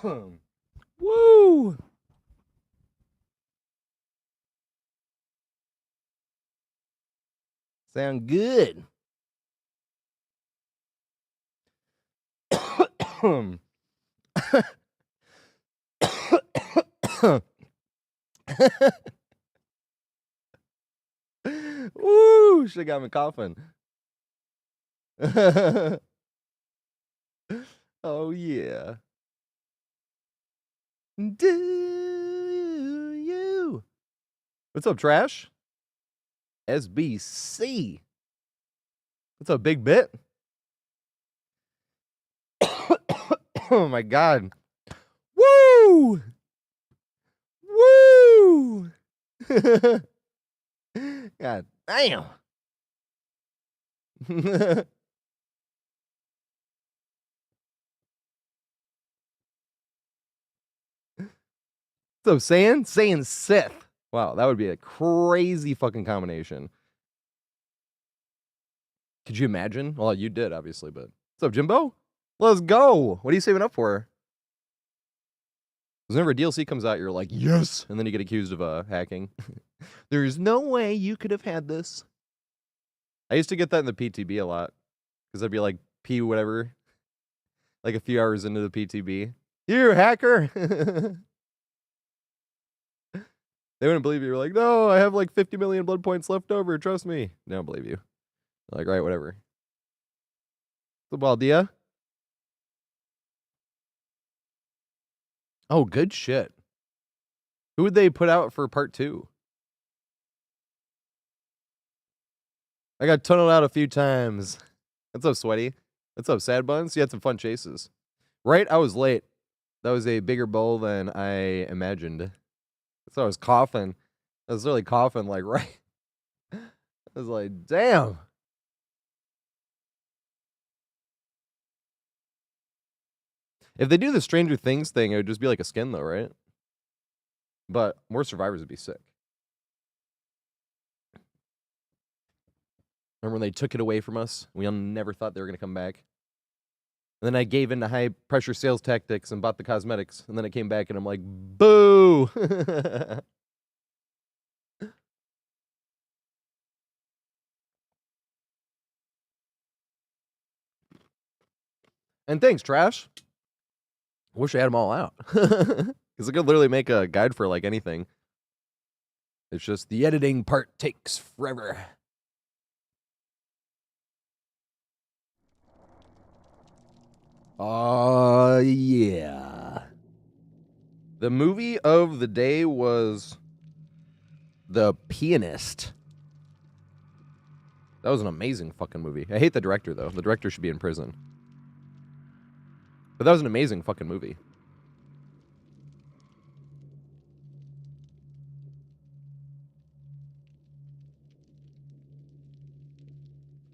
Woo! Sound good. Woo! Should have got me coughing. Oh, yeah. Do you? What's up, Trash? SBC. What's up, Big Bit? Oh, my God. Woo! Woo! God damn. So saying Sith. Wow, that would be a crazy fucking combination. Could you imagine? Well, you did, obviously, but what's up, Jimbo? Let's go. What are you saving up for? Because whenever a DLC comes out, you're like, yes, and then you get accused of hacking. There's no way you could have had this. I used to get that in the PTB a lot. Because I'd be like, P whatever. Like a few hours into the PTB. You hacker! They wouldn't believe you. You're like, no, I have like 50 million blood points left over. Trust me. They don't believe you. They're like, right, whatever. The Baldia. Oh, good shit. Who would they put out for part 2? I got tunneled out a few times. What's up, Sweaty? What's up, Sad Buns? You had some fun chases. Right? I was late. That was a bigger bowl than I imagined. So I was coughing. I was really coughing, like, right. I was like, damn. If they do the Stranger Things thing, it would just be like a skin, though, right? But more survivors would be sick. Remember when they took it away from us? We never thought they were going to come back. And then I gave in to high pressure sales tactics and bought the cosmetics. And then it came back and I'm like, boo! And thanks, Trash. I wish I had them all out. Because I could literally make a guide for like anything. It's just the editing part takes forever. Yeah. The movie of the day was The Pianist. That was an amazing fucking movie. I hate the director, though. The director should be in prison. But that was an amazing fucking movie.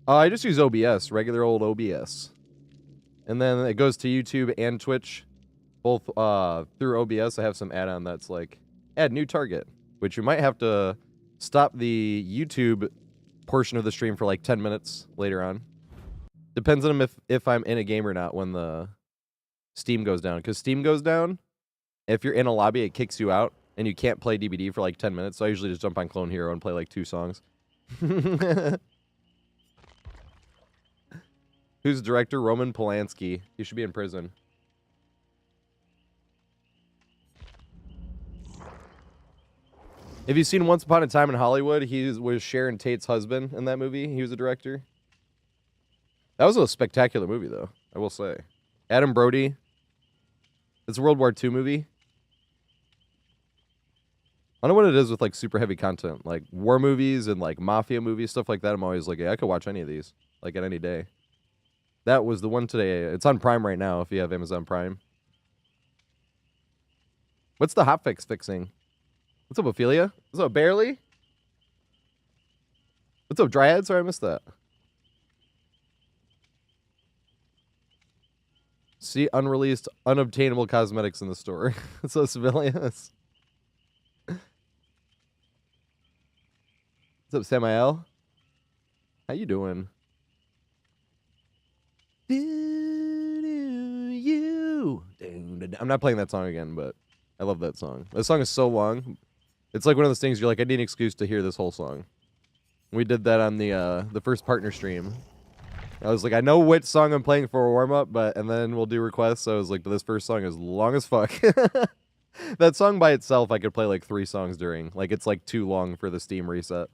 I just use OBS, regular old OBS. And then it goes to YouTube and Twitch. Both through OBS, I have some add-on that's like, add new target. Which you might have to stop the YouTube portion of the stream for like 10 minutes later on. Depends on if I'm in a game or not when the Steam goes down. Because Steam goes down, if you're in a lobby, it kicks you out. And you can't play DBD for like 10 minutes. So I usually just jump on Clone Hero and play like 2 songs. Who's the director? Roman Polanski. He should be in prison. Have you seen Once Upon a Time in Hollywood? He was Sharon Tate's husband in that movie. He was a director. That was a spectacular movie, though, I will say. Adam Brody. It's a World War II movie. I don't know what it is with, like, super heavy content. Like, war movies and, like, mafia movies, stuff like that. I'm always like, yeah, I could watch any of these, like, at any day. That was the one today. It's on Prime right now if you have Amazon Prime. What's the hotfix fixing? What's up, Ophelia? What's up, Barely? What's up, Dryad? Sorry, I missed that. See unreleased, unobtainable cosmetics in the store. So civilians. What's up, Samael? How you doing? Do you? I'm not playing that song again, but I love that song. That song is so long. It's like one of those things you're like, I need an excuse to hear this whole song. We did that on the first partner stream. I was like, I know what song I'm playing for a warm-up, and then we'll do requests. So I was like, but this first song is long as fuck. That song by itself, I could play like 3 songs during. Like, it's like too long for the Steam reset.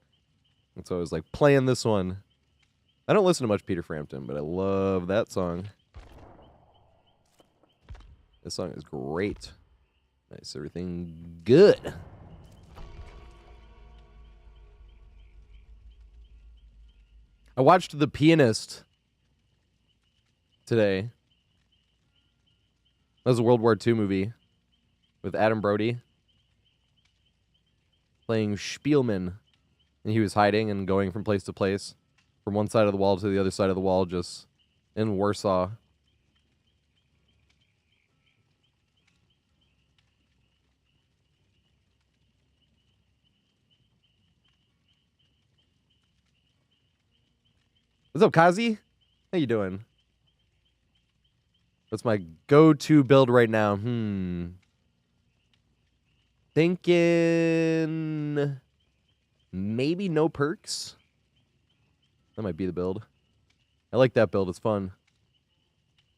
And so I was like, playing this one. I don't listen to much Peter Frampton, but I love that song. This song is great. Nice, everything good. I watched The Pianist today. That was a World War II movie with Adam Brody playing Spielman. And he was hiding and going from place to place, from one side of the wall to the other side of the wall, just in Warsaw. What's up, Kazi? How you doing? What's my go-to build right now? Thinking maybe no perks. That might be the build. I like that build. It's fun.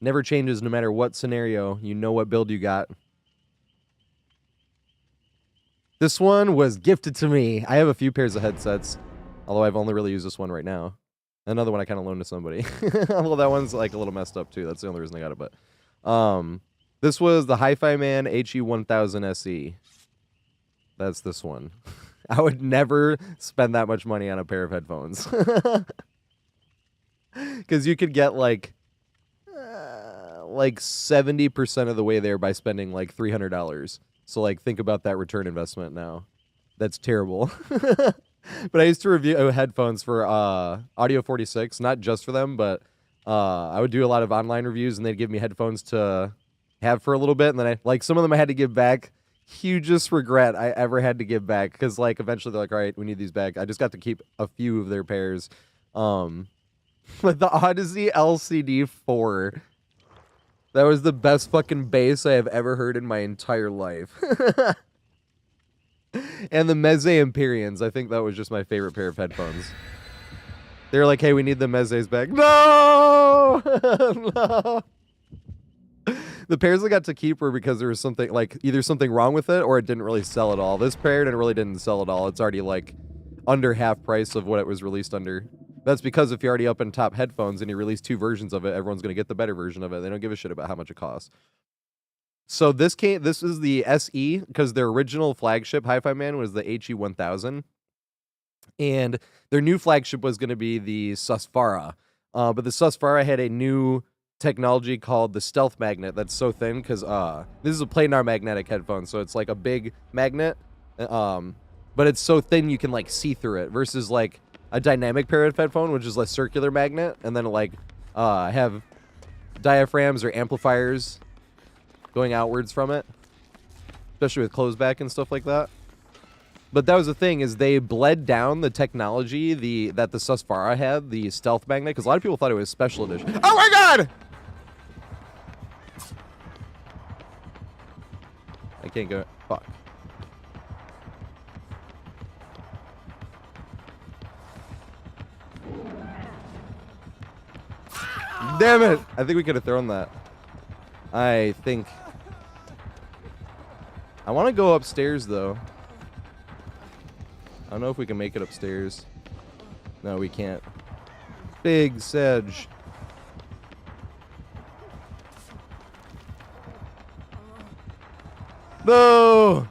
Never changes no matter what scenario. You know what build you got. This one was gifted to me. I have a few pairs of headsets, although I've only really used this one right now. Another one I kind of loaned to somebody. Although that one's like a little messed up too. That's the only reason I got it. But this was the Hi-Fi Man HE1000 SE. That's this one. I would never spend that much money on a pair of headphones. Because you could get like 70% of the way there by spending like $300. So like think about that return investment now. That's terrible. But I used to review headphones for Audio 46, not just for them, but I would do a lot of online reviews, and they'd give me headphones to have for a little bit, and then some of them I had to give back. Hugest regret I ever had to give back, because like eventually they're like, all right, we need these back. I just got to keep a few of their pairs. But the Odyssey LCD 4, that was the best fucking bass I have ever heard in my entire life. And the Meze Empyreans, I think that was just my favorite pair of headphones. They were like, hey, we need the Mezes back. No! No! The pairs I got to keep were because there was something, like, either something wrong with it or it didn't really sell at all. This pair really didn't sell at all. It's already, like, under half price of what it was released under. That's because if you're already up in top headphones and you release 2 versions of it, everyone's going to get the better version of it. They don't give a shit about how much it costs. So this is the SE, because their original flagship Hi-Fi Man was the HE1000. And their new flagship was going to be the Susvara. But the Susvara had a new technology called the Stealth Magnet that's so thin, because this is a planar magnetic headphone, so it's like a big magnet. But it's so thin you can like see through it, versus like a dynamic pair of headphone, which is a circular magnet, and then like have diaphragms or amplifiers going outwards from it, especially with closed back and stuff like that. But that was the thing, is they bled down the technology that the Susvara had, the Stealth Magnet, because a lot of people thought it was special edition. Oh my god! I can't go. Fuck. Damn it! I think we could have thrown that. I think. I want to go upstairs, though. I don't know if we can make it upstairs. No, we can't. Big Sedge. No!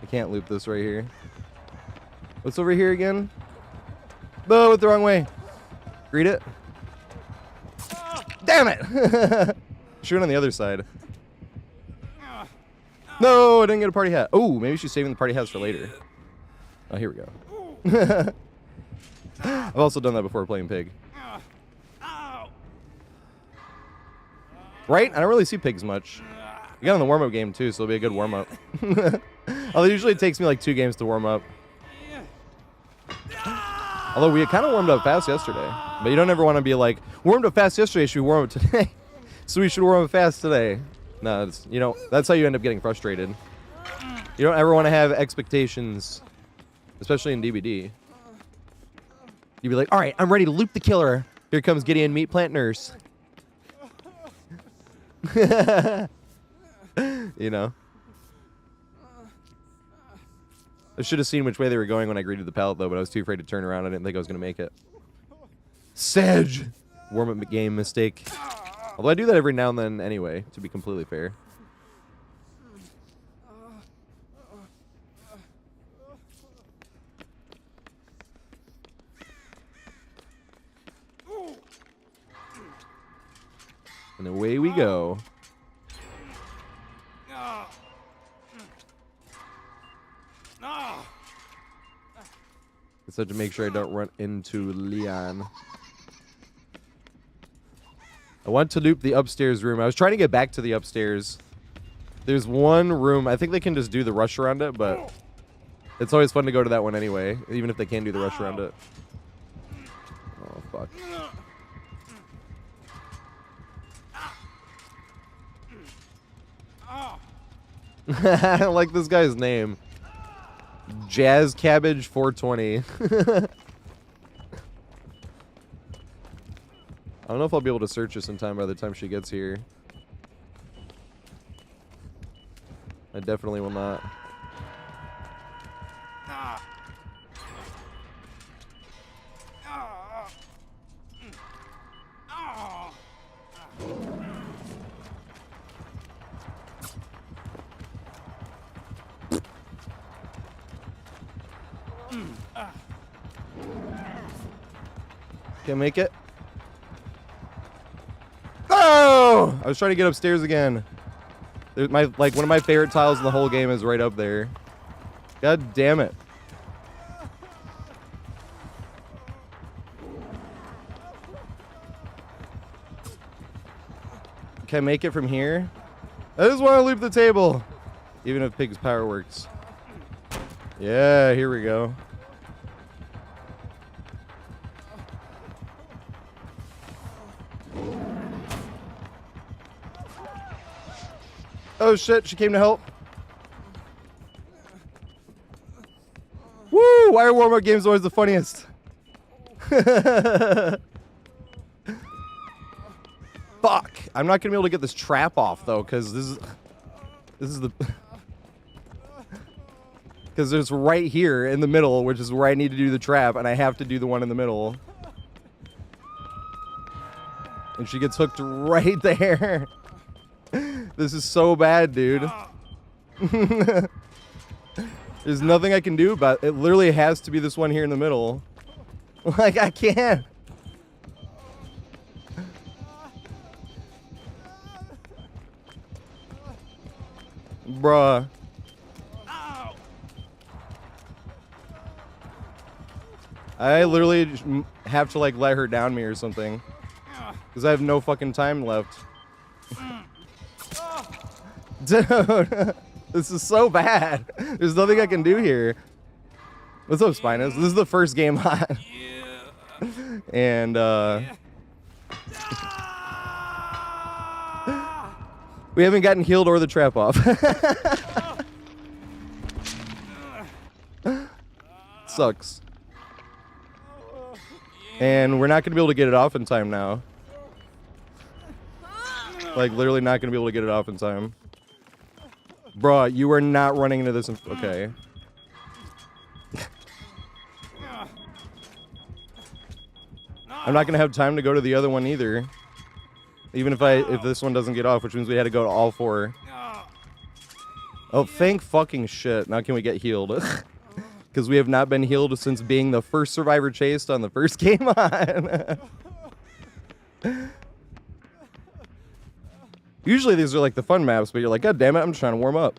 I can't loop this right here. What's over here again? No, went the wrong way. Read it. Damn it! Shoot on the other side. No, I didn't get a party hat. Oh, maybe she's saving the party hats for later. Oh, here we go. I've also done that before playing Pig. Right? I don't really see pigs much. You got in the warm-up game, too, so it'll be a good warm-up. Although usually it takes me like 2 games to warm up. Although we kind of warmed up fast yesterday. But you don't ever want to be like, warmed up fast yesterday, should we warm up today? So we should warm up fast today. No, it's, you know, that's how you end up getting frustrated. You don't ever want to have expectations, especially in DBD. You'd be like, all right, I'm ready to loop the killer. Here comes Gideon Meat Plant Nurse. You know? I should have seen which way they were going when I greeted the pallet, though, but I was too afraid to turn around. I didn't think I was going to make it. Sedge! Warm-up game mistake. Although I do that every now and then anyway, to be completely fair. And away we go. It's such to make sure I don't run into Leon. I want to loop the upstairs room. I was trying to get back to the upstairs. There's one room. I think they can just do the rush around it, but it's always fun to go to that one anyway, even if they can do the rush around it. Oh, fuck. I don't like this guy's name. Jazz Cabbage 420. I don't know if I'll be able to search this in time by the time she gets here. I definitely will not. Can't make it. Oh! I was trying to get upstairs again. There's one of my favorite tiles in the whole game is right up there. God damn it. Can I make it from here? I just want to loop the table. Even if Pig's power works. Yeah, here we go. Oh shit, she came to help. Woo! Why are warm-up games always the funniest? Fuck! I'm not gonna be able to get this trap off though, because this is the because it's right here in the middle, which is where I need to do the trap, and I have to do the one in the middle. And she gets hooked right there. This is so bad, dude. There's nothing I can do about it. It literally has to be this one here in the middle. Like, I can't. Bruh. I literally have to, like, let her down me or something. Because I have no fucking time left. Dude, this is so bad. There's nothing I can do here. What's up, Spinus? This is the first game on. And, we haven't gotten healed or the trap off. Sucks. And we're not going to be able to get it off in time now. Like, literally not going to be able to get it off in time. Bruh, you are not running into this. Okay. I'm not going to have time to go to the other one either. Even if this one doesn't get off, which means we had to go to all four. Oh, thank fucking shit. Now can we get healed? Because we have not been healed since being the first survivor chased on the first game on. Usually these are like the fun maps, but you're like, God damn it, I'm just trying to warm up.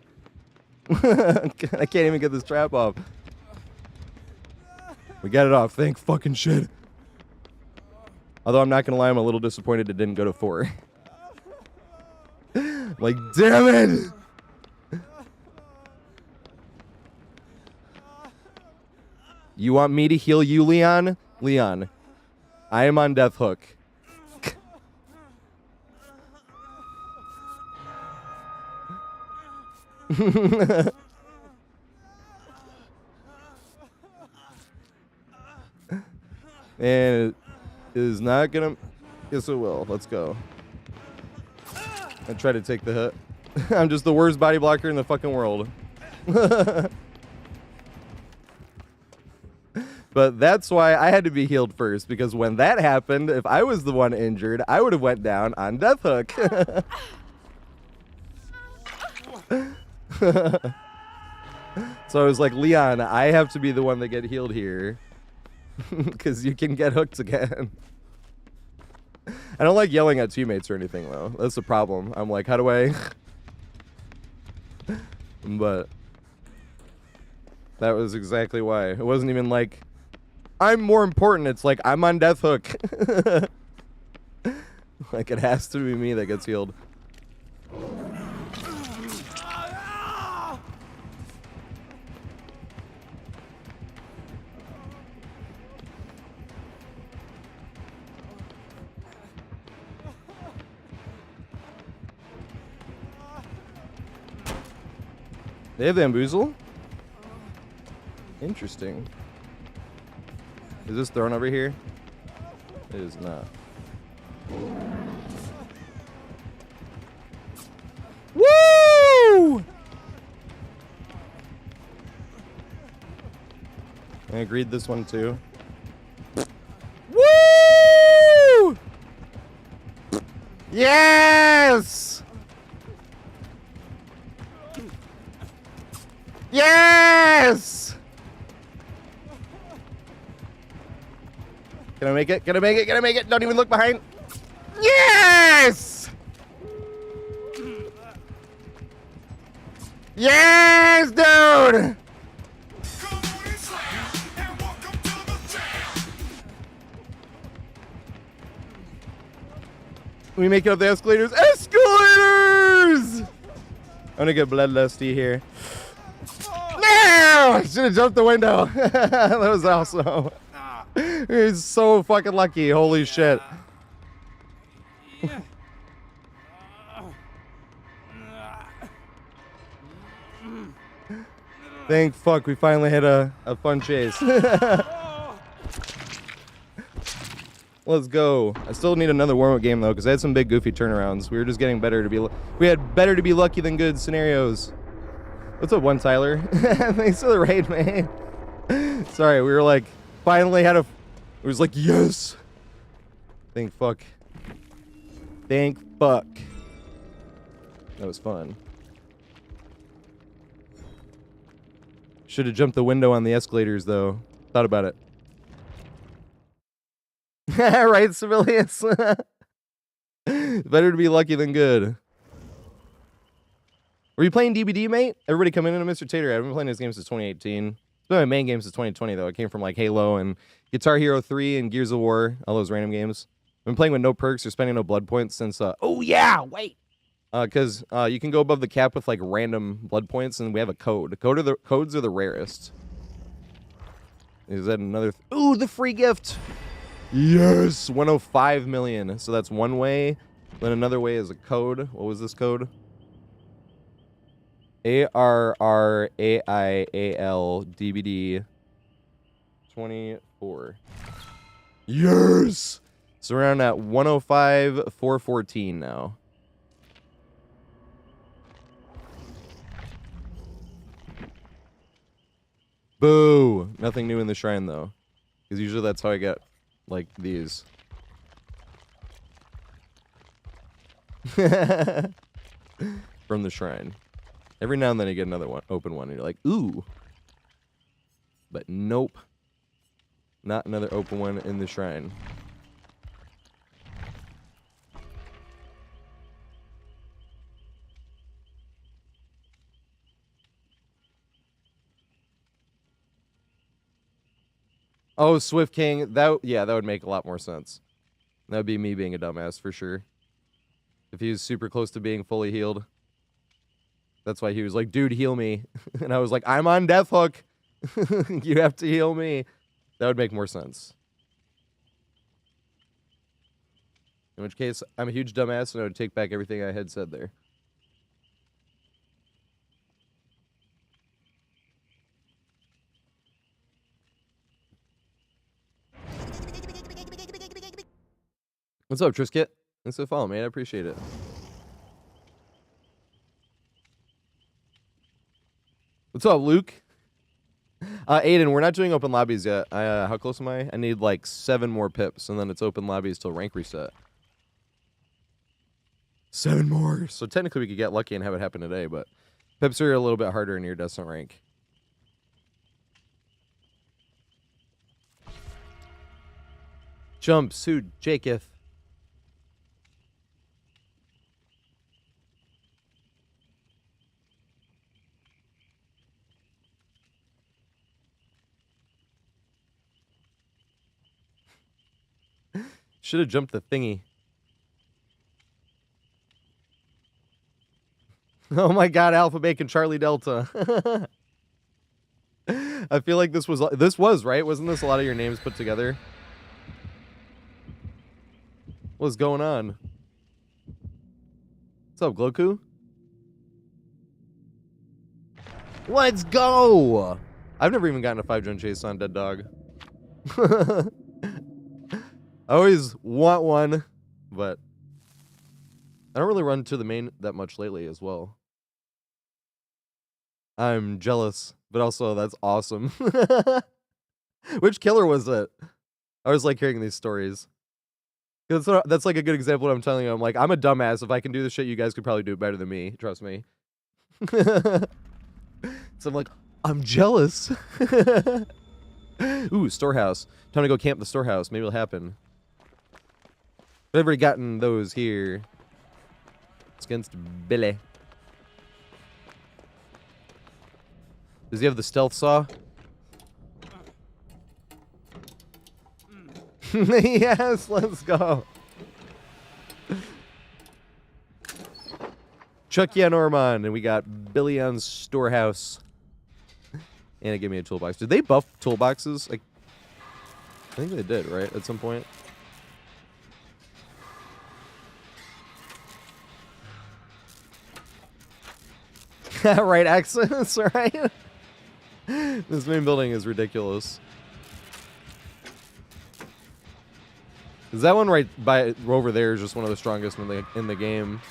I can't even get this trap off. We got it off. Thank fucking shit. Although I'm not going to lie, I'm a little disappointed it didn't go to 4. Like, damn it! You want me to heal you, Leon? Leon, I am on death hook. And it is not gonna. Yes, it will. Let's go. I try to take the hit. I'm just the worst body blocker in the fucking world. But that's why I had to be healed first, because when that happened, if I was the one injured, I would have went down on death hook. So I was like, Leon, I have to be the one that get healed here, because you can get hooked again. I don't like yelling at teammates or anything, though. That's the problem. I'm like, how do I... But that was exactly why. It wasn't even like, I'm more important. It's like, I'm on death hook. Like, it has to be me that gets healed. They have bamboozle? Interesting. Is this thrown over here? It is not. Woo! I agreed this one too. Woo! Yes! Yes! Can I make it? Can I make it? Can I make it? Don't even look behind. Yes! Yes, dude! We make it up the escalators. Escalators! I'm gonna get bloodlusty here. No! I should have jumped the window. That was awesome. He's so fucking lucky. Holy shit. Thank fuck we finally had a fun chase. Let's go. I still need another warm-up game though, because I had some big goofy turnarounds. We were just getting better to be. We had better to be lucky than good scenarios. What's up, one Tyler? Thanks for the raid, man. Sorry, we were like finally had a. It was like yes. Thank fuck. Thank fuck. That was fun. Should have jumped the window on the escalators though. Thought about it. Right, civilians. Better to be lucky than good. Were you playing DBD, mate? Everybody come in, Mr. TatorHead. I've been playing this game since 2018. It's been my main game since 2020, though. It came from like Halo and Guitar Hero 3 and Gears of War, all those random games. I've been playing with no perks or spending no blood points since, oh yeah, wait. Because you can go above the cap with like random blood points, and we have a code. Codes are the rarest. Is that another? Ooh, the free gift. Yes, 105 million. So that's one way. Then another way is a code. What was this code? ARRAIAL DBD 24. Yes. So we're around at 105 414 now. Boo! Nothing new in the shrine though, because usually that's how I get like these. From the shrine. Every now and then you get another one, open one, and you're like, ooh. But nope. Not another open one in the shrine. Oh, Swift King. Yeah, that would make a lot more sense. That would be me being a dumbass for sure. If he was super close to being fully healed. That's why he was like, dude, heal me. And I was like, I'm on death hook. You have to heal me. That would make more sense. In which case, I'm a huge dumbass and I would take back everything I had said there. What's up, Trisket? Thanks for the follow, man. I appreciate it. What's up, Luke? Aiden, we're not doing open lobbies yet. How close am I? I need like 7 more pips, and then it's open lobbies till rank reset. 7 more. So technically we could get lucky and have it happen today, but pips are a little bit harder in your descent rank. Jumpsuit Jacob. Should have jumped the thingy. Oh my god, Alpha Bacon Charlie Delta. I feel like this was right? Wasn't this a lot of your names put together? What's going on? What's up, Gloku? Let's go! I've never even gotten a 5-gen chase on Dead Dog. I always want one, but I don't really run to the main that much lately as well. I'm jealous, but also that's awesome. Which killer was it? I was like hearing these stories. That's like a good example of what I'm telling you. I'm like, I'm a dumbass. If I can do this shit, you guys could probably do it better than me. Trust me. So I'm like, I'm jealous. Ooh, storehouse. Time to go camp the storehouse. Maybe it'll happen. I've already gotten those here. It's against Billy. Does he have the stealth saw? Yes, let's go. Chucky and Ormond, and we got Billy on storehouse. And it gave me a toolbox. Did they buff toolboxes? Like, I think they did, right? At some point. Right, access, right? This main building is ridiculous. Cause that one right over there is just one of the strongest in the game.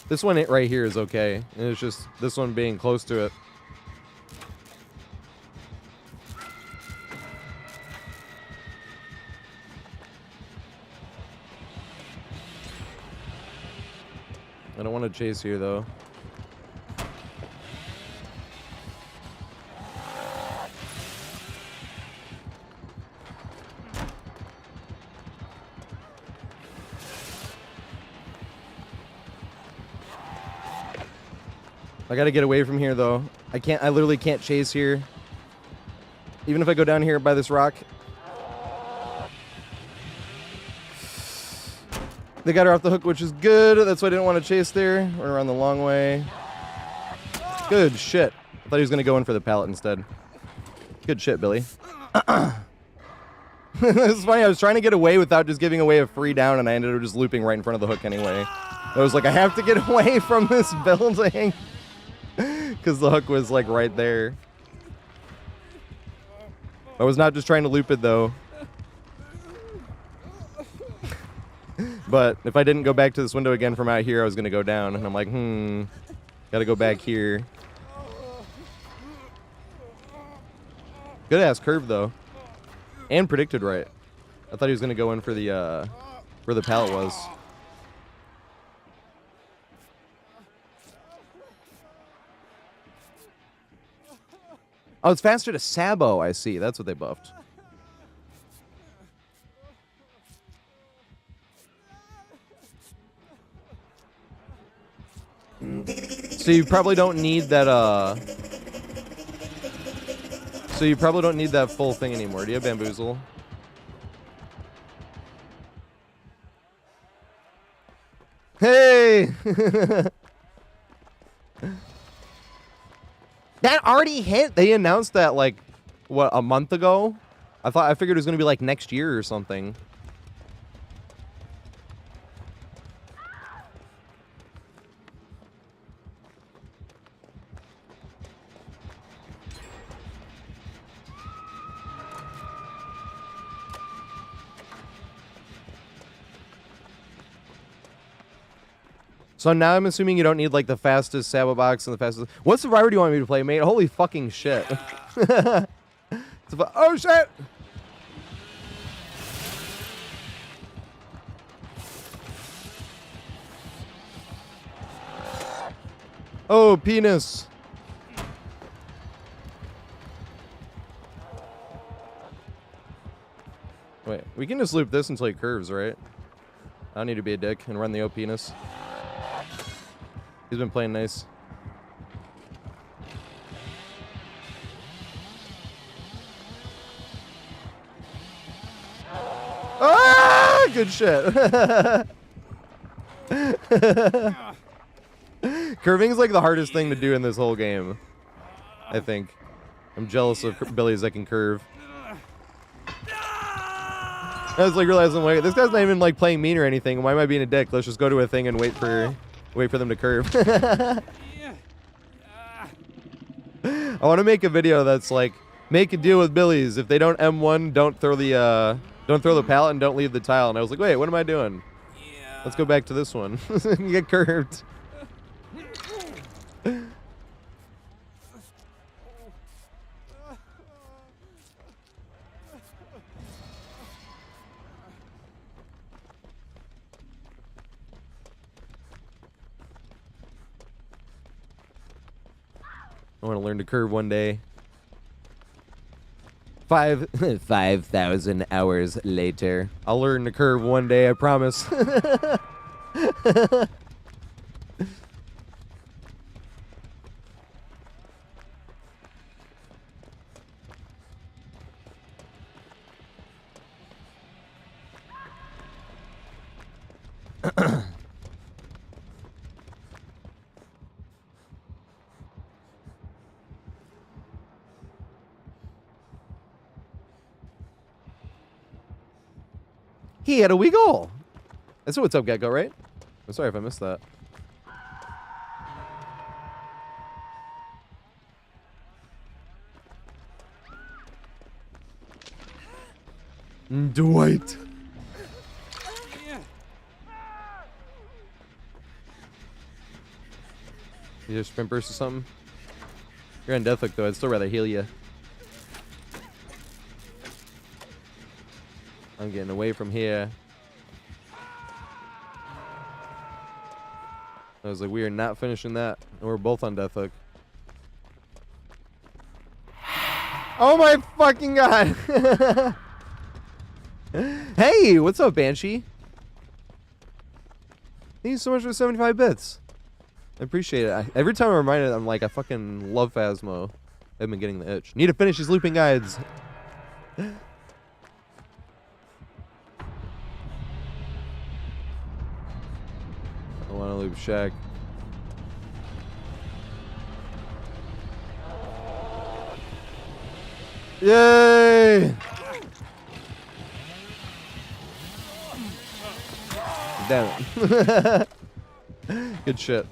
This one right here is okay, and it's just this one being close to it. I don't want to chase here though. I gotta get away from here though. I literally can't chase here. Even if I go down here by this rock. They got her off the hook, which is good. That's why I didn't want to chase there. We're around the long way. Good shit. I thought he was gonna go in for the pallet instead. Good shit, Billy. This is funny, I was trying to get away without just giving away a free down, and I ended up just looping right in front of the hook anyway. I was like, I have to get away from this building. Because the hook was like right there. I was not just trying to loop it though. But if I didn't go back to this window again from out here, I was going to go down. And I'm like, gotta go back here. Good ass curve though. And predicted right. I thought he was going to go in for the where the pallet was. Oh, it's faster to Sabo, I see. That's what they buffed. So you probably don't need that, So you probably don't need that full thing anymore. Do you have Bamboozle? Hey! That already hit. They announced that like what, a month ago? I figured it was gonna be like next year or something. So now I'm assuming you don't need like the fastest saddle box and the fastest. What survivor do you want me to play, mate? Holy fucking shit! Oh shit! Oh, penis. Wait, we can just loop this until he curves, right? I don't need to be a dick and run the O penis. He's been playing nice. Ah, good shit. Curving is like the hardest thing to do in this whole game, I think. I'm jealous of Billies that can curve. I was like realizing, wait, this guy's not even like playing mean or anything. Why am I being a dick? Let's just go to a thing and wait for them to curve. I want to make a video that's like, make a deal with Billies. If they don't M1, don't throw the pallet and don't leave the tile. And I was like, wait, what am I doing? Let's go back to this one. Get curved. I want to learn to curve one day. 5,000 hours later. I'll learn to curve one day, I promise. He had a wiggle. That's what's up, Gecko, right? I'm sorry if I missed that. Dwight. You just sprint burst or something? You're on deathhook though. I'd still rather heal you. I'm getting away from here. I was like, we are not finishing that. And we're both on deathhook. Oh my fucking god! Hey, what's up, Banshee? Thank you so much for 75 bits. I appreciate it. Every time I'm reminded, I'm like, I fucking love Phasmo. I've been getting the itch. Need to finish these looping guides. I want to loop Shaq. Yay! Damn it. Good shit.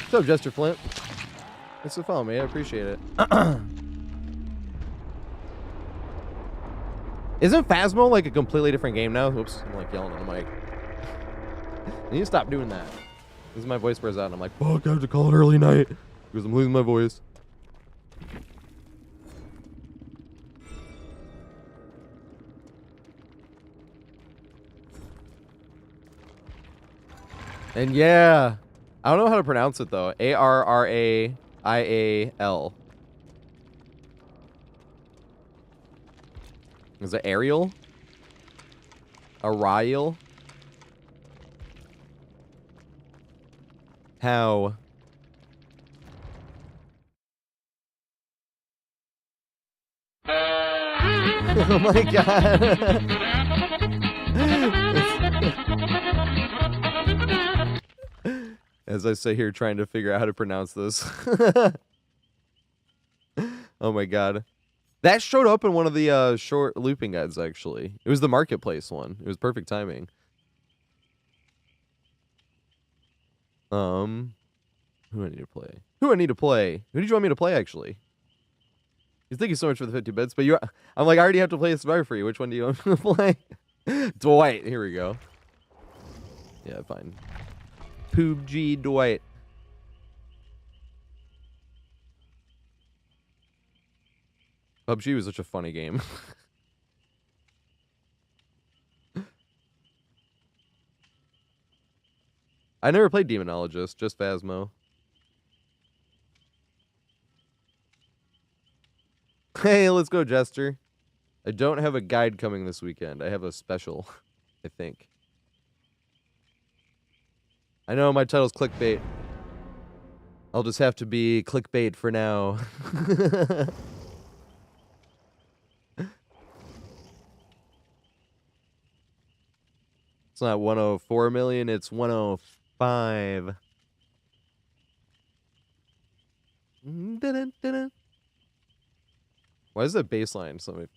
What's up, Jester Flint? Thanks for following me. I appreciate it. Isn't Phasmo like a completely different game now? Oops, I'm like yelling on the mic. I need to stop doing that. This is my voice wears out, and I'm like, fuck, I have to call it early night because I'm losing my voice. And yeah, I don't know how to pronounce it though. Arraial. Is it Ariel? Ariel? How? Oh my god. As I sit here trying to figure out how to pronounce this. Oh my god. That showed up in one of the short looping guides, actually. It was the marketplace one. It was perfect timing. Who do I need to play? Who do I need to play? Who did you want me to play, actually? Thank you so much for the 50 bits, but I'm like, I already have to play a Survivor for you. Which one do you want me to play? Dwight. Here we go. Yeah, fine. PUBG Dwight. PUBG was such a funny game. I never played Demonologist, just Phasmo. Hey, let's go, Jester. I don't have a guide coming this weekend. I have a special, I think. I know my title's clickbait. I'll just have to be clickbait for now. It's not 104 million, it's 105. Why is that bass line something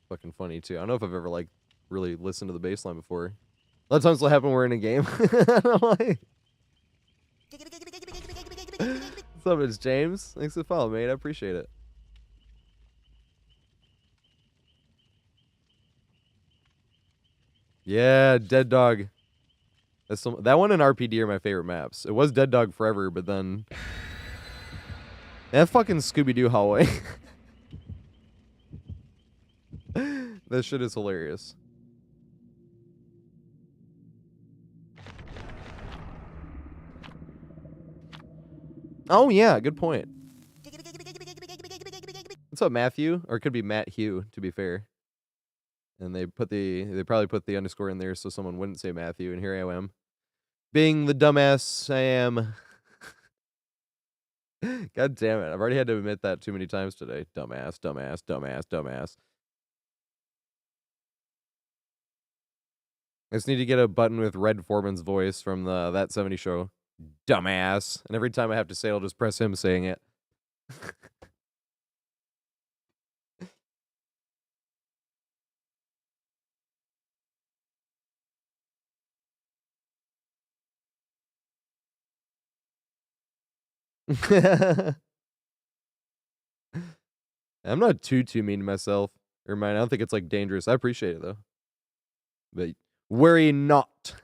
fucking funny too? I don't know if I've ever like really listened to the bass line before. A lot of times it'll happen when we're in a game. Like... What's up, it's James? Thanks for the follow, mate. I appreciate it. Yeah, Dead Dog. That one and RPD are my favorite maps. It was Dead Dog forever, but then... That fucking Scooby-Doo hallway. That shit is hilarious. Oh, yeah, good point. What's up, Matthew? Or it could be Matt Hugh, to be fair. And they probably put the underscore in there so someone wouldn't say Matthew, and here I am. Being the dumbass I am. God damn it. I've already had to admit that too many times today. Dumbass, dumbass, dumbass, dumbass. I just need to get a button with Red Foreman's voice from the That 70 Show. Dumbass. And every time I have to say it, I'll just press him saying it. I'm not too mean to myself. Or mine. I don't think it's like dangerous. I appreciate it though. But worry not.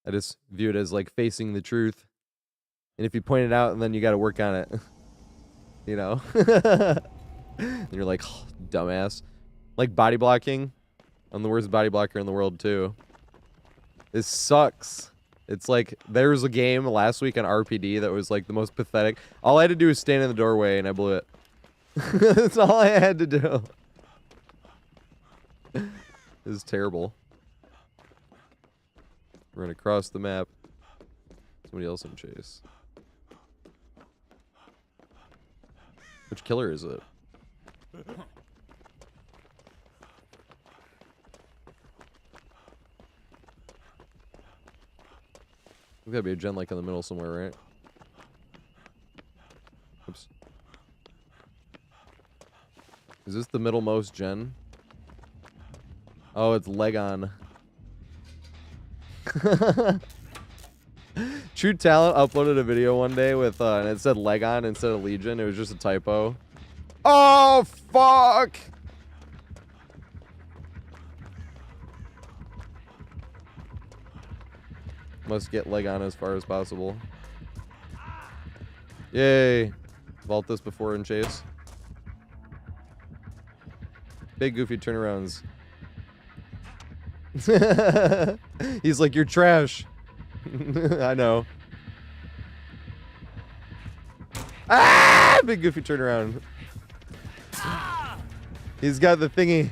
I just view it as like facing the truth. And if you point it out, and then you got to work on it. You know? And you're like, oh, dumbass. Like body blocking. I'm the worst body blocker in the world too. This sucks. It's like, there was a game last week on RPD that was like the most pathetic. All I had to do was stand in the doorway and I blew it. That's all I had to do. It was terrible. Run across the map. Somebody else in chase. Which killer is it? There's gotta be a gen like in the middle somewhere, right? Oops. Is this the middlemost gen? Oh, it's Legon. True Talent uploaded a video one day with and it said Legon instead of Legion. It was just a typo. Oh fuck! Must get Legon as far as possible. Yay! Vault this before and chase. Big goofy turnarounds. He's like, you're trash. I know. Ah! Big goofy turnaround. He's got the thingy.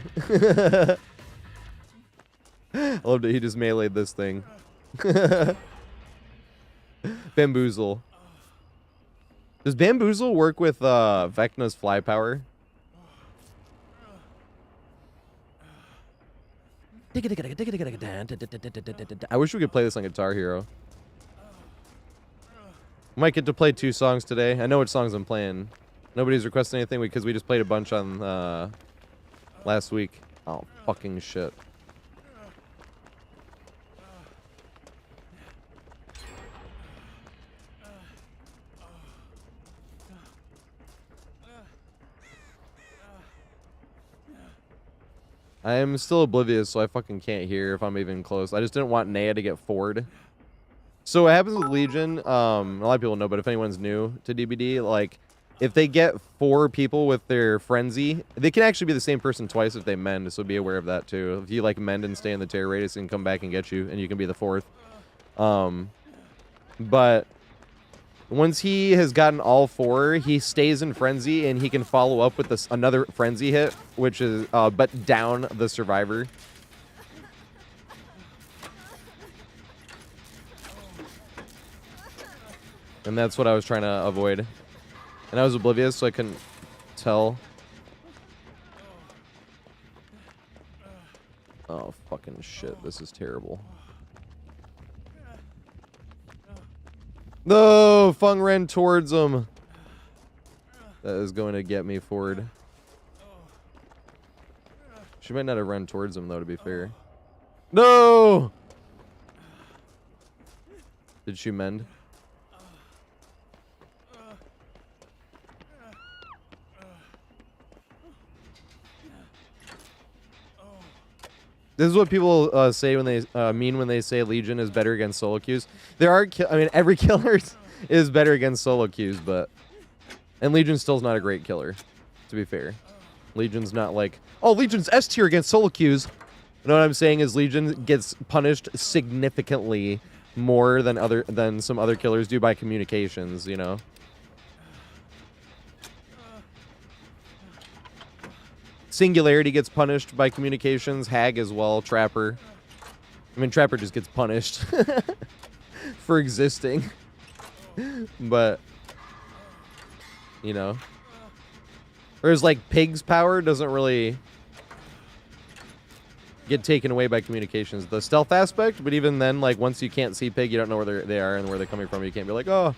I loved it. He just meleeed this thing. Bamboozle. Does Bamboozle work with Vecna's fly power? I wish we could play this on Guitar Hero. Might get to play 2 songs today. I know which songs I'm playing. Nobody's requested anything because we just played a bunch on last week. Oh, fucking shit. I am still oblivious, so I fucking can't hear if I'm even close. I just didn't want Naya to get forward. So what happens with Legion, a lot of people know, but if anyone's new to DBD, like, if they get 4 people with their frenzy, they can actually be the same person twice if they mend, so be aware of that too. If you like mend and stay in the terror radius, and come back and get you, and you can be the 4th. But once he has gotten all 4, he stays in frenzy, and he can follow up with this another frenzy hit, which is but down the survivor. And that's what I was trying to avoid. And I was oblivious, so I couldn't tell. Oh, fucking shit. This is terrible. No! Fung ran towards him. That is going to get me forward. She might not have run towards him, though, to be fair. No! Did she mend? This is what people say when they mean when they say Legion is better against solo queues. There are, I mean, every killer is better against solo queues, but and Legion still's not a great killer, to be fair. Legion's not like, oh, Legion's S tier against solo queues. You know what I'm saying is Legion gets punished significantly more than some other killers do by communications, you know. Singularity gets punished by communications. Hag as well. Trapper. I mean, Trapper just gets punished for existing. But, you know. Whereas, like, Pig's power doesn't really get taken away by communications. The stealth aspect, but even then, like, once you can't see Pig, you don't know where they are and where they're coming from. You can't be like, oh.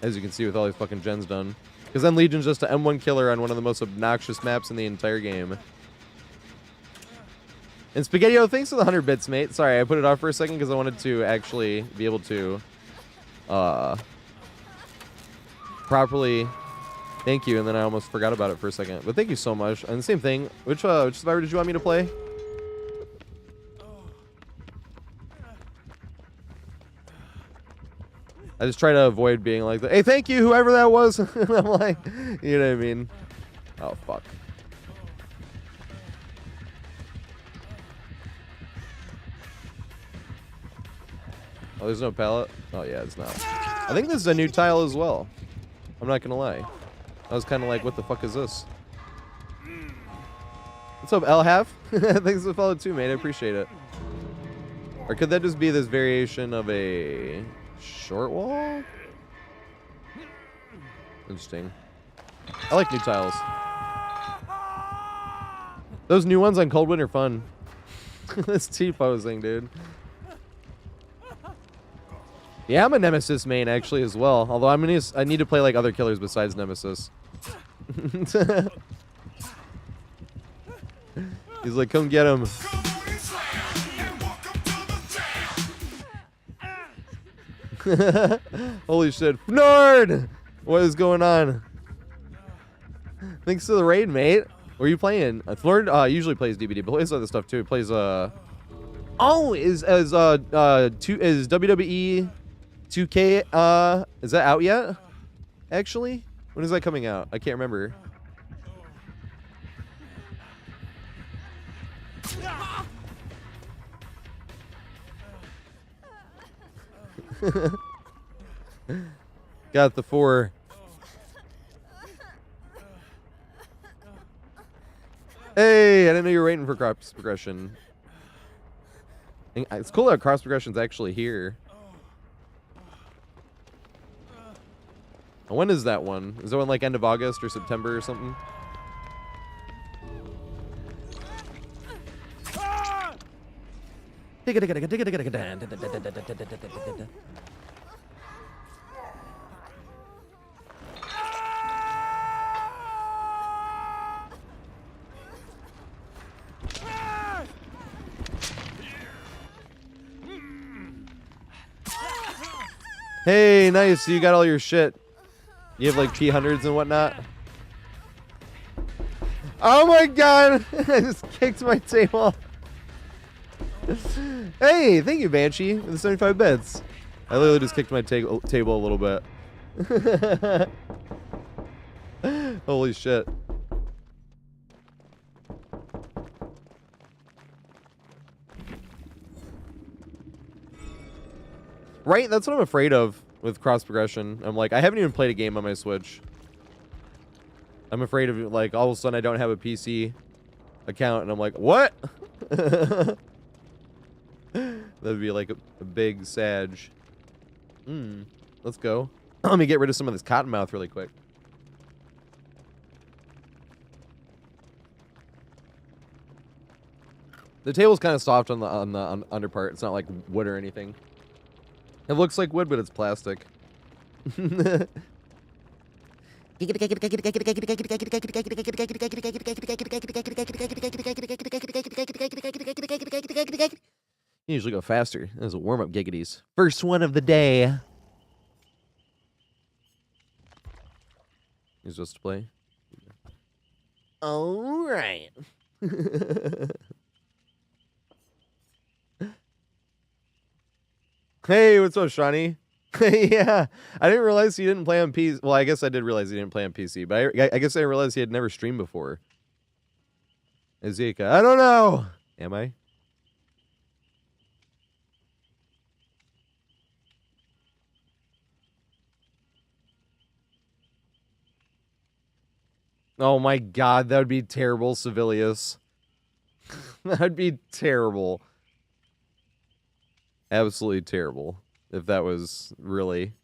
As you can see with all these fucking gens done. Because then Legion's just an M1 killer on one of the most obnoxious maps in the entire game. And Spaghetti-O, thanks for the 100 bits, mate. Sorry, I put it off for a second because I wanted to actually be able to properly thank you, and then I almost forgot about it for a second. But thank you so much. And the same thing, which survivor did you want me to play? I just try to avoid being like, hey, thank you, whoever that was. I'm like, you know what I mean? Oh, fuck. Oh, there's no pallet? Oh, yeah, it's not. I think this is a new tile as well. I'm not going to lie. I was kind of like, what the fuck is this? What's up, L-Half? Thanks for the follow too, mate. I appreciate it. Or could that just be this variation of a short wall? Interesting. I like new tiles. Those new ones on Coldwind are fun. This T-posing, dude. Yeah, I'm a Nemesis main actually as well. Although I need to play like other killers besides Nemesis. He's like, come get him. Holy shit. Nord! What is going on? Thanks to the raid, mate. Where are you playing? Flord usually plays DBD, but plays other stuff too. He plays oh, is WWE 2K is that out yet? Actually? When is that coming out? I can't remember. Got the 4. Hey, I didn't know you were waiting for cross progression. It's cool that cross progression's actually here. When is that one? Is that one like end of August or September or something? Hey, nice. You got all your shit. You have like P100s and whatnot. Oh my god! I just kicked my table. Hey, thank you, Banshee, for the 75 bits. I literally just kicked my table a little bit. Holy shit. Right? That's what I'm afraid of with cross progression. I'm like, I haven't even played a game on my Switch. I'm afraid of, like, all of a sudden I don't have a PC account, and I'm like, what? That'd be like a big sag. Let's go. Let me get rid of some of this cottonmouth really quick. The table's kind of soft on the under part. It's not like wood or anything. It looks like wood, but it's plastic. You usually go faster. That was a warm-up giggities. First one of the day. He's just to play. All right. Hey, what's up, Shawnee? Yeah, I didn't realize he didn't play on PC. Well, I guess I did realize he didn't play on PC, but I guess I realized he had never streamed before. Ezeka, I don't know. Am I? Oh my god, that would be terrible, Civilius. That'd be terrible. Absolutely terrible. If that was really...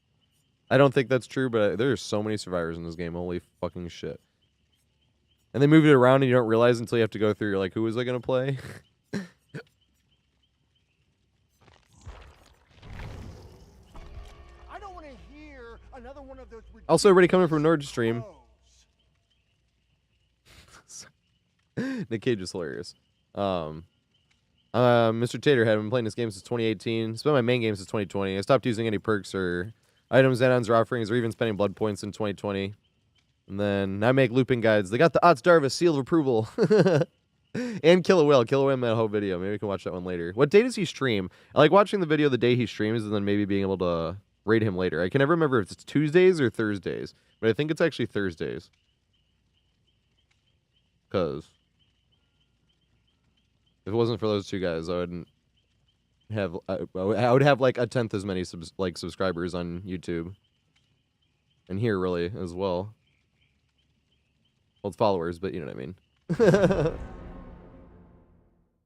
I don't think that's true, but there's so many survivors in this game. Holy fucking shit. And they move it around and you don't realize until you have to go through. You're like, who was I going to play? I don't want to hear another one of those also, everybody coming from Nord Stream. Nick Cage is hilarious. Mr. TatorHead, I've been playing this game since 2018. It's been my main game since 2020. I stopped using any perks or items, add-ons, or offerings, or even spending blood points in 2020. And then I make looping guides. They got the Otts Darvis seal of approval. And Kill a Whale. Kill a Whale made a whole video. Maybe we can watch that one later. What day does he stream? I like watching the video the day he streams and then maybe being able to rate him later. I can never remember if it's Tuesdays or Thursdays. But I think it's actually Thursdays. Because if it wasn't for those two guys, I wouldn't have... I would have like a tenth as many subscribers on YouTube. And here, really, as well. Well, it's followers, but you know what I mean.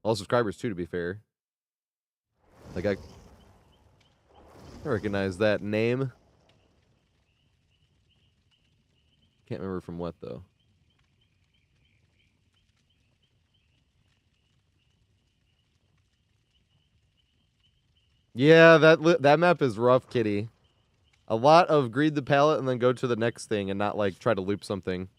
All subscribers, too, to be fair. Like, I recognize that name. Can't remember from what, though. Yeah, that map is rough, kitty. A lot of greed the palette and then go to the next thing and not, like, try to loop something,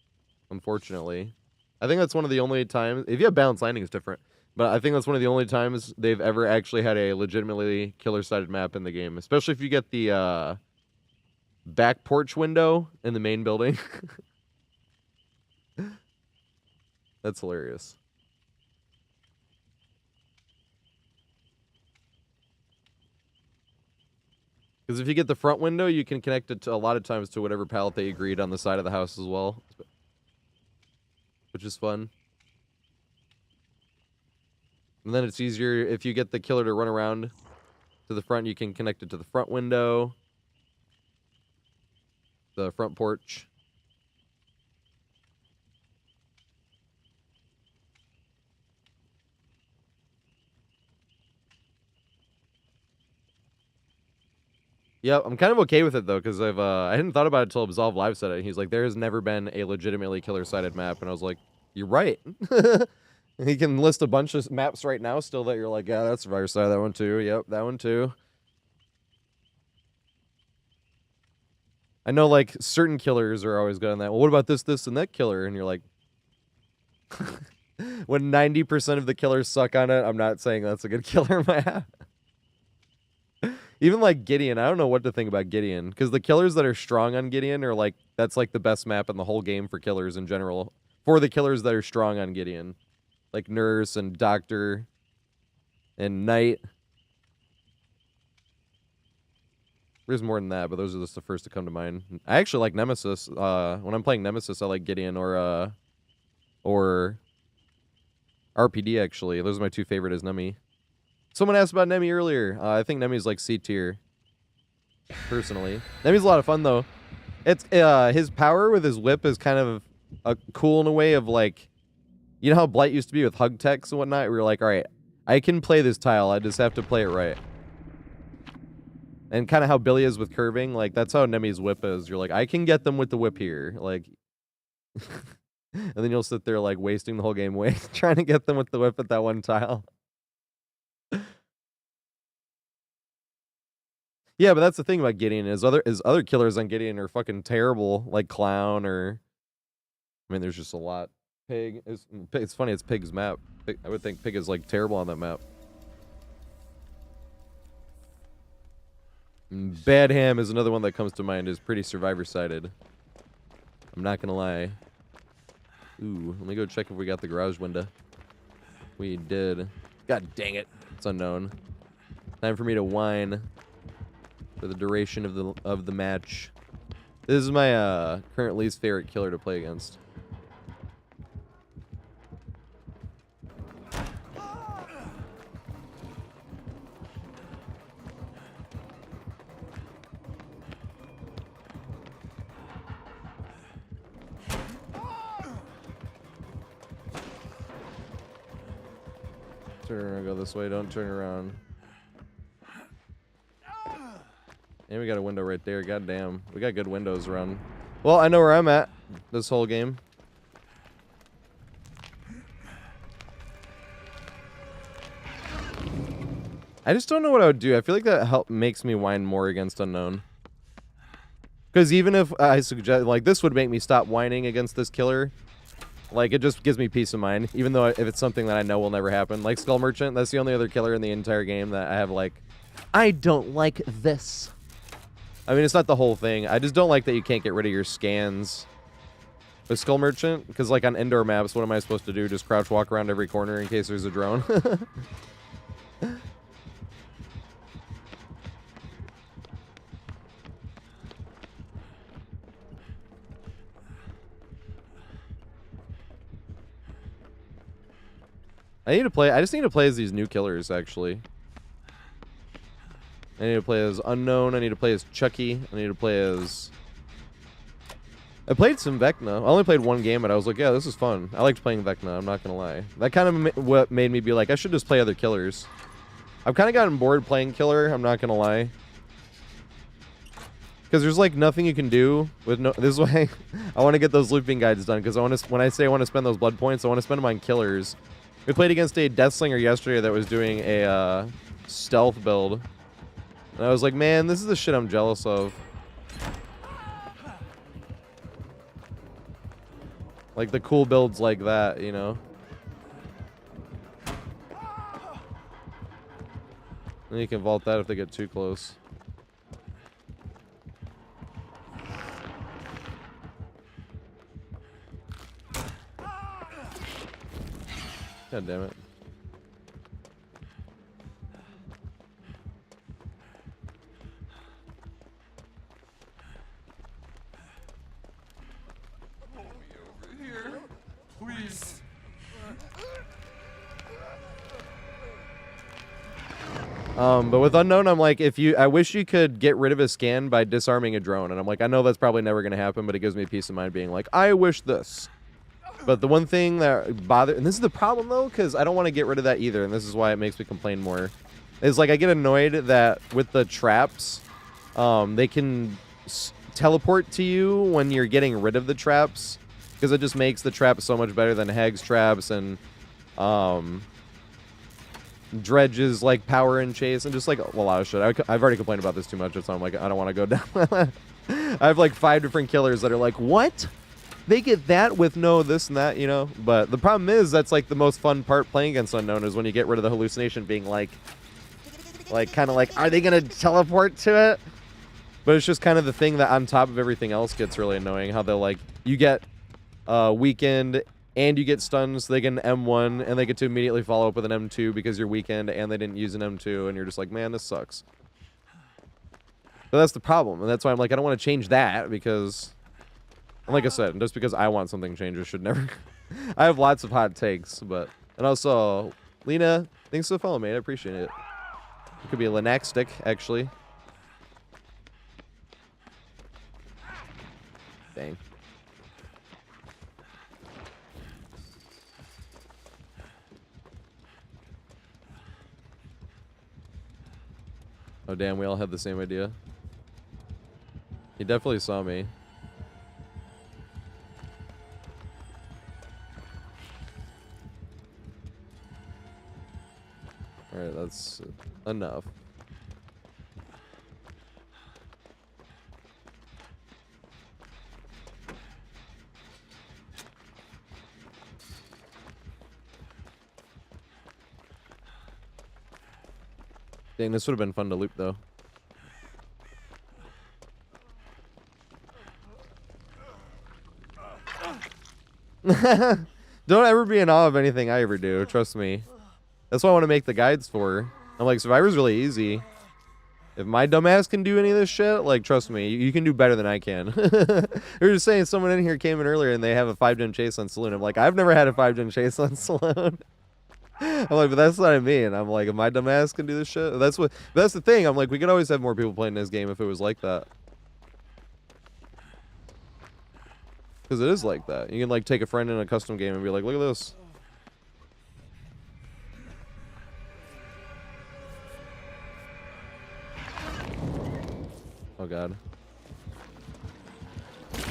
unfortunately. I think that's one of the only times... If you have balanced landing, it's different. But I think that's one of the only times they've ever actually had a legitimately killer-sided map in the game. Especially if you get the back porch window in the main building. That's hilarious. Because if you get the front window, you can connect it to, a lot of times to whatever pallet they agreed on the side of the house as well. Which is fun. And then it's easier if you get the killer to run around to the front, you can connect it to the front window, the front porch. Yeah, I'm kind of okay with it though, because I hadn't thought about it until Absolve Live said it. He's like, there has never been a legitimately killer-sided map, and I was like, you're right. He can list a bunch of maps right now still that you're like, yeah, that's Survivor Side, that one too, yep, that one too. I know, like, certain killers are always good on that. Well, what about this, this, and that killer? And you're like, when 90% of the killers suck on it, I'm not saying that's a good killer map. Even like Gideon, I don't know what to think about Gideon because the killers that are strong on Gideon are like that's like the best map in the whole game for killers in general. For the killers that are strong on Gideon, like Nurse and Doctor and Knight. There's more than that, but those are just the first to come to mind. I actually like Nemesis. When I'm playing Nemesis, I like Gideon or RPD actually. Those are my two favorite as Nemi. Someone asked about Nemi earlier. I think Nemi's like C tier. Personally. Nemi's a lot of fun though. It's his power with his whip is kind of cool in a way of like, you know how Blight used to be with hug techs and whatnot? We were like, alright, I can play this tile, I just have to play it right. And kind of how Billy is with curving, like that's how Nemi's whip is. You're like, I can get them with the whip here. Like and then you'll sit there like wasting the whole game trying to get them with the whip at that one tile. Yeah, but that's the thing about Gideon is other killers on Gideon are fucking terrible, like Clown or I mean there's just a lot. Pig is it's funny, it's Pig's map. I would think Pig is like terrible on that map. Bad Ham is another one that comes to mind, is pretty survivor sided. I'm not gonna lie. Ooh, let me go check if we got the garage window. We did. God dang it. It's unknown. Time for me to whine for the duration of the match. This is my current least favorite killer to play against. Turn around, go this way, don't turn around. And we got a window right there, goddamn. We got good windows around. Well, I know where I'm at this whole game. I just don't know what I would do. I feel like that makes me whine more against Unknown. Because even if I suggest, like, this would make me stop whining against this killer. Like, it just gives me peace of mind. Even though if it's something that I know will never happen. Like Skull Merchant, that's the only other killer in the entire game that I have, like, I don't like this. I mean, it's not the whole thing. I just don't like that you can't get rid of your scans with Skull Merchant. Because, like, on indoor maps, what am I supposed to do? Just crouch walk around every corner in case there's a drone? I just need to play as these new killers, actually. I need to play as Unknown. I need to play as Chucky. I need to play as... I played some Vecna. I only played one game, but I was like, yeah, this is fun. I liked playing Vecna, I'm not gonna lie. That kind of what made me be like, I should just play other killers. I've kind of gotten bored playing killer, I'm not gonna lie. Because there's like nothing you can do with no... This is why I want to get those looping guides done, because when I say I want to spend those blood points, I want to spend them on killers. We played against a Deathslinger yesterday that was doing a stealth build. And I was like, man, this is the shit I'm jealous of. Like the cool builds like that, you know? And you can vault that if they get too close. God damn it. Over here, please. But with Unknown, I'm like, I wish you could get rid of a scan by disarming a drone. And I'm like, I know that's probably never going to happen, but it gives me peace of mind being like, I wish this. But the one thing that and this is the problem though, because I don't want to get rid of that either, and this is why it makes me complain more, is like I get annoyed that with the traps, they can teleport to you when you're getting rid of the traps, because it just makes the traps so much better than Hag's traps and Dredge's like power and chase and just like a lot of shit. I've already complained about this too much, so I'm like, I don't want to go down. I have like 5 different killers that are like, what? They get that with no this and that, you know? But the problem is that's like the most fun part playing against Unknown is when you get rid of the hallucination being like Like, kind of like, are they going to teleport to it? But it's just kind of the thing that on top of everything else gets really annoying. How they'll, like, you get weakened and you get stuns, so they get an M1, and they get to immediately follow up with an M2 because you're weakened and they didn't use an M2, and you're just like, man, this sucks. But that's the problem, and that's why I'm like, I don't want to change that, because, and like I said, just because I want something changed, it should never... I have lots of hot takes, but... And also, Lena, thanks for the follow, mate. I appreciate it. It could be a Linac stick, actually. Dang. Oh, damn, we all had the same idea. He definitely saw me. Alright, that's enough. Dang, this would have been fun to loop, though. Don't ever be in awe of anything I ever do, trust me. That's what I want to make the guides for. I'm like, Survivor's really easy. If my dumbass can do any of this shit, like, trust me, you can do better than I can. They were just saying someone in here came in earlier and they have a 5-gen chase on Saloon. I'm like, I've never had a 5-gen chase on Saloon. I'm like, but that's what I mean. I'm like, if my dumbass can do this shit, that's the thing. I'm like, we could always have more people playing this game if it was like that. Because it is like that. You can, like, take a friend in a custom game and be like, look at this. Oh, God. Can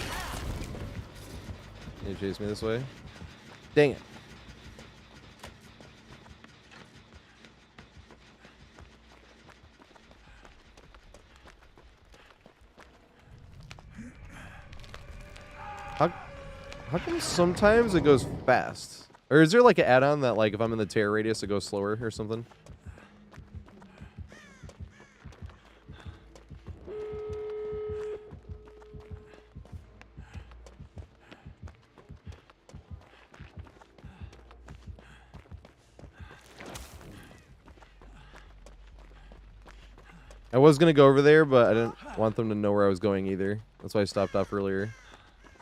you chase me this way? Dang it. How come sometimes it goes fast? Or is there like an add-on that like if I'm in the tear radius it goes slower or something? I was gonna go over there, but I didn't want them to know where I was going either. That's why I stopped off earlier.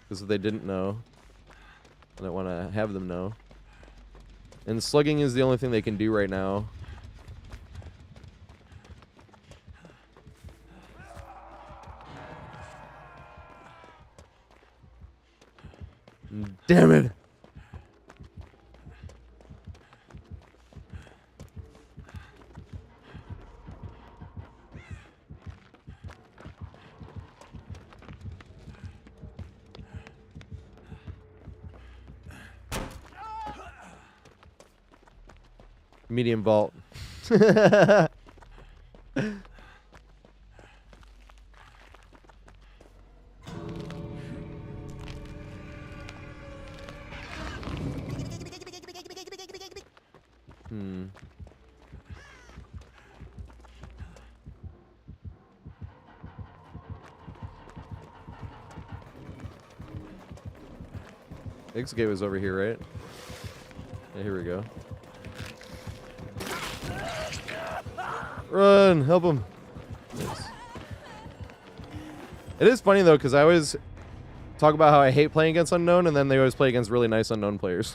Because if they didn't know, I don't want to have them know. And slugging is the only thing they can do right now. Damn it! Medium vault. X-Gate was over here, right? Yeah, here we go. Run! Help him! Nice. It is funny, though, because I always talk about how I hate playing against unknown, and then they always play against really nice unknown players.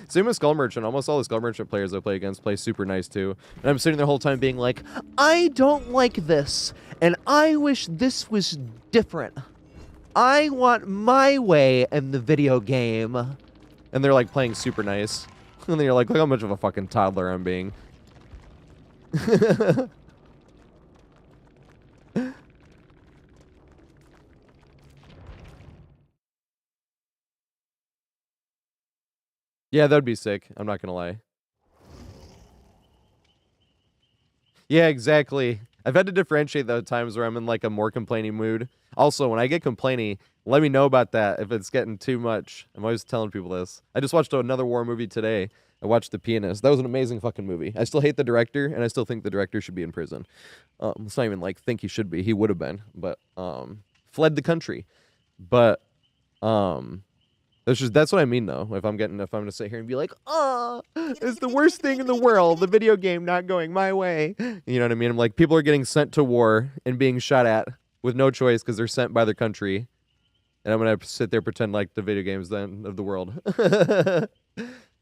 Same with Skull Merchant. Almost all the Skull Merchant players I play against play super nice, too. And I'm sitting there the whole time being like, I don't like this, and I wish this was different. I want my way in the video game. And they're, like, playing super nice. And then you're like, look how much of a fucking toddler I'm being. Yeah, that'd be sick. I'm not gonna lie. Yeah, exactly. I've had to differentiate the times where I'm in like a more complaining mood. Also, when I get complaining, let me know about that if it's getting too much. I'm always telling people this. I just watched another war movie today. I watched The Pianist. That was an amazing fucking movie. I still hate the director, and I still think the director should be in prison. It's not even like think he should be. He would have been, but fled the country. But that's what I mean though. If I'm gonna sit here and be like, oh, it's the worst thing in the world, the video game not going my way. You know what I mean? I'm like, people are getting sent to war and being shot at with no choice because they're sent by their country. And I'm gonna sit there pretend like the video games then of the world.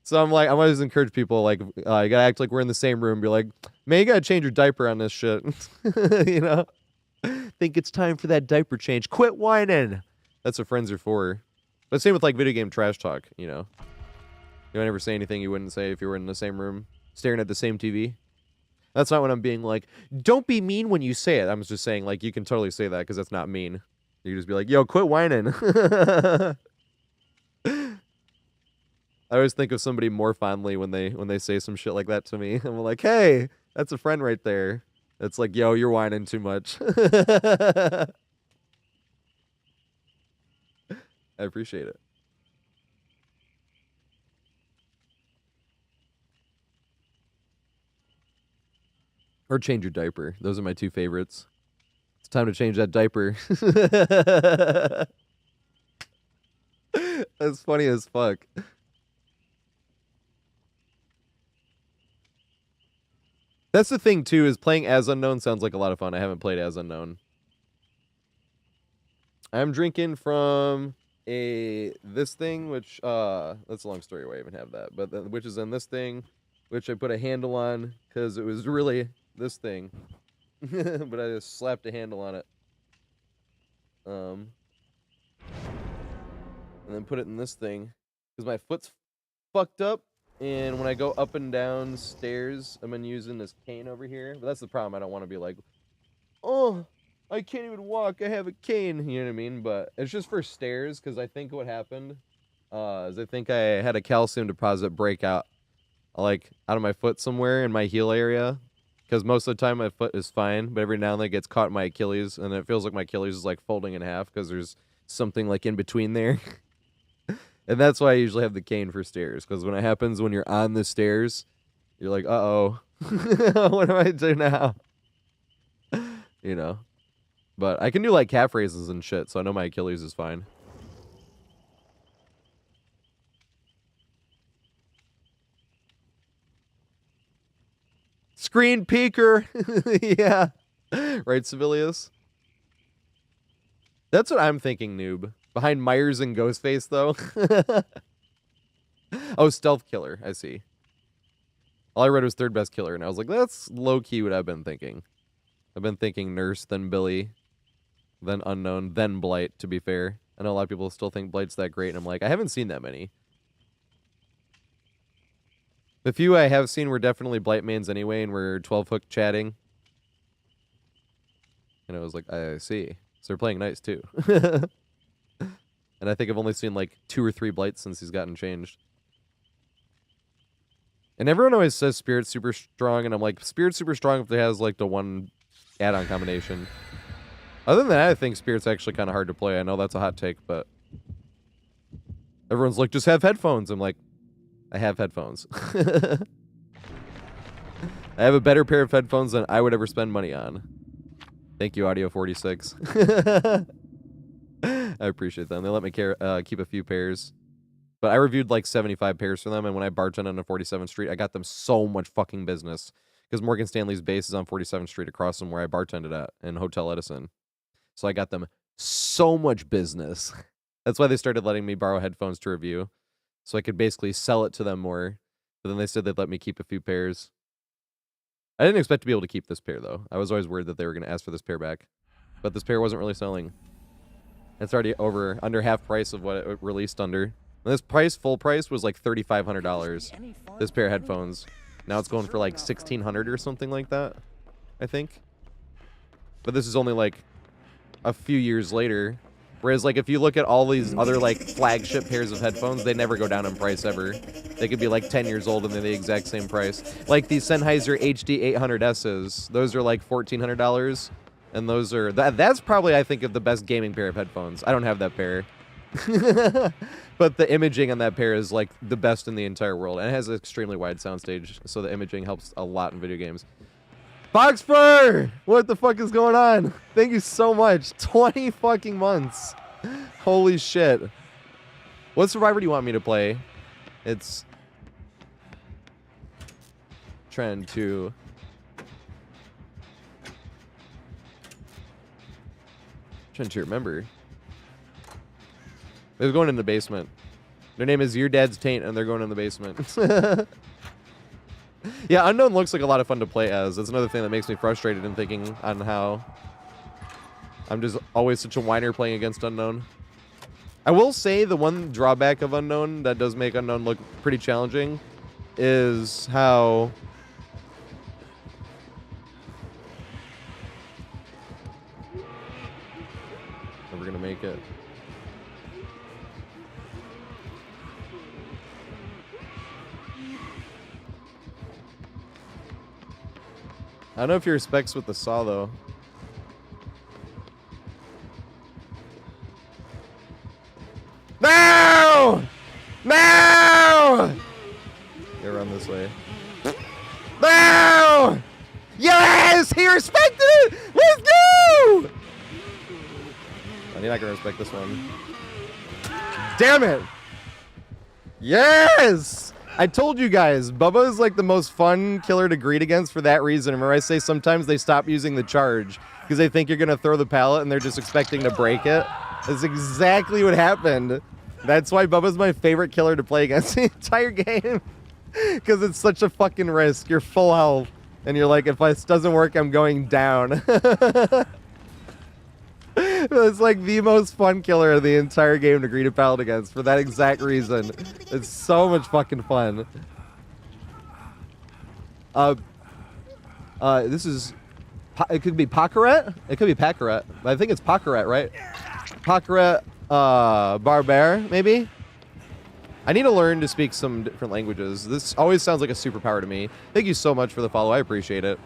So I'm like, I always encourage people like, you gotta act like we're in the same room. Be like, man, you gotta change your diaper on this shit. You know? Think it's time for that diaper change. Quit whining. That's what friends are for. But same with like video game trash talk, you know. You don't ever say anything you wouldn't say if you were in the same room, staring at the same TV. That's not what I'm being like, don't be mean when you say it. I'm just saying like, you can totally say that because that's not mean. You can just be like, yo, quit whining. I always think of somebody more fondly when they say some shit like that to me. I'm like, hey, that's a friend right there. It's like, yo, you're whining too much. I appreciate it. Or change your diaper. Those are my two favorites. It's time to change that diaper. That's funny as fuck. That's the thing, too, is playing As Unknown sounds like a lot of fun. I haven't played As Unknown. I'm drinking from this thing, which, that's a long story why I even have that, but which is in this thing, which I put a handle on, because it was really this thing. But I just slapped a handle on it. And then put it in this thing, because my foot's fucked up. And when I go up and down stairs, I've been using this cane over here. But that's the problem. I don't want to be like, oh, I can't even walk. I have a cane. You know what I mean? But it's just for stairs, because I think what happened is I think I had a calcium deposit break out, like, out of my foot somewhere in my heel area. Because most of the time my foot is fine, but every now and then it gets caught in my Achilles, and it feels like my Achilles is, like, folding in half because there's something, like, in between there. And that's why I usually have the cane for stairs, because when it happens when you're on the stairs, you're like, uh-oh, what do I do now? You know? But I can do, like, calf raises and shit, so I know my Achilles is fine. Screen peeker! Yeah. Right, Civilius? That's what I'm thinking, noob. Behind Myers and Ghostface, though. Oh, Stealth Killer. I see. All I read was Third Best Killer, and I was like, that's low-key what I've been thinking. I've been thinking Nurse, then Billy, then Unknown, then Blight, to be fair. I know a lot of people still think Blight's that great, and I'm like, I haven't seen that many. The few I have seen were definitely Blight mains anyway, and we're 12-hook chatting. And I was like, I see. So they're playing nice, too. And I think I've only seen, like, 2 or 3 Blights since he's gotten changed. And everyone always says Spirit's super strong, and I'm like, Spirit's super strong if it has, like, the one add-on combination. Other than that, I think Spirit's actually kind of hard to play. I know that's a hot take, but everyone's like, just have headphones. I'm like, I have headphones. I have a better pair of headphones than I would ever spend money on. Thank you, Audio46. I appreciate them. They let me keep a few pairs. But I reviewed like 75 pairs for them, and when I bartended on 47th Street, I got them so much fucking business. Because Morgan Stanley's base is on 47th Street across from where I bartended at in Hotel Edison. So I got them so much business. That's why they started letting me borrow headphones to review. So I could basically sell it to them more. But then they said they'd let me keep a few pairs. I didn't expect to be able to keep this pair, though. I was always worried that they were going to ask for this pair back. But this pair wasn't really selling. It's already under half price of what it released under. And this price, full price, was like $3,500. This pair of headphones. Now it's going for like $1,600 or something like that, I think. But this is only like a few years later. Whereas like if you look at all these other like flagship pairs of headphones, they never go down in price ever. They could be like 10 years old and they're the exact same price. Like these Sennheiser HD 800Ss, those are like $1,400. And those are, that's probably, I think, of the best gaming pair of headphones. I don't have that pair. But the imaging on that pair is like the best in the entire world, and it has an extremely wide soundstage, so the imaging helps a lot in video games. Boxfur! What the fuck is going on? Thank you so much. 20 fucking months. Holy shit. What Survivor do you want me to play? It's trying to remember. They're going in the basement. Their name is Your Dad's Taint, and they're going in the basement. Yeah, Unknown looks like a lot of fun to play as. That's another thing that makes me frustrated in thinking on how I'm just always such a whiner playing against Unknown. I will say the one drawback of Unknown that does make Unknown look pretty challenging is how we're gonna make it. I don't know if he respects with the saw though. No! No! Yeah, run this way. No! Yes! He respected it! Let's go! Oh, you're not gonna respect this one. Damn it! Yes! I told you guys, Bubba is like the most fun killer to greet against for that reason. Remember I say sometimes they stop using the charge because they think you're gonna throw the pallet and they're just expecting to break it. That's exactly what happened. That's why Bubba's my favorite killer to play against the entire game. Because it's such a fucking risk. You're full health. And you're like, if this doesn't work, I'm going down. It's like the most fun killer of the entire game to greet a pallet against for that exact reason. It's so much fucking fun. This is... It could be Pakaret? It could be Pakaret. I think it's Pakaret, right? Pakaret, Barber, maybe? I need to learn to speak some different languages. This always sounds like a superpower to me. Thank you so much for the follow. I appreciate it.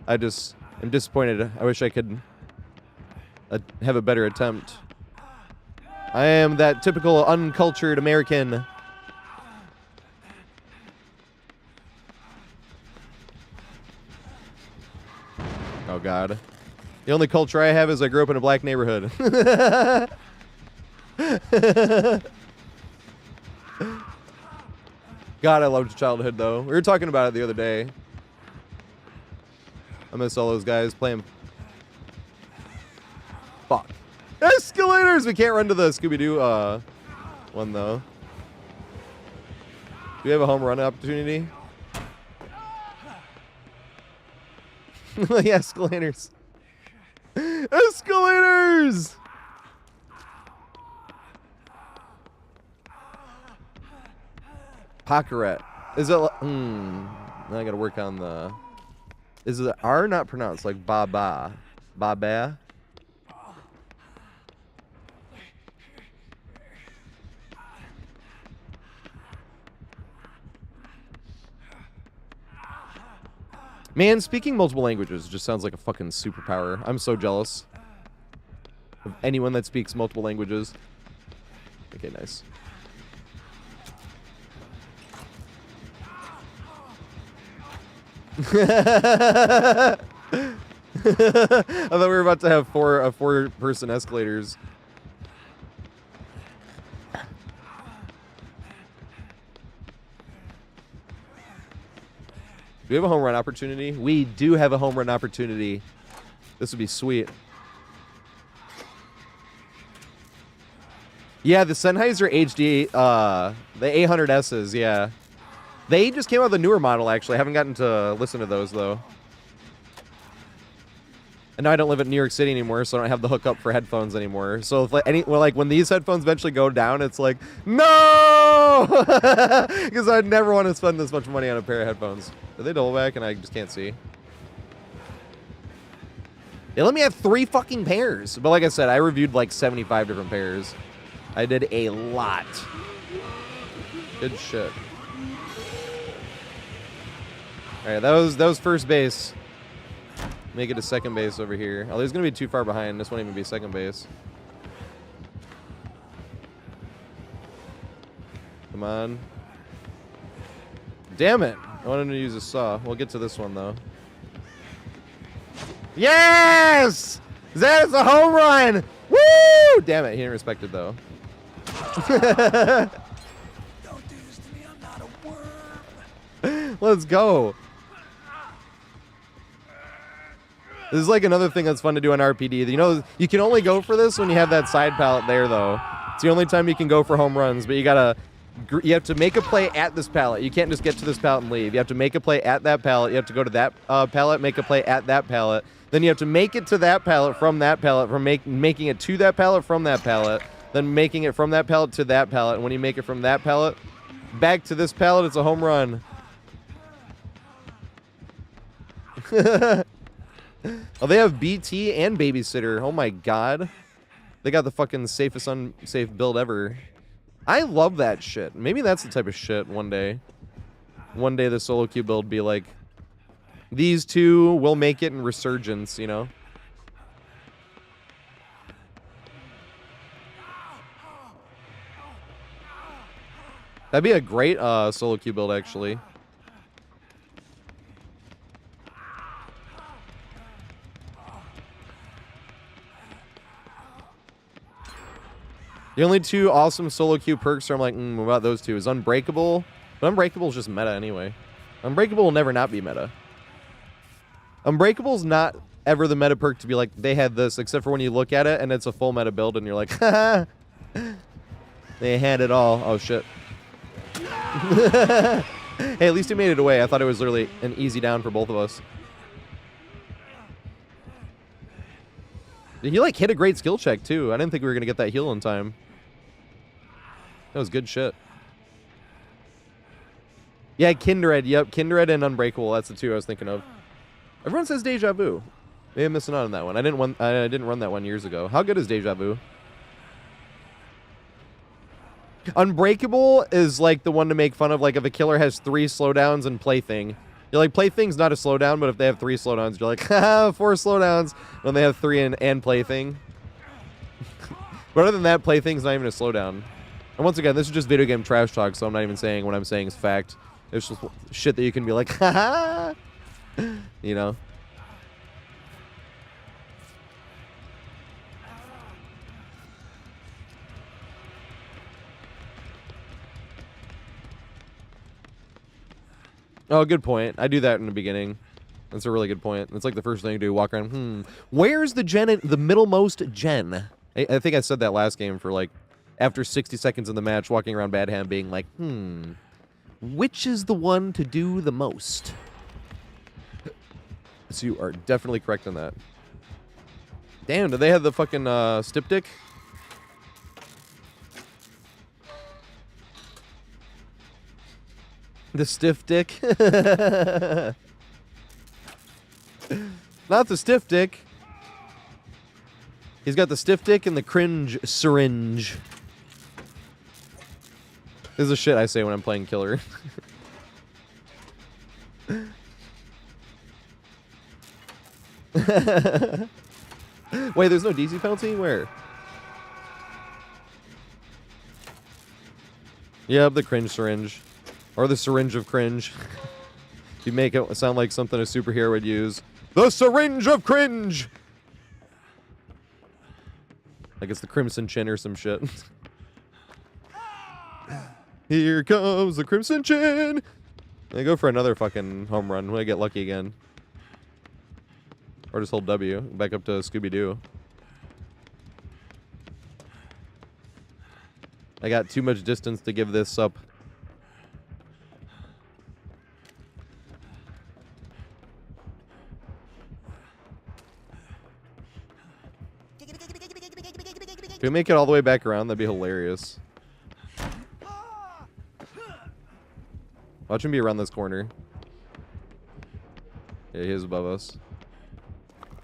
I'm disappointed. I wish I could have a better attempt. I am that typical uncultured American. Oh, God. The only culture I have is I grew up in a black neighborhood. God, I loved childhood, though. We were talking about it the other day. I miss all those guys playing. Fuck. Escalators! We can't run to the Scooby-Doo one, though. Do we have a home run opportunity? The escalators. Escalators! Pakaret. Is it... now I gotta work on the... Is the R not pronounced like Baba? Baba? Man, speaking multiple languages just sounds like a fucking superpower. I'm so jealous of anyone that speaks multiple languages. Okay, nice. I thought we were about to have four-person escalators. Do we have a home run opportunity? We do have a home run opportunity. This would be sweet. Yeah, the Sennheiser HD, the 800Ss, yeah. They just came out with a newer model, actually. I haven't gotten to listen to those, though. And now I don't live in New York City anymore, so I don't have the hookup for headphones anymore. So if when these headphones eventually go down, it's like, no! Because I'd never want to spend this much money on a pair of headphones. Are they double back and I just can't see? They let me have 3 fucking pairs. But like I said, I reviewed like 75 different pairs. I did a lot. Good shit. Alright, that was first base. Make it to second base over here. Oh, there's going to be too far behind. This won't even be second base. Come on. Damn it. I wanted to use a saw. We'll get to this one, though. Yes! That is a home run! Woo! Damn it. He didn't respect it, though. Don't do this to me. I'm not a worm. Let's go. This is like another thing that's fun to do on RPD. You know, you can only go for this when you have that side pallet there, though. It's the only time you can go for home runs, but you have to make a play at this pallet. You can't just get to this pallet and leave. You have to make a play at that pallet. You have to go to that pallet, make a play at that pallet. Then you have to make it to that pallet from that pallet, from making it to that pallet from that pallet, then making it from that pallet to that pallet. And when you make it from that pallet back to this pallet, it's a home run. Oh, they have BT and babysitter. Oh my god. They got the fucking safest unsafe build ever. I love that shit. Maybe that's the type of shit one day. One day the solo queue build be like, these two will make it in Resurgence, you know? That'd be a great solo queue build, actually. The only two awesome solo queue perks are I'm like, what about those two? Is Unbreakable. But Unbreakable is just meta anyway. Unbreakable will never not be meta. Unbreakable's not ever the meta perk to be like, they had this, except for when you look at it and it's a full meta build and you're like, haha. They had it all. Oh, shit. Hey, at least he made it away. I thought it was literally an easy down for both of us. He like hit a great skill check too. I didn't think we were gonna get that heal in time. That was good shit. Yeah, Kindred. Yep, Kindred and Unbreakable. That's the two I was thinking of. Everyone says Deja Vu. Maybe I'm missing out on that one. I didn't run that one years ago. How good is Deja Vu? Unbreakable is like the one to make fun of. Like if a killer has 3 slowdowns and Plaything. You're like, Plaything's not a slowdown, but if they have 3 slowdowns, you're like, haha, 4 slowdowns when they have 3 and Plaything. But other than that, Plaything's not even a slowdown. And once again, this is just video game trash talk, so I'm not even saying what I'm saying is fact. It's just shit that you can be like, haha, you know? Oh, good point. I do that in the beginning. That's a really good point. It's like the first thing you do, walk around, where's the gen, the middlemost gen? I think I said that last game for like, after 60 seconds in the match, walking around Badham being like, which is the one to do the most? So you are definitely correct on that. Damn, do they have the fucking Stipdick? The stiff dick. Not the stiff dick. He's got the stiff dick and the cringe syringe. This is the shit I say when I'm playing killer. Wait, there's no DC penalty? Where? Yep, the cringe syringe. Or the syringe of cringe. You make it sound like something a superhero would use. The syringe of cringe! Like it's the Crimson Chin or some shit. Here comes the Crimson Chin! I go for another fucking home run when I get lucky again. Or just hold W. Back up to Scooby-Doo. I got too much distance to give this up. If we make it all the way back around, that'd be hilarious. Watch him be around this corner. Yeah, he is above us.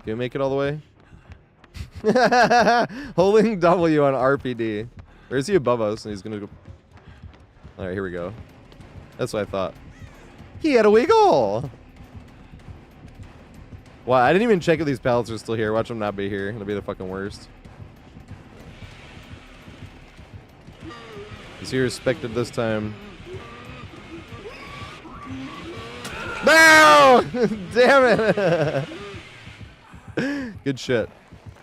Can we make it all the way? Holding W on RPD. Or is he above us and he's gonna go... Alright, here we go. That's what I thought. He had a wiggle! Wow, I didn't even check if these pallets are still here. Watch them not be here. It'll be the fucking worst. Is he respected this time? No! Damn it! Good shit.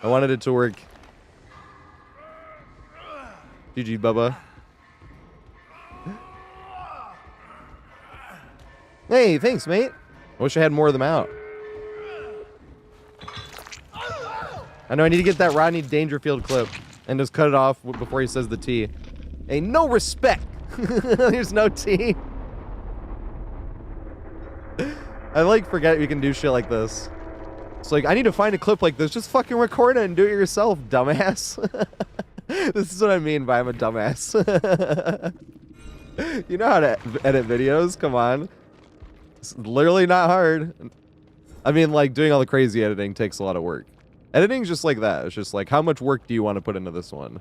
I wanted it to work. GG, Bubba. Hey, thanks, mate. I wish I had more of them out. I know I need to get that Rodney Dangerfield clip and just cut it off before he says the T. Hey, no respect. There's no T. I like forget you can do shit like this. It's like, I need to find a clip like this. Just fucking record it and do it yourself, dumbass. This is what I mean by I'm a dumbass. You know how to edit videos? Come on. It's literally not hard. I mean, like, doing all the crazy editing takes a lot of work. Editing's just like that. It's just like, how much work do you want to put into this one?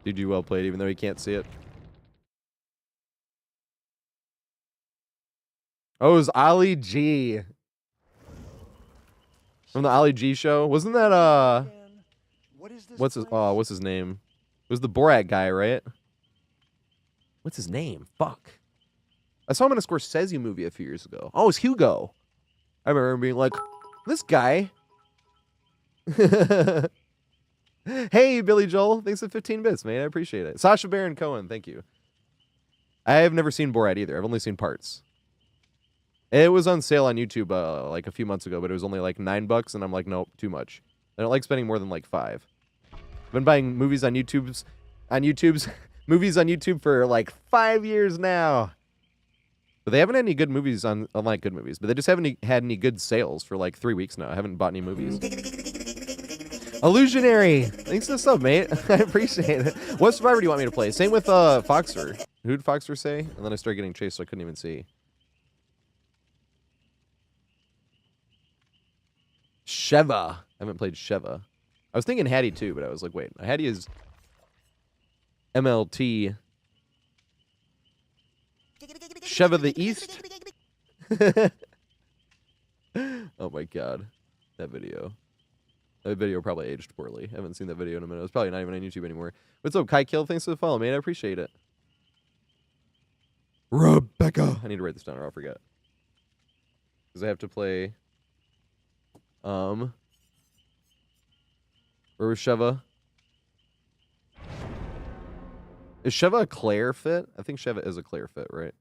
GG, well played, even though you can't see it. Oh, it was Ali G. From the Ali G show. Wasn't that, what's his name? It was the Borat guy, right? What's his name? Fuck. I saw him in a Scorsese movie a few years ago. Oh, it's Hugo. I remember him being like, this guy. Hey, Billy Joel. Thanks for 15 bits, man. I appreciate it. Sacha Baron Cohen. Thank you. I have never seen Borat either. I've only seen parts. It was on sale on YouTube like a few months ago, but it was only like $9, and I'm like, nope, too much. I don't like spending more than like $5. I've been buying movies on movies on YouTube for like 5 years now. But they haven't had any good movies on like good movies, but they just haven't had any good sales for like 3 weeks now. I haven't bought any movies. Illusionary, thanks for the sub, mate. I appreciate it. What Survivor do you want me to play? Same with Foxer. Who'd Foxer say? And then I started getting chased, so I couldn't even see. Sheva. I haven't played Sheva. I was thinking Hattie too, but I was like, wait, Hattie is MLT. Sheva the East. Oh my god, that video. That video probably aged poorly. I haven't seen that video in a minute. It's probably not even on YouTube anymore. What's up, Kai Kill? Thanks for the follow, man. I appreciate it. Rebecca. I need to write this down or I'll forget. Because I have to play. Where was Sheva? Is Sheva a Claire fit? I think Sheva is a Claire fit, right?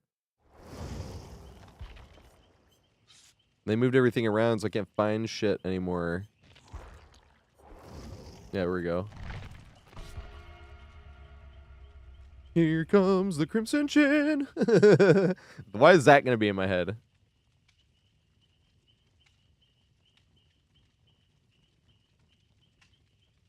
They moved everything around, so I can't find shit anymore. Yeah, here we go. Here comes the Crimson Chin. Why is that going to be in my head?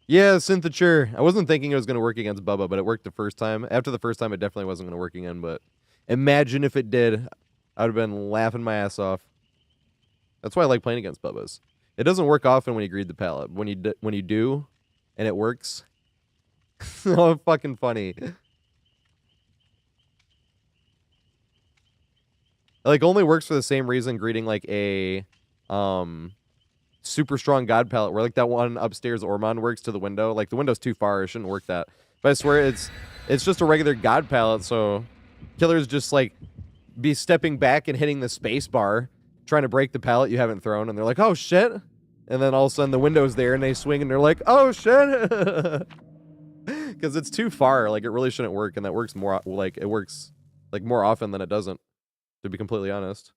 Yeah, Synthature. I wasn't thinking it was going to work against Bubba, but it worked the first time. After the first time, it definitely wasn't going to work again, but imagine if it did. I would have been laughing my ass off. That's why I like playing against Bubba's. It doesn't work often when you greed the palette. When you do, and it works, so fucking funny. Like, only works for the same reason greeting like a super strong god palette, where like that one upstairs Ormond works to the window. Like the window's too far, it shouldn't work that. But I swear it's just a regular god palette, so killers just like be stepping back and hitting the space bar, trying to break the pallet you haven't thrown, and they're like, oh shit. And then all of a sudden the window's there and they swing and they're like, oh shit. Because it's too far, like it really shouldn't work, and that works more like it works like more often than it doesn't, to be completely honest.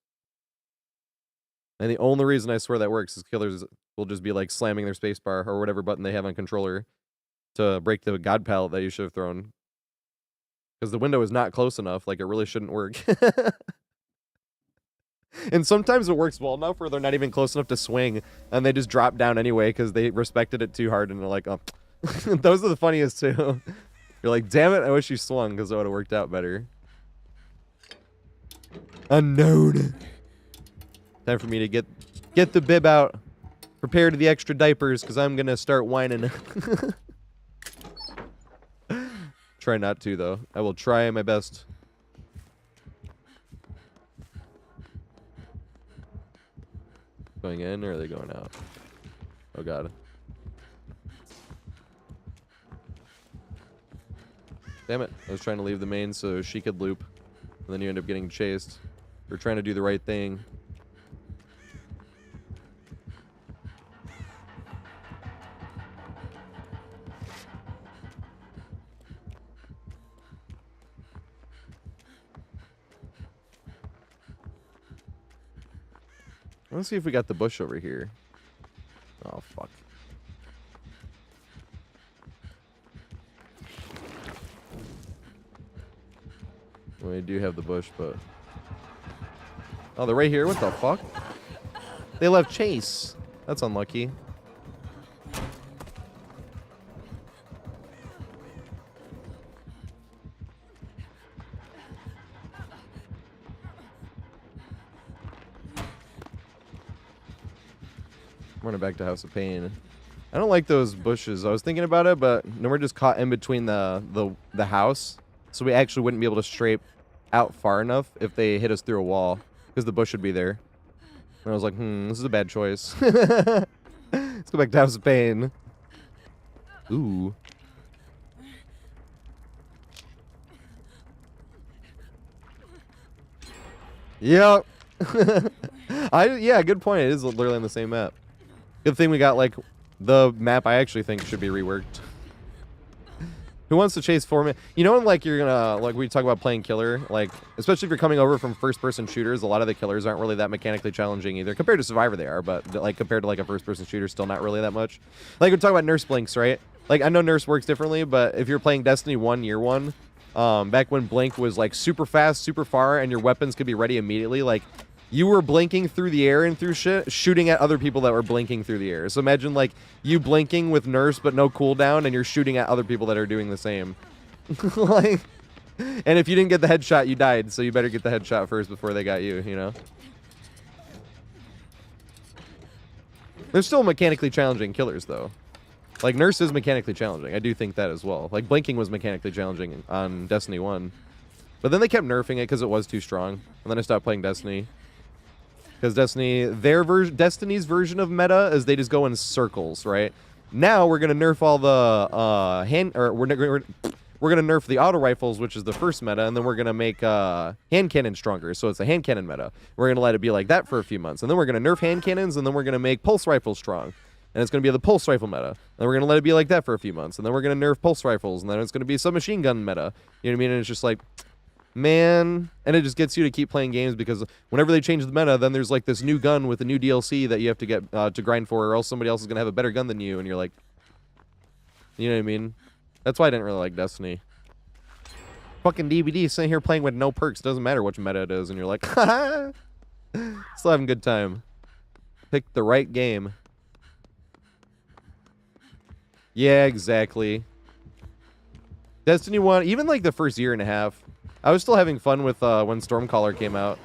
And the only reason I swear that works is killers will just be like slamming their spacebar or whatever button they have on controller to break the god pallet that you should have thrown. Because the window is not close enough, like it really shouldn't work. And sometimes it works well enough where they're not even close enough to swing, and they just drop down anyway because they respected it too hard, and they're like, oh. Those are the funniest too. You're like, damn it, I wish you swung because it would have worked out better. Unknown. Time for me to get the bib out. Prepare to the extra diapers because I'm going to start whining. Try not to, though. I will try my best. Going in, or are they going out? Oh, God. Damn it. I was trying to leave the main so she could loop. And then you end up getting chased. We're trying to do the right thing. Let's see if we got the bush over here. Oh, fuck. We do have the bush, but... Oh, they're right here? What the fuck? They left chase. That's unlucky. I'm running back to House of Pain. I don't like those bushes. I was thinking about it, but then we're just caught in between the house. So we actually wouldn't be able to strafe out far enough if they hit us through a wall. Because the bush would be there. And I was like, this is a bad choice. Let's go back to House of Pain. Ooh. Yep. Yeah, good point. It is literally on the same map. Good thing we got, like, the map I actually think should be reworked. Who wants to chase 4 minutes? You know when, like, you're gonna, like, we talk about playing killer, like, especially if you're coming over from first-person shooters, a lot of the killers aren't really that mechanically challenging either. Compared to Survivor, they are, but, like, compared to, like, a first-person shooter, still not really that much. Like, we talk about Nurse Blinks, right? Like, I know Nurse works differently, but if you're playing Destiny 1, Year 1, back when Blink was, like, super fast, super far, and your weapons could be ready immediately, like, you were blinking through the air and through shit, shooting at other people that were blinking through the air. So imagine, like, you blinking with Nurse but no cooldown, and you're shooting at other people that are doing the same. Like, and if you didn't get the headshot, you died, so you better get the headshot first before they got you, you know? They're still mechanically challenging killers, though. Like, Nurse is mechanically challenging. I do think that as well. Like, blinking was mechanically challenging on Destiny 1. But then they kept nerfing it because it was too strong. And then I stopped playing Destiny. Because Destiny's version of meta is they just go in circles, right? Now we're gonna nerf all the we're gonna nerf the auto rifles, which is the first meta, and then we're gonna make hand cannon stronger. So it's a hand cannon meta. We're gonna let it be like that for a few months, and then we're gonna nerf hand cannons, and then we're gonna make pulse rifles strong, and it's gonna be the pulse rifle meta. And then we're gonna let it be like that for a few months, and then we're gonna nerf pulse rifles, and then it's gonna be submachine gun meta. You know what I mean? And it's just like, man, and it just gets you to keep playing games because whenever they change the meta, then there's like this new gun with a new DLC that you have to get to grind for, or else somebody else is gonna have a better gun than you, and you're like, you know what I mean? That's why I didn't really like Destiny. Fucking DVD sitting here playing with no perks, doesn't matter which meta it is, and you're like, haha, still having a good time. Pick the right game. Yeah, exactly. Destiny 1, even like the first year and a half, I was still having fun with when Stormcaller came out.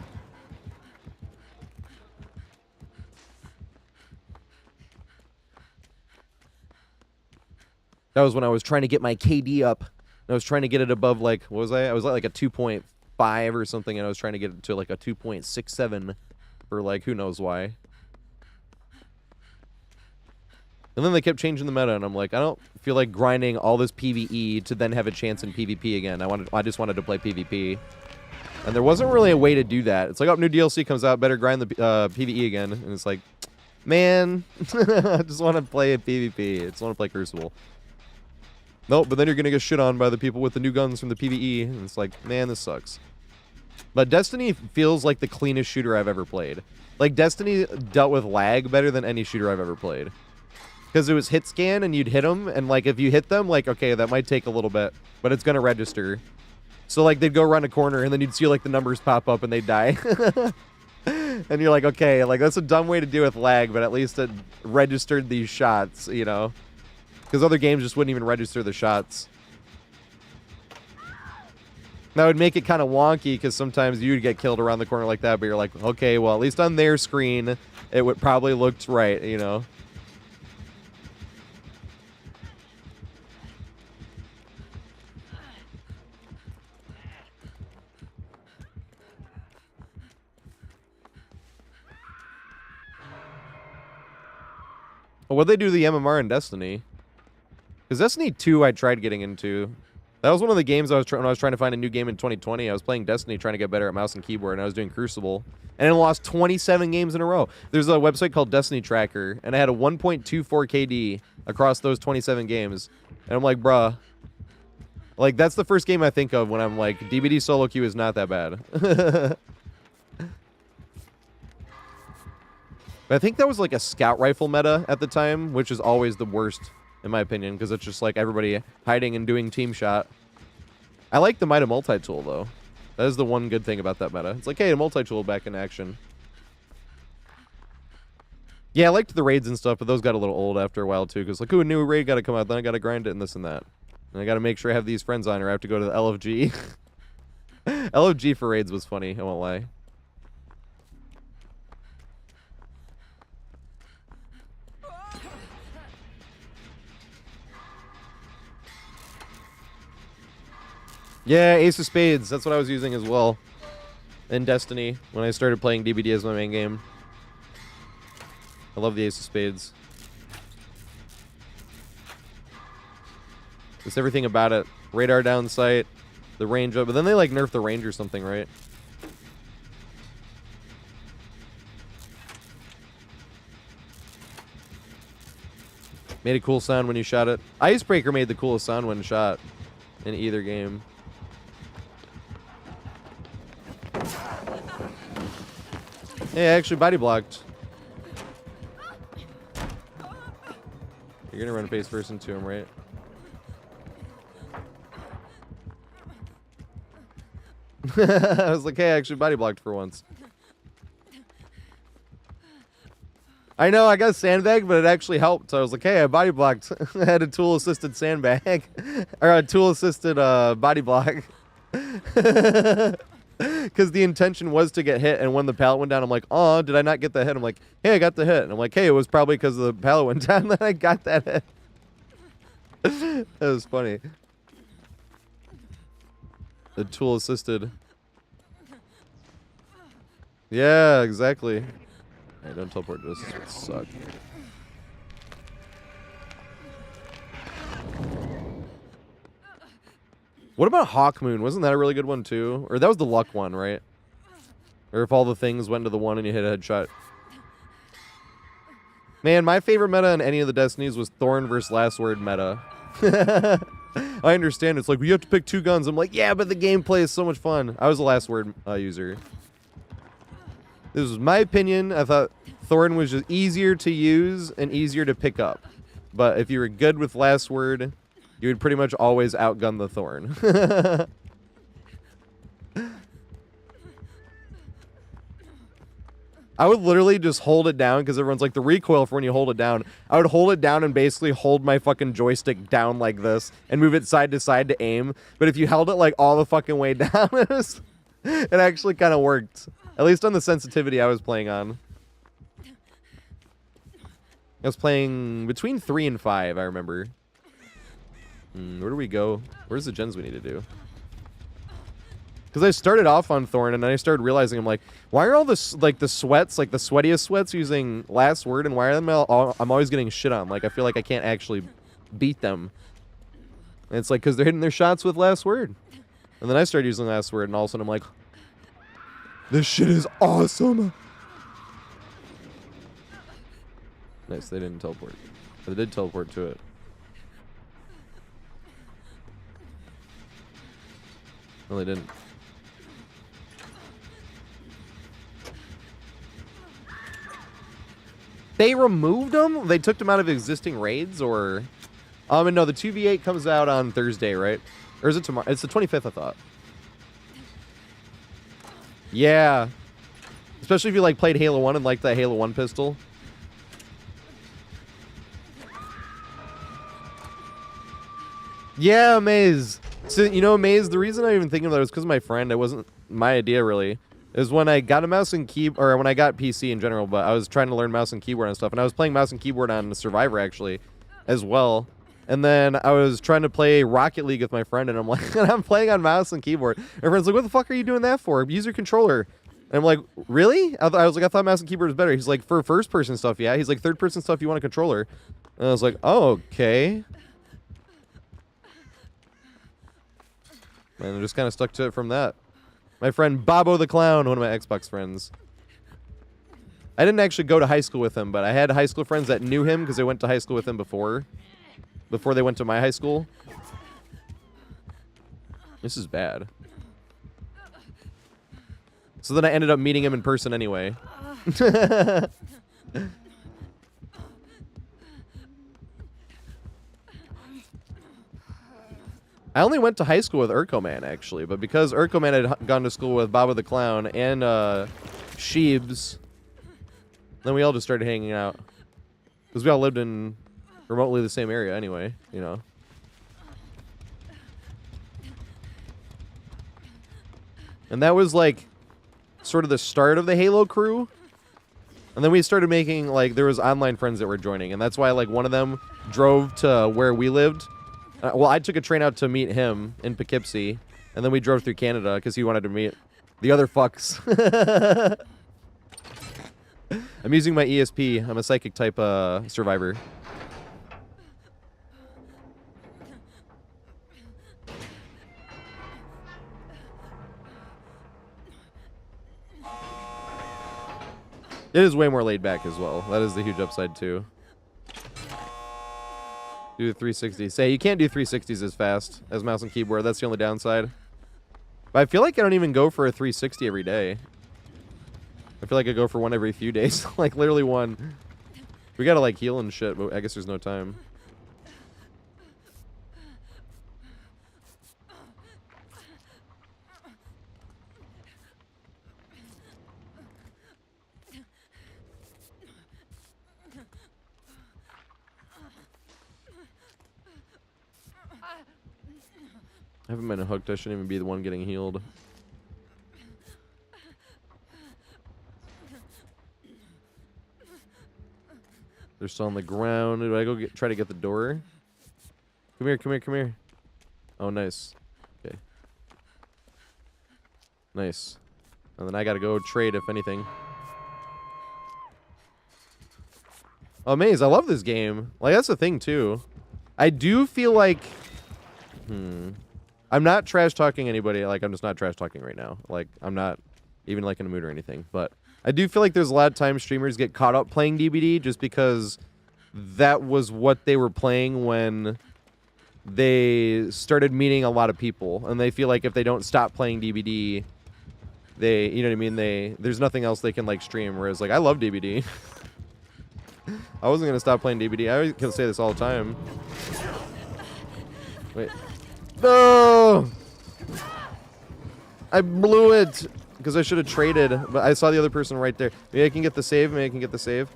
That was when I was trying to get my KD up. I was trying to get it above, like, what was I? I was at like a 2.5 or something, and I was trying to get it to like a 2.67 for like who knows why. And then they kept changing the meta, and I'm like, I don't feel like grinding all this PvE to then have a chance in PvP again. I just wanted to play PvP. And there wasn't really a way to do that. It's like, oh, new DLC comes out, better grind the PvE again. And it's like, man, I just want to play a PvP. I just want to play Crucible. Nope, but then you're going to get shit on by the people with the new guns from the PvE. And it's like, man, this sucks. But Destiny feels like the cleanest shooter I've ever played. Like, Destiny dealt with lag better than any shooter I've ever played. Because it was hit scan, and you'd hit them, and, like, if you hit them, like, okay, that might take a little bit, but it's going to register. So, like, they'd go around a corner, and then you'd see, like, the numbers pop up, and they'd die. And you're like, okay, like, that's a dumb way to do with lag, but at least it registered these shots, you know? Because other games just wouldn't even register the shots. That would make it kind of wonky, because sometimes you'd get killed around the corner like that, but you're like, okay, well, at least on their screen, it would probably looked right, you know? What'd they do to the MMR in Destiny? Because Destiny 2 I tried getting into. That was one of the games I was when I was trying to find a new game in 2020. I was playing Destiny, trying to get better at mouse and keyboard, and I was doing Crucible, and I lost 27 games in a row. There's a website called Destiny Tracker, and I had a 1.24 KD across those 27 games, and I'm like, bruh, like that's the first game I think of when I'm like, DBD solo queue is not that bad. But I think that was like a scout rifle meta at the time, which is always the worst in my opinion, because it's just like everybody hiding and doing team shot. I like the Mida multi-tool though. That is the one good thing about that meta. It's like, hey, a multi-tool back in action. Yeah, I liked the raids and stuff, but those got a little old after a while too, because like, ooh, a new raid got to come out, then I got to grind it and this and that. And I got to make sure I have these friends on, or I have to go to the LFG. LFG for raids was funny, I won't lie. Yeah, Ace of Spades. That's what I was using as well in Destiny when I started playing DBD as my main game. I love the Ace of Spades. Just everything about it. Radar down sight, the range up. But then they like nerfed the range or something, right? Made a cool sound when you shot it. Icebreaker made the coolest sound when shot in either game. Hey, I actually body blocked. You're gonna run face first into him, right? I was like, hey, I actually body blocked for once. I know, I got a sandbag, but it actually helped. So I was like, hey, I body blocked. I had a tool-assisted sandbag. Or a tool-assisted body block. Because the intention was to get hit, and when the pallet went down, I'm like, oh, did I not get the hit? I'm like, hey, I got the hit. And I'm like, hey, it was probably because the pallet went down that I got that hit. That was funny. The tool-assisted. Yeah, exactly. Hey, don't teleport to us. This would suck. What about Hawkmoon? Wasn't that a really good one too? Or that was the luck one, right? Or if all the things went to the one and you hit a headshot. Man, my favorite meta in any of the Destinies was Thorn versus Last Word meta. I understand. It's like, we have to pick two guns. I'm like, yeah, but the gameplay is so much fun. I was a Last Word user. This was my opinion. I thought Thorn was just easier to use and easier to pick up. But if you were good with Last Word, you would pretty much always outgun the Thorn. I would literally just hold it down because everyone's like, the recoil for when you hold it down. I would hold it down and basically hold my fucking joystick down like this and move it side to side to aim. But if you held it like all the fucking way down, it actually kind of worked. At least on the sensitivity I was playing on. I was playing between 3 and 5, I remember. Where do we go? Where's the gens we need to do? Because I started off on Thorn, and then I started realizing, I'm like, why are all this, like, the sweats, like, the sweatiest sweats using Last Word, and why are them I'm always getting shit on? Like, I feel like I can't actually beat them. And it's like, because they're hitting their shots with Last Word. And then I started using Last Word, and all of a sudden I'm like, this shit is awesome! Nice, they didn't teleport. But they did teleport to it. No, they didn't. They removed them? They took them out of existing raids, or... and no, the 2v8 comes out on Thursday, right? Or is it tomorrow? It's the 25th, I thought. Yeah. Especially if you, like, played Halo 1 and liked that Halo 1 pistol. Yeah, Maze. So, you know, Maze, the reason I even thinking about it was because of my friend. It wasn't my idea, really. It was when I got a mouse and keyboard, or when I got PC in general, but I was trying to learn mouse and keyboard and stuff, and I was playing mouse and keyboard on Survivor, actually, as well. And then I was trying to play Rocket League with my friend, and I'm like, and I'm playing on mouse and keyboard. My friend's like, what the fuck are you doing that for? Use your controller. And I'm like, really? I was like, I thought mouse and keyboard was better. He's like, for first-person stuff, yeah. He's like, third-person stuff, you want a controller. And I was like, oh, okay. And I just kind of stuck to it from that. My friend Bobo the Clown, one of my Xbox friends. I didn't actually go to high school with him, but I had high school friends that knew him because they went to high school with him before they went to my high school. This is bad. So then I ended up meeting him in person anyway. I only went to high school with Urkoman, actually, but because Urkoman had gone to school with Baba the Clown and Sheebs, then we all just started hanging out. Because we all lived in remotely the same area anyway, you know. And that was like sort of the start of the Halo crew. And then we started making, like, there was online friends that were joining, and that's why, like, one of them drove to where we lived. Well, I took a train out to meet him in Poughkeepsie, and then we drove through Canada because he wanted to meet the other fucks. I'm using my ESP. I'm a psychic type survivor. It is way more laid back as well. That is the huge upside too. Do the 360s. Say, you can't do 360s as fast as mouse and keyboard. That's the only downside. But I feel like I don't even go for a 360 every day. I feel like I go for one every few days. Like, literally one. We gotta, like, heal and shit, but I guess there's no time. I haven't been hooked. I shouldn't even be the one getting healed. They're still on the ground. Do I go try to get the door? Come here, come here, come here. Oh, nice. Okay. Nice. And then I gotta go trade, if anything. Oh, Maze, I love this game. Like, that's the thing, too. I do feel like... I'm not trash-talking anybody. Like, I'm just not trash-talking right now. Like, I'm not even, like, in a mood or anything. But I do feel like there's a lot of times streamers get caught up playing DBD just because that was what they were playing when they started meeting a lot of people. And they feel like if they don't stop playing DBD, they, you know what I mean? There's nothing else they can, like, stream. Whereas, like, I love DBD. I wasn't going to stop playing DBD. I can say this all the time. Wait. No! I blew it because I should have traded, but I saw the other person right there. Maybe I can get the save. Maybe I can get the save.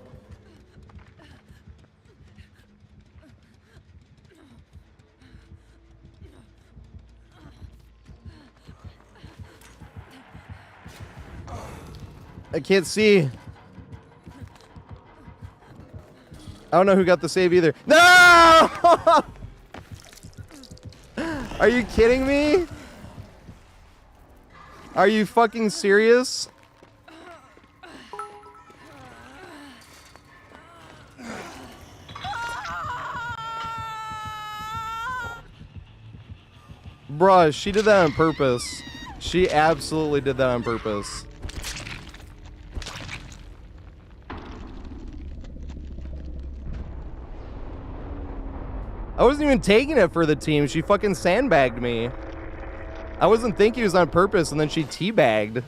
I can't see. I don't know who got the save either. No! Are you kidding me? Are you fucking serious? Bruh, she did that on purpose. She absolutely did that on purpose. I wasn't even taking it for the team. She fucking sandbagged me. I wasn't thinking it was on purpose, and then she teabagged.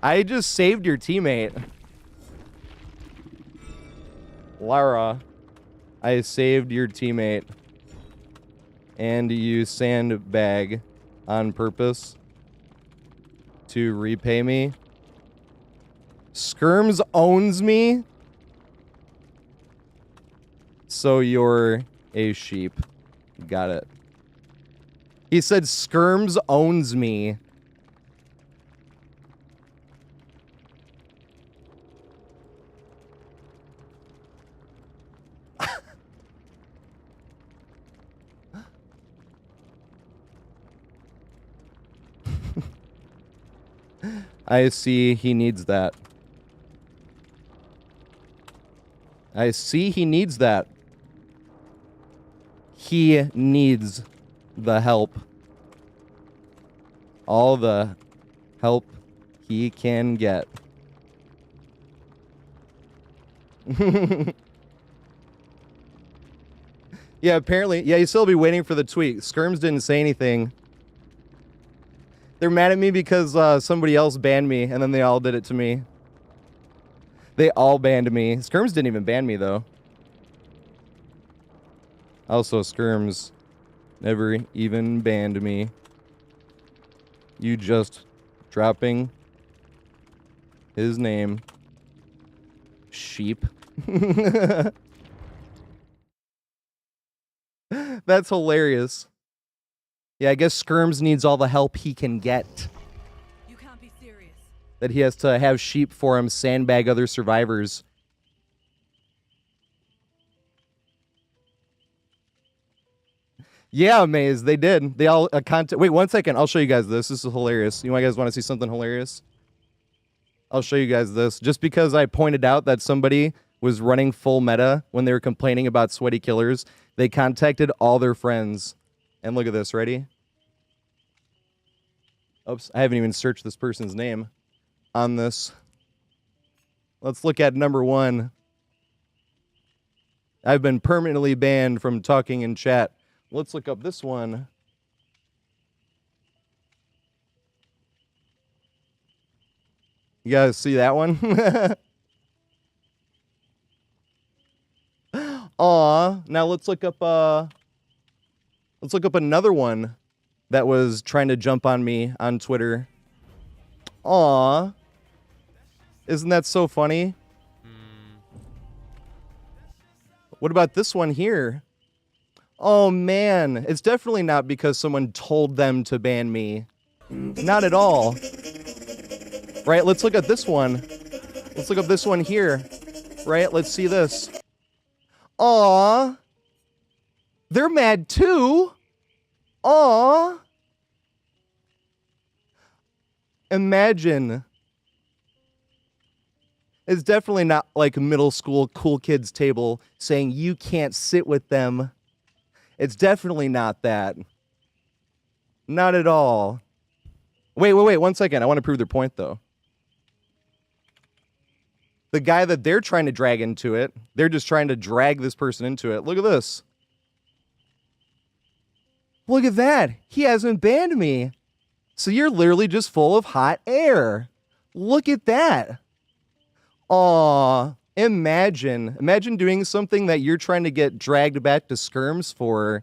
I just saved your teammate. Lara, I saved your teammate. And you sandbag on purpose to repay me. Skirms owns me. So you're a sheep. Got it. He said Skirms owns me. I see he needs that. I see he needs that. He needs the help. All the help he can get. Yeah, apparently. Yeah, you still be waiting for the tweet. Skirms didn't say anything. They're mad at me because somebody else banned me, and then they all did it to me. They all banned me. Skirms didn't even ban me, though. Also, Skirms never even banned me. You just dropping his name. Sheep. That's hilarious. Yeah, I guess Skirms needs all the help he can get. You can't be serious. That he has to have sheep for him sandbag other survivors. Yeah, Maze, they did. They all Wait, 1 second. I'll show you guys this. This is hilarious. You guys want to see something hilarious? I'll show you guys this. Just because I pointed out that somebody was running full meta when they were complaining about sweaty killers, they contacted all their friends. And look at this. Ready? Oops, I haven't even searched this person's name on this. Let's look at number 1. I've been permanently banned from talking in chat. Let's look up this one. You guys see that one? Aw. Now let's look up another one that was trying to jump on me on Twitter. Aw. Isn't that so funny? What about this one here? Oh man, it's definitely not because someone told them to ban me. Not at all. Right, let's look at this one. Let's look up this one here. Right, let's see this. Aw. They're mad too. Aw. Imagine. It's definitely not like middle school cool kids table saying you can't sit with them. It's definitely not that. Not at all. Wait, 1 second. I want to prove their point, though. The guy that they're trying to drag into it, they're just trying to drag this person into it. Look at this. Look at that. He hasn't banned me. So you're literally just full of hot air. Look at that. Aw. Imagine doing something that you're trying to get dragged back to Skirms for.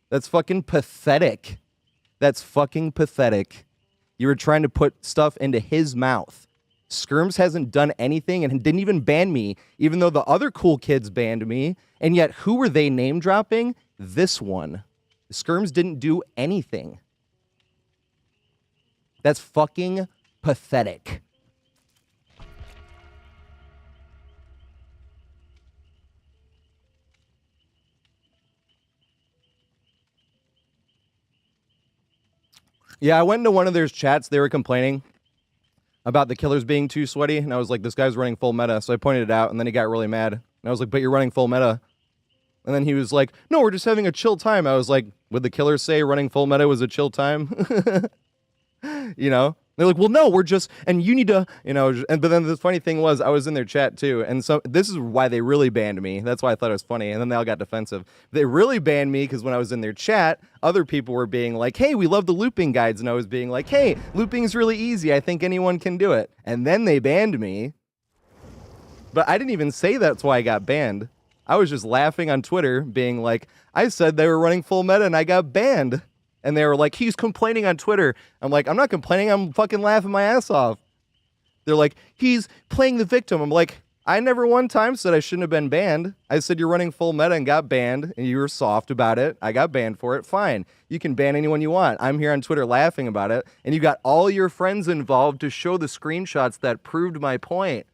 That's fucking pathetic. That's fucking pathetic. You were trying to put stuff into his mouth. Skirms hasn't done anything and didn't even ban me, even though the other cool kids banned me. And yet, who were they name dropping? This one. Skirms didn't do anything. That's fucking pathetic. Yeah, I went into one of their chats. They were complaining about the killers being too sweaty. And I was like, this guy's running full meta. So I pointed it out. And then he got really mad. And I was like, but you're running full meta. And then he was like, no, we're just having a chill time. I was like, would the killers say running full meta was a chill time? You know? They're like, well, no, we're just, and you need to, you know, but then the funny thing was, I was in their chat too, and so this is why they really banned me. That's why I thought it was funny, and then they all got defensive. They really banned me because when I was in their chat, other people were being like, hey, we love the looping guides, and I was being like, hey, looping's really easy, I think anyone can do it. And then they banned me, but I didn't even say that's why I got banned. I was just laughing on Twitter, being like, I said they were running full meta, and I got banned. And they were like, he's complaining on Twitter. I'm like, I'm not complaining. I'm fucking laughing my ass off. They're like, he's playing the victim. I'm like, I never one time said I shouldn't have been banned. I said you're running full meta and got banned, and you were soft about it. I got banned for it. Fine. You can ban anyone you want. I'm here on Twitter laughing about it, and you got all your friends involved to show the screenshots that proved my point.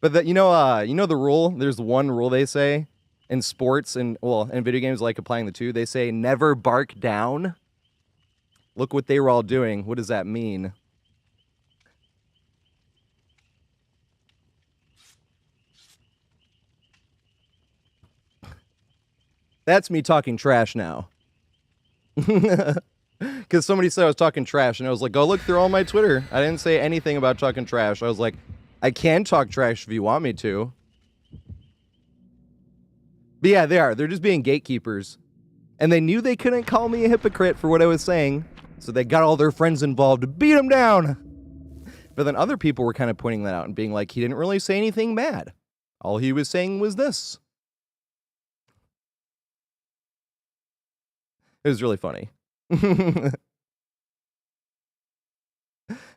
But that you know the rule. There's one rule they say. In sports and, well, in video games, like applying the two, they say never bark down. Look what they were all doing. What does that mean? That's me talking trash now. Because somebody said I was talking trash, and I was like, go look through all my Twitter. I didn't say anything about talking trash. I was like, I can talk trash if you want me to. But yeah, they are. They're just being gatekeepers. And they knew they couldn't call me a hypocrite for what I was saying, so they got all their friends involved to beat him down. But then other people were kind of pointing that out and being like, he didn't really say anything bad. All he was saying was this. It was really funny.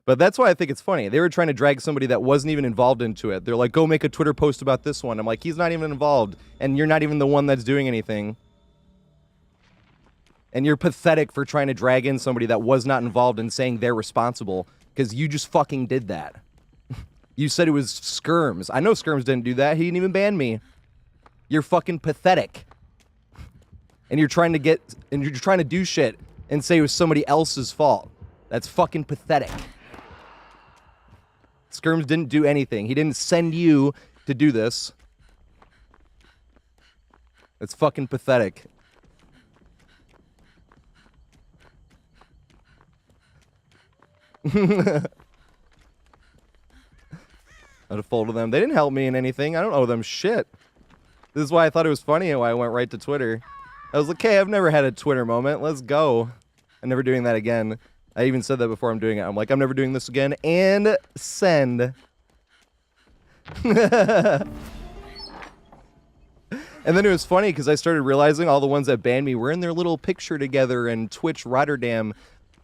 But that's why I think it's funny. They were trying to drag somebody that wasn't even involved into it. They're like, go make a Twitter post about this one. I'm like, he's not even involved, and you're not even the one that's doing anything. And you're pathetic for trying to drag in somebody that was not involved and saying they're responsible, because you just fucking did that. You said it was Skirms. I know Skirms didn't do that. He didn't even ban me. You're fucking pathetic. And you're trying to do shit and say it was somebody else's fault. That's fucking pathetic. Skirms didn't do anything. He didn't send you to do this. It's fucking pathetic. I'd have folded them. They didn't help me in anything. I don't owe them shit. This is why I thought it was funny and why I went right to Twitter. I was like, hey, I've never had a Twitter moment. Let's go. I'm never doing that again. I even said that before I'm doing it. I'm like, I'm never doing this again. And send. And then it was funny because I started realizing all the ones that banned me were in their little picture together in Twitch Rotterdam,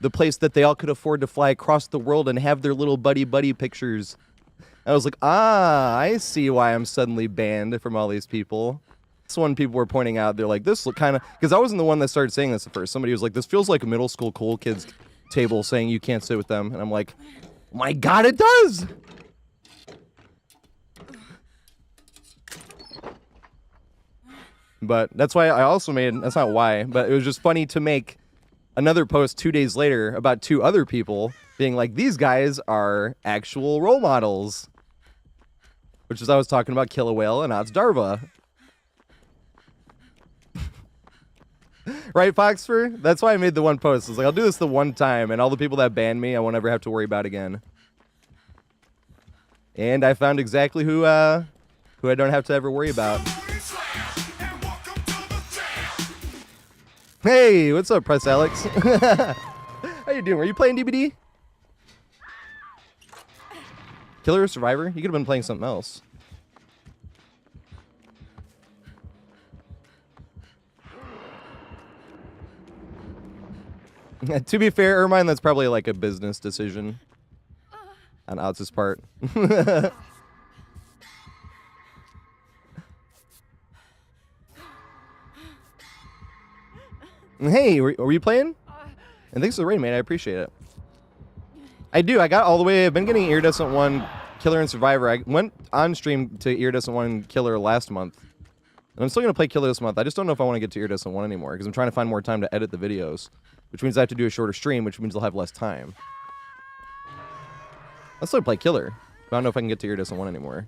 the place that they all could afford to fly across the world and have their little buddy pictures. I was like, I see why I'm suddenly banned from all these people. This one people were pointing out, they're like, this look kind of, because I wasn't the one that started saying this at first. Somebody was like, this feels like a middle school cool kids table saying you can't sit with them. And I'm like, my God, it does. But that's why I also made, that's not why, but it was just funny to make another post 2 days later about 2 other people being like, these guys are actual role models. Which is I was talking about Kill a Whale and Odds Darva. Right, Foxfur? That's why I made the one post. I was like, I'll do this the one time, and all the people that banned me, I won't ever have to worry about again. And I found exactly who I don't have to ever worry about. Hey, what's up, Press Alex? How you doing? Were you playing DBD? Killer or Survivor? You could have been playing something else. To be fair, Ermine, that's probably like a business decision on Outz's part. Hey, were you playing? And thanks for the raid, man. I appreciate it. I do. I got all the way. I've been getting Iridescent 1, Killer, and Survivor. I went on stream to Iridescent 1 Killer last month. And I'm still going to play Killer this month. I just don't know if I want to get to Iridescent 1 anymore because I'm trying to find more time to edit the videos, which means I have to do a shorter stream, which means I'll have less time. I'll still play Killer, but I don't know if I can get to Iridescent 1 anymore.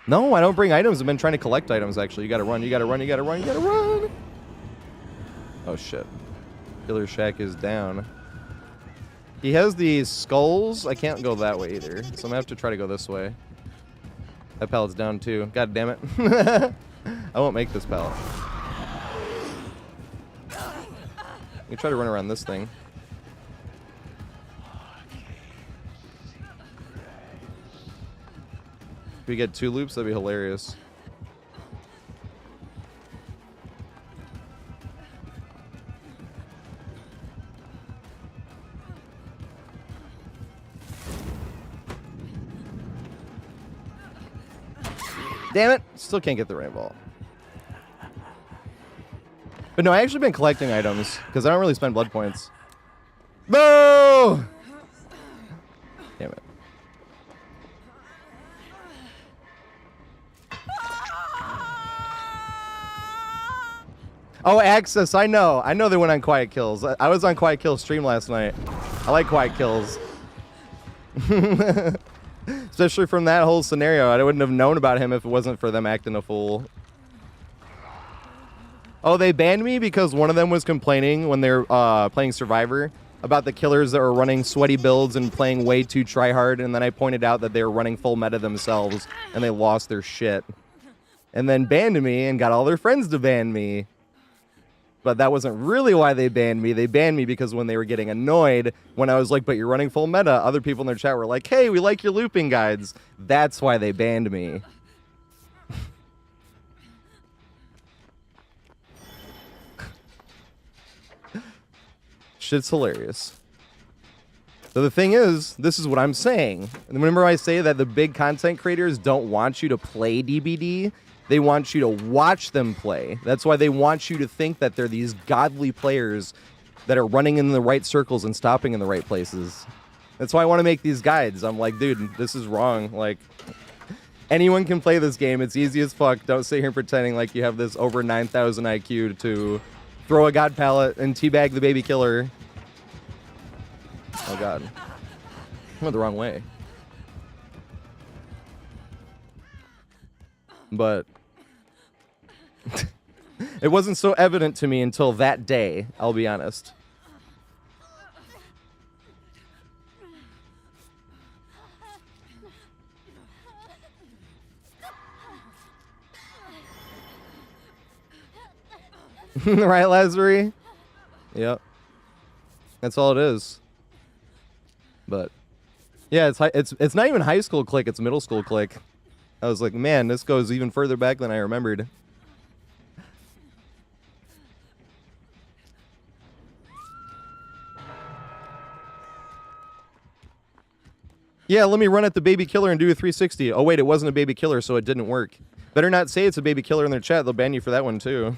No, I don't bring items. I've been trying to collect items, actually. You gotta run, you gotta run, you gotta run, you gotta run! Oh, shit. Killer Shack is down. He has these skulls. I can't go that way either, so I'm gonna have to try to go this way. That pallet's down, too. God damn it. I won't make this pallet. Let me try to run around this thing. If we get 2 loops, that'd be hilarious. Damn it! Still can't get the rainbow. But no, I actually been collecting items because I don't really spend blood points. No! Damn it. Oh, Access, I know. I know they went on Quiet Kills. I was on Quiet Kills stream last night. I like Quiet Kills. Especially from that whole scenario. I wouldn't have known about him if it wasn't for them acting a fool Oh, they banned me because one of them was complaining when they were playing Survivor about the killers that were running sweaty builds and playing way too tryhard, and then I pointed out that they were running full meta themselves, and they lost their shit. And then banned me and got all their friends to ban me. But that wasn't really why they banned me. They banned me because when they were getting annoyed, when I was like, but you're running full meta, other people in their chat were like, hey, we like your looping guides. That's why they banned me. Shit's hilarious. So the thing is, this is what I'm saying. Remember I say that the big content creators don't want you to play DBD? They want you to watch them play. That's why they want you to think that they're these godly players that are running in the right circles and stopping in the right places. That's why I want to make these guides. I'm like, dude, this is wrong. Like, anyone can play this game. It's easy as fuck. Don't sit here pretending like you have this over 9,000 IQ to throw a god pallet and teabag the baby killer. Oh god. I went the wrong way. But it wasn't so evident to me until that day, I'll be honest. Right, Lazary? Yep. That's all it is. But yeah, it's not even high school click, it's middle school click. I was like, man, this goes even further back than I remembered. Yeah, let me run at the baby killer and do a 360. Oh wait, it wasn't a baby killer, so it didn't work. Better not say it's a baby killer in their chat, they'll ban you for that one too.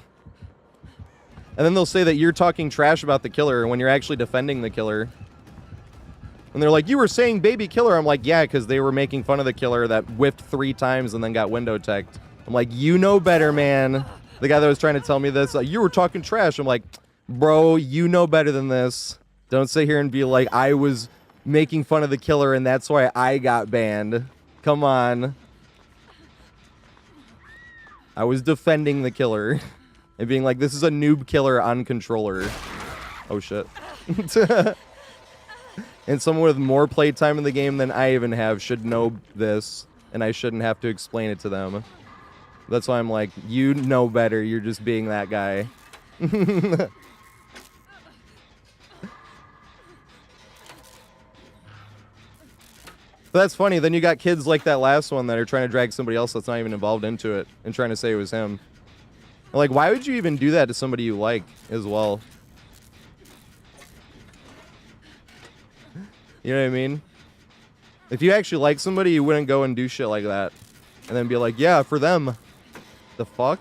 And then they'll say that you're talking trash about the killer when you're actually defending the killer. And they're like, you were saying baby killer. I'm like, yeah, because they were making fun of the killer that whiffed 3 times and then got window teched. I'm like, you know better, man. The guy that was trying to tell me this, you were talking trash. I'm like, bro, you know better than this. Don't sit here and be like, I was making fun of the killer and that's why I got banned. Come on. I was defending the killer and being like, this is a noob killer on controller. Oh, shit. And someone with more playtime in the game than I even have should know this, and I shouldn't have to explain it to them. That's why I'm like, you know better, you're just being that guy. But that's funny, then you got kids like that last one that are trying to drag somebody else that's not even involved into it, and trying to say it was him. Like, why would you even do that to somebody you like, as well? You know what I mean? If you actually like somebody, you wouldn't go and do shit like that. And then be like, yeah, for them. The fuck?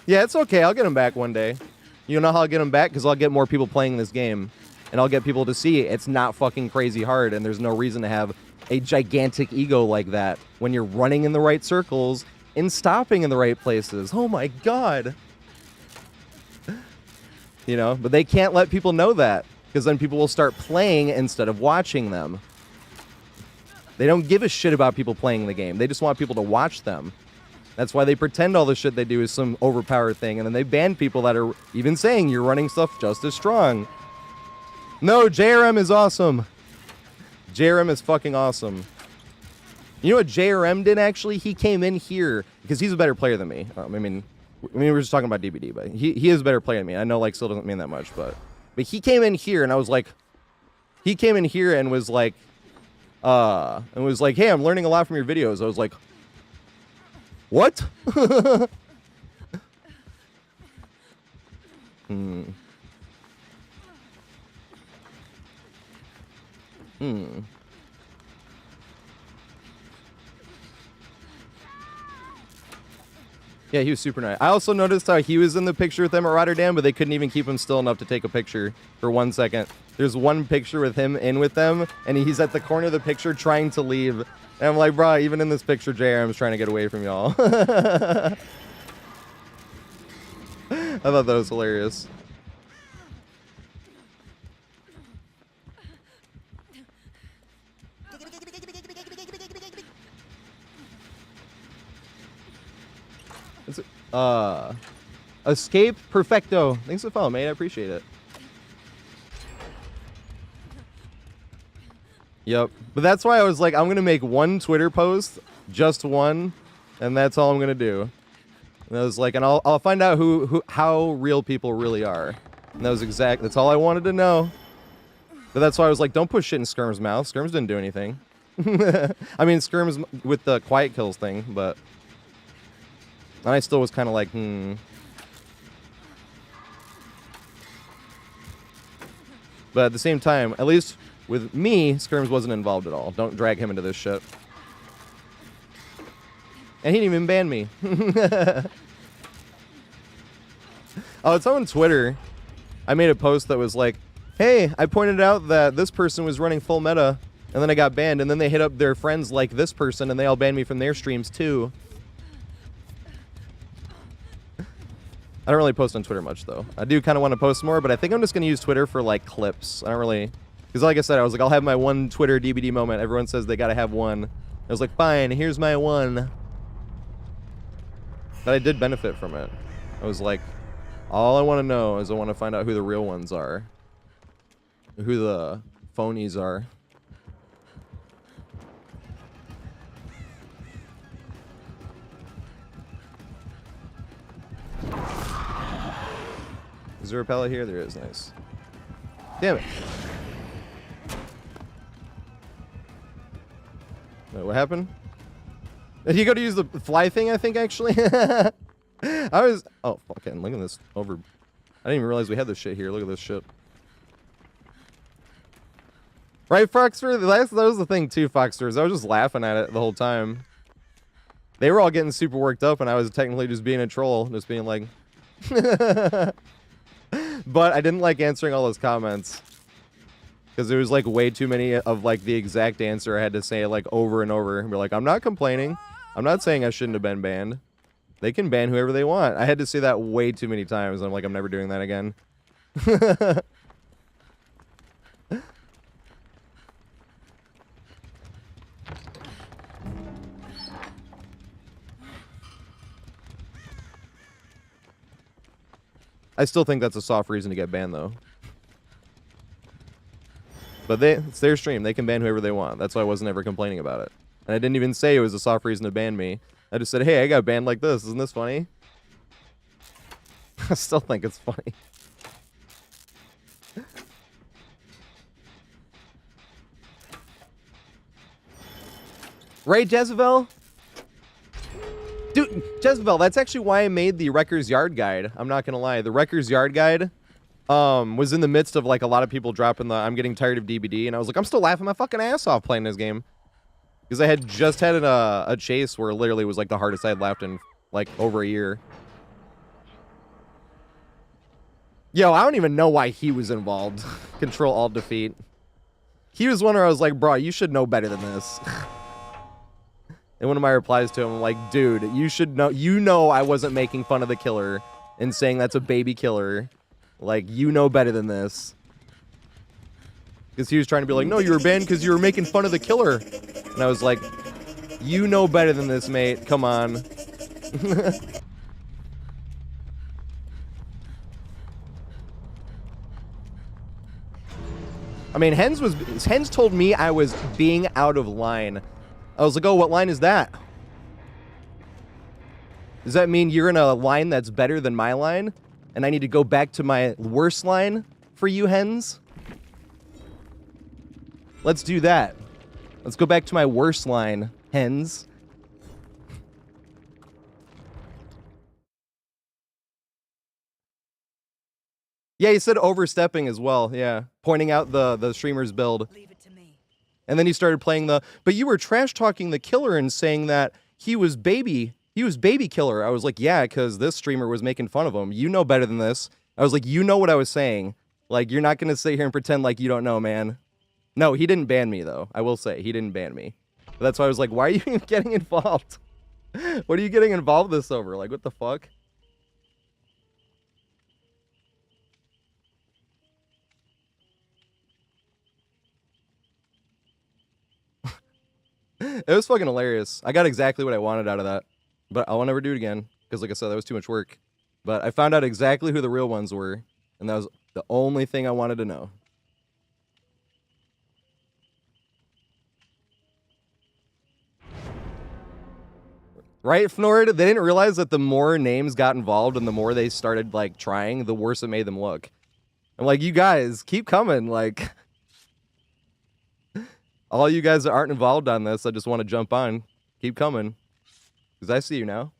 Yeah, it's okay. I'll get them back one day. You know how I'll get them back? Because I'll get more people playing this game. And I'll get people to see it's not fucking crazy hard. And there's no reason to have a gigantic ego like that when you're running in the right circles and stopping in the right places. Oh my god. You know, but they can't let people know that because then people will start playing instead of watching them. They don't give a shit about people playing the game. They just want people to watch them. That's why they pretend all the shit they do is some overpowered thing, and then they ban people that are even saying you're running stuff just as strong. No, JRM is awesome. JRM is fucking awesome. You know what JRM did, actually? He came in here because he's a better player than me. I mean, we were just talking about DBD, but he is a better player than me. I know, like, still doesn't mean that much, but he came in here, and I was like, he came in here and was like, hey, I'm learning a lot from your videos. I was like, what? Yeah, he was super nice. I also noticed how he was in the picture with them at Rotterdam, but they couldn't even keep him still enough to take a picture for 1 second. There's one picture with him in with them, and he's at the corner of the picture trying to leave. And I'm like, bro, even in this picture, JRM's trying to get away from y'all. I thought that was hilarious. It's, Escape Perfecto. Thanks for the follow, mate. I appreciate it. Yep. But that's why I was like, I'm going to make one Twitter post, just one, and that's all I'm going to do. And I was like, and I'll find out how real people really are. And that's all I wanted to know. But that's why I was like, don't put shit in Skirm's mouth. Skirms didn't do anything. I mean, Skirm's with the quiet kills thing, but... And I still was kind of like, But at the same time, at least with me, Skirms wasn't involved at all. Don't drag him into this shit. And he didn't even ban me. Oh, it's on Twitter. I made a post that was like, hey, I pointed out that this person was running full meta, and then I got banned, and then they hit up their friends like this person, and they all banned me from their streams too. I don't really post on Twitter much, though. I do kind of want to post more, but I think I'm just going to use Twitter for, like, clips. I don't really... Because like I said, I was like, I'll have my one Twitter DBD moment. Everyone says they got to have one. I was like, fine, here's my one. But I did benefit from it. I was like, all I want to know is I want to find out who the real ones are. Who the phonies are. Is there a pellet here? There is. Nice. Damn it. Wait, what happened? Did you go to use the fly thing, I think, actually? I was... Oh, fucking look at this over... I didn't even realize we had this shit here. Look at this shit. Right, Foxter? That was the thing, too, Foxters. I was just laughing at it the whole time. They were all getting super worked up, and I was technically just being a troll. Just being like... But I didn't like answering all those comments. Because there was like way too many of like the exact answer I had to say like over and over. And be like, I'm not complaining. I'm not saying I shouldn't have been banned. They can ban whoever they want. I had to say that way too many times. I'm like, I'm never doing that again. I still think that's a soft reason to get banned, though. But it's their stream. They can ban whoever they want. That's why I wasn't ever complaining about it. And I didn't even say it was a soft reason to ban me. I just said, hey, I got banned like this. Isn't this funny? I still think it's funny. Right, Jezebel? Dude, Jezebel, that's actually why I made the Wrecker's Yard guide. I'm not gonna lie. The Wrecker's Yard guide was in the midst of like a lot of people dropping the I'm getting tired of DBD, and I was like, I'm still laughing my fucking ass off playing this game. Because I had just had a chase where literally was like the hardest I had laughed in like over a year. Yo, I don't even know why he was involved. Control Alt Defeat. He was one where I was like, bro, you should know better than this. And one of my replies to him, I'm like, dude, you should know. You know I wasn't making fun of the killer and saying that's a baby killer. Like, you know better than this. Because he was trying to be like, no, you were banned because you were making fun of the killer. And I was like, you know better than this, mate. Come on. I mean, Hens told me I was being out of line. I was like, oh, what line is that? Does that mean you're in a line that's better than my line? And I need to go back to my worst line for you, Hens? Let's do that. Let's go back to my worst line, Hens. Yeah, he said overstepping as well, yeah. Pointing out the streamer's build. Leave it to me. And then he started playing but you were trash talking the killer and saying that he was baby killer. I was like, yeah, because this streamer was making fun of him. You know better than this. I was like, you know what I was saying. Like, you're not going to sit here and pretend like you don't know, man. No, he didn't ban me, though. I will say, he didn't ban me. But that's why I was like, why are you even getting involved? What are you getting involved this over? Like, what the fuck? It was fucking hilarious. I got exactly what I wanted out of that. But I'll never do it again. because like I said, that was too much work. But I found out exactly who the real ones were, and that was the only thing I wanted to know. Right, Fnord? They didn't realize that the more names got involved and the more they started, like, trying, the worse it made them look. I'm like, you guys, keep coming, like... all you guys that aren't involved on this, I just want to jump on. Keep coming. Because I see you now.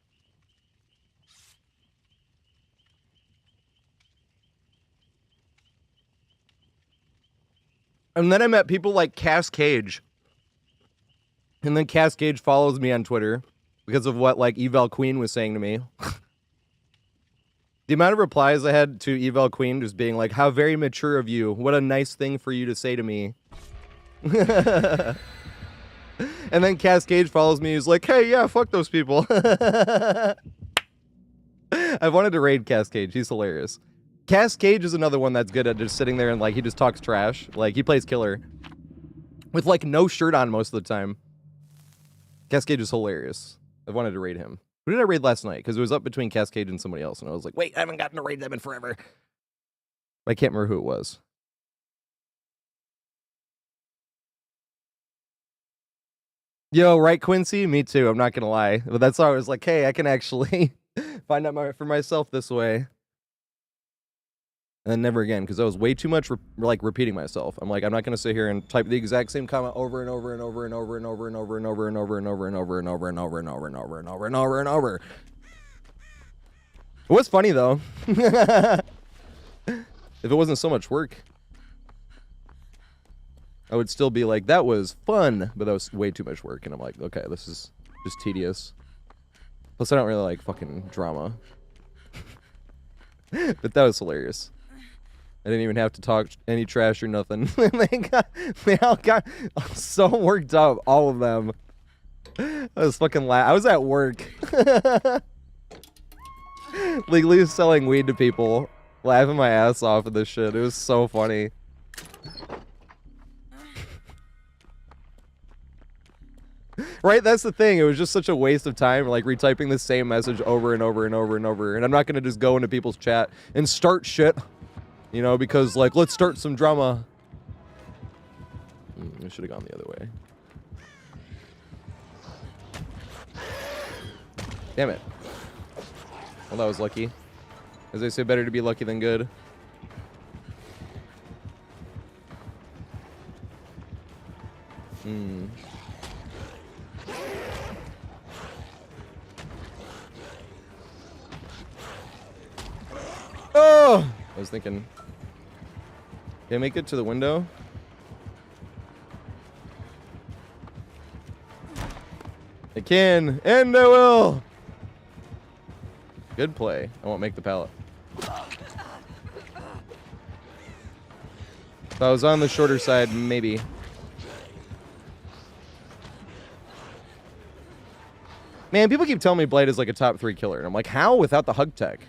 And then I met people like Cass Cage. And then Cass Cage follows me on Twitter because of what, like, Eval Queen was saying to me. The amount of replies I had to Eval Queen just being like, how very mature of you. What a nice thing for you to say to me. And then Cass Cage follows me. He's like, hey, yeah, fuck those people. I've wanted to raid Cass Cage. He's hilarious. Cass Cage is another one that's good at just sitting there and, like, he just talks trash. Like, he plays killer. With, like, no shirt on most of the time. Cass Cage is hilarious. I've wanted to raid him. Who did I raid last night? Because it was up between Cass Cage and somebody else. And I was like, wait, I haven't gotten to raid them in forever. I can't remember who it was. Yo, right, Quincy? Me too. I'm not going to lie. But that's why I was like, hey, I can actually find out for myself this way. And then never again, because I was way too much repeating myself. I'm like, I'm not going to sit here and type the exact same comment over and over and over and over and over and over and over and over and over and over and over and over and over and over and over and over and over. It was funny though. If it wasn't so much work, I would still be like, that was fun, but that was way too much work. And I'm like, okay, this is just tedious. Plus, I don't really like fucking drama. But that was hilarious. I didn't even have to talk any trash or nothing. They all got so worked up, all of them. I was fucking I was at work. Legally selling weed to people. Laughing my ass off at this shit. It was so funny. Right, that's the thing. It was just such a waste of time, like retyping the same message over and over and over and over. And I'm not gonna just go into people's chat and start shit, you know, because like, let's start some drama. I should have gone the other way. Damn it. Well, that was lucky. As they say, better to be lucky than good. Oh! I was thinking, can I make it to the window? I can, and I will! Good play. I won't make the pallet. If I was on the shorter side, maybe. Man, people keep telling me Blade is like a top 3 killer, and I'm like, how without the hug tech?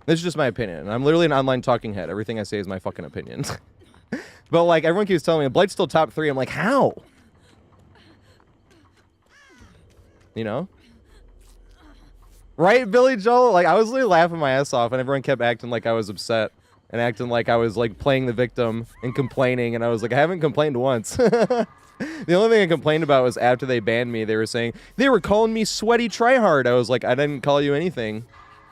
This is just my opinion. I'm literally an online talking head. Everything I say is my fucking opinion. But like, everyone keeps telling me, Blade's still top 3. I'm like, how? You know? Right, Billy Joel? Like, I was literally laughing my ass off, and everyone kept acting like I was upset. And acting like I was, like, playing the victim and complaining. And I was like, I haven't complained once. The only thing I complained about was after they banned me, they were saying, they were calling me sweaty tryhard. I was like, I didn't call you anything.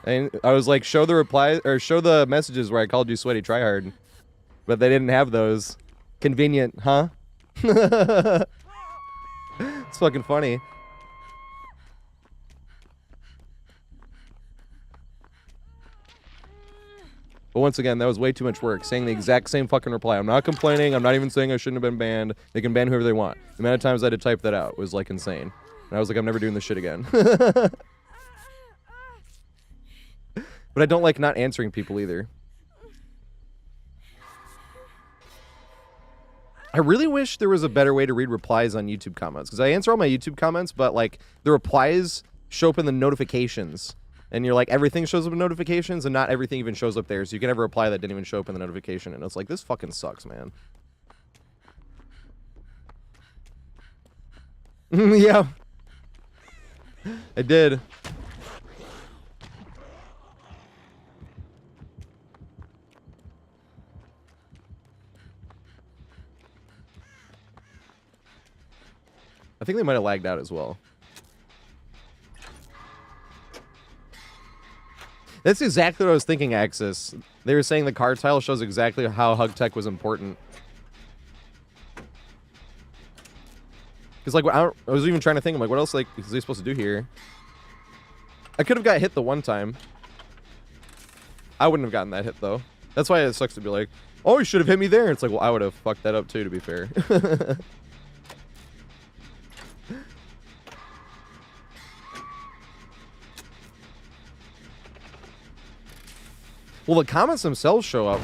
And I was like, show the replies, or show the messages where I called you sweaty tryhard. But they didn't have those. Convenient, huh? It's fucking funny. But once again, that was way too much work, saying the exact same fucking reply. I'm not complaining. I'm not even saying I shouldn't have been banned. They can ban whoever they want. The amount of times I had to type that out was, like, insane. And I was like, I'm never doing this shit again. But I don't like not answering people either. I really wish there was a better way to read replies on YouTube comments. Because I answer all my YouTube comments, but, like, the replies show up in the notifications. And you're like, everything shows up in notifications, and not everything even shows up there. So you can have a reply that didn't even show up in the notification. And it's like, this fucking sucks, man. Yeah. I did. I think they might have lagged out as well. That's exactly what I was thinking, Axis. They were saying the card tile shows exactly how hug tech was important. Because, like, I was even trying to think, I'm like, what else, like, is he supposed to do here? I could have got hit the one time. I wouldn't have gotten that hit, though. That's why it sucks to be like, oh, you should have hit me there. It's like, well, I would have fucked that up, too, to be fair. Well, the comments themselves show up.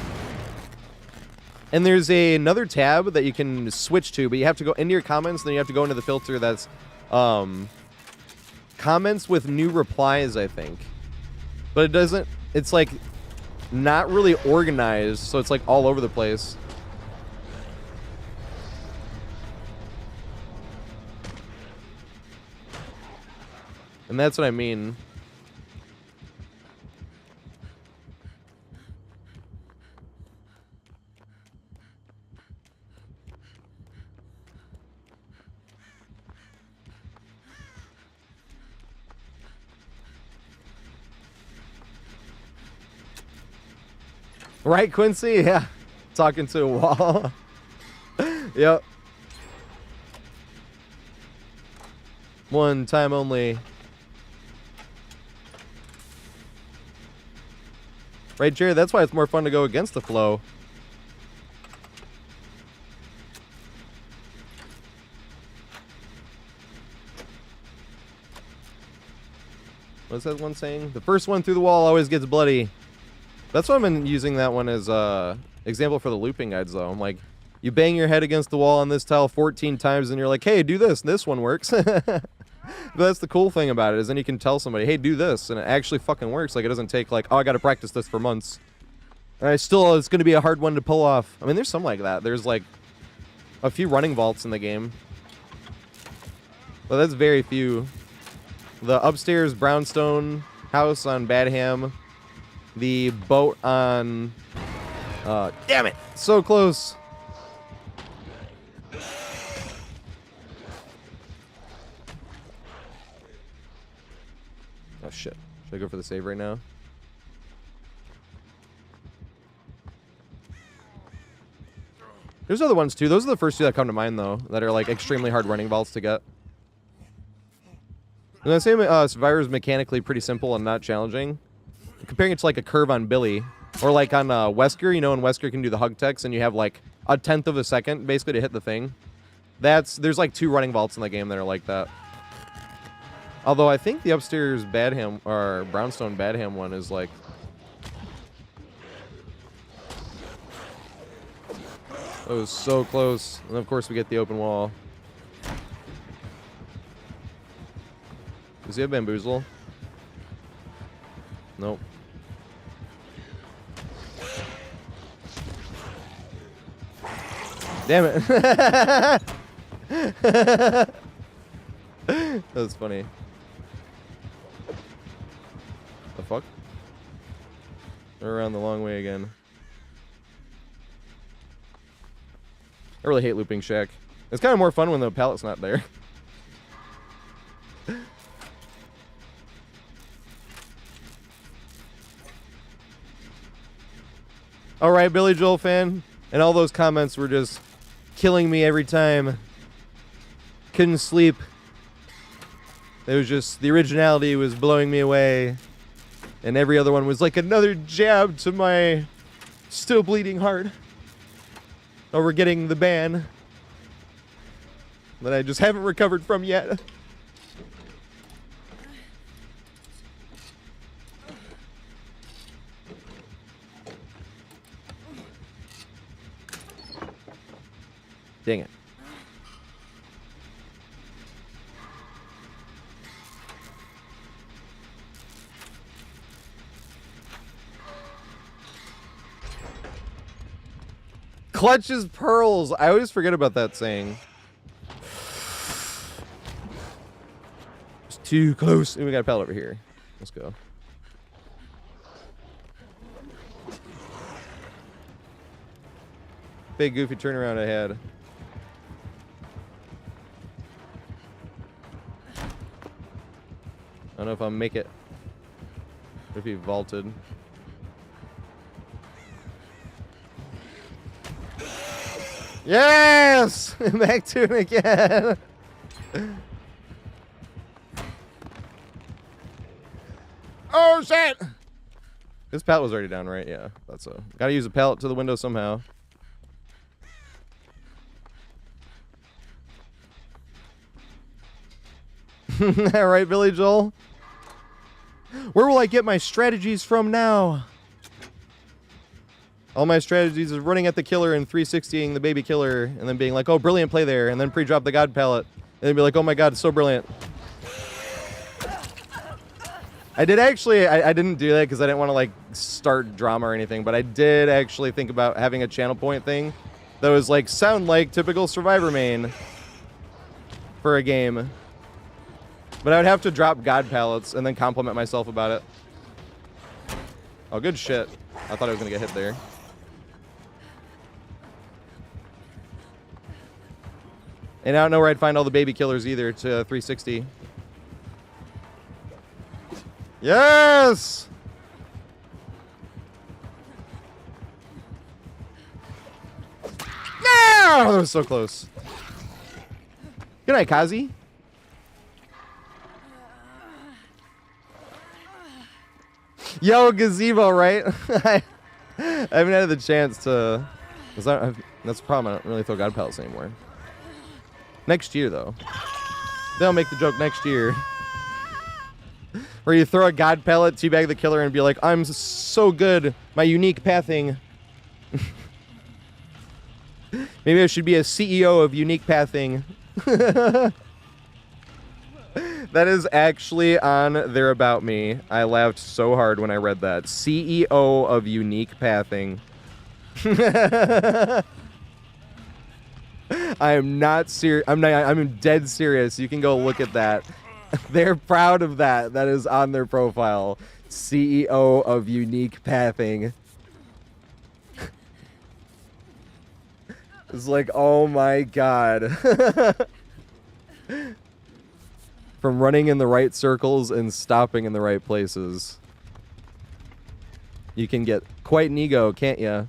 And there's another tab that you can switch to, but you have to go into your comments, then you have to go into the filter that's comments with new replies, I think. But it doesn't, it's like not really organized, so it's like all over the place. And that's what I mean. Right, Quincy? Yeah. Talking to a wall. Yep. One time only. Right, Jared? That's why it's more fun to go against the flow. What's that one saying? The first one through the wall always gets bloody. That's why I've been using that one as example for the looping guides, though. I'm like, you bang your head against the wall on this tile 14 times, and you're like, hey, do this. This one works. But that's the cool thing about it, is then you can tell somebody, hey, do this, and it actually fucking works. Like, it doesn't take, like, oh, I got to practice this for months. And it's going to be a hard one to pull off. I mean, there's some like that. There's, like, a few running vaults in the game. But that's very few. The upstairs brownstone house on Badham. The boat on... damn it! So close! Oh, shit. Should I go for the save right now? There's other ones, too. Those are the first two that come to mind, though, that are, like, extremely hard running vaults to get. And the same Survivor is mechanically pretty simple and not challenging. Comparing it to like a curve on Billy, or like on Wesker, you know, when Wesker can do the hug text and you have like a 1/10 of a second basically to hit the thing. There's like 2 running vaults in the game that are like that. Although I think the upstairs Badham or Brownstone Badham one is like. That was so close, and of course we get the open wall. Does he have bamboozle? Nope. Damn it. That was funny. The fuck? We're around the long way again. I really hate looping Shack. It's kind of more fun when the pallet's not there. All right, Billy Joel fan. And all those comments were just killing me every time. Couldn't sleep. It was just, the originality was blowing me away. And every other one was like another jab to my still bleeding heart. Over getting the ban. That I just haven't recovered from yet. Dang it. Clutches pearls. I always forget about that saying. It's too close. And we got a pallet over here. Let's go. Big goofy turnaround ahead. don't know if I'll make it. If he vaulted. Yes! Back to it again. Oh shit! This pallet was already down, right? Yeah, that's so. Gotta use a pallet to the window somehow. Right, Billy Joel? Where will I get my strategies from now? All my strategies is running at the killer and 360ing the baby killer and then being like, oh, brilliant play there, and then pre-drop the god pallet. And then be like, oh my god, so brilliant. I did actually, I didn't do that because I didn't want to like start drama or anything, but I did actually think about having a channel point thing that was like, sound like typical Survivor main for a game. But I would have to drop god pallets and then compliment myself about it. Oh, good shit. I thought I was going to get hit there. And I don't know where I'd find all the baby killers either to 360. Yes! No! That was so close. Good night, Kazi. Yo, gazebo, right? I haven't had the chance to. That's the problem. I don't really throw god pallets anymore. Next year, though. They'll make the joke next year. Where you throw a god pallet, teabag the killer, and be like, I'm so good. My unique pathing. Maybe I should be a CEO of unique pathing. That is actually on there about me. I laughed so hard when I read that. CEO of unique pathing. I am not serious. I'm dead serious. You can go look at that. They're proud of that. That is on their profile. CEO of unique pathing. It's like, oh my god. From running in the right circles and stopping in the right places. You can get quite an ego, can't ya?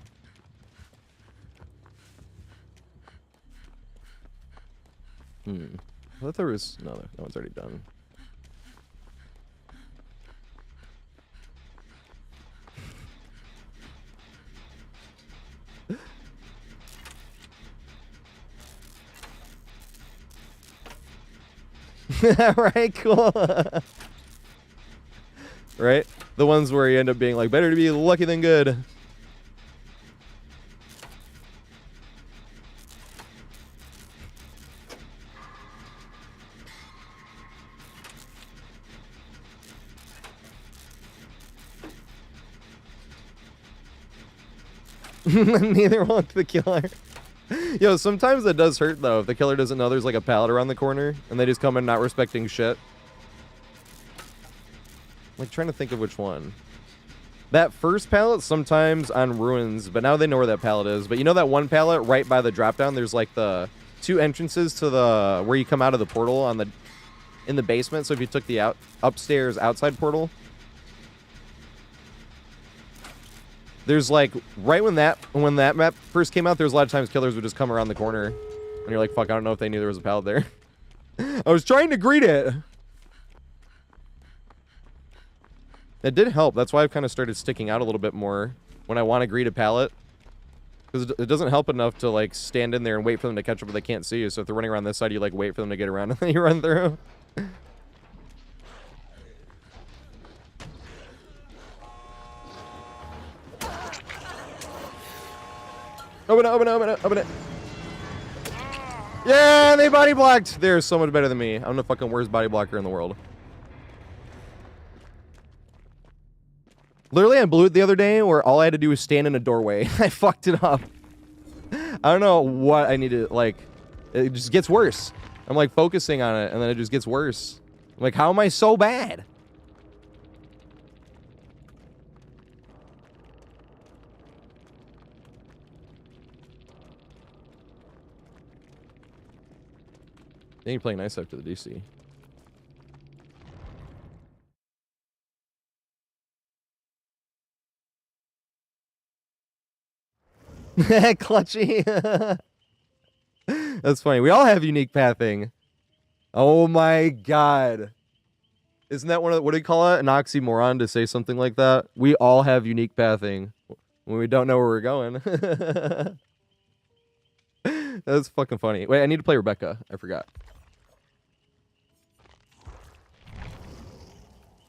I thought there was... No, that one's already done. Right, cool. Right? The ones where you end up being like, better to be lucky than good. Neither won't the killer. Yo, sometimes it does hurt, though, if the killer doesn't know there's, like, a pallet around the corner, and they just come in not respecting shit. I'm, like, trying to think of which one. That first pallet, sometimes on ruins, but now they know where that pallet is. But you know that one pallet right by the drop-down? There's, like, the two entrances to the... where you come out of the portal on the... in the basement, so if you took the upstairs outside portal... There's like, right when that map first came out, there's a lot of times killers would just come around the corner. And you're like, fuck, I don't know if they knew there was a pallet there. I was trying to greet it. It did help. That's why I've kind of started sticking out a little bit more when I want to greet a pallet. Because it doesn't help enough to like stand in there and wait for them to catch up, but they can't see you. So if they're running around this side, you like wait for them to get around and then you run through. Open it, open it, open it, open it. Yeah, they body blocked. They're so much better than me. I'm the fucking worst body blocker in the world. Literally, I blew it the other day where all I had to do was stand in a doorway. I fucked it up. I don't know what I need to, like, it just gets worse. I'm like focusing on it and then it just gets worse. I'm like, how am I so bad? Then you're playing nice after the DC. Clutchy. That's funny. We all have unique pathing. Oh my god. Isn't that one of the, what do you call it? An oxymoron to say something like that? We all have unique pathing when we don't know where we're going. That's fucking funny. Wait, I need to play Rebecca. I forgot.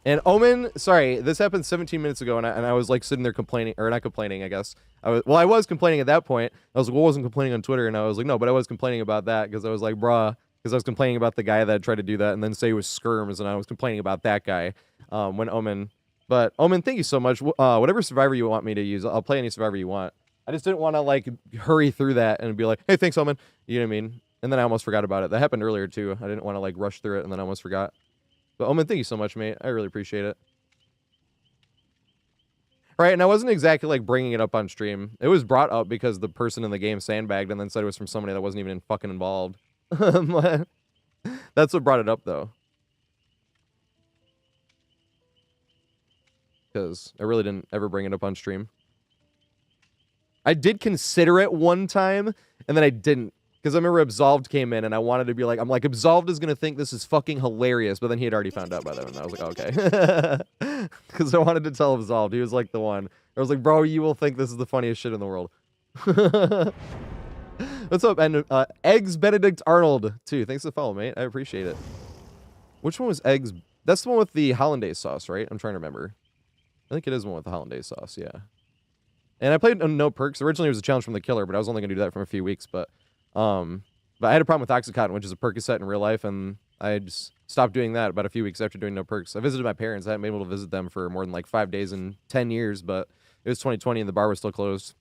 And Omen, sorry, this happened 17 minutes ago, and I was like sitting there complaining, or not complaining, I guess. I was complaining at that point. I was like, well, I wasn't complaining on Twitter, and I was like, no, but I was complaining about that, because I was like, bruh, because I was complaining about the guy that tried to do that, and then say he was Skirms, and I was complaining about that guy when Omen. But Omen, thank you so much. Whatever Survivor you want me to use, I'll play any Survivor you want. I just didn't want to like hurry through that and be like, hey, thanks, Omen. You know what I mean? And then I almost forgot about it. That happened earlier too. I didn't want to like rush through it, and then I almost forgot. But Omen, thank you so much, mate. I really appreciate it. Right, and I wasn't exactly like bringing it up on stream. It was brought up because the person in the game sandbagged and then said it was from somebody that wasn't even fucking involved. That's what brought it up, though. Because I really didn't ever bring it up on stream. I did consider it one time, and then I didn't. Because I remember Absolved came in, and I wanted to be like, I'm like, Absolved is going to think this is fucking hilarious, but then he had already found out by then, and I was like, okay. Because I wanted to tell Absolved. He was like the one. I was like, bro, you will think this is the funniest shit in the world. What's up? And Eggs Benedict Arnold, too. Thanks for the follow, mate. I appreciate it. Which one was Eggs? That's the one with the hollandaise sauce, right? I'm trying to remember. I think it is the one with the hollandaise sauce, yeah. And I played No Perks. Originally, it was a challenge from the killer, but I was only going to do that for a few weeks, but I had a problem with Oxycontin, which is a Percocet in real life, and I just stopped doing that about a few weeks after doing No Perks. I visited my parents. I hadn't been able to visit them for more than like 5 days in 10 years, but it was 2020 and the bar was still closed.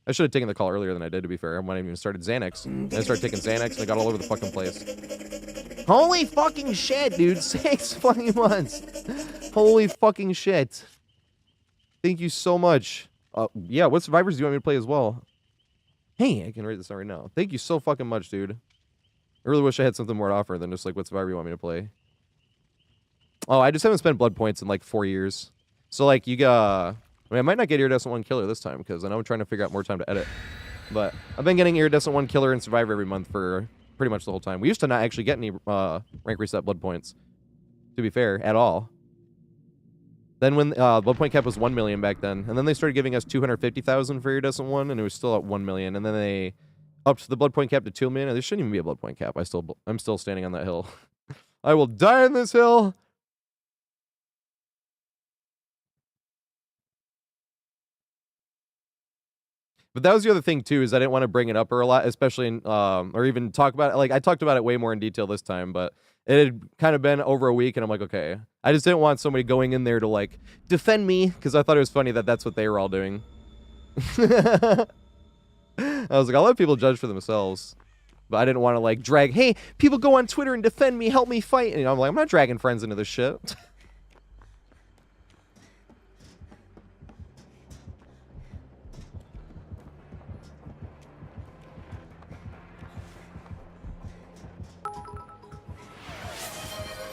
I should have taken the call earlier than I did, to be fair. I might have even started Xanax. And I started taking Xanax, and I got all over the fucking place. Holy fucking shit, dude. 6 fucking months. Holy fucking shit. Thank you so much. Yeah, what Survivors do you want me to play as well? Hey, I can write this down right now. Thank you so fucking much, dude. I really wish I had something more to offer than just like what Survivor you want me to play. Oh, I just haven't spent blood points in like 4 years. So like you got... I mean, I might not get Iridescent 1 Killer this time, because I know I'm trying to figure out more time to edit. But I've been getting Iridescent 1 Killer and Survivor every month for pretty much the whole time. We used to not actually get any rank reset blood points, to be fair, at all. Then when blood point cap was 1 million back then, and then they started giving us 250,000 for Iridescent 1, and it was still at 1 million, and then they upped the blood point cap to 2 million, and there shouldn't even be a blood point cap. I'm still standing on that hill. I will die on this hill! But that was the other thing, too, is I didn't want to bring it up a lot, especially in, or even talk about it. Like, I talked about it way more in detail this time, but it had kind of been over a week, and I'm like, okay. I just didn't want somebody going in there to, like, defend me, because I thought it was funny that that's what they were all doing. I was like, I'll let people judge for themselves. But I didn't want to, like, drag, hey, people go on Twitter and defend me, help me fight. And I'm like, I'm not dragging friends into this shit.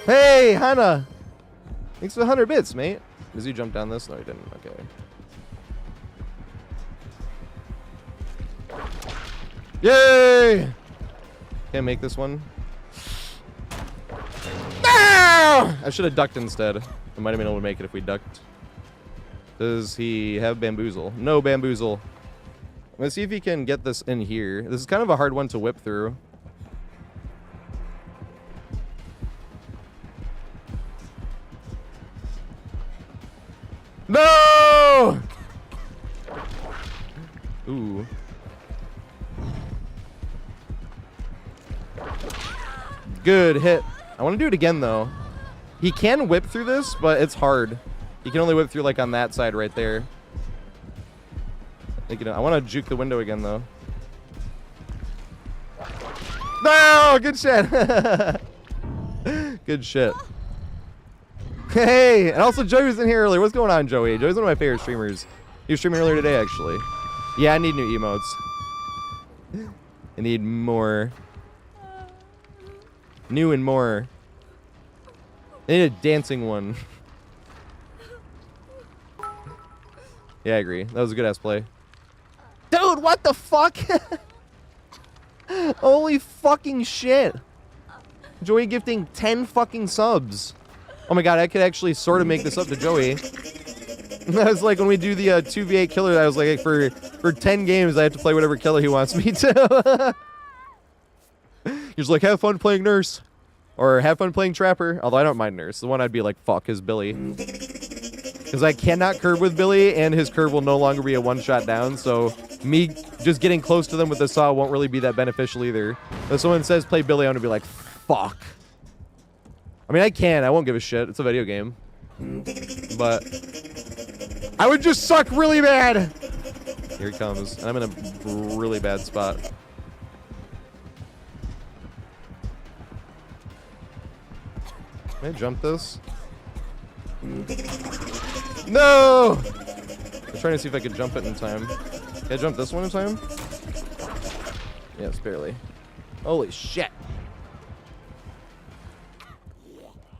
Hey, Hannah! Thanks for the 100 bits, mate. Does he jump down this? No, he didn't. Okay. Yay! Can't make this one. No! I should have ducked instead. I might have been able to make it if we ducked. Does he have bamboozle? No bamboozle. Let's see if he can get this in here. This is kind of a hard one to whip through. No! Ooh. Good hit. I want to do it again, though. He can whip through this, but it's hard. He can only whip through, like, on that side right there. I want to juke the window again, though. No! Good shit. Good shit. Hey! And also, Joey was in here earlier. What's going on, Joey? Joey's one of my favorite streamers. He was streaming earlier today, actually. Yeah, I need new emotes. I need more. New and more. I need a dancing one. Yeah, I agree. That was a good-ass play. Dude, Dude, what the fuck? Holy fucking shit. Joey gifting 10 fucking subs. Oh my god, I could actually sort of make this up to Joey. I was like, when we do the 2v8 killer, I was like, for 10 games, I have to play whatever killer he wants me to. He's like, have fun playing nurse. Or have fun playing trapper. Although I don't mind nurse. The one I'd be like, fuck is Billy. Because I cannot curve with Billy, and his curve will no longer be a one-shot down, so me just getting close to them with the saw won't really be that beneficial either. If someone says play Billy, I'm going to be like, fuck. I mean, I can. I won't give a shit. It's a video game. But I would just suck really bad. Here he comes. And I'm in a really bad spot. Can I jump this? No! I'm trying to see if I could jump it in time. Can I jump this one in time? Yes, barely. Holy shit.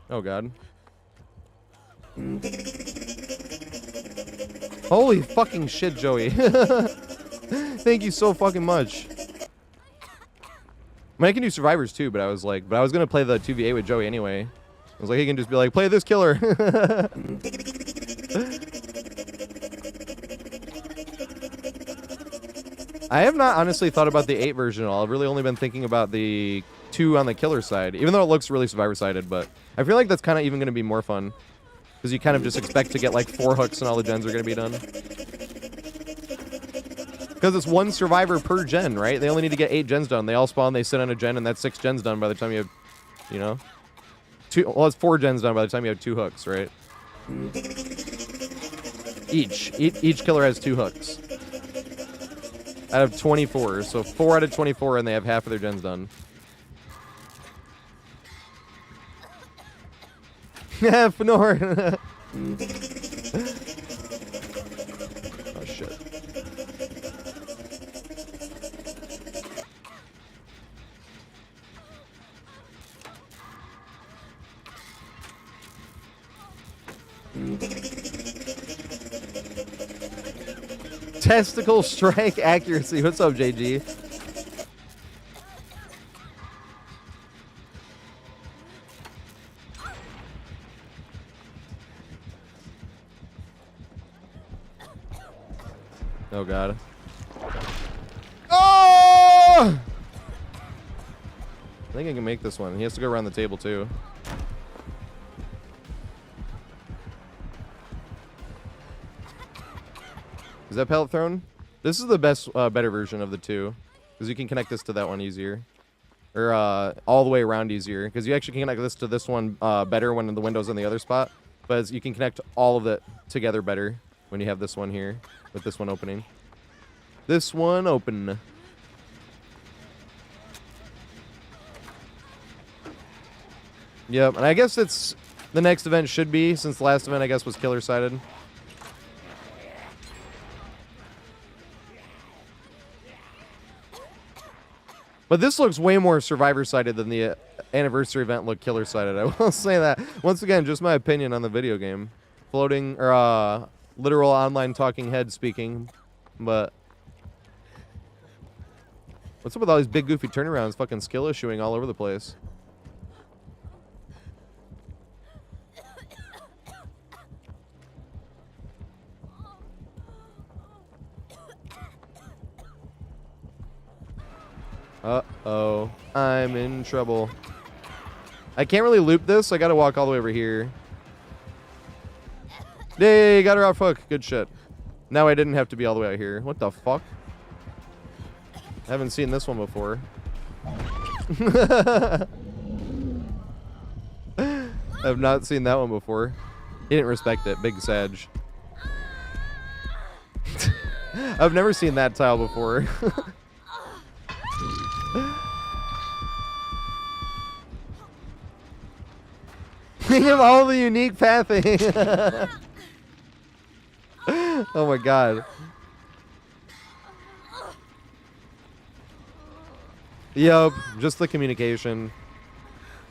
Oh god. Holy fucking shit, Joey. Thank you so fucking much. I mean, I can do survivors too, but I was gonna play the 2v8 with Joey anyway. I was like, he can just be like, play this killer. I have not honestly thought about the 8 version at all. I've really only been thinking about the 2 on the killer side, even though it looks really survivor-sided, but I feel like that's kind of even going to be more fun. Because you kind of just expect to get like 4 hooks and all the gens are going to be done. Because it's 1 survivor per gen, right? They only need to get 8 gens done. They all spawn, they sit on a gen, and that's 6 gens done by the time you have, you know? Well, it's 4 gens done by the time you have 2 hooks, right? Each killer has 2 hooks. Out of 24, so 4 out of 24, and they have half of their gens done. Yeah, Fenor. Oh shit. Testicle strike accuracy. What's up, JG? Oh god. Oh! I think I can make this one. He has to go around the table too. Is that pellet thrown? This is the better version of the 2, because you can connect this to that one easier, or all the way around easier. Because you actually can connect this to this one better when the window's in the other spot, but you can connect all of it together better when you have this one here with this one opening. This one open. Yep, and I guess it's the next event should be, since the last event I guess was killer sided. But this looks way more survivor-sided than the anniversary event looked killer-sided. I will say that. Once again, just my opinion on the video game. Floating, or literal online talking head speaking. But what's up with all these big goofy turnarounds? Fucking skill issuing all over the place. Uh-oh. I'm in trouble. I can't really loop this. I gotta walk all the way over here. Yay, got her off hook. Good shit. Now I didn't have to be all the way out here. What the fuck? I haven't seen this one before. I've not seen that one before. He didn't respect it. Big Sag. I've never seen that tile before. Think of all the unique pathing. Oh my god. Yup, just the communication.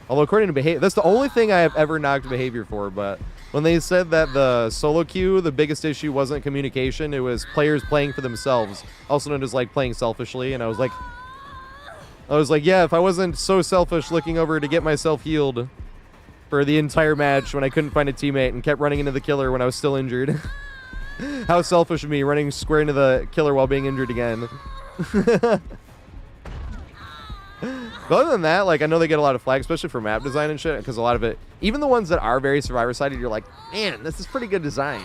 Although according to behavior, that's the only thing I have ever knocked behavior for, but When they said that the solo queue, the biggest issue wasn't communication, it was players playing for themselves, also known as like playing selfishly. And I was like, yeah, if I wasn't so selfish looking over to get myself healed for the entire match when I couldn't find a teammate and kept running into the killer when I was still injured. How selfish of me, running square into the killer while being injured again. But other than that, like, I know they get a lot of flags, especially for map design and shit, because a lot of it, even the ones that are very Survivor-sided, you're like, man, this is pretty good design.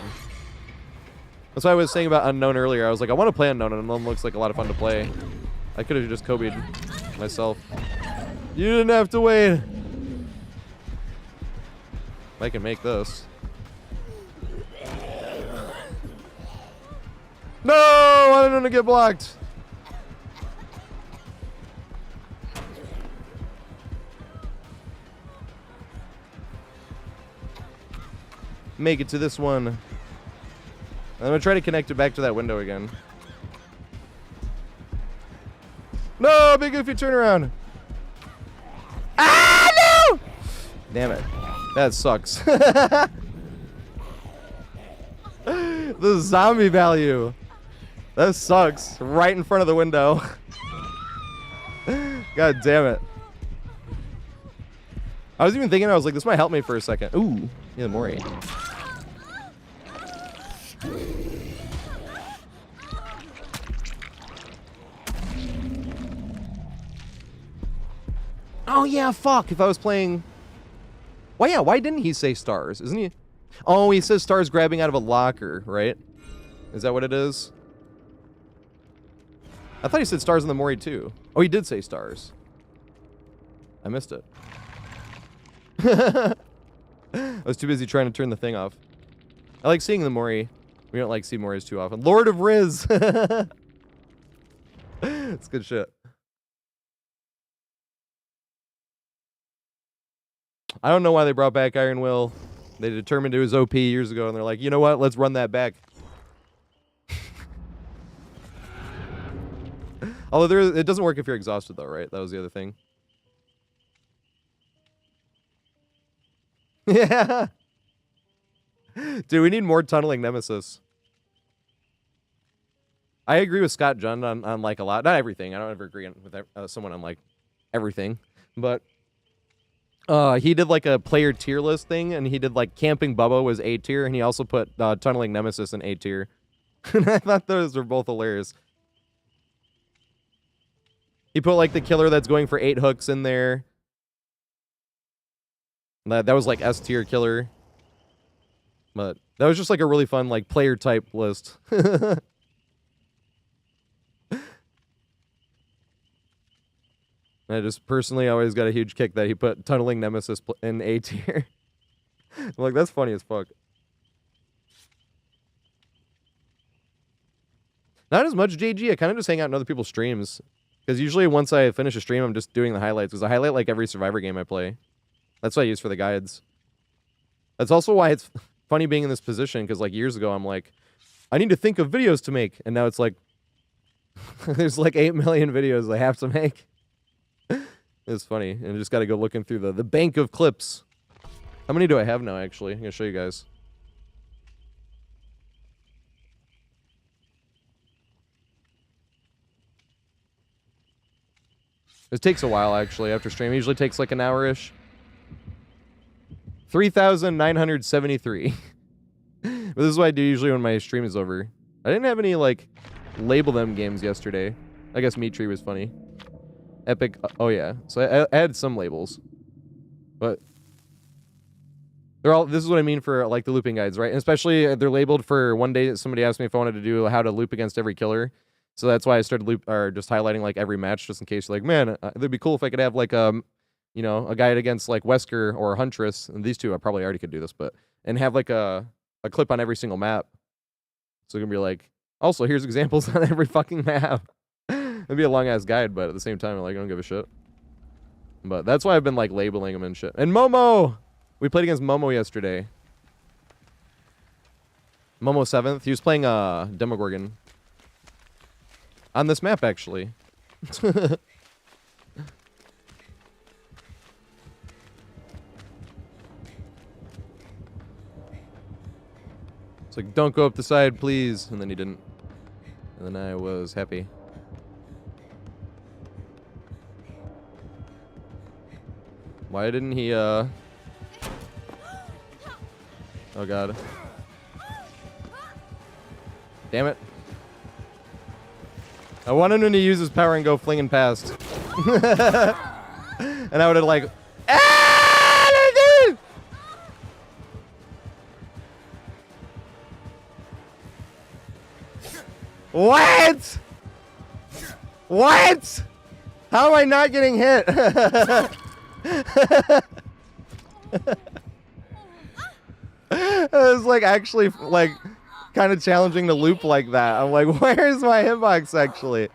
That's why I was saying about Unknown earlier. I was like, I want to play Unknown, and Unknown looks like a lot of fun to play. I could have just Kobe'd myself. You didn't have to wait. I can make this. No! I didn't want to get blocked. Make it to this one. I'm gonna try to connect it back to that window again. No, big goofy turnaround. Ah, no! Damn it. That sucks. The zombie value. That sucks. Right in front of the window. God damn it. I was even thinking, I was like, this might help me for a second. Ooh, yeah, Mori. Oh yeah, fuck. If I was playing... Why, yeah, why didn't he say stars? Isn't he... Oh, he says stars grabbing out of a locker, right? Is that what it is? I thought he said stars in the Mori too. Oh, he did say stars. I missed it. I was too busy trying to turn the thing off. I like seeing the Mori. We don't like see Moris too often. Lord of Riz! It's good shit. I don't know why they brought back Iron Will. They determined it was OP years ago, and they're like, you know what? Let's run that back. Although it doesn't work if you're exhausted, though, right? That was the other thing. Yeah. Dude, we need more tunneling Nemesis. I agree with Scott Jund on like a lot. Not everything. I don't ever agree with someone on like everything. But he did like a player tier list thing, and he did like Camping Bubba was A tier, and he also put Tunneling Nemesis in A tier. And I thought those were both hilarious. He put like the killer that's going for 8 hooks in there. That was like S tier killer. But that was just like a really fun like player type list. I just personally always got a huge kick that he put Tunneling Nemesis in A tier. I'm like, that's funny as fuck. Not as much JG. I kind of just hang out in other people's streams. Because usually once I finish a stream, I'm just doing the highlights. Because I highlight like every Survivor game I play. That's what I use for the guides. That's also why it's funny being in this position. Because like years ago, I'm like, I need to think of videos to make. And now it's like, there's like 8 million videos I have to make. It's funny. And I just got to go looking through the bank of clips. How many do I have now, actually? I'm going to show you guys. It takes a while, actually, after stream. It usually takes like an hour-ish. 3,973. But this is what I do usually when my stream is over. I didn't have any, like, label them games yesterday. I guess Meat Tree was funny. Epic. Oh, yeah. So I had some labels. But they're all... This is what I mean for, like, the looping guides, right? And especially, they're labeled for one day. Somebody asked me if I wanted to do how to loop against every killer. So that's why I started just highlighting like every match, just in case you're like, man, it'd be cool if I could have like you know, a guide against like Wesker or Huntress, and these two I probably already could do this, but and have like a clip on every single map. So it can be like, also here's examples on every fucking map. It'd be a long ass guide, but at the same time, like I don't give a shit. But that's why I've been like labeling them and shit. And Momo, we played against Momo yesterday. Momo 7th. He was playing Demogorgon. On this map, actually. It's like, don't go up the side, please. And then he didn't. And then I was happy. Why didn't he, Oh, God. Damn it. I wanted him to use his power and go flinging past. And I would have, like... What? What? How am I not getting hit? It was like actually like kind of challenging to loop like that. I'm like, where's my hitbox actually?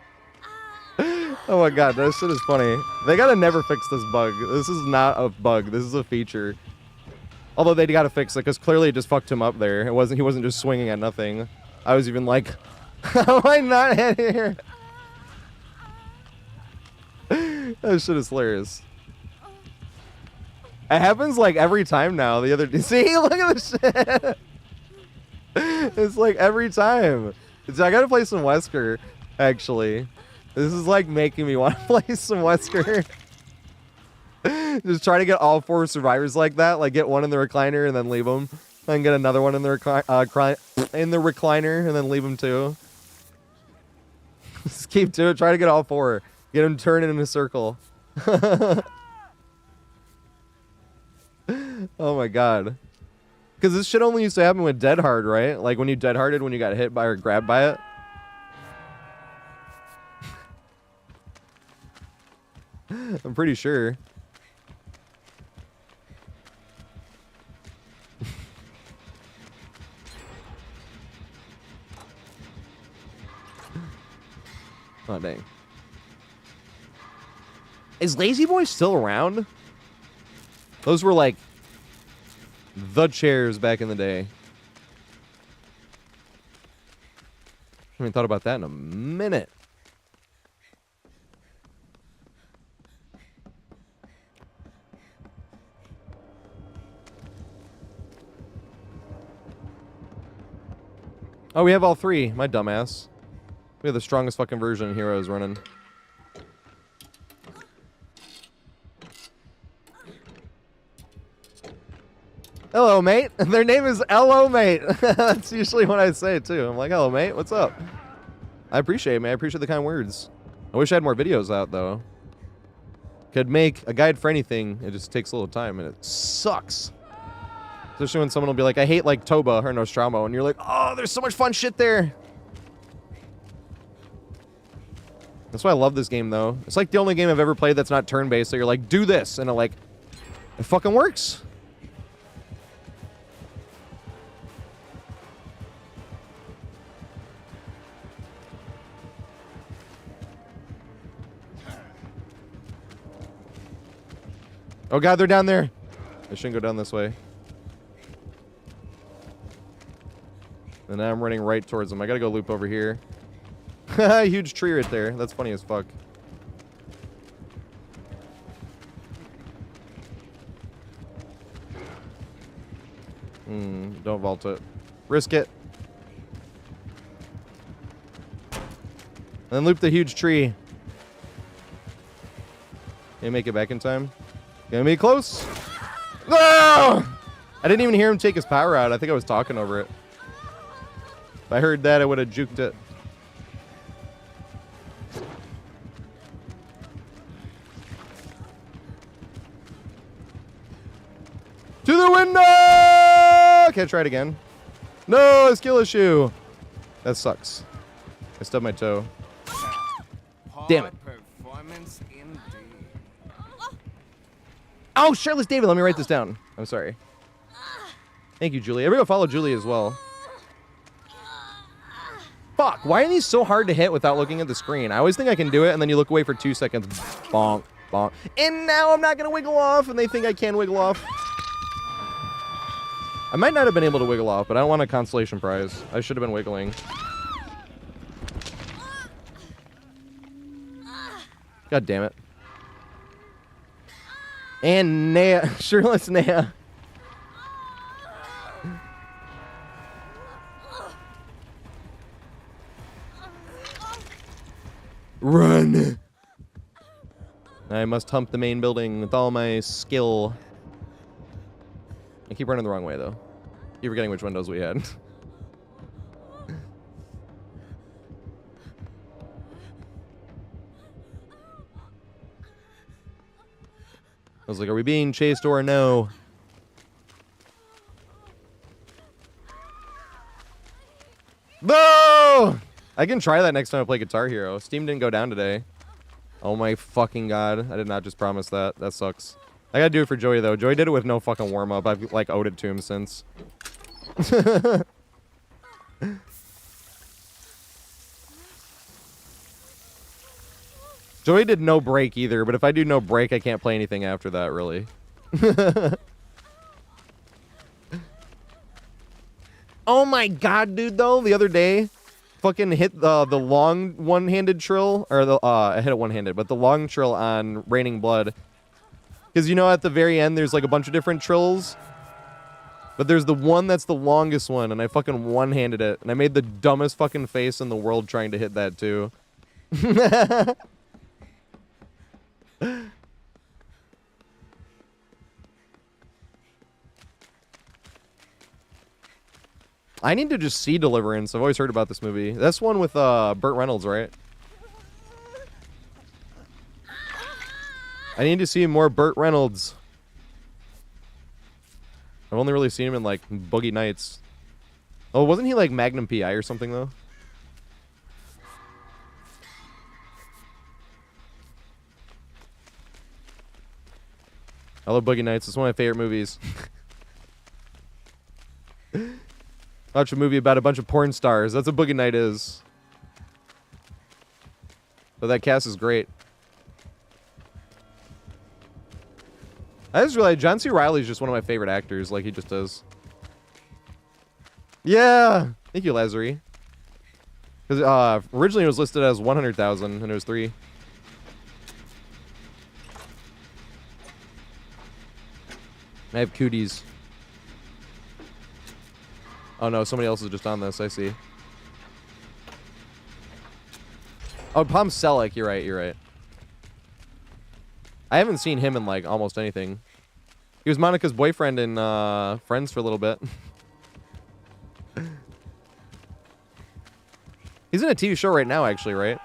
Oh my god, that shit is funny. They gotta never fix this bug. This is not a bug. This is a feature. Although they gotta fix it because clearly it just fucked him up there. It wasn't. He wasn't just swinging at nothing. I was even like, how am I not hit here? That shit is hilarious. It happens like every time now. The other see, look at this shit. It's like every time. I gotta play some Wesker. Actually, this is like making me want to play some Wesker. Just try to get all 4 survivors like that. Like get one in the recliner and then leave them. Then get another one in the recliner and then leave them too. Just keep to it. Try to get all 4. Get them turning in a circle. Oh my god. Because this shit only used to happen with Dead Hard, right? Like when you dead hearted when you got hit by or grabbed by it. I'm pretty sure. Oh dang. Is Lazy Boy still around? Those were like the chairs back in the day. I haven't thought about that in a minute. Oh, we have all 3. My dumbass. We have the strongest fucking version of Heroes running. Hello, mate. Their name is Hello, mate. That's usually what I say, too. I'm like, hello, mate. What's up? I appreciate it, man. I appreciate the kind words. I wish I had more videos out, though. Could make a guide for anything. It just takes a little time, and it sucks. Especially when someone will be like, I hate, like, Toba or Nostromo, and you're like, oh, there's so much fun shit there. That's why I love this game, though. It's like the only game I've ever played that's not turn-based, so you're like, do this, and it fucking works. Oh god, they're down there. I shouldn't go down this way. And now I'm running right towards them. I gotta go loop over here. Huge tree right there. That's funny as fuck. Don't vault it. Risk it. And then loop the huge tree. Can you make it back in time? Gonna be close. No! I didn't even hear him take his power out. I think I was talking over it. If I heard that, I would have juked it. To the window! Can't try it again. No, a skill issue. That sucks. I stubbed my toe. Damn it. Oh, shirtless David. Let me write this down. I'm sorry. Thank you, Julie. Everyone follow Julie as well. Fuck. Why are these so hard to hit without looking at the screen? I always think I can do it, and then you look away for 2 seconds. Bonk, bonk. And now I'm not going to wiggle off, and they think I can wiggle off. I might not have been able to wiggle off, but I don't want a consolation prize. I should have been wiggling. God damn it. And Naya, shirtless Naya. Run! I must hump the main building with all my skill. I keep running the wrong way, though. Keep forgetting which windows we had. I was like, are we being chased or no? No! I can try that next time I play Guitar Hero. Steam didn't go down today. Oh my fucking god. I did not just promise that. That sucks. I gotta do it for Joey, though. Joey did it with no fucking warm-up. I've, like, owed it to him since. Joey did no break either, but if I do no break, I can't play anything after that, really. Oh my god, dude, though, the other day, fucking hit the long one-handed trill, or the, I hit it one-handed, but the long trill on Raining Blood. Because, you know, at the very end, there's, like, a bunch of different trills. But there's the one that's the longest one, and I fucking one-handed it. And I made the dumbest fucking face in the world trying to hit that, too. I need to just see Deliverance. I've always heard about this movie. That's one with Burt Reynolds, right? I need to see more Burt Reynolds. I've only really seen him in, like, Boogie Nights. Oh, wasn't he, like, Magnum P.I. or something, though? I love Boogie Nights. It's one of my favorite movies. Watch a movie about a bunch of porn stars. That's what Boogie Night is. But that cast is great. I just realized John C. Reilly is just one of my favorite actors. Like, he just does. Yeah! Thank you, Lazary. Because originally it was listed as 100,000, and it was 3. I have cooties. Oh no, somebody else is just on this. I see. Oh, Tom Selleck. You're right. You're right. I haven't seen him in, like, almost anything. He was Monica's boyfriend in Friends for a little bit. He's in a TV show right now, actually, right?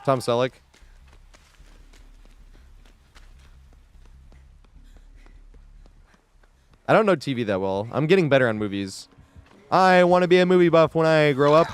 Tom Selleck. I don't know TV that well. I'm getting better on movies. I want to be a movie buff when I grow up.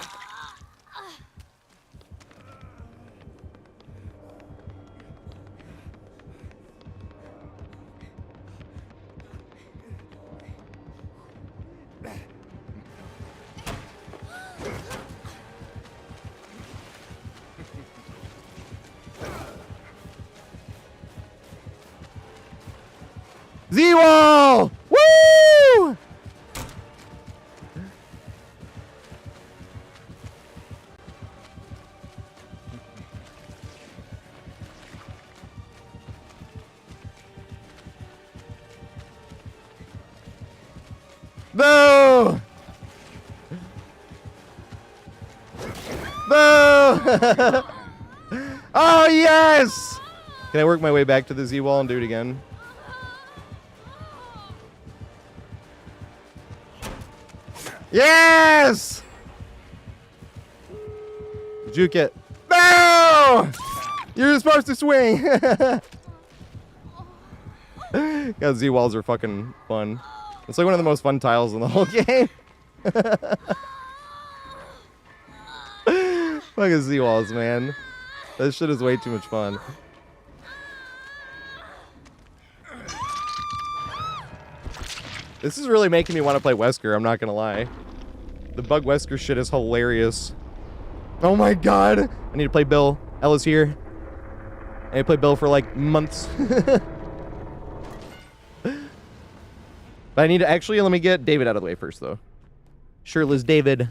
Z-Wall! Woo! Boo! Boo! Oh, yes! Can I work my way back to the Z-Wall and do it again? Yes! Juke it. No! You're supposed to swing. Yeah, Z-Walls are fucking fun. It's like one of the most fun tiles in the whole game. Fucking Z-Walls, man. That shit is way too much fun. This is really making me want to play Wesker, I'm not gonna lie. The Bug Wesker shit is hilarious. Oh my god! I need to play Bill. Ella's here. I need to play Bill for like months. But I need to actually, let me get David out of the way first, though. Shirtless David.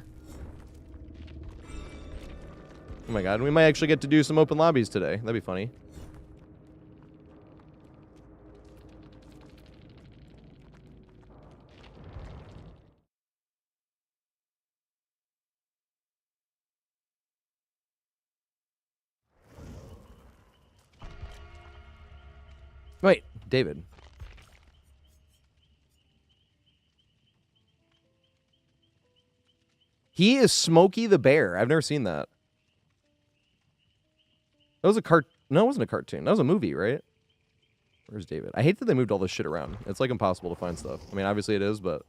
Oh my god, we might actually get to do some open lobbies today. That'd be funny. Wait, David. He is Smokey the Bear. I've never seen that. That was a No, it wasn't a cartoon. That was a movie, right? Where's David? I hate that they moved all this shit around. It's like impossible to find stuff. I mean, obviously it is, but...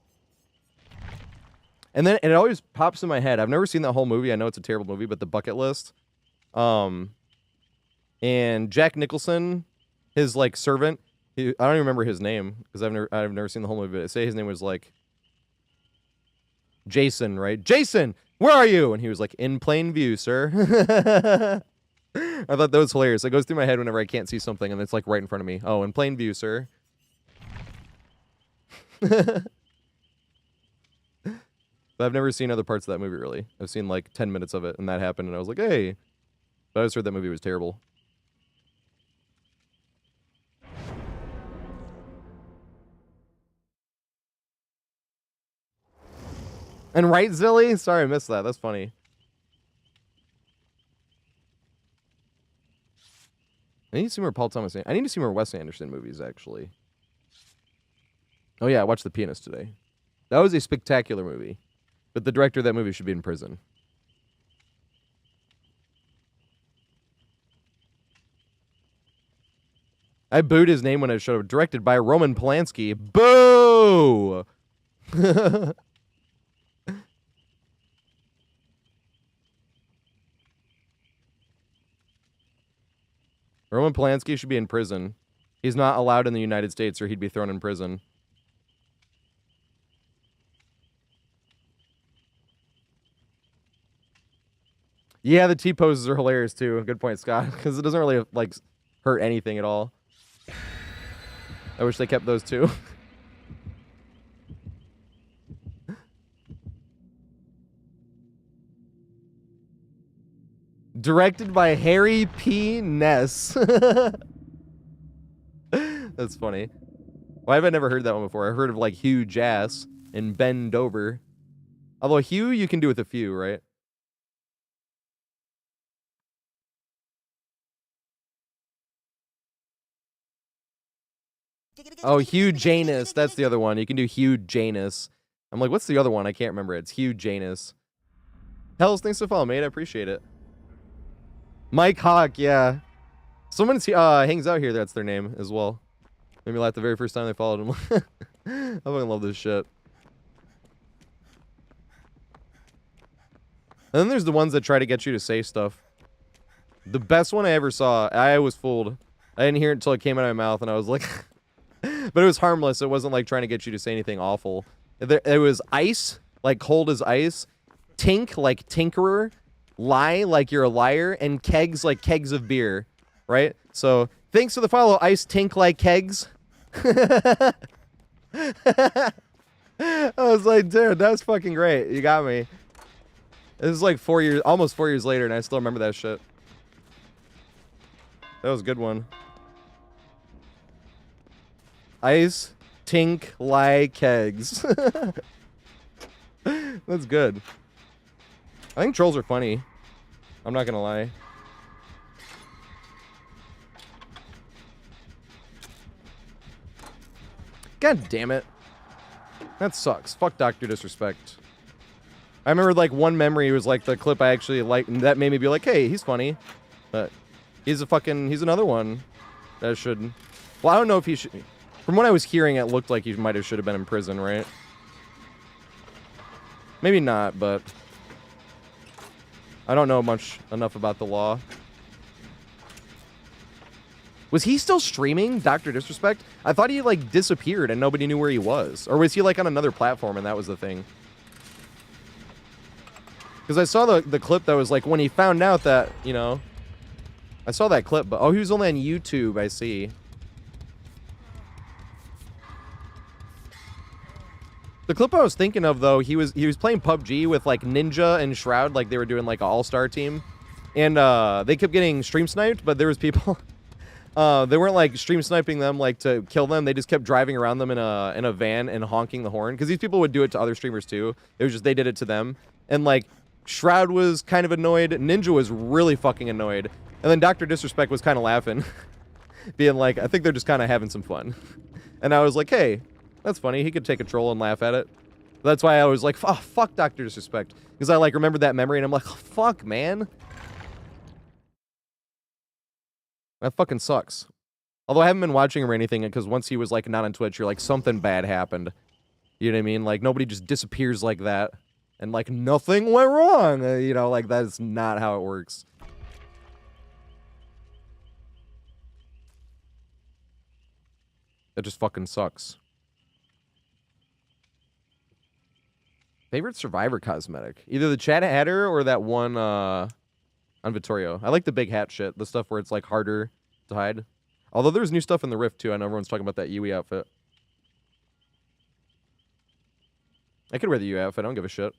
And then it always pops in my head. I've never seen that whole movie. I know it's a terrible movie, but The Bucket List. And Jack Nicholson, his like servant. I don't even remember his name because I've never seen the whole movie. But I say his name was like Jason, right? Jason, where are you? And he was like, in plain view, sir. I thought that was hilarious. It goes through my head whenever I can't see something, and it's like right in front of me. Oh, in plain view, sir. But I've never seen other parts of that movie, really. I've seen like 10 minutes of it, and that happened, and I was like, hey. But I just heard that movie was terrible. And right, Zilly? Sorry, I missed that. That's funny. I need to see more Paul Thomas. I need to see more Wes Anderson movies, actually. Oh, yeah, I watched The Pianist today. That was a spectacular movie. But the director of that movie should be in prison. I booed his name when I showed up. Directed by Roman Polanski. Boo! Roman Polanski should be in prison. He's not allowed in the United States or he'd be thrown in prison. Yeah, the T-poses are hilarious too. Good point, Scott. Because it doesn't really, like, hurt anything at all. I wish they kept those too. Directed by Harry P. Ness. That's funny. Why have I never heard that one before? I heard of, like, Hugh Jass and Ben Dober. Although Hugh you can do with a few, right? Oh, Hugh Janus. That's the other one. You can do Hugh Janus. I'm like, what's the other one? I can't remember. It's Hugh Janus. Hells, thanks for following, mate. I appreciate it. Mike Hawk, yeah. Someone hangs out here. That's their name as well. Made me laugh the very first time they followed him. I fucking love this shit. And then there's the ones that try to get you to say stuff. The best one I ever saw, I was fooled. I didn't hear it until it came out of my mouth, and I was like... But it was harmless. It wasn't like trying to get you to say anything awful. It was ice, like cold as ice. Tink, like tinkerer. Lie, like you're a liar. And kegs, like kegs of beer. Right? So, thanks for the follow, Ice Tink like kegs. I was like, dude, that's fucking great. You got me. This is like 4 years, almost 4 years later, and I still remember that shit. That was a good one. Ice, tink, lie, kegs. That's good. I think trolls are funny. I'm not gonna lie. God damn it. That sucks. Fuck Dr. Disrespect. I remember, like, one memory was, like, the clip I actually liked, and that made me be like, hey, he's funny. But he's another one that should... Well, I don't know if he should... From what I was hearing, it looked like he should have been in prison, right? Maybe not, but... I don't know enough about the law. Was he still streaming Dr. Disrespect? I thought he, like, disappeared and nobody knew where he was. Or was he, like, on another platform and that was the thing? Because I saw the clip that was, like, when he found out that, you know... I saw that clip, but... Oh, he was only on YouTube, I see. The clip I was thinking of, though, he was playing PUBG with, like, Ninja and Shroud, like they were doing, like, an all-star team. And, they kept getting stream sniped, but there was people... they weren't, like, stream sniping them, like, to kill them. They just kept driving around them in a van and honking the horn. Because these people would do it to other streamers, too. It was just they did it to them. And, like, Shroud was kind of annoyed. Ninja was really fucking annoyed. And then Dr. Disrespect was kind of laughing. being like, I think they're just kind of having some fun. And I was like, hey, that's funny. He could take a troll and laugh at it. That's why I was like, oh, fuck Dr. Disrespect. Because I, like, remembered that memory, and I'm like, oh, fuck, man. That fucking sucks. Although I haven't been watching him or anything, because once he was, like, not on Twitch, you're like, something bad happened. You know what I mean? Like, nobody just disappears like that. And, like, nothing went wrong. You know, like, that's not how it works. That just fucking sucks. Favorite Survivor cosmetic? Either the Chad Hatter or that one on Vittorio. I like the big hat shit. The stuff where it's like harder to hide. Although there's new stuff in the Rift too. I know everyone's talking about that Yui outfit. I could wear the Yui outfit. I don't give a shit.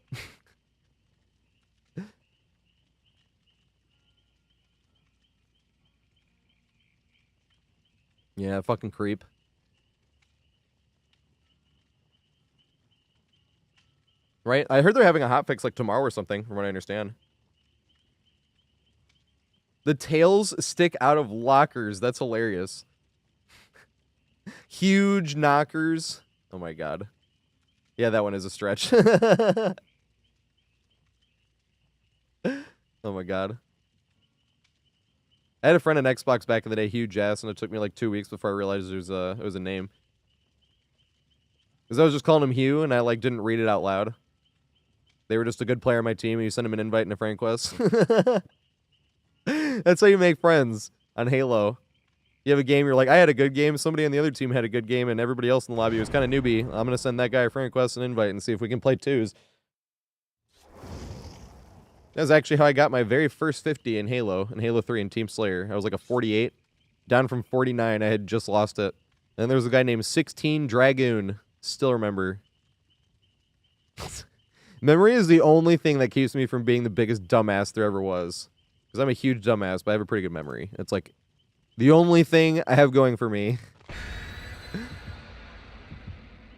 Yeah, fucking creep. Right? I heard they're having a hotfix like tomorrow or something, from what I understand. The tails stick out of lockers. That's hilarious. Huge knockers. Oh my god. Yeah, that one is a stretch. Oh my god. I had a friend on Xbox back in the day, huge ass, and it took me like 2 weeks before I realized it was a name. Because I was just calling him Hugh, and I like didn't read it out loud. They were just a good player on my team, and you send him an invite in a friend request. That's how you make friends on Halo. You have a game, you're like, I had a good game, somebody on the other team had a good game, and everybody else in the lobby was kind of newbie. I'm going to send that guy a friend request and invite and see if we can play twos. That's actually how I got my very first 50 in Halo 3 in Team Slayer. I was like a 48, down from 49. I had just lost it. And there was a guy named 16 Dragoon. Still remember. Memory is the only thing that keeps me from being the biggest dumbass there ever was. Because I'm a huge dumbass, but I have a pretty good memory. It's like the only thing I have going for me.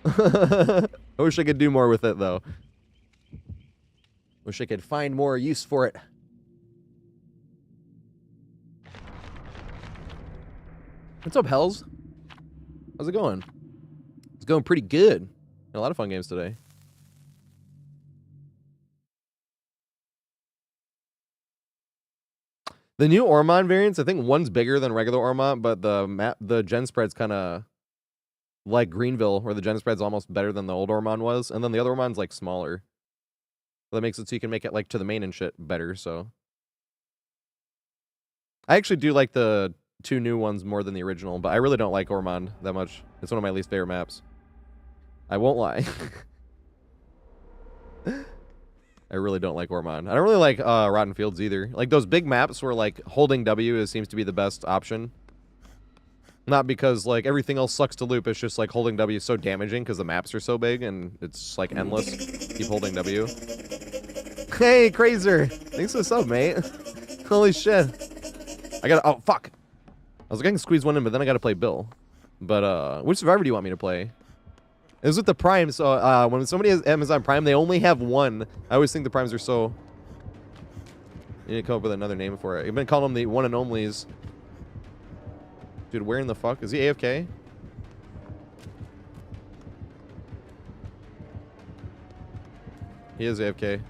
I wish I could do more with it, though. Wish I could find more use for it. What's up, Hells? How's it going? It's going pretty good. A lot of fun games today. The new Ormond variants, I think one's bigger than regular Ormond, but the gen spread's kind of like Greenville, where the gen spread's almost better than the old Ormond was, and then the other Ormond's like smaller. So that makes it so you can make it like to the main and shit better. So I actually do like the two new ones more than the original, but I really don't like Ormond that much. It's one of my least favorite maps. I won't lie. I really don't like Ormond. I don't really like Rotten Fields either. Like those big maps where like holding W seems to be the best option. Not because like everything else sucks to loop. It's just like holding W is so damaging because the maps are so big and it's like endless. Keep holding W. Hey, Crazer! Thanks for the sub, mate. Holy shit. I gotta. Oh, fuck. I was like, I can squeeze one in, but then I gotta play Bill. But, which Survivor do you want me to play? It was with the Prime, so when somebody has Amazon Prime, they only have one. I always think the Primes are so... You need to come up with another name for it. I've been calling them the one and onlys. Dude, where in the fuck? Is he AFK? He is AFK.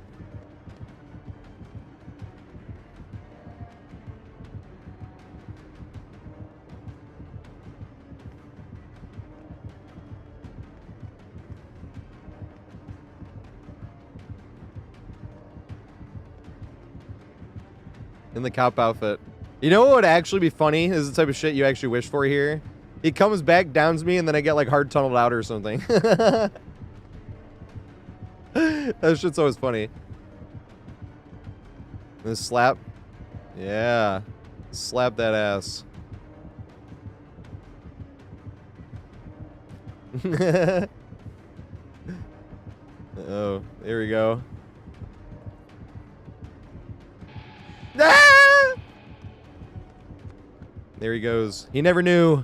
In the cop outfit. You know what would actually be funny? This is the type of shit you actually wish for here. He comes back, downs me, and then I get like hard tunneled out or something. That shit's always funny. This slap. Yeah. Slap that ass. Oh, here we go. Ah! There he goes. He never knew.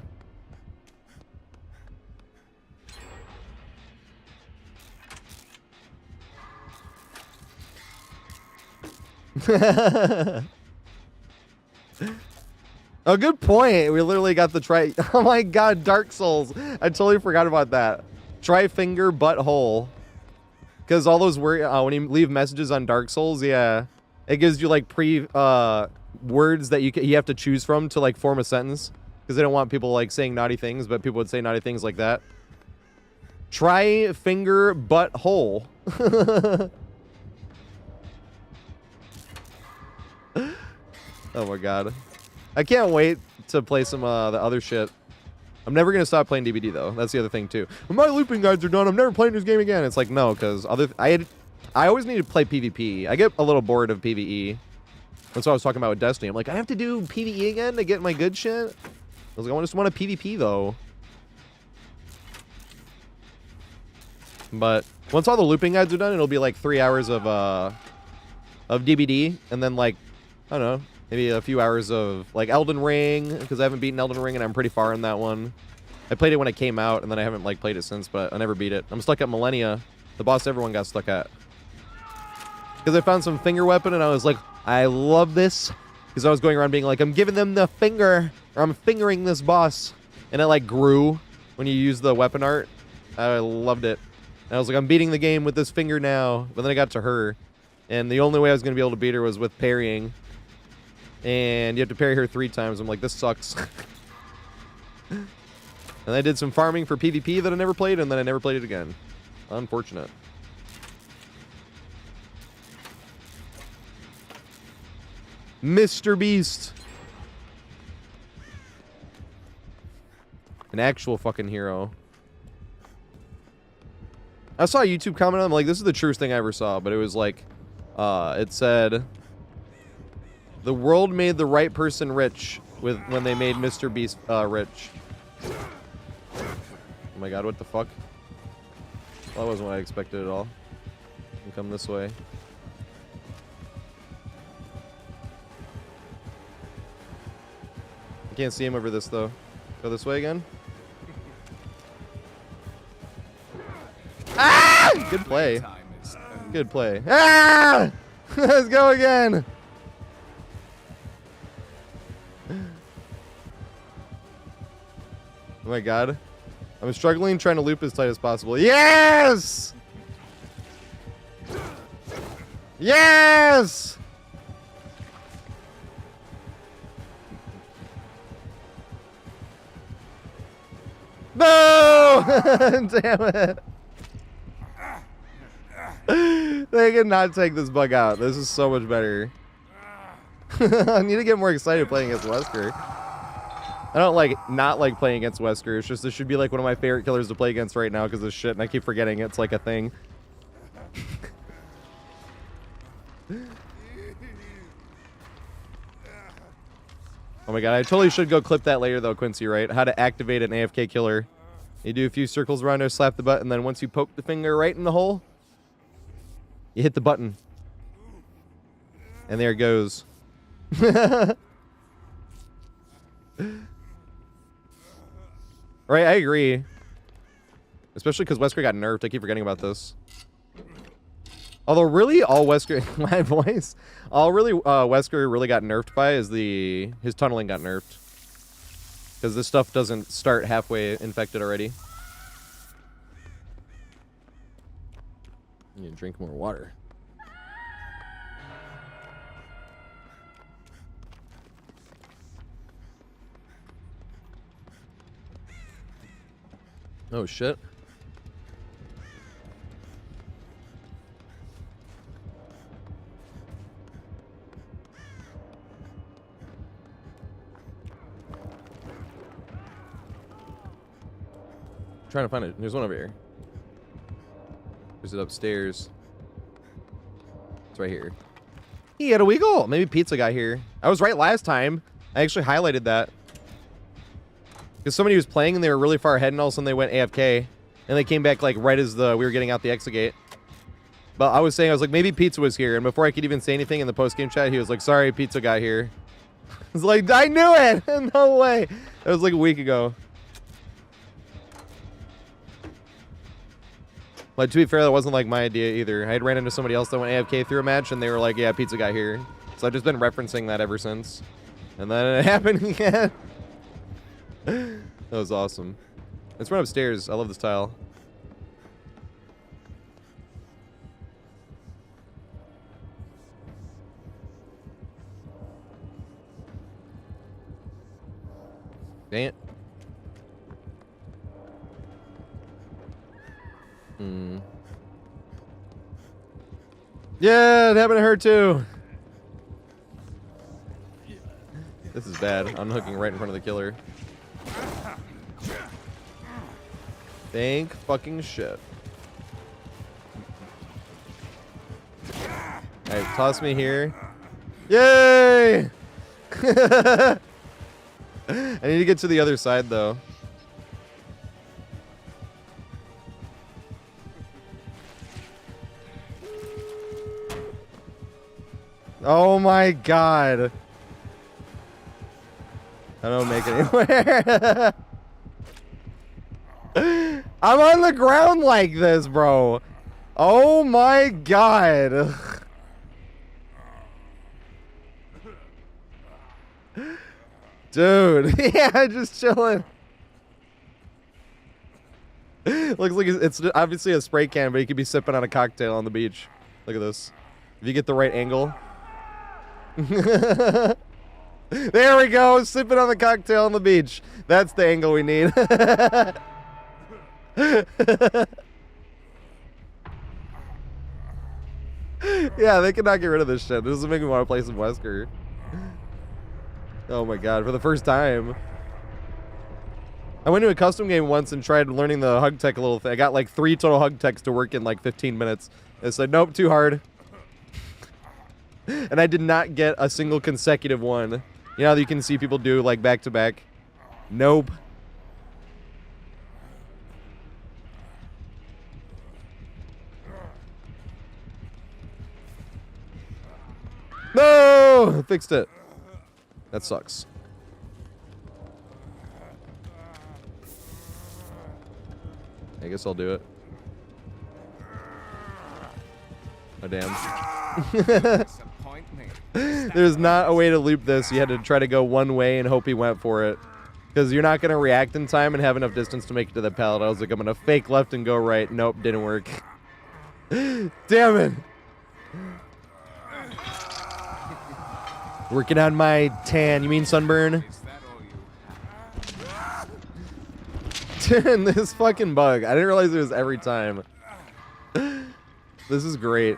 Oh, good point. We literally got the try. Oh my god, Dark Souls. I totally forgot about that. Try finger butthole. Because all those when you leave messages on Dark Souls, yeah, it gives you like words that you have to choose from to like form a sentence. Because they don't want people like saying naughty things, but people would say naughty things like that. Try finger butthole. Oh my god. I can't wait to play some the other shit. I'm never gonna stop playing DBD though. That's the other thing too. When my looping guides are done, I'm never playing this game again. It's like no, because I always need to play PvP. I get a little bored of PvE. That's what I was talking about with Destiny. I'm like, I have to do PvE again to get my good shit. I was like, I just want a PvP though. But once all the looping guides are done, it'll be like 3 hours of DBD, and then like I don't know. Maybe a few hours of, like, Elden Ring, because I haven't beaten Elden Ring, and I'm pretty far in that one. I played it when it came out, and then I haven't, like, played it since, but I never beat it. I'm stuck at Millennia, the boss everyone got stuck at. Because I found some finger weapon, and I was like, I love this. Because I was going around being like, I'm giving them the finger, or I'm fingering this boss. And it, like, grew when you use the weapon art. I loved it. And I was like, I'm beating the game with this finger now. But then I got to her, and the only way I was going to be able to beat her was with parrying. And you have to parry her 3 times. I'm like, this sucks. And I did some farming for PvP that I never played, and then I never played it again. Unfortunate. Mr. Beast. An actual fucking hero. I saw a YouTube comment. I'm like, this is the truest thing I ever saw. But it was like, it said, the world made the right person rich when they made Mr. Beast rich. Oh my god, what the fuck? Well, that wasn't what I expected at all. You come this way. I can't see him over this though. Go this way again. Ah! Good play. Good play. Ah! Let's go again. Oh my god. I'm struggling trying to loop as tight as possible. Yes! Yes! No! Damn it. They cannot take this bug out. This is so much better. I need to get more excited playing against Wesker. I don't not like playing against Wesker. It's just this should be like one of my favorite killers to play against right now because of shit, and I keep forgetting it's like a thing. Oh my god, I totally should go clip that later though, Quincy, right? How to activate an AFK killer. You do a few circles around her, slap the button, and then once you poke the finger right in the hole, you hit the button. And there it goes. Right, I agree. Especially because Wesker got nerfed. I keep forgetting about this. Although, really, all Wesker... my voice. All really Wesker really got nerfed by is his tunneling got nerfed. Because this stuff doesn't start halfway infected already. You need to drink more water. Oh, shit. Trying to find it. There's one over here. Is it upstairs? It's right here. He had a wiggle. Maybe Pizza got here. I was right last time. I actually highlighted that. Because somebody was playing and they were really far ahead and all of a sudden they went AFK. And they came back like right as we were getting out the exit gate. But I was like, maybe Pizza was here. And before I could even say anything in the post-game chat, he was like, sorry, Pizza got here. I was like, I knew it! No way! That was like a week ago. But to be fair, that wasn't like my idea either. I had ran into somebody else that went AFK through a match and they were like, yeah, Pizza got here. So I've just been referencing that ever since. And then it happened again. That was awesome. Let's run upstairs. I love this tile. Dang it. Yeah, it happened to her too. This is bad. Unhooking right in front of the killer. Thank fucking shit. Alright, toss me here. Yay! I need to get to the other side though. Oh my god. I don't make it anywhere. I'm on the ground like this, bro. Oh my god. Dude, yeah, just chilling. Looks like it's obviously a spray can, but he could be sipping on a cocktail on the beach. Look at this. If you get the right angle. There we go, sipping on the cocktail on the beach. That's the angle we need. Yeah, they cannot get rid of this shit. This is making me want to play some Wesker. Oh my god, for the first time. I went to a custom game once and tried learning the hug tech a little thing. I got like 3 total hug techs to work in like 15 minutes. I said, nope, too hard. And I did not get a single consecutive one. You know how you can see people do like back to back? Nope. No! Fixed it. That sucks. I guess I'll do it. Oh, damn. There's not a way to loop this. You had to try to go one way and hope he went for it. Because you're not going to react in time and have enough distance to make it to the pallet. I was like, I'm going to fake left and go right. Nope, didn't work. Damn it. Working on my tan. You mean sunburn? This fucking bug. I didn't realize it was every time. This is great.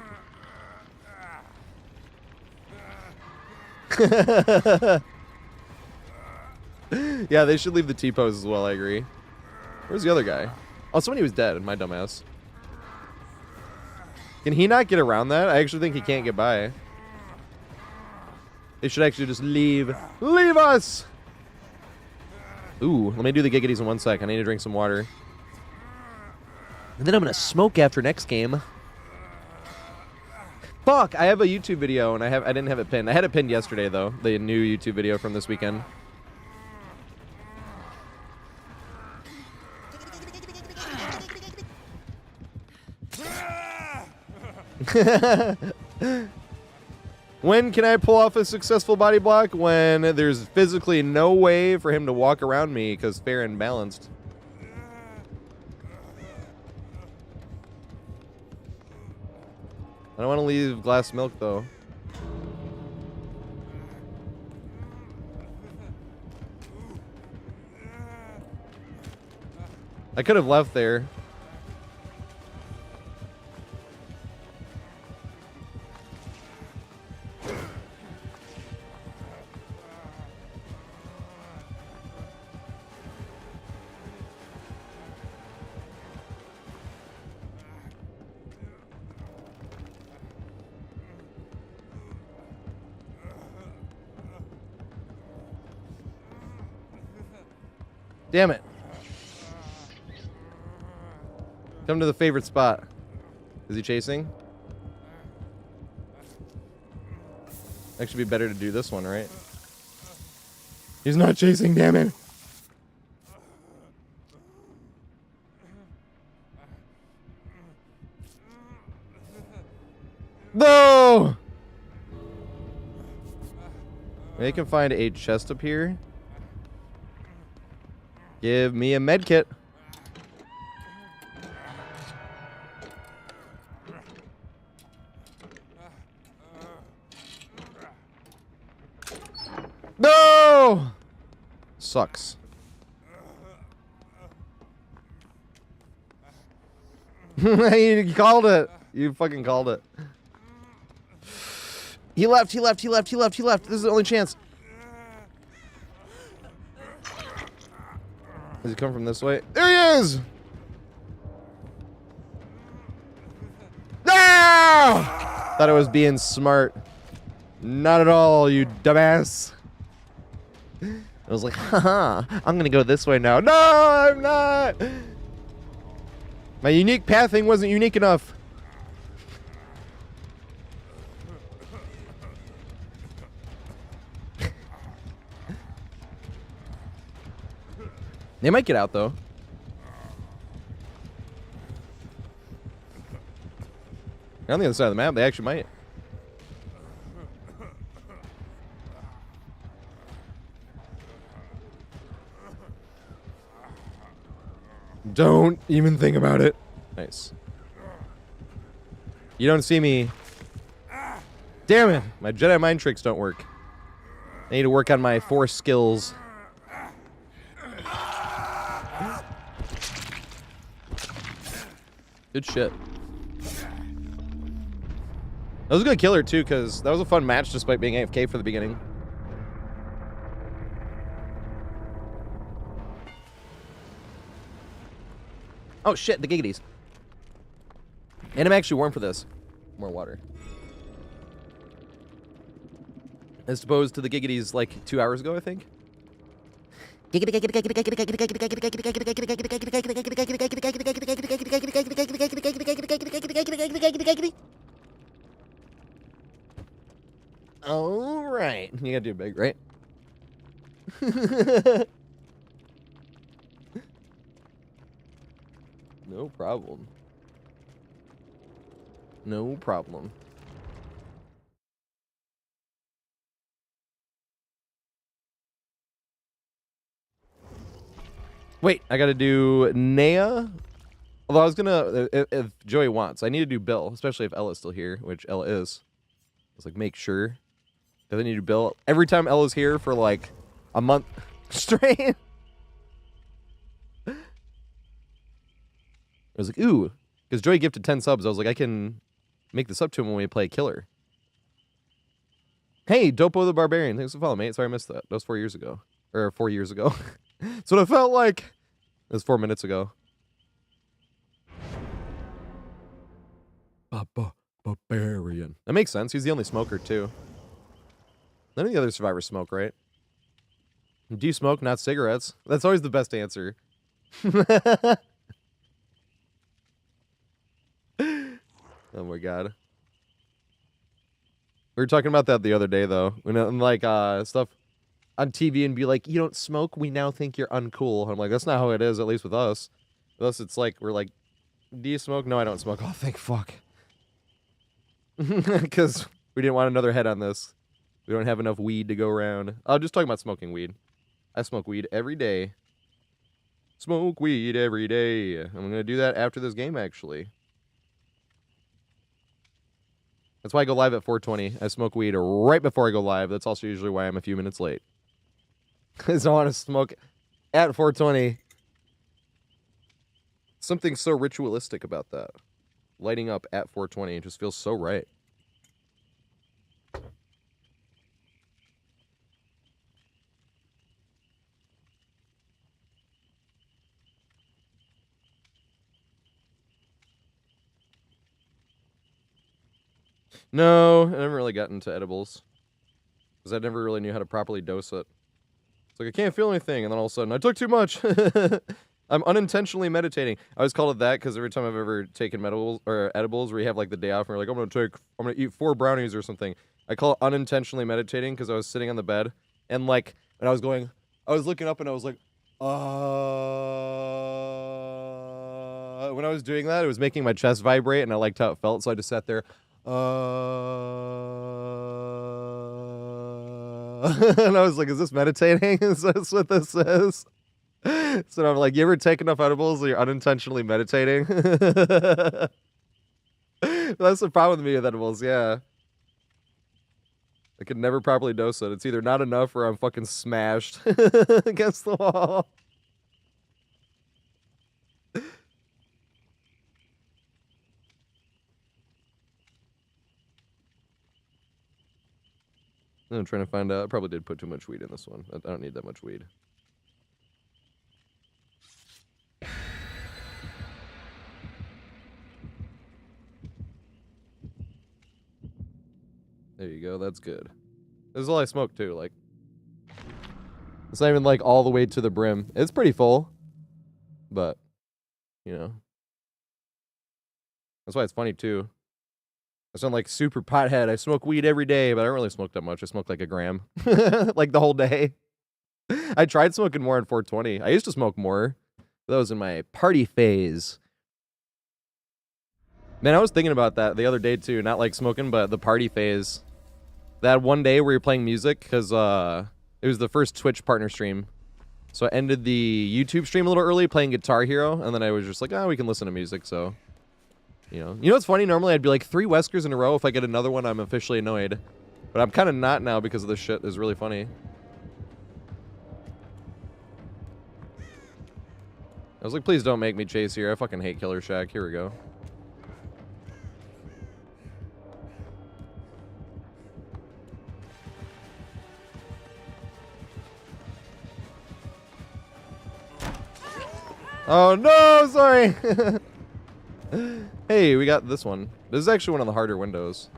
Yeah, they should leave the T-pose as well, I agree. Where's the other guy? Oh, somebody was dead, my dumbass. Can he not get around that? I actually think he can't get by. They should actually just leave. Leave us! Ooh, let me do the giggities in 1 sec. I need to drink some water. And then I'm gonna smoke after next game. Fuck, I have a YouTube video and I didn't have it pinned. I had it pinned yesterday though, the new YouTube video from this weekend. When can I pull off a successful body block? When there's physically no way for him to walk around me because fair and balanced. I don't want to leave glass milk though. I could have left there. Damn it. Come to the favorite spot. Is he chasing? Actually be better to do this one, right? He's not chasing, damn it. No! I can find a chest up here. Give me a med kit. No! Sucks. You called it. You fucking called it. He left. This is the only chance. Does he come from this way? There he is! Ah! Thought I was being smart. Not at all, you dumbass. I was like, haha, I'm gonna go this way now. No, I'm not! My unique pathing wasn't unique enough. They might get out, though. They're on the other side of the map. They actually might. Don't even think about it. Nice. You don't see me. Damn it. My Jedi mind tricks don't work. I need to work on my force skills. Good shit. That was a good killer, too, because that was a fun match despite being AFK for the beginning. Oh, shit, the giggities. And I'm actually warm for this. More water. As opposed to the giggities like 2 hours ago, I think. All right. You gotta do big, right? No problem. No problem. Wait, I gotta do Nea. Although I was gonna, if Joey wants, I need to do Bill, especially if Ella's still here, which Ella is. I was like, make sure. Because I need to do Bill every time Ella's here for like a month straight. I was like, ooh, because Joey gifted 10 subs. I was like, I can make this up to him when we play Killer. Hey, Dopo the Barbarian. Thanks for following, mate. Sorry I missed that. That was 4 years ago. Or 4 years ago. That's what it felt like. It was 4 minutes ago. Barbarian. That makes sense. He's the only smoker, too. None of the other survivors smoke, right? Do you smoke, not cigarettes? That's always the best answer. Oh my god. We were talking about that the other day, though. When like stuff on TV and be like, you don't smoke, we now think you're uncool. I'm like, that's not how it is, at least with us. With us, it's like, we're like, do you smoke? No, I don't smoke. Oh, thank fuck. Because we didn't want another head on this. We don't have enough weed to go around. Oh, just talking about smoking weed. I smoke weed every day. Smoke weed every day. I'm going to do that after this game, actually. That's why I go live at 4:20. I smoke weed right before I go live. That's also usually why I'm a few minutes late. Because I want to smoke at 4:20. Something so ritualistic about that. Lighting up at 4:20. It just feels so right. No, I never really got into edibles. Because I never really knew how to properly dose it. It's like, I can't feel anything, and then all of a sudden, I took too much! I'm unintentionally meditating. I always called it that, because every time I've ever taken edibles, where you have like the day off, and you're like, I'm gonna eat 4 brownies or something. I call it unintentionally meditating, because I was sitting on the bed, and like, and I was looking up, and I was like, when I was doing that, it was making my chest vibrate, and I liked how it felt, so I just sat there, And I was like, is this meditating? Is this what this is? So I'm like, you ever take enough edibles that you're unintentionally meditating? That's the problem with me with edibles, yeah. I could never properly dose it. It's either not enough or I'm fucking smashed against the wall. I'm trying to find out. I probably did put too much weed in this one. I don't need that much weed. There you go. That's good. This is all I smoke too. Like, it's not even like all the way to the brim. It's pretty full, but you know, that's why it's funny too. I sound like super pothead. I smoke weed every day, but I don't really smoke that much. I smoke like a gram, like the whole day. I tried smoking more on 420. I used to smoke more. That was in my party phase. Man, I was thinking about that the other day too. Not like smoking, but the party phase. That one day where you're playing music, because it was the first Twitch partner stream. So I ended the YouTube stream a little early playing Guitar Hero, and then I was just like, oh, we can listen to music, so... You know what's funny? Normally I'd be like 3 Weskers in a row. If I get another one, I'm officially annoyed. But I'm kind of not now because of this shit. It's really funny. I was like, please don't make me chase here. I fucking hate Killer Shack. Here we go. Oh no, sorry. Hey, we got this one. This is actually one of the harder windows.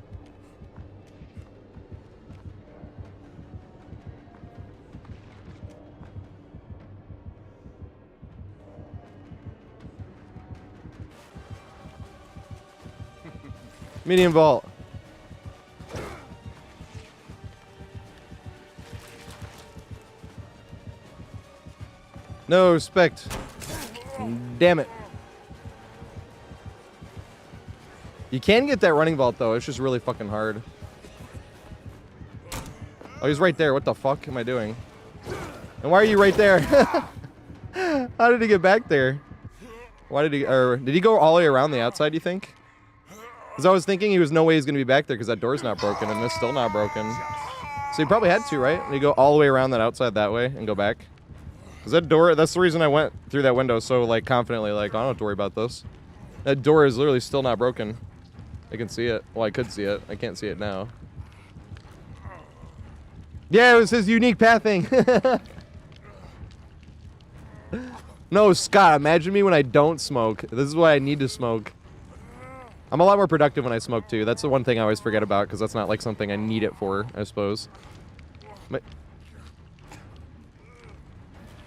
Medium vault. No respect. Damn it. You can get that running vault, though. It's just really fucking hard. Oh, he's right there. What the fuck am I doing? And why are you right there? How did he get back there? Why did he... Or did he go all the way around the outside, you think? Because I was thinking he was no way he's going to be back there because that door's not broken, and it's still not broken. So he probably had to, right? Did he go all the way around that outside that way and go back? Because that door... That's the reason I went through that window so, like, confidently. Like, I don't have to worry about this. That door is literally still not broken. I can see it. Well, I could see it. I can't see it now. Yeah, it was his unique pathing. No, Scott, imagine me when I don't smoke. This is why I need to smoke. I'm a lot more productive when I smoke, too. That's the one thing I always forget about, because that's not, like, something I need it for, I suppose.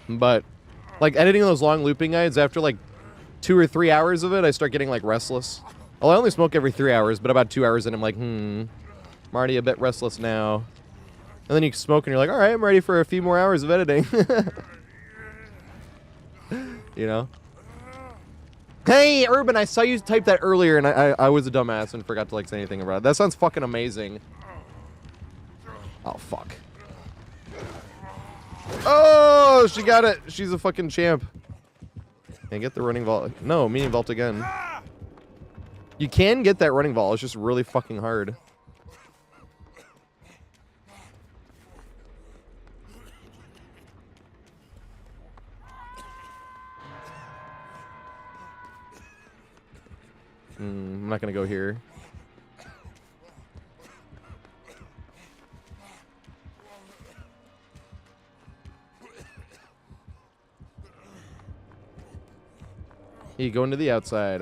But, like, editing those long looping guides, after, like, 2 or 3 hours of it, I start getting, like, restless. Well, I only smoke every 3 hours, but about 2 hours in, I'm like, I'm already a bit restless now. And then you smoke and you're like, all right, I'm ready for a few more hours of editing. You know? Hey, Urban, I saw you type that earlier, and I was a dumbass and forgot to, like, say anything about it. That sounds fucking amazing. Oh, fuck. Oh, she got it. She's a fucking champ. And get the running vault. No, medium vault again. You can get that running vault. It's just really fucking hard. I'm not gonna go here. You go into the outside.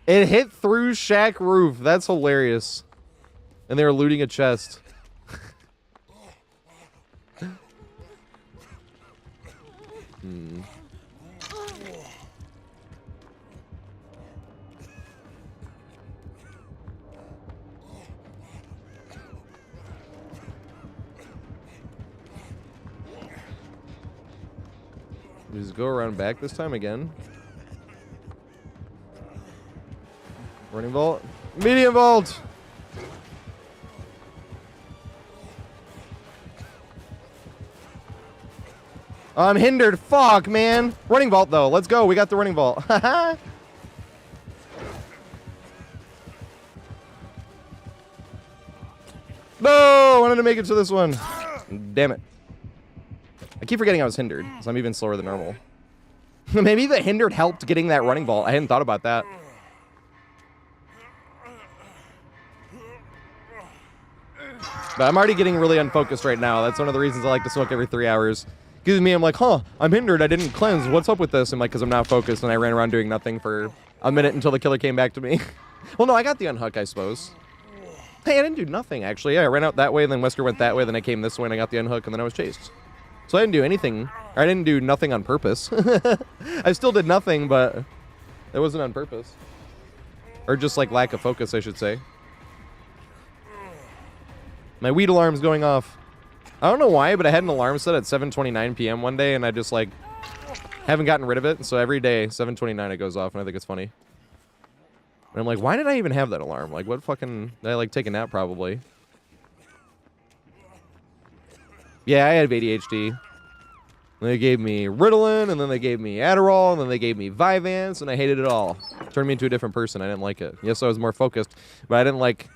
It hit through shack roof. That's hilarious. And they were looting a chest. Just go around back this time again. Running vault. Medium vault. I'm hindered. Fuck, man. Running vault, though. Let's go. We got the running vault. No! I wanted to make it to this one. Damn it. I keep forgetting I was hindered, so I'm even slower than normal. Maybe the hindered helped getting that running vault. I hadn't thought about that. But I'm already getting really unfocused right now. That's one of the reasons I like to smoke every 3 hours. Gives me, I'm like, huh, I'm hindered. I didn't cleanse. What's up with this? I'm like, because I'm not focused, and I ran around doing nothing for a minute until the killer came back to me. Well, no, I got the unhook, I suppose. Hey, I didn't do nothing, actually. Yeah, I ran out that way, then Wesker went that way, then I came this way, and I got the unhook, and then I was chased. So I didn't do anything. Or I didn't do nothing on purpose. I still did nothing, but it wasn't on purpose. Or just, like, lack of focus, I should say. My weed alarm's going off. I don't know why, but I had an alarm set at 7:29 p.m. one day, and I just, like, haven't gotten rid of it. So every day, 7:29, it goes off, and I think it's funny. And I'm like, why did I even have that alarm? Like, what fucking... Did I, like, take a nap, probably? Yeah, I had ADHD. They gave me Ritalin, and then they gave me Adderall, and then they gave me Vyvanse, and I hated it all. Turned me into a different person. I didn't like it. Yes, I was more focused, but I didn't like...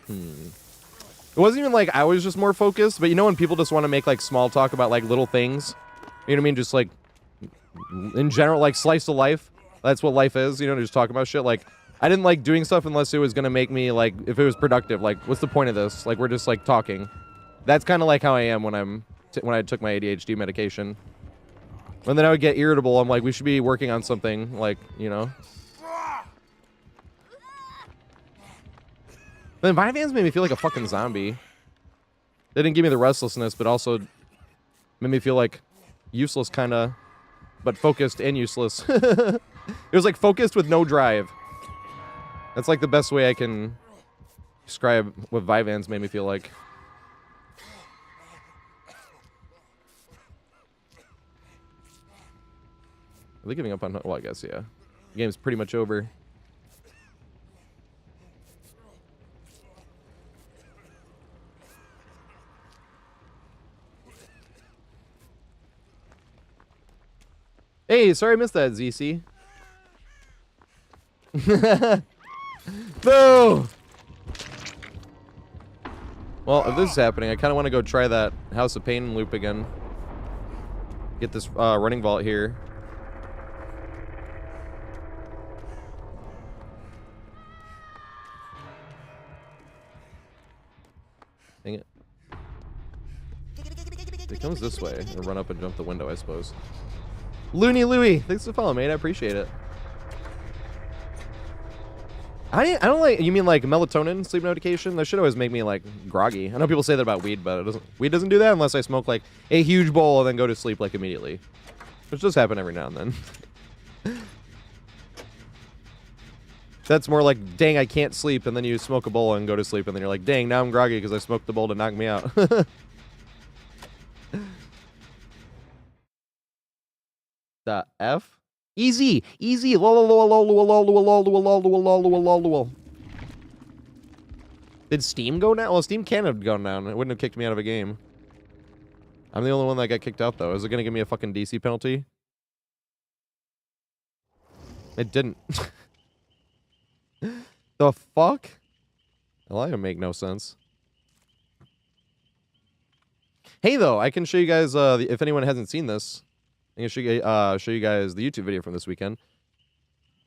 It wasn't even like I was just more focused, but you know when people just want to make, like, small talk about, like, little things? You know what I mean? Just, like, in general, like, slice of life. That's what life is, you know, just talk about shit. Like, I didn't like doing stuff unless it was going to make me, like, if it was productive. Like, what's the point of this? Like, we're just, like, talking. That's kind of like how I am when when I took my ADHD medication. And then I would get irritable. I'm like, we should be working on something, like, you know. Then Vyvanse made me feel like a fucking zombie. They didn't give me the restlessness, but also made me feel like useless, kind of, but focused and useless. It was like focused with no drive. That's like the best way I can describe what Vyvanse made me feel like. Are they giving up on... Well, I guess, yeah. The game's pretty much over. Hey, sorry I missed that, ZC. No! Well, if this is happening, I kind of want to go try that House of Pain loop again. Get this running vault here. Dang it. It comes this way. I'll run up and jump the window, I suppose. Looney Louie, thanks for the follow, mate. I appreciate it. I don't like... You mean like melatonin, sleep medication? That should always make me like groggy. I know people say that about weed, but it doesn't. Weed doesn't do that unless I smoke like a huge bowl and then go to sleep like immediately, which does happen every now and then. That's more like, dang, I can't sleep, and then you smoke a bowl and go to sleep, and then you're like, dang, now I'm groggy because I smoked the bowl to knock me out. The F? Easy, easy. Did Steam go down? Well, Steam can have gone down. It wouldn't have kicked me out of a game. I'm the only one that got kicked out, though. Is it going to give me a fucking DC penalty? It didn't. The fuck? Well, that would make no sense. Hey, though, I can show you guys, if anyone hasn't seen this, I can show you guys the YouTube video from this weekend.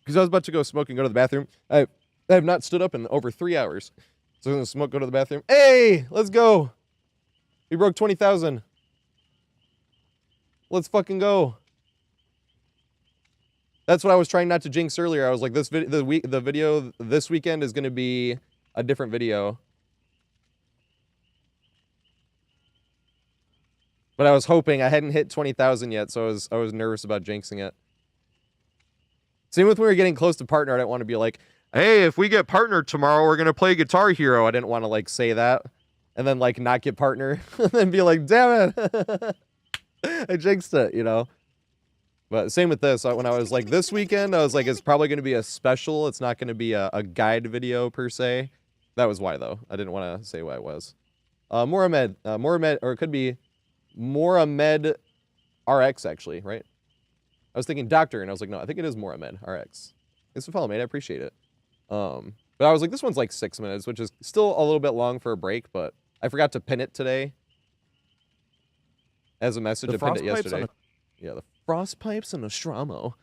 Because I was about to go smoke and go to the bathroom. I have not stood up in over 3 hours. So I'm going to smoke, go to the bathroom. Hey, let's go. We broke 20,000. Let's fucking go. That's what I was trying not to jinx earlier. I was like, the video this weekend is going to be a different video. But I was hoping I hadn't hit 20,000 yet, so I was nervous about jinxing it. Same with when we were getting close to partner. I didn't want to be like, hey, if we get partner tomorrow, we're gonna play Guitar Hero. I didn't want to like say that, and then like not get partner, and then be like, damn it, I jinxed it, you know. But same with this. When I was like, this weekend, I was like, it's probably going to be a special. It's not going to be a guide video per se. That was why, though. I didn't want to say why it was. Moramed, or it could be Moramed RX, actually, right? I was thinking Doctor, and I was like, no, I think it is Moramed RX. Thanks for following, mate. I appreciate it. But I was like, this one's like 6 minutes, which is still a little bit long for a break, but I forgot to pin it today as a message. I pinned it yesterday. Yeah, the frost pipes and Nostromo.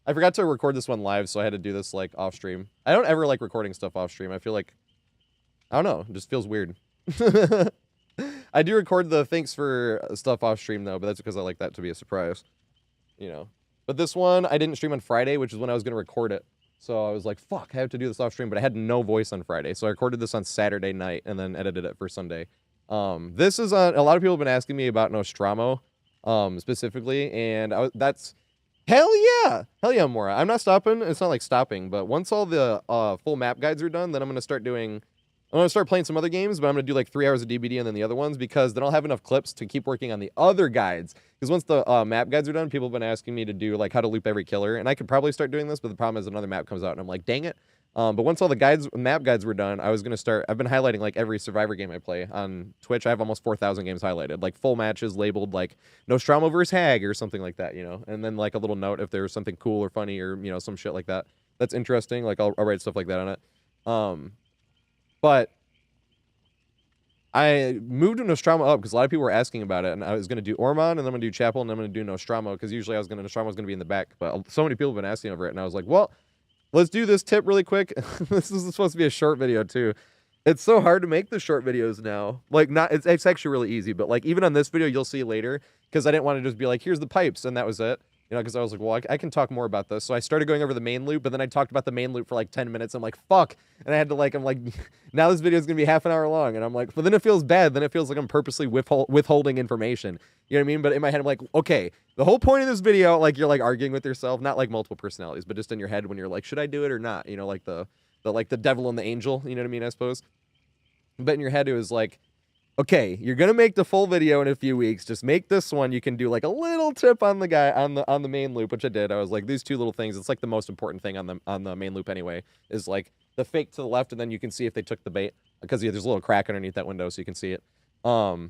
I forgot to record this one live, so I had to do this like off stream. I don't ever like recording stuff off stream. I feel like, I don't know, it just feels weird. I do record the thanks for stuff off stream though, but that's because I like that to be a surprise, you know. But this one I didn't stream on Friday, which is when I was going to record it. So I was like, fuck, I have to do this off stream, but I had no voice on Friday. So I recorded this on Saturday night and then edited it for Sunday. This is a lot of people have been asking me about Nostromo, specifically, and that's hell yeah, Mora. I'm not stopping. It's not like stopping, but once all the full map guides are done, then I'm gonna start playing some other games, but I'm gonna do like 3 hours of DBD and then the other ones, because then I'll have enough clips to keep working on the other guides. Because once the map guides are done, people have been asking me to do like how to loop every killer, and I could probably start doing this, but the problem is another map comes out and I'm like, dang it. But once all the map guides were done, I was gonna start. I've been highlighting like every Survivor game I play on Twitch. I have almost 4,000 games highlighted, like full matches labeled like Nostromo versus Hag or something like that, you know. And then like a little note if there's something cool or funny or, you know, some shit like that that's interesting. Like I'll write stuff like that on it. But I moved Nostromo up because a lot of people were asking about it, and I was going to do Ormond, and then I'm going to do Chapel, and then I'm going to do Nostromo, because usually Nostromo was going to be in the back, but so many people have been asking over it, and I was like, well, let's do this tip really quick. This is supposed to be a short video, too. It's so hard to make the short videos now. Like, it's actually really easy, but like, even on this video, you'll see later, because I didn't want to just be like, here's the pipes, and that was it. You know, because I was like, well, I can talk more about this. So I started going over the main loop, but then I talked about the main loop for like 10 minutes. I'm like, fuck. And I had to like, I'm like, now this video is going to be half an hour long. And I'm like, but then it feels bad. Then it feels like I'm purposely withholding information. You know what I mean? But in my head, I'm like, okay, the whole point of this video, like you're like arguing with yourself, not like multiple personalities, but just in your head when you're like, should I do it or not? You know, like the devil and the angel, you know what I mean? I suppose. But in your head, it was like, okay, you're gonna make the full video in a few weeks. Just make this one. You can do like a little tip on the guy on the main loop, which I did. I was like, these two little things. It's like the most important thing on the main loop anyway. Is like the fake to the left, and then you can see if they took the bait, because there's a little crack underneath that window, so you can see it.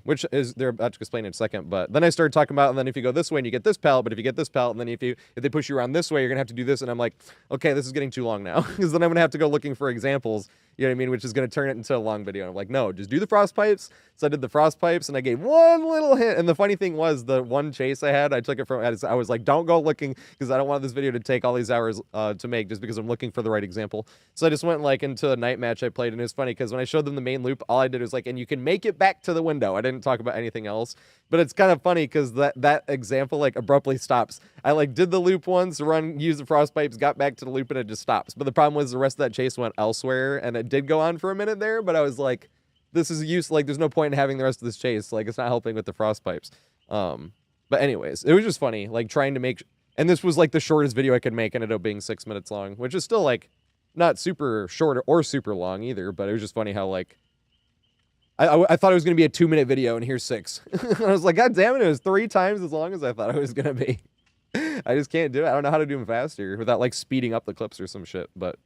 Which is they're about to explain in a second. But then I started talking about, and then if you go this way and you get this pallet, but if you get this pallet, and then if they push you around this way, you're gonna have to do this. And I'm like, okay, this is getting too long now, because then I'm gonna have to go looking for examples. You know what I mean? Which is going to turn it into a long video. And I'm like, no, just do the frost pipes. So I did the frost pipes, and I gave one little hint. And the funny thing was, the one chase I had, I took it from, I was like, don't go looking, because I don't want this video to take all these hours to make, just because I'm looking for the right example. So I just went like into a night match I played, and it was funny, because when I showed them the main loop, all I did was like, and you can make it back to the window. I didn't talk about anything else. But it's kind of funny, because that example like abruptly stops. I like did the loop once, use the frost pipes, got back to the loop, and it just stops. But the problem was the rest of that chase went elsewhere, and it did go on for a minute there, but I was like, this is useless. Like, there's no point in having the rest of this chase. Like, it's not helping with the frost pipes. But anyways, it was just funny, like trying to make, and this was like the shortest video I could make, and ended up being 6 minutes long, which is still like not super short or super long either. But it was just funny how like I thought it was gonna be a 2-minute video, and here's 6. I was like, God damn it! It was 3 times as long as I thought it was gonna be. I just can't do it. I don't know how to do them faster without like speeding up the clips or some shit. But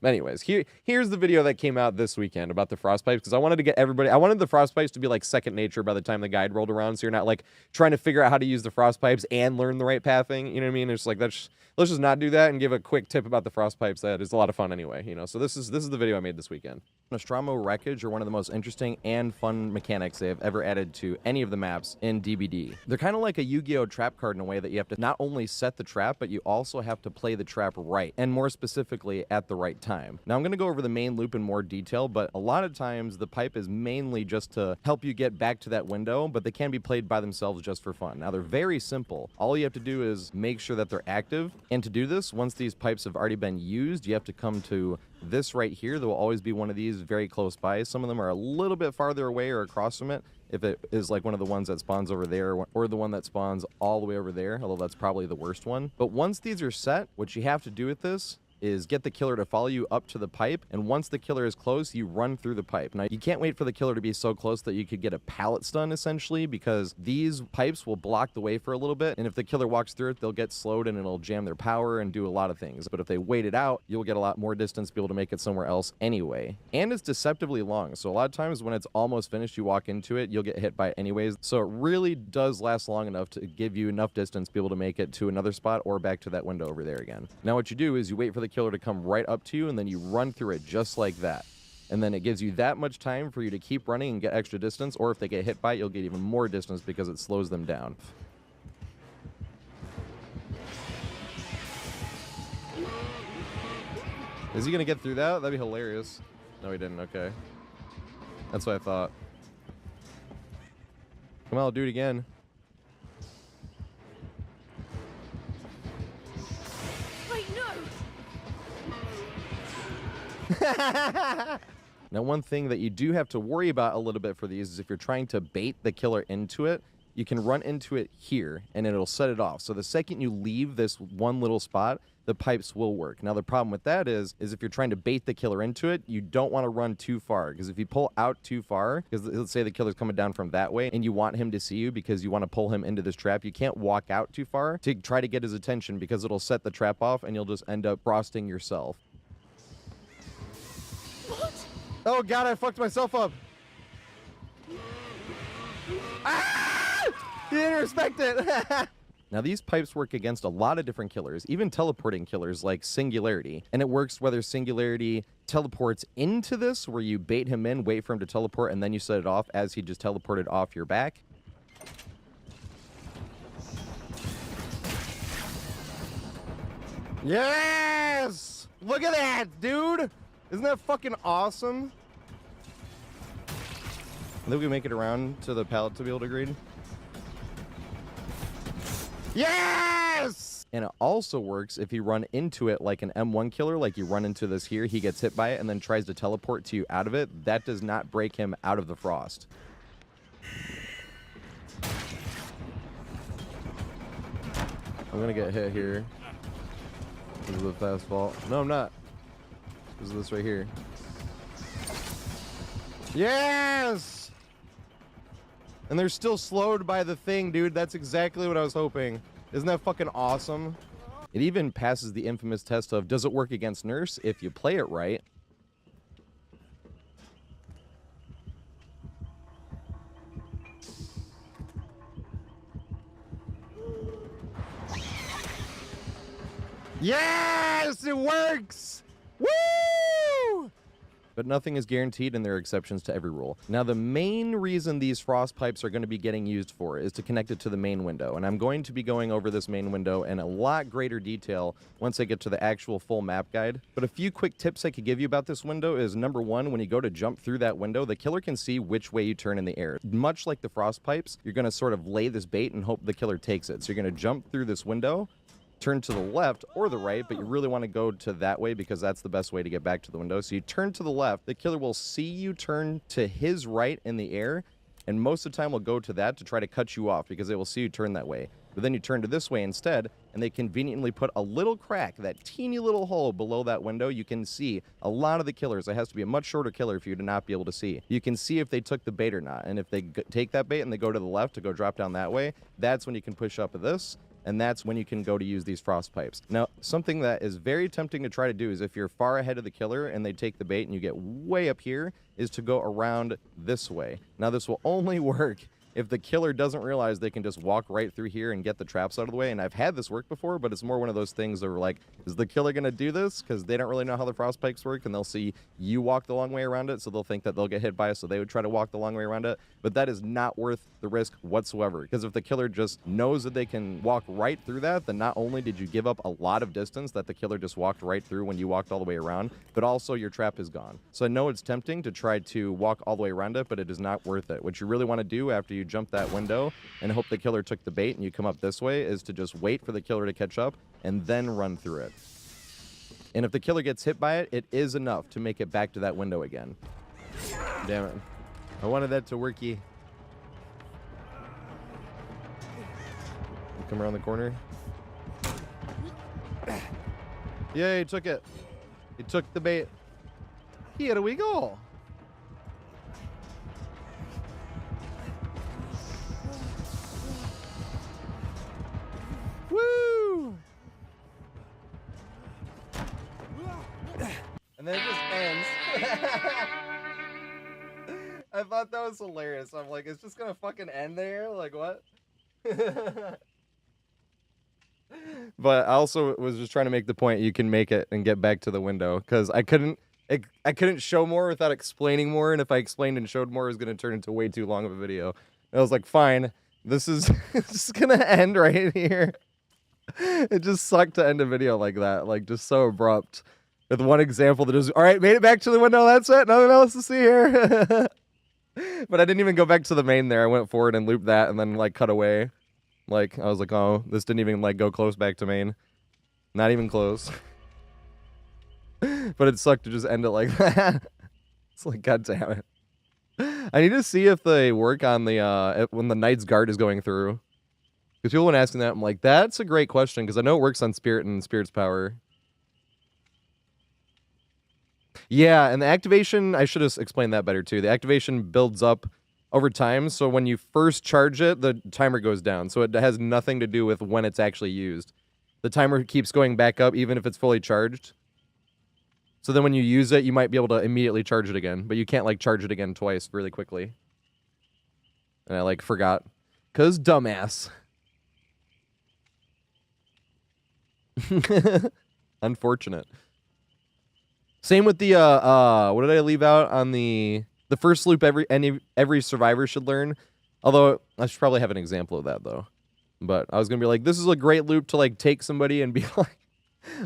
anyways, here's the video that came out this weekend about the frost pipes, because I wanted to get everybody. I wanted the frost pipes to be like second nature by the time the guide rolled around, so you're not like trying to figure out how to use the frost pipes and learn the right pathing. You know what I mean? It's like let's just not do that and give a quick tip about the frost pipes. That is a lot of fun anyway. You know. So this is the video I made this weekend. Nostromo wreckage are one of the most interesting and fun mechanics they have ever added to any of the maps in DBD. They're kind of like a Yu-Gi-Oh trap card in a way that you have to not only set the trap, but you also have to play the trap right, and more specifically at the right time. Now I'm going to go over the main loop in more detail, but a lot of times the pipe is mainly just to help you get back to that window, but they can be played by themselves just for fun. Now they're very simple. All you have to do is make sure that they're active, and to do this, once these pipes have already been used, you have to come to this right here. There will always be one of these very close by. Some of them are a little bit farther away or across from it, if it is like one of the ones that spawns over there, or the one that spawns all the way over there, although that's probably the worst one. But once these are set, what you have to do with this is get the killer to follow you up to the pipe, and once the killer is close, you run through the pipe. Now, you can't wait for the killer to be so close that you could get a pallet stun, essentially, because these pipes will block the way for a little bit, and if the killer walks through it, they'll get slowed and it'll jam their power and do a lot of things. But if they wait it out, you'll get a lot more distance to be able to make it somewhere else anyway. And it's deceptively long, so a lot of times when it's almost finished, you walk into it, you'll get hit by it anyways. So it really does last long enough to give you enough distance to be able to make it to another spot or back to that window over there again. Now what you do is you wait for the killer to come right up to you, and then you run through it just like that. And then it gives you that much time for you to keep running and get extra distance, or if they get hit by it, you'll get even more distance because it slows them down. Is he gonna get through that? That'd be hilarious. No, he didn't. Okay. That's what I thought. Come on, I'll do it again. Wait, no! Now, one thing that you do have to worry about a little bit for these is if you're trying to bait the killer into it, you can run into it here and it'll set it off. So the second you leave this one little spot, the pipes will work. Now, the problem with that is if you're trying to bait the killer into it, you don't want to run too far, because if you pull out too far, because let's say the killer's coming down from that way and you want him to see you because you want to pull him into this trap, you can't walk out too far to try to get his attention, because it'll set the trap off and you'll just end up frosting yourself. What? Oh god, I fucked myself up. Ah! You didn't respect it. Now, these pipes work against a lot of different killers, even teleporting killers like Singularity. And it works whether Singularity teleports into this, where you bait him in, wait for him to teleport, and then you set it off as he just teleported off your back. Yes! Look at that, dude! Isn't that fucking awesome? I think we make it around to the pallet to be able to grade. Yes! And it also works if you run into it like an M1 killer, like you run into this here, he gets hit by it and then tries to teleport to you out of it. That does not break him out of the frost. I'm gonna get hit here. This is the fast fall. No, I'm not. This is this right here. Yes! And they're still slowed by the thing, dude. That's exactly what I was hoping. Isn't that fucking awesome? It even passes the infamous test of, does it work against Nurse if you play it right? Yes, it works! Woo! But nothing is guaranteed, and there are exceptions to every rule. Now, the main reason these frost pipes are going to be getting used for is to connect it to the main window. And I'm going to be going over this main window in a lot greater detail once I get to the actual full map guide. But a few quick tips I could give you about this window is, number one, when you go to jump through that window, the killer can see which way you turn in the air. Much like the frost pipes, you're going to sort of lay this bait and hope the killer takes it. So you're going to jump through this window, turn to the left or the right, but you really want to go to that way because that's the best way to get back to the window. So you turn to the left, the killer will see you turn to his right in the air, and most of the time will go to that to try to cut you off because they will see you turn that way. But then you turn to this way instead, and they conveniently put a little crack, that teeny little hole below that window. You can see a lot of the killers. It has to be a much shorter killer for you to not be able to see. You can see if they took the bait or not, and if they take that bait and they go to the left to go drop down that way, that's when you can push up at this. And that's when you can go to use these frost pipes. Now, something that is very tempting to try to do is if you're far ahead of the killer and they take the bait and you get way up here, is to go around this way. Now, this will only work if the killer doesn't realize they can just walk right through here and get the traps out of the way. And I've had this work before, but it's more one of those things that are like, is the killer going to do this? Because they don't really know how the frost pipes work, and they'll see you walk the long way around it, so they'll think that they'll get hit by it, so they would try to walk the long way around it. But that is not worth the risk whatsoever, because if the killer just knows that they can walk right through that, then not only did you give up a lot of distance that the killer just walked right through when you walked all the way around, but also your trap is gone. So I know it's tempting to try to walk all the way around it, but it is not worth it. What you really want to do after you jump that window and hope the killer took the bait and you come up this way is to just wait for the killer to catch up and then run through it. And if the killer gets hit by it, it is enough to make it back to that window again. Damn it. I wanted that to worky. Come around the corner. Yeah, he took it. He took the bait. Here we go. Woo! And then it just ends. I thought that was hilarious. I'm like, it's just gonna fucking end there? Like, what? But I also was just trying to make the point you can make it and get back to the window, because I couldn't show more without explaining more, and if I explained and showed more, it was gonna turn into way too long of a video. And I was like, fine, this is just gonna end right here. It just sucked to end a video like that, like just so abrupt. With one example that is, all right, made it back to the window, that's it, nothing else to see here. But I didn't even go back to the main there. I went forward and looped that and then like cut away. Like, I was like, oh, this didn't even like go close back to main. Not even close. But it sucked to just end it like that. It's like, god damn it. I need to see if they work on the, when the Knight's Guard is going through. Because people have been asking that, I'm like, that's a great question, because I know it works on Spirit and Spirit's Power. Yeah, and the activation, I should have explained that better too. The activation builds up over time, so when you first charge it, the timer goes down. So it has nothing to do with when it's actually used. The timer keeps going back up even if it's fully charged. So then when you use it, you might be able to immediately charge it again, but you can't like charge it again twice really quickly. And I like forgot. 'Cause dumbass. Unfortunate. Same with the what did I leave out on the first loop every survivor should learn? Although I should probably have an example of that though. But I was gonna be like, this is a great loop to like take somebody and be like,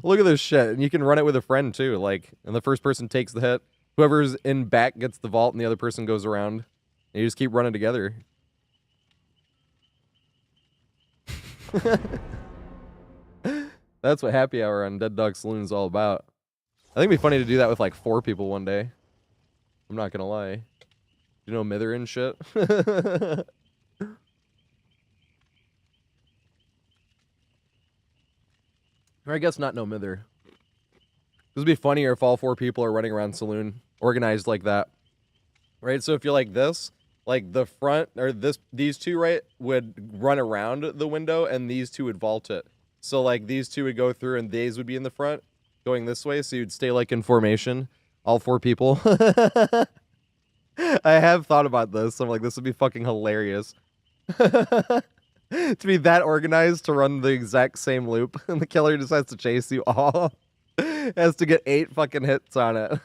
look at this shit, and you can run it with a friend too. Like, and the first person takes the hit, whoever's in back gets the vault, and the other person goes around. And you just keep running together. That's what happy hour on Dead Dog Saloon is all about. I think it'd be funny to do that with like 4 people one day. I'm not gonna lie. You know, Mither and shit. Or I guess not no Mither. This would be funnier if all 4 people are running around Saloon organized like that. Right? So if you're like this, like the front or these 2 right would run around the window and these 2 would vault it. So like these 2 would go through and these would be in the front going this way, so you'd stay like in formation, all 4 people. I have thought about this. I'm like, this would be fucking hilarious. To be that organized to run the exact same loop, and the killer just has to chase you all. Has to get 8 fucking hits on it.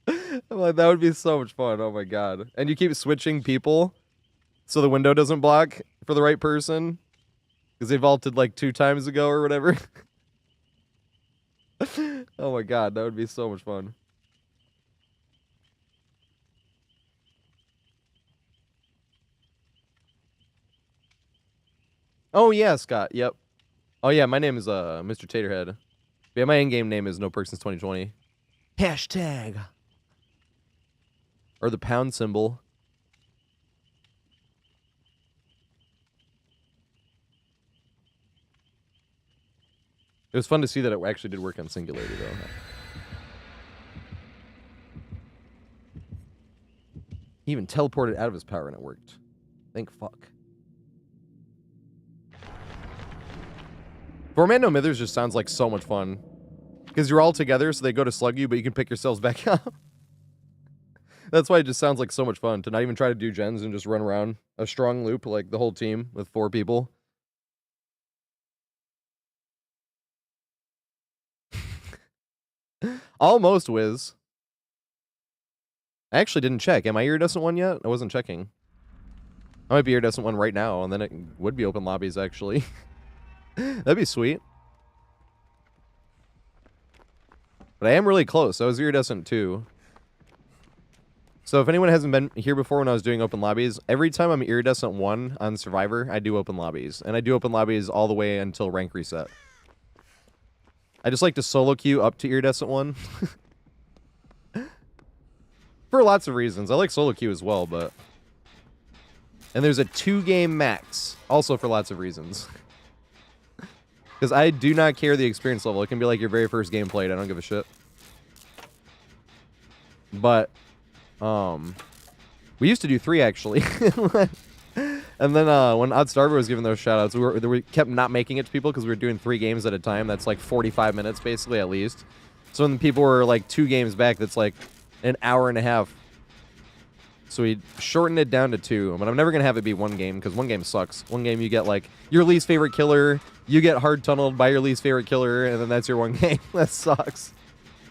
I'm like, that would be so much fun. Oh my god. And you keep switching people so the window doesn't block for the right person. Because they vaulted like 2 times ago or whatever. Oh my god, that would be so much fun. Oh yeah, Scott, yep. Oh yeah, my name is Mr. TatorHead. Yeah, my in-game name is No Perk Since 2020. Hashtag. Or the pound symbol. It was fun to see that it actually did work on Singularity, though. He even teleported out of his power and it worked. Thank fuck. Formando Mithers just sounds like so much fun. Because you're all together, so they go to slug you, but you can pick yourselves back up. That's why it just sounds like so much fun to not even try to do gens and just run around a strong loop like the whole team with 4 people. Almost Wiz. I actually didn't check. Am I Iridescent 1 yet? I wasn't checking. I might be Iridescent 1 right now, and then it would be open lobbies, actually. That'd be sweet. But I am really close. I was Iridescent 2. So if anyone hasn't been here before when I was doing open lobbies, every time I'm Iridescent 1 on Survivor, I do open lobbies. And I do open lobbies all the way until rank reset. I just like to solo queue up to Iridescent 1. For lots of reasons. I like solo queue as well, but... And there's a 2-game max. Also for lots of reasons. Because I do not care the experience level. It can be like your very first game played. I don't give a shit. But, we used to do 3 actually. And then when Odd Starver was giving those shoutouts, we kept not making it to people because we were doing 3 games at a time. That's like 45 minutes basically at least. So when people were like 2 games back, that's like an hour and a half. So we shortened it down to 2. But I'm never going to have it be 1 game because 1 game sucks. 1 game you get like your least favorite killer, you get hard tunneled by your least favorite killer, and then that's your 1 game. That sucks.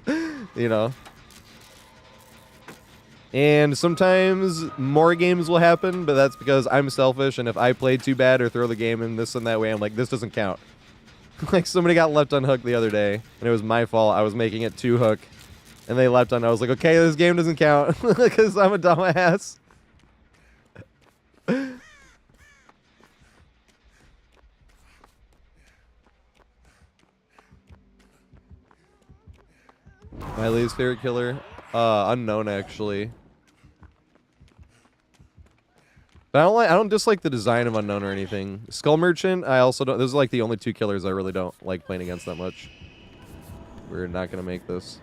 You know? And sometimes more games will happen, but that's because I'm selfish, and if I play too bad or throw the game in this and that way, I'm like, this doesn't count. Like, somebody got left unhooked the other day, and it was my fault. I was making it 2 hook, and they left on. I was like, okay, this game doesn't count, because I'm a dumbass. My least favorite killer? Unknown, actually. But I don't dislike the design of Unknown or anything. Skull Merchant, I also don't. Those are like the only 2 killers I really don't like playing against that much. We're not gonna make this.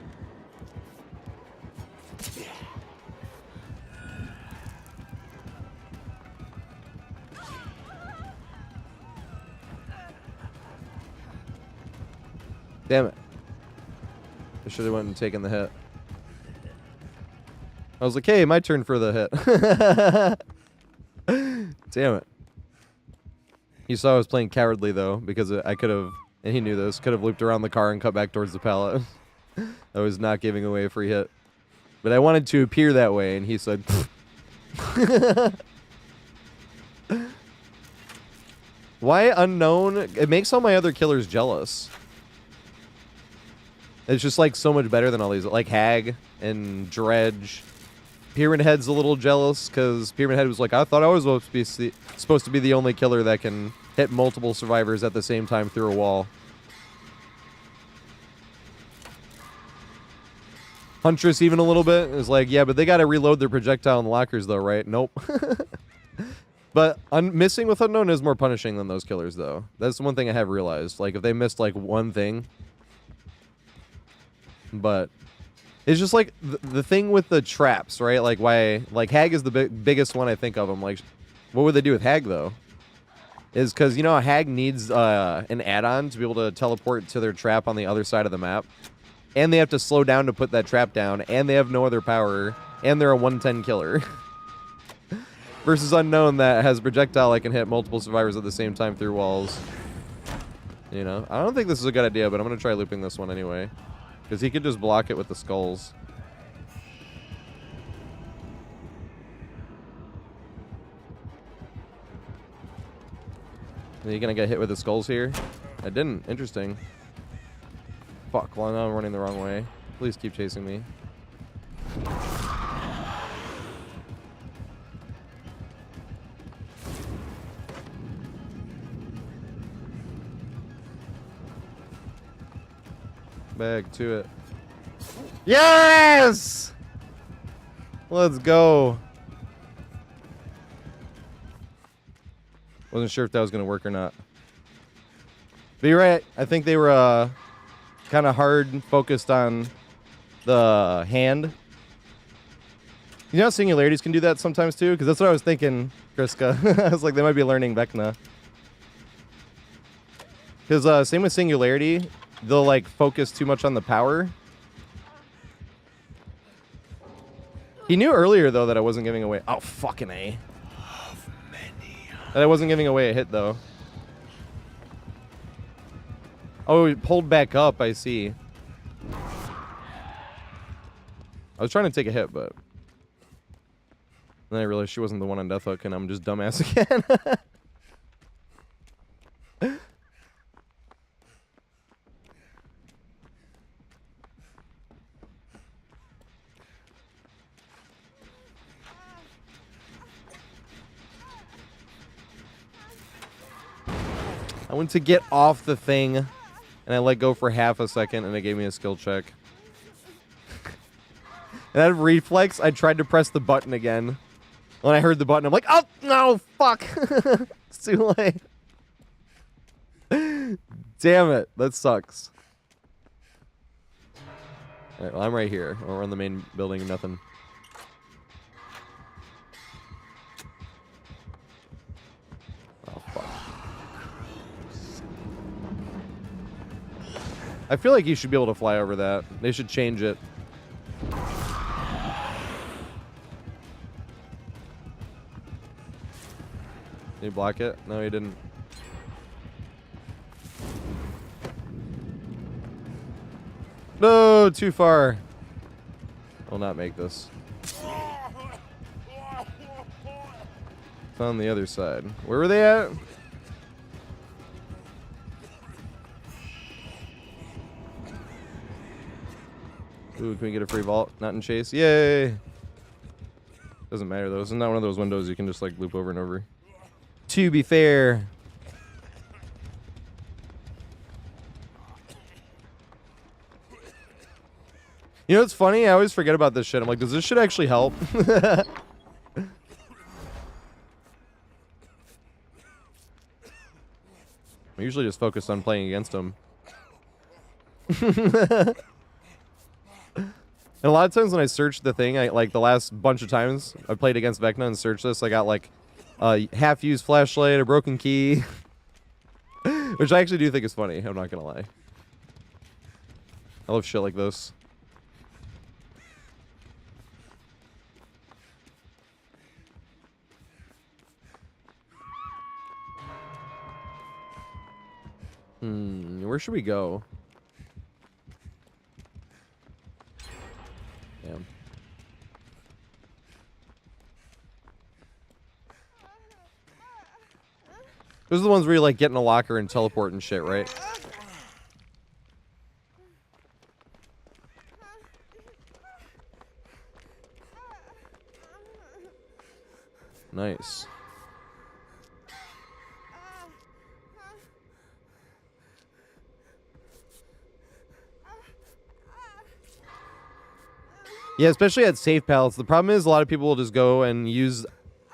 Damn it. I should have went and taken the hit. I was like, hey, my turn for the hit. Damn it. He saw I was playing cowardly, though, because I could have, and he knew this, could have looped around the car and cut back towards the pallet. I was not giving away a free hit. But I wanted to appear that way, and he said, why Unknown? It makes all my other killers jealous. It's just, like, so much better than all these. Like, Hag and Dredge. Pyramid Head's a little jealous, because Pyramid Head was like, I thought I was supposed to be the only killer that can hit multiple survivors at the same time through a wall. Huntress even a little bit is like, yeah, but they got to reload their projectile in the lockers, though, right? Nope. But missing with Unknown is more punishing than those killers, though. That's the one thing I have realized. Like, if they missed, like, one thing... But it's just like the thing with the traps, right? Like why, like Hag is the biggest one I think of. I'm like, what would they do with Hag though? Is because you know Hag needs an add-on to be able to teleport to their trap on the other side of the map, and they have to slow down to put that trap down, and they have no other power, and they're a 110 killer. Versus Unknown that has projectile that can hit multiple survivors at the same time through walls. You know, I don't think this is a good idea, but I'm gonna try looping this one anyway. Because he could just block it with the skulls. Are you gonna get hit with the skulls here? I didn't. Interesting. Fuck, well now I'm running the wrong way. Please keep chasing me. Back to it. Yes! Let's go. Wasn't sure if that was going to work or not. But you're right. I think they were kind of hard focused on the hand. You know how singularities can do that sometimes too? Because that's what I was thinking, Kriska. I was like, they might be learning Vecna. Because same with singularity. They'll, like, focus too much on the power. He knew earlier, though, that I wasn't giving away... Oh, fucking A. That I wasn't giving away a hit, though. Oh, it pulled back up, I see. I was trying to take a hit, but... Then I realized she wasn't the one on Death Hook, and I'm just dumbass again. I went to get off the thing, and I let go for half a second, and it gave me a skill check. And out of reflex, I tried to press the button again. When I heard the button, I'm like, oh, no, fuck. It's too late. Damn it. That sucks. Alright, well, I'm right here. We're in the main building, nothing. Oh, fuck. I feel like you should be able to fly over that. They should change it. Did he block it? No, he didn't. No, too far. I'll not make this. Found the other side. Where were they at? Ooh, can we get a free vault? Not in chase. Yay! Doesn't matter though. This is not one of those windows you can just like loop over and over. To be fair. You know what's funny? I always forget about this shit. I'm like, does this shit actually help? I usually just focus on playing against them. And a lot of times when I search the thing, I like the last bunch of times I played against Vecna and searched this, I got like a half-used flashlight, a broken key, which I actually do think is funny. I'm not gonna lie. I love shit like this. Where should we go? Damn. Those are the ones where you like get in a locker and teleport and shit, right? Nice. Yeah, especially at safe pallets. The problem is a lot of people will just go and use,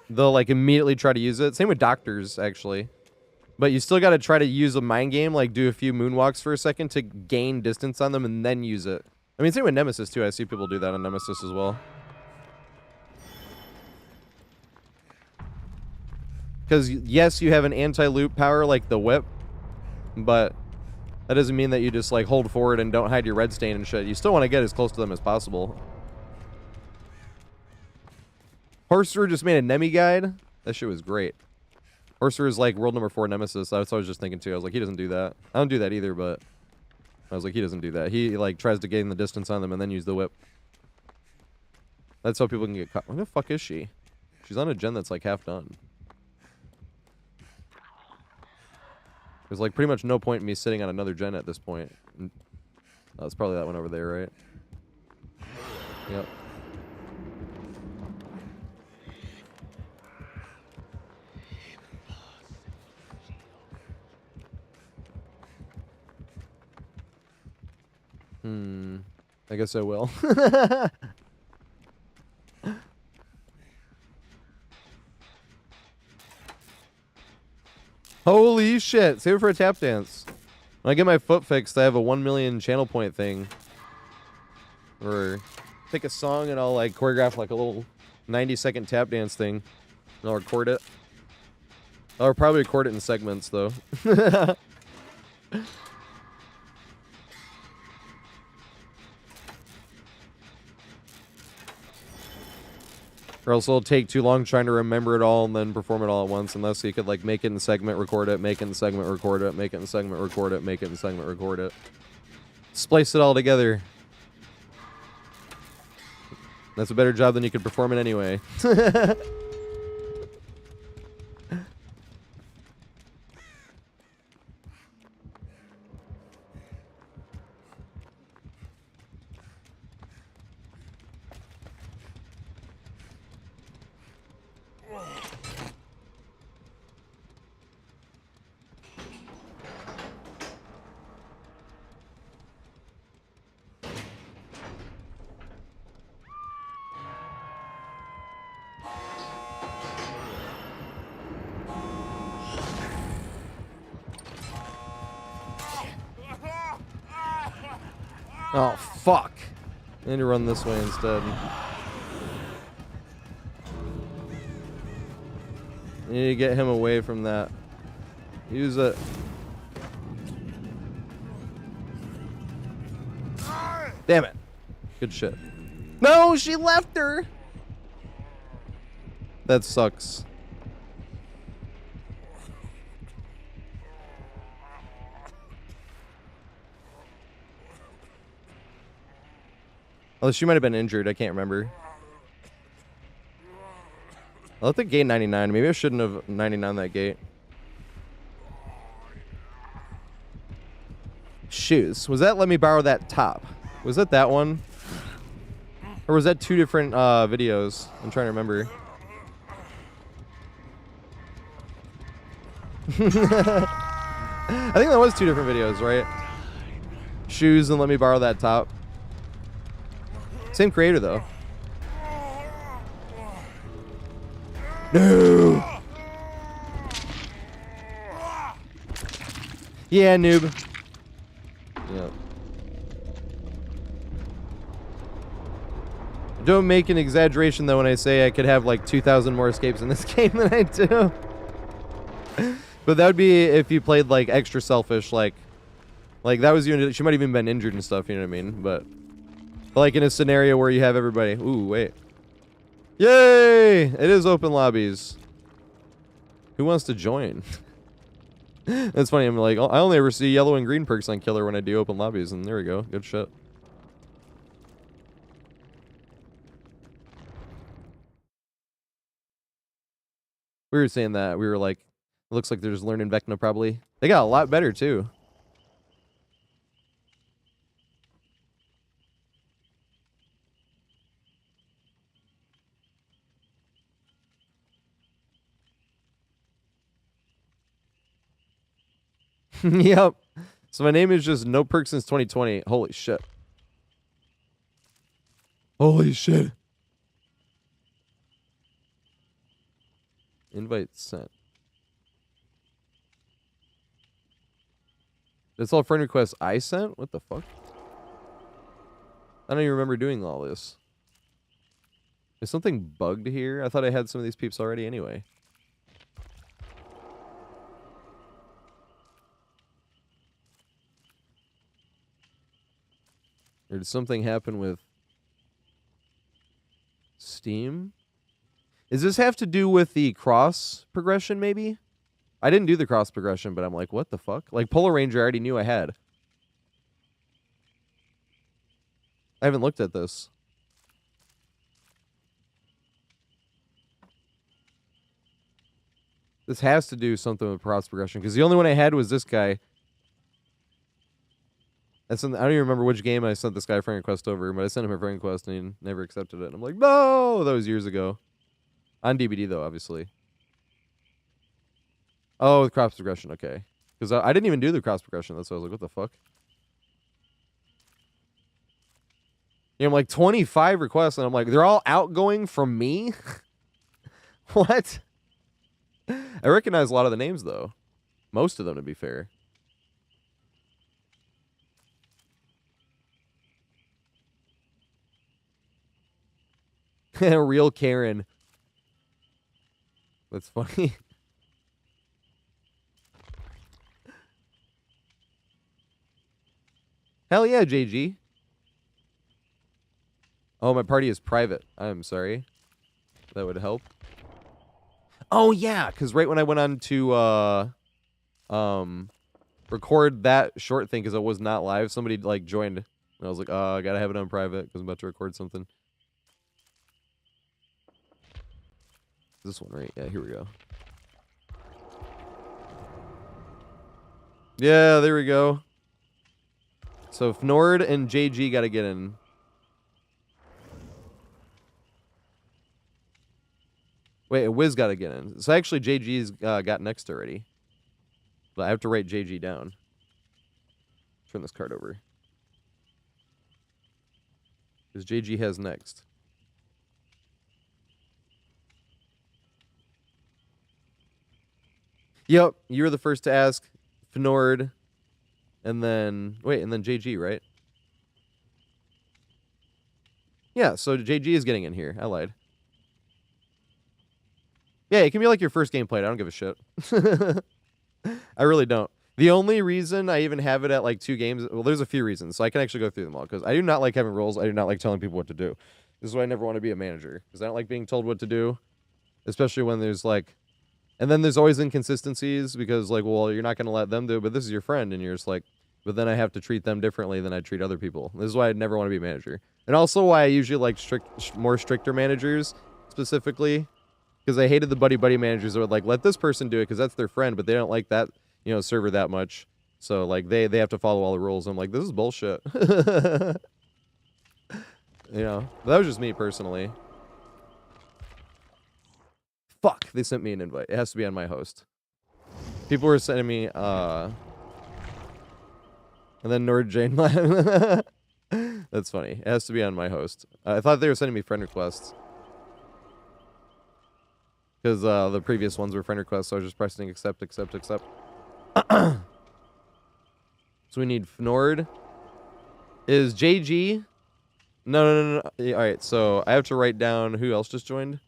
they'll like immediately try to use it. Same with doctors, actually. But you still got to try to use a mind game, like do a few moonwalks for a second to gain distance on them and then use it. I mean, same with Nemesis too. I see people do that on Nemesis as well. Because yes, you have an anti-loop power like the whip, but that doesn't mean that you just like hold forward and don't hide your red stain and shit. You still want to get as close to them as possible. Horser just made a Nemi guide. That shit was great. Horser is like world number 4 Nemesis. That's what I was just thinking too. I was like, he doesn't do that. I don't do that either, but I was like, he doesn't do that. He like tries to gain the distance on them and then use the whip. That's how people can get caught. Where the fuck is she? She's on a gen that's like half done. There's like pretty much no point in me sitting on another gen at this point. Oh, it's probably that one over there, right? Yep. I guess I will. Holy shit. Save it for a tap dance. When I get my foot fixed, I have a 1 million channel point thing. Or take a song and I'll like choreograph like a little 90-second tap dance thing. And I'll record it. I'll probably record it in segments though. Or else it'll take too long trying to remember it all and then perform it all at once, unless you could like make it in segment, record it, make it in segment, record it, make it in segment, record it, make it in segment, record it. Splice it all together. That's a better job than you could perform it anyway. Oh, fuck. I need to run this way instead. I need to get him away from that. Use it. Damn it. Good shit. No, she left her. That sucks. Oh, she might have been injured. I can't remember. I left the gate 99. Maybe I shouldn't have 99 that gate. Shoes. Was that let me borrow that top? Was that that one? Or was that two different videos? I'm trying to remember. I think that was two different videos, right? Shoes and let me borrow that top. Same creator, though. No! Yeah, noob. Yeah. Don't make an exaggeration, though, when I say I could have, like, 2,000 more escapes in this game than I do. But that would be if you played, like, extra selfish, like that was you. She might have even been injured and stuff, you know what I mean? But like in a scenario where you have everybody. Ooh, wait. Yay! It is open lobbies. Who wants to join? That's funny. I'm like, I only ever see yellow and green perks on Killer when I do open lobbies, and there we go. Good shit. We were saying that. We were like, it looks like they're just learning Vecna probably. They got a lot better, too. Yep. So my name is just no perks since 2020. Holy shit. Holy shit. Invite sent. That's all friend requests I sent? What the fuck? I don't even remember doing all this. Is something bugged here? I thought I had some of these peeps already anyway. Or did something happen with Steam? Does this have to do with the cross progression, maybe? I didn't do the cross progression, but I'm like, what the fuck? Like, Polar Ranger I already knew I had. I haven't looked at this. This has to do something with cross progression, because the only one I had was this guy. I don't even remember which game I sent this guy a friend request over, but I sent him a friend request and he never accepted it. And I'm like, no! That was years ago. On DVD, though, obviously. Oh, with cross progression, okay. Because I didn't even do the cross progression. That's why I was like, what the fuck? Yeah, I'm like, 25 requests, and I'm like, they're all outgoing from me? What? I recognize a lot of the names, though. Most of them, to be fair. Real Karen. That's funny. Hell yeah, JG. Oh, my party is private. I'm sorry. That would help. Oh, yeah, because right when I went on to record that short thing, because it was not live, somebody, like, joined. And I was like, oh, I gotta have it on private, because I'm about to record something. This one, right? Yeah, here we go. Yeah, there we go. So Fnord and JG got to get in. Wait, Wiz got to get in. So actually, JG's got next already. But I have to write JG down. Turn this card over. Because JG has next. Yep, you were the first to ask. Fnord. And then, wait, and then JG, right? Yeah, so JG is getting in here. I lied. Yeah, it can be like your first game played. I don't give a shit. I really don't. The only reason I even have it at like 2 games, well, there's a few reasons, so I can actually go through them all, because I do not like having roles. I do not like telling people what to do. This is why I never want to be a manager, because I don't like being told what to do, especially when there's like, and then there's always inconsistencies, because like, well, you're not going to let them do it, but this is your friend, and you're just like, but then I have to treat them differently than I treat other people. This is why I never want to be a manager. And also why I usually like more stricter managers, specifically, because I hated the buddy managers that would like, let this person do it because that's their friend, but they don't like that, you know, server that much. So like they have to follow all the rules. I'm like, this is bullshit. You know, that was just me personally. Fuck, they sent me an invite. It has to be on my host. People were sending me, and then NordJane. That's funny. It has to be on my host. I thought they were sending me friend requests. Because the previous ones were friend requests, so I was just pressing accept. So we need Nord. Is JG? No. Yeah, all right, so I have to write down who else just joined.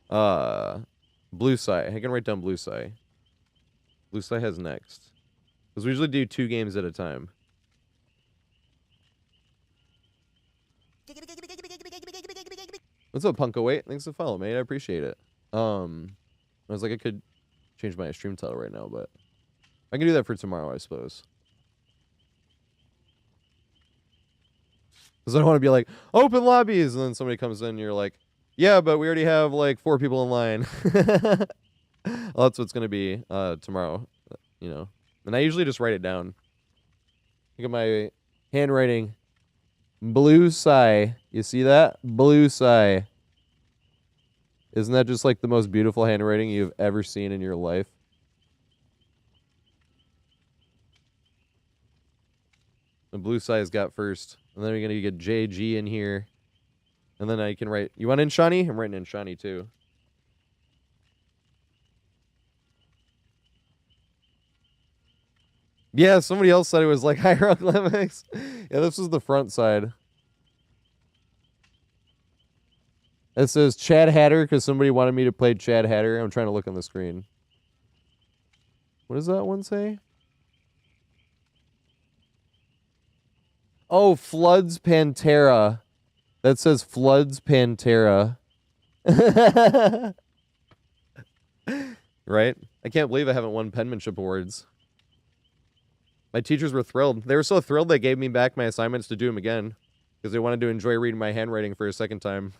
Blue Sky. I can write down Blue Sky. Blue Sky has next. Because we usually do 2 games at a time. What's up, Punko? Wait, thanks for follow, mate. I appreciate it. I was like, I could change my stream title right now, but I can do that for tomorrow, I suppose. Because I don't want to be like, open lobbies, and then somebody comes in and you're like, yeah, but we already have like 4 people in line. Well, that's what's going to be tomorrow, you know. And I usually just write it down. Look at my handwriting. Blue Sky. You see that? Blue Sky. Isn't that just like the most beautiful handwriting you've ever seen in your life? The Blue Sky's got first. And then we're going to get JG in here. And then I can write... You want in Shani? I'm writing in Shani too. Yeah, somebody else said it was like hieroglyphics. Yeah, this was the front side. It says Chad Hatter because somebody wanted me to play Chad Hatter. I'm trying to look on the screen. What does that one say? Oh, Floods Pantera. That says Floods Pantera. Right? I can't believe I haven't won penmanship awards. My teachers were thrilled. They were so thrilled they gave me back my assignments to do them again. Because they wanted to enjoy reading my handwriting for a second time.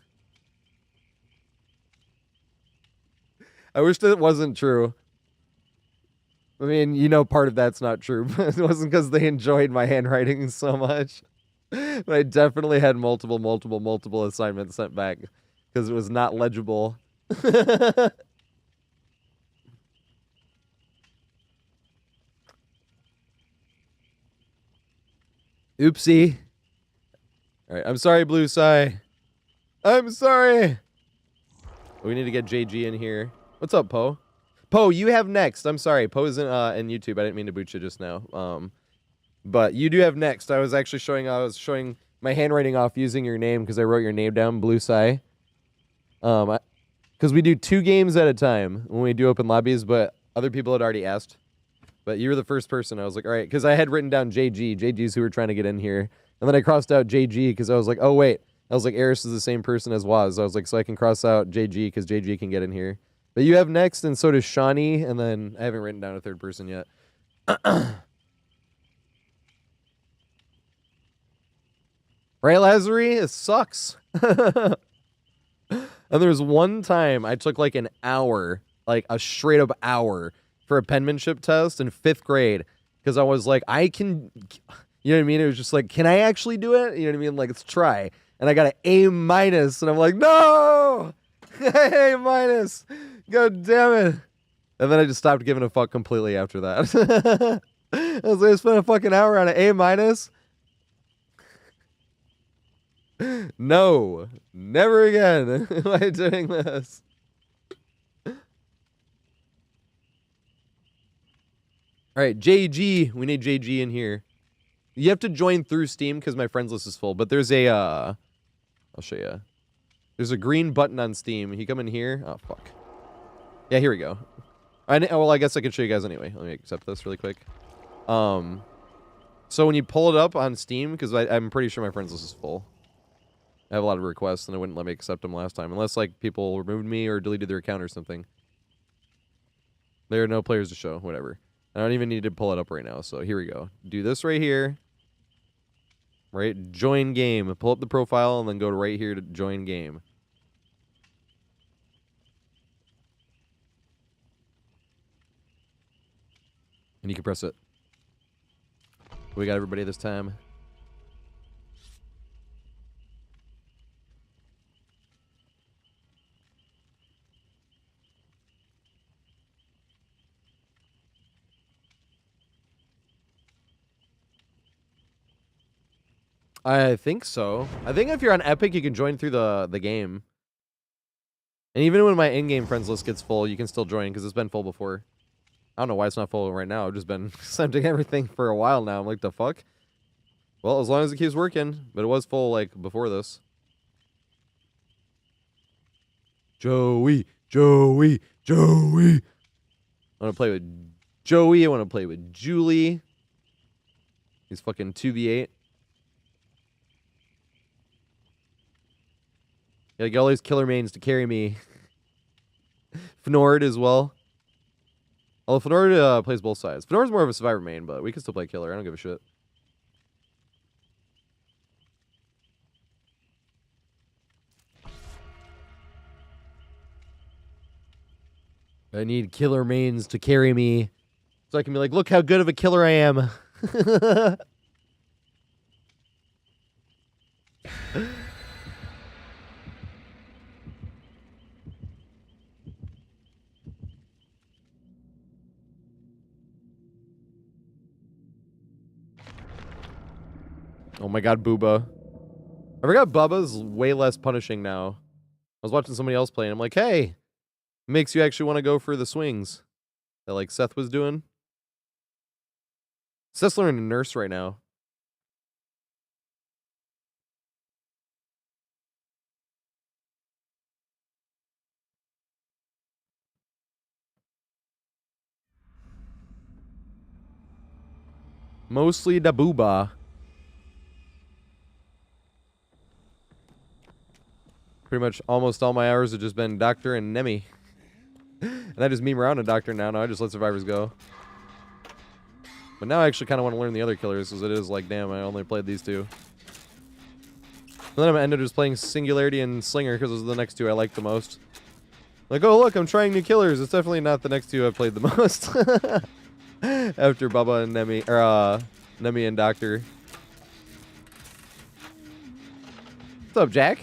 I wish that it wasn't true. I mean, you know, part of that's not true. But it wasn't because they enjoyed my handwriting so much. But I definitely had multiple assignments sent back. Because it was not legible. Oopsie. All right, I'm sorry, Blue Sky. I'm sorry. We need to get JG in here. What's up, Poe? Poe, you have next. I'm sorry. Poe isn't in YouTube. I didn't mean to boot you just now. But you do have next. I was actually showing my handwriting off using your name because I wrote your name down, Blue Sky. Because we do 2 games at a time when we do open lobbies, but other people had already asked. But you were the first person. I was like, all right, because I had written down JG. JG's who were trying to get in here. And then I crossed out JG because I was like, oh, wait. I was like, Eris is the same person as Waz. I was like, so I can cross out JG because JG can get in here. But you have next, and so does Shawnee. And then I haven't written down a third person yet. Right, Lazary? It sucks. And there was one time I took like an hour, like a straight up hour, for a penmanship test in 5th grade. Because I was like, I can, you know what I mean? It was just like, can I actually do it? You know what I mean? Like, let's try. And I got an A-. And I'm like, no! A-. God damn it. And then I just stopped giving a fuck completely after that. I was like, I spent a fucking hour on an A-. No, never again am I doing this. All right, JG. We need JG in here. You have to join through Steam because my friends list is full. But there's a, I'll show you. There's a green button on Steam. You come in here. Oh, fuck. Yeah, here we go. Well, I guess I can show you guys anyway. Let me accept this really quick. So when you pull it up on Steam, because I'm pretty sure my friends list is full. I have a lot of requests, and it wouldn't let me accept them last time. Unless, like, people removed me or deleted their account or something. There are no players to show. Whatever. I don't even need to pull it up right now, so here we go. Do this right here. Right? Join game. Pull up the profile, and then go to right here to join game. And you can press it. We got everybody this time. I think so. I think if you're on Epic, you can join through the game. And even when my in-game friends list gets full, you can still join because it's been full before. I don't know why it's not full right now. I've just been accepting everything for a while now. I'm like, the fuck? Well, as long as it keeps working. But it was full, like, before this. Joey! Joey! Joey! I want to play with Joey. I want to play with Julie. He's fucking 2v8. Yeah, get all these killer mains to carry me. Fnord as well. Although Fnord plays both sides. Fnord's more of a survivor main, but we can still play killer. I don't give a shit. I need killer mains to carry me. So I can be like, look how good of a killer I am. Oh my god, Booba. I forgot Bubba's way less punishing now. I was watching somebody else play, and I'm like, hey, makes you actually want to go for the swings that, like, Seth was doing. Seth's learning to nurse right now. Mostly da Booba. Pretty much almost all my hours have just been Doctor and Nemi. And I just meme around a Doctor now. I just let survivors go. But now I actually kind of want to learn the other killers, because it is like, damn, I only played these two. And then I'm ended up just playing Singularity and Slinger, because those are the next two I like the most. Like, oh look, I'm trying new killers. It's definitely not the next two I've played the most. After Bubba and Nemi, or Nemi and Doctor. What's up, Jack?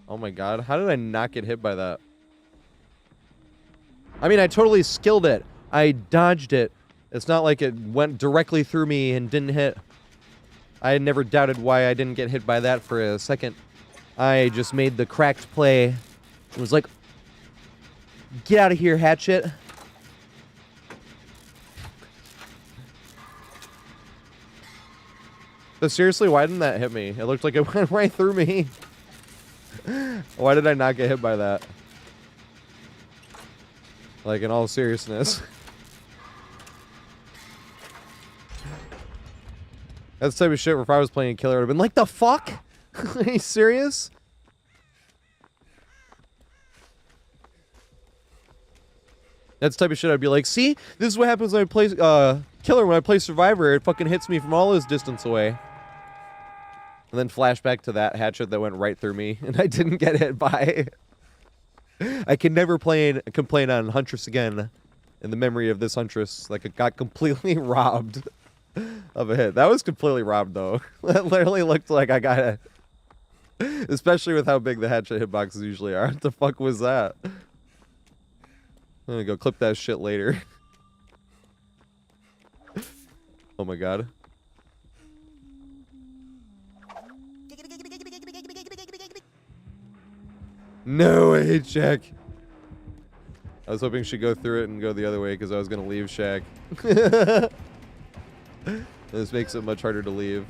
Oh my god, how did I not get hit by that? I mean, I totally skilled it. I dodged it. It's not like it went directly through me and didn't hit. I had never doubted why I didn't get hit by that for a second. I just made the cracked play. It was like, get out of here, Hatchet. But seriously, why didn't that hit me? It looked like it went right through me. Why did I not get hit by that? Like, in all seriousness. That's the type of shit where if I was playing killer, I would have been like, the fuck? Are you serious? That's the type of shit I'd be like, see? This is what happens when I play killer. When I play survivor, it fucking hits me from all this distance away. And then flashback to that hatchet that went right through me, and I didn't get hit by. I can never complain on Huntress again in the memory of this Huntress. Like, it got completely robbed of a hit. That was completely robbed, though. That literally looked like I got it. Especially with how big the hatchet hitboxes usually are. What the fuck was that? I'm gonna go clip that shit later. Oh my god. No, I hate Shaq. I was hoping she'd go through it and go the other way because I was going to leave Shaq. This makes it much harder to leave.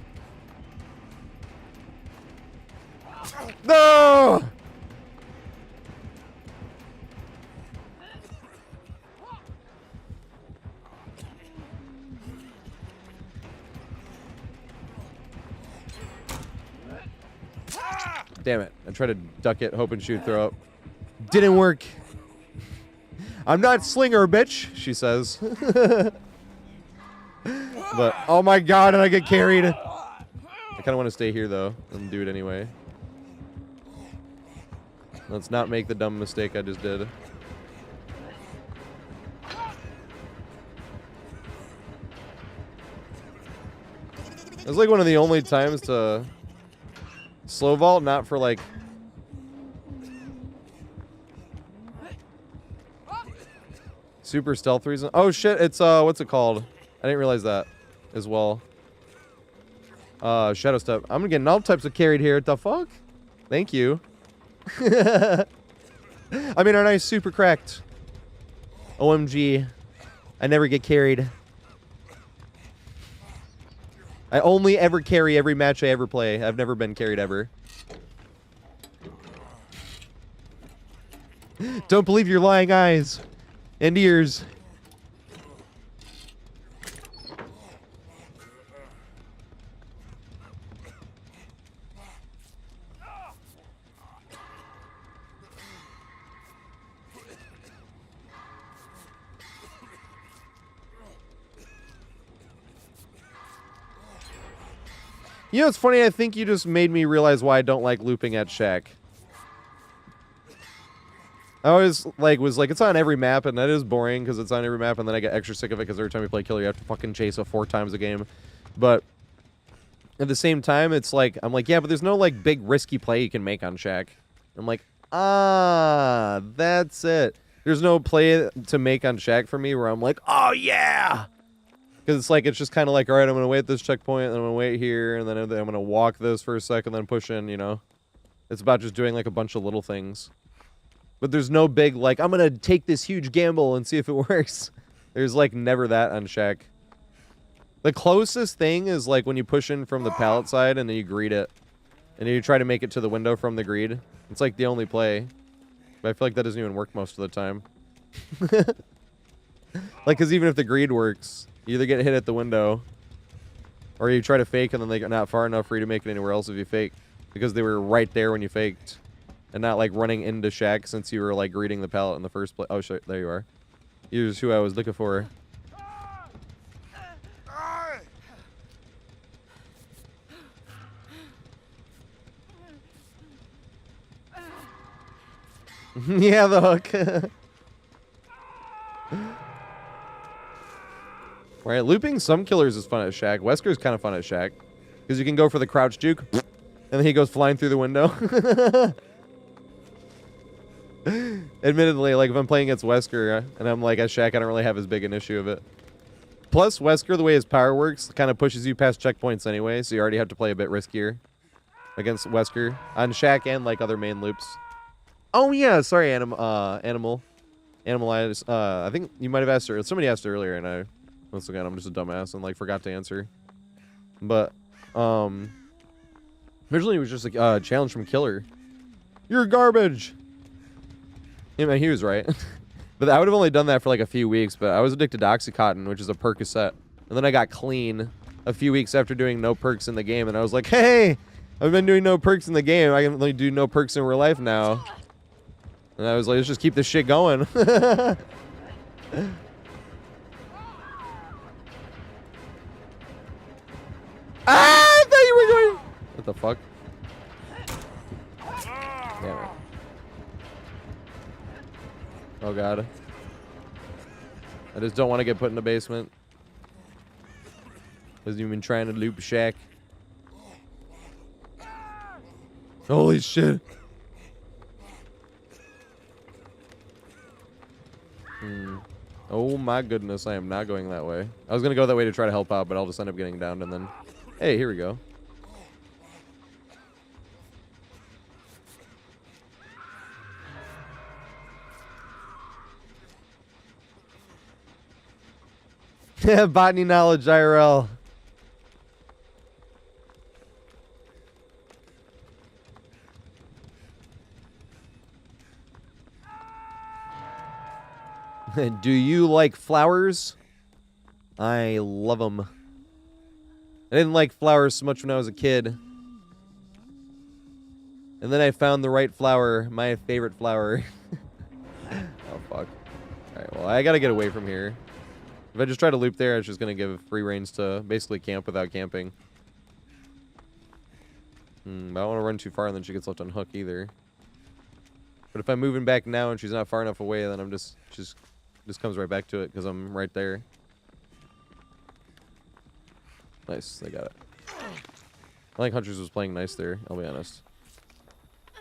No! Damn it. I tried to duck it, hoping she would throw up. Didn't work. I'm not Slinger, bitch, she says. But, oh my god, and I get carried. I kind of want to stay here, though, and do it anyway. Let's not make the dumb mistake I just did. It's like one of the only times to slow vault, not for like super stealth reason. Oh shit, it's what's it called? I didn't realize that as well. Shadow step. I'm getting all types of carried here. What the fuck? Thank you. I mean, aren't I super cracked? OMG. I never get carried. I only ever carry every match I ever play. I've never been carried ever. Don't believe your lying eyes and ears. You know, it's funny. I think you just made me realize why I don't like looping at Shack. I always was like, it's on every map, and that is boring because it's on every map, and then I get extra sick of it because every time you play Killer, you have to fucking chase it 4 times a game. But at the same time, it's like, I'm like, yeah, but there's no like big risky play you can make on Shack. I'm like, that's it. There's no play to make on Shack for me where I'm like, oh yeah. Because it's like, it's just kind of like, all right, I'm going to wait at this checkpoint, and then I'm going to wait here, and then I'm going to walk this for a second, then push in, you know? It's about just doing, like, a bunch of little things. But there's no big, like, I'm going to take this huge gamble and see if it works. There's, like, never that on Shack. The closest thing is, like, when you push in from the pallet side, and then you greed it. And then you try to make it to the window from the greed. It's, like, the only play. But I feel like that doesn't even work most of the time. Like, because even if the greed works... You either get hit at the window, or you try to fake, and then they get not far enough for you to make it anywhere else if you fake. Because they were right there when you faked. And not, like, running into Shack since you were, like, greeting the pallet in the first place. Oh, shit, there you are. Here's who I was looking for. Yeah, the hook. Right, looping some killers is fun at Shack. Wesker's kind of fun at Shack. Because you can go for the crouch juke, and then he goes flying through the window. Admittedly, like, if I'm playing against Wesker, and I'm, like, at Shack, I don't really have as big an issue of it. Plus, Wesker, the way his power works, kind of pushes you past checkpoints anyway, so you already have to play a bit riskier against Wesker. On Shack and, like, other main loops. Oh, yeah, sorry, Animal. I think you might have asked her. Somebody asked earlier, and I... Once again, I'm just a dumbass and, like, forgot to answer. But, originally it was just a challenge from Killer. You're garbage! Yeah, man, he was right. But I would have only done that for, like, a few weeks, but I was addicted to Oxycontin, which is a Percocet. And then I got clean a few weeks after doing no perks in the game, and I was like, hey! I've been doing no perks in the game. I can only do no perks in real life now. And I was like, let's just keep this shit going. Ah! I thought you were going. What the fuck? Damn it. Oh god. I just don't want to get put in the basement. Because you've been trying to loop Shack. Holy shit. Oh my goodness, I am not going that way. I was going to go that way to try to help out, but I'll just end up getting downed and then... Hey, here we go. Botany knowledge, IRL. Do you like flowers? I love them. I didn't like flowers so much when I was a kid. And then I found the right flower, my favorite flower. Oh, fuck. Alright, well, I gotta get away from here. If I just try to loop there, it's just gonna give free reigns to basically camp without camping. I don't want to run too far and then she gets left on hook either. But if I'm moving back now and she's not far enough away, then I'm just comes right back to it because I'm right there. Nice, they got it. I think Huntress was playing nice there, I'll be honest.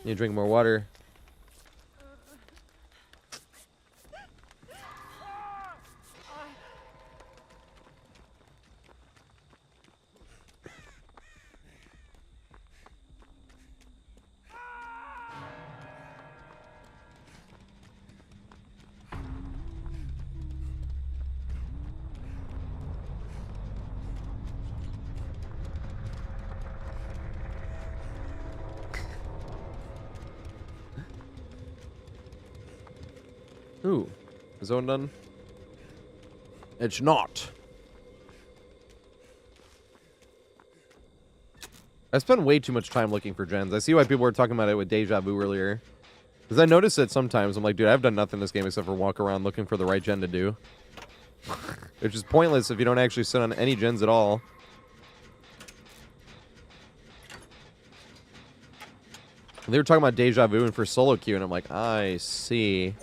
Need to drink more water. Ooh, is that one done? It's not. I spend way too much time looking for gens. I see why people were talking about it with Deja Vu earlier. Because I notice it sometimes. I'm like, dude, I've done nothing in this game except for walk around looking for the right gen to do. It's just pointless if you don't actually sit on any gens at all. They were talking about Deja Vu and for solo queue, and I'm like, I see.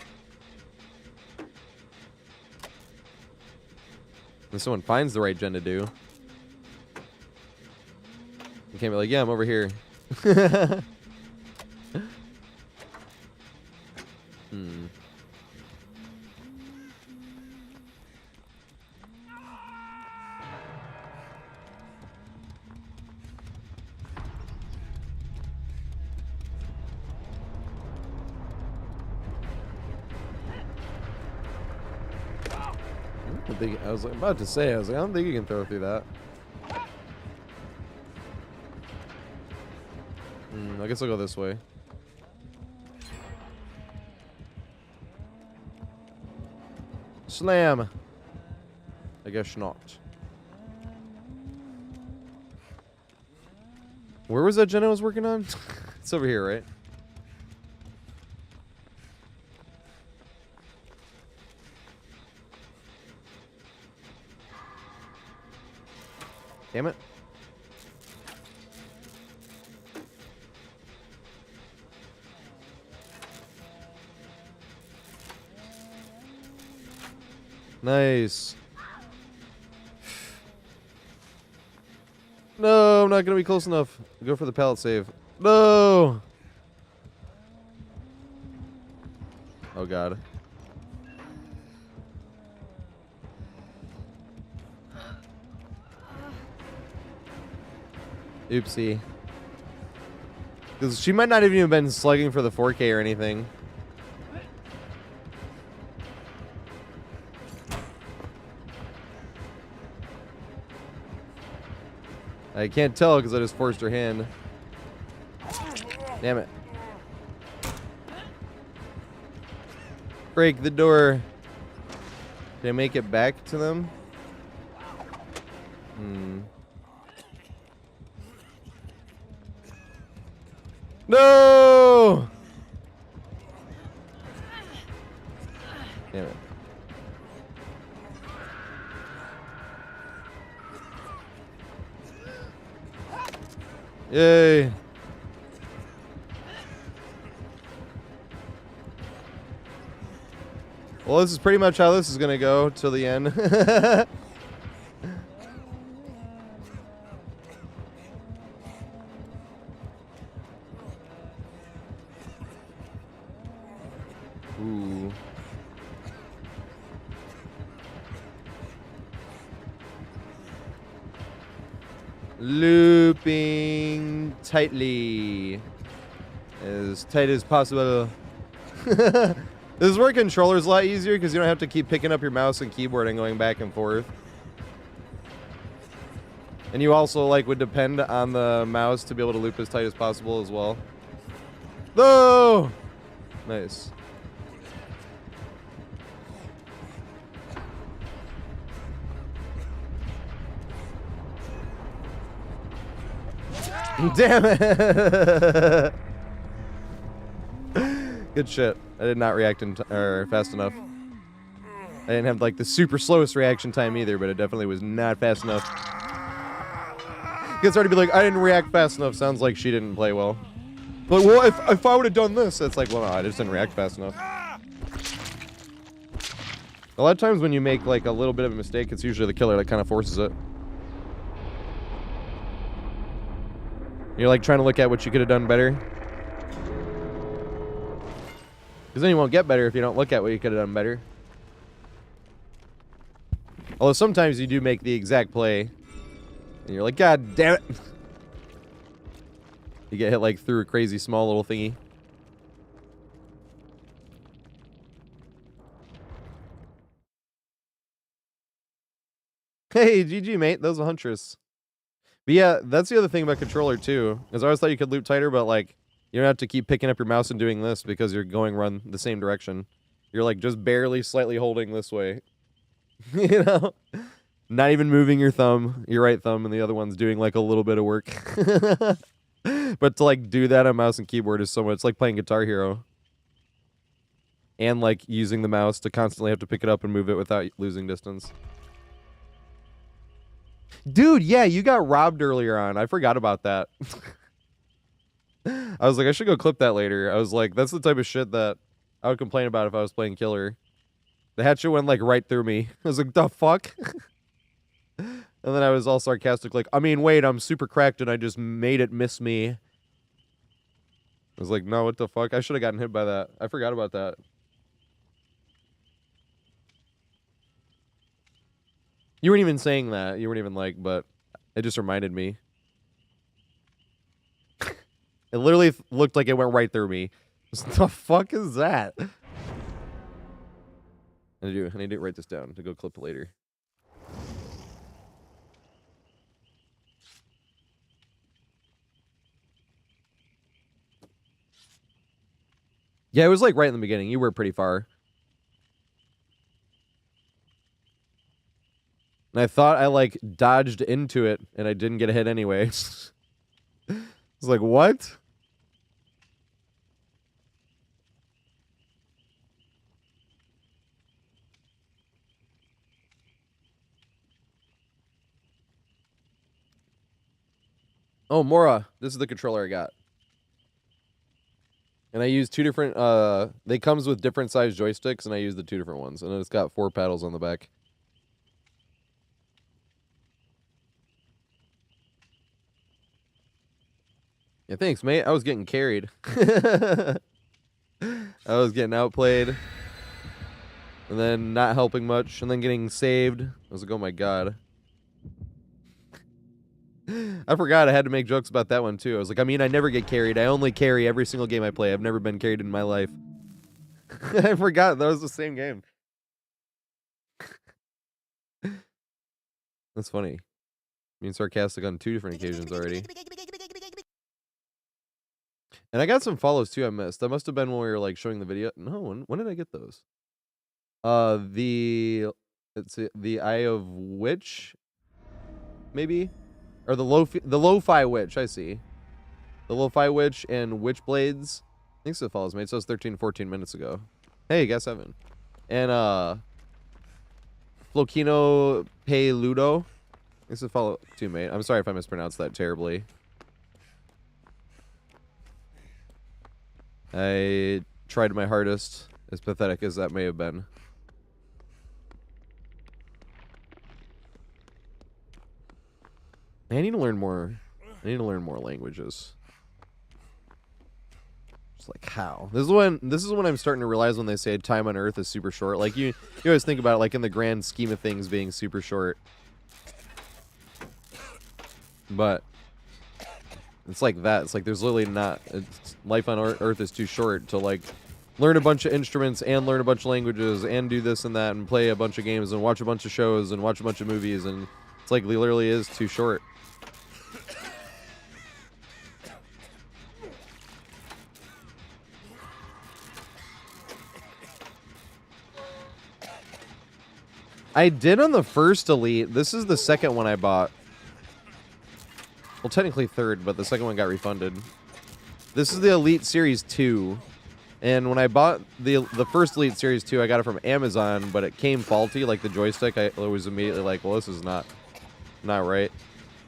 When someone finds the right gen to do. You can't be like, yeah, I'm over here. I was like, about to say, I was like, I don't think you can throw through that. I guess I'll go this way. Slam. I guess not. Where was that gen I was working on? It's over here, right? Damn it. Nice. No, I'm not gonna be close enough. Go for the pallet save. No. Oh god. Oopsie. Because she might not have even been slugging for the 4K or anything. I can't tell because I just forced her hand. Damn it. Break the door. Did I make it back to them? No! Damn it. Yay. Well, this is pretty much how this is going to go till the end. Ooh. Looping tightly. As tight as possible. This is where controller's a lot easier because you don't have to keep picking up your mouse and keyboard and going back and forth. And you also like would depend on the mouse to be able to loop as tight as possible as well. No! Nice. Damn it. Good shit. I did not react fast enough. I didn't have like the super slowest reaction time either, but it definitely was not fast enough. Gets already be like, I didn't react fast enough. Sounds like she didn't play well. But well, if I would have done this, it's like, well, no, I just didn't react fast enough. A lot of times when you make like a little bit of a mistake, it's usually the killer that kind of forces it. You're like trying to look at what you could have done better. Because then you won't get better if you don't look at what you could have done better. Although sometimes you do make the exact play. And you're like, God damn it. You get hit like through a crazy small little thingy. Hey, GG, mate. That was a Huntress. But yeah, that's the other thing about controller, too. Because I always thought you could loop tighter, but, like, you don't have to keep picking up your mouse and doing this because you're run the same direction. You're, like, just barely slightly holding this way. You know? Not even moving your thumb, your right thumb, and the other one's doing, like, a little bit of work. But to, like, do that on mouse and keyboard is so much. It's like playing Guitar Hero. And, like, using the mouse to constantly have to pick it up and move it without losing distance. Dude, yeah, you got robbed earlier on. I forgot about that. I was like, I should go clip that later. I was like, that's the type of shit that I would complain about if I was playing Killer. The hatchet went, like, right through me. I was like, the fuck? And then I was all sarcastic, like, I mean, wait, I'm super cracked and I just made it miss me. I was like, no, what the fuck? I should have gotten hit by that. I forgot about that. You weren't even saying that. You weren't even like, but it just reminded me. It literally looked like it went right through me. What the fuck is that? I need to write this down to go clip later. Yeah, it was like right in the beginning. You were pretty far. And I thought I, like, dodged into it, and I didn't get a hit anyway. I was like, what? Oh, Mora. This is the controller I got. And I use two different, they comes with different size joysticks, and I use the two different ones. And it's got 4 paddles on the back. Yeah, thanks, mate. I was getting carried. I was getting outplayed. And then not helping much. And then getting saved. I was like, oh my god. I forgot I had to make jokes about that one, too. I was like, I mean, I never get carried. I only carry every single game I play. I've never been carried in my life. I forgot. That was the same game. That's funny. Being sarcastic on 2 different occasions already. And I got some follows too I missed. That must have been when we were like showing the video. No, when did I get those? The Eye of Witch, maybe? Or the Lo-Fi Witch, I see. The Lo-Fi Witch and Witchblades. I think so follows me. It says 13, 14 minutes ago. Hey, guess 7. And Flokino Peludo. This is follow too, mate. I'm sorry if I mispronounced that terribly. I tried my hardest, as pathetic as that may have been. I need to learn more. I need to learn more languages. Just like how? This is when I'm starting to realize when they say time on Earth is super short. Like you always think about it like in the grand scheme of things being super short. But it's like that. It's like there's literally not. Life on Earth is too short to like learn a bunch of instruments and learn a bunch of languages and do this and that and play a bunch of games and watch a bunch of shows and watch a bunch of movies, and it's like literally is too short. I did on the first Elite. This is the second one I bought. Well, technically third, but the second one got refunded. This is the Elite Series 2. And when I bought the first Elite Series 2, I got it from Amazon, but it came faulty, like the joystick. I was immediately like, well, this is not right.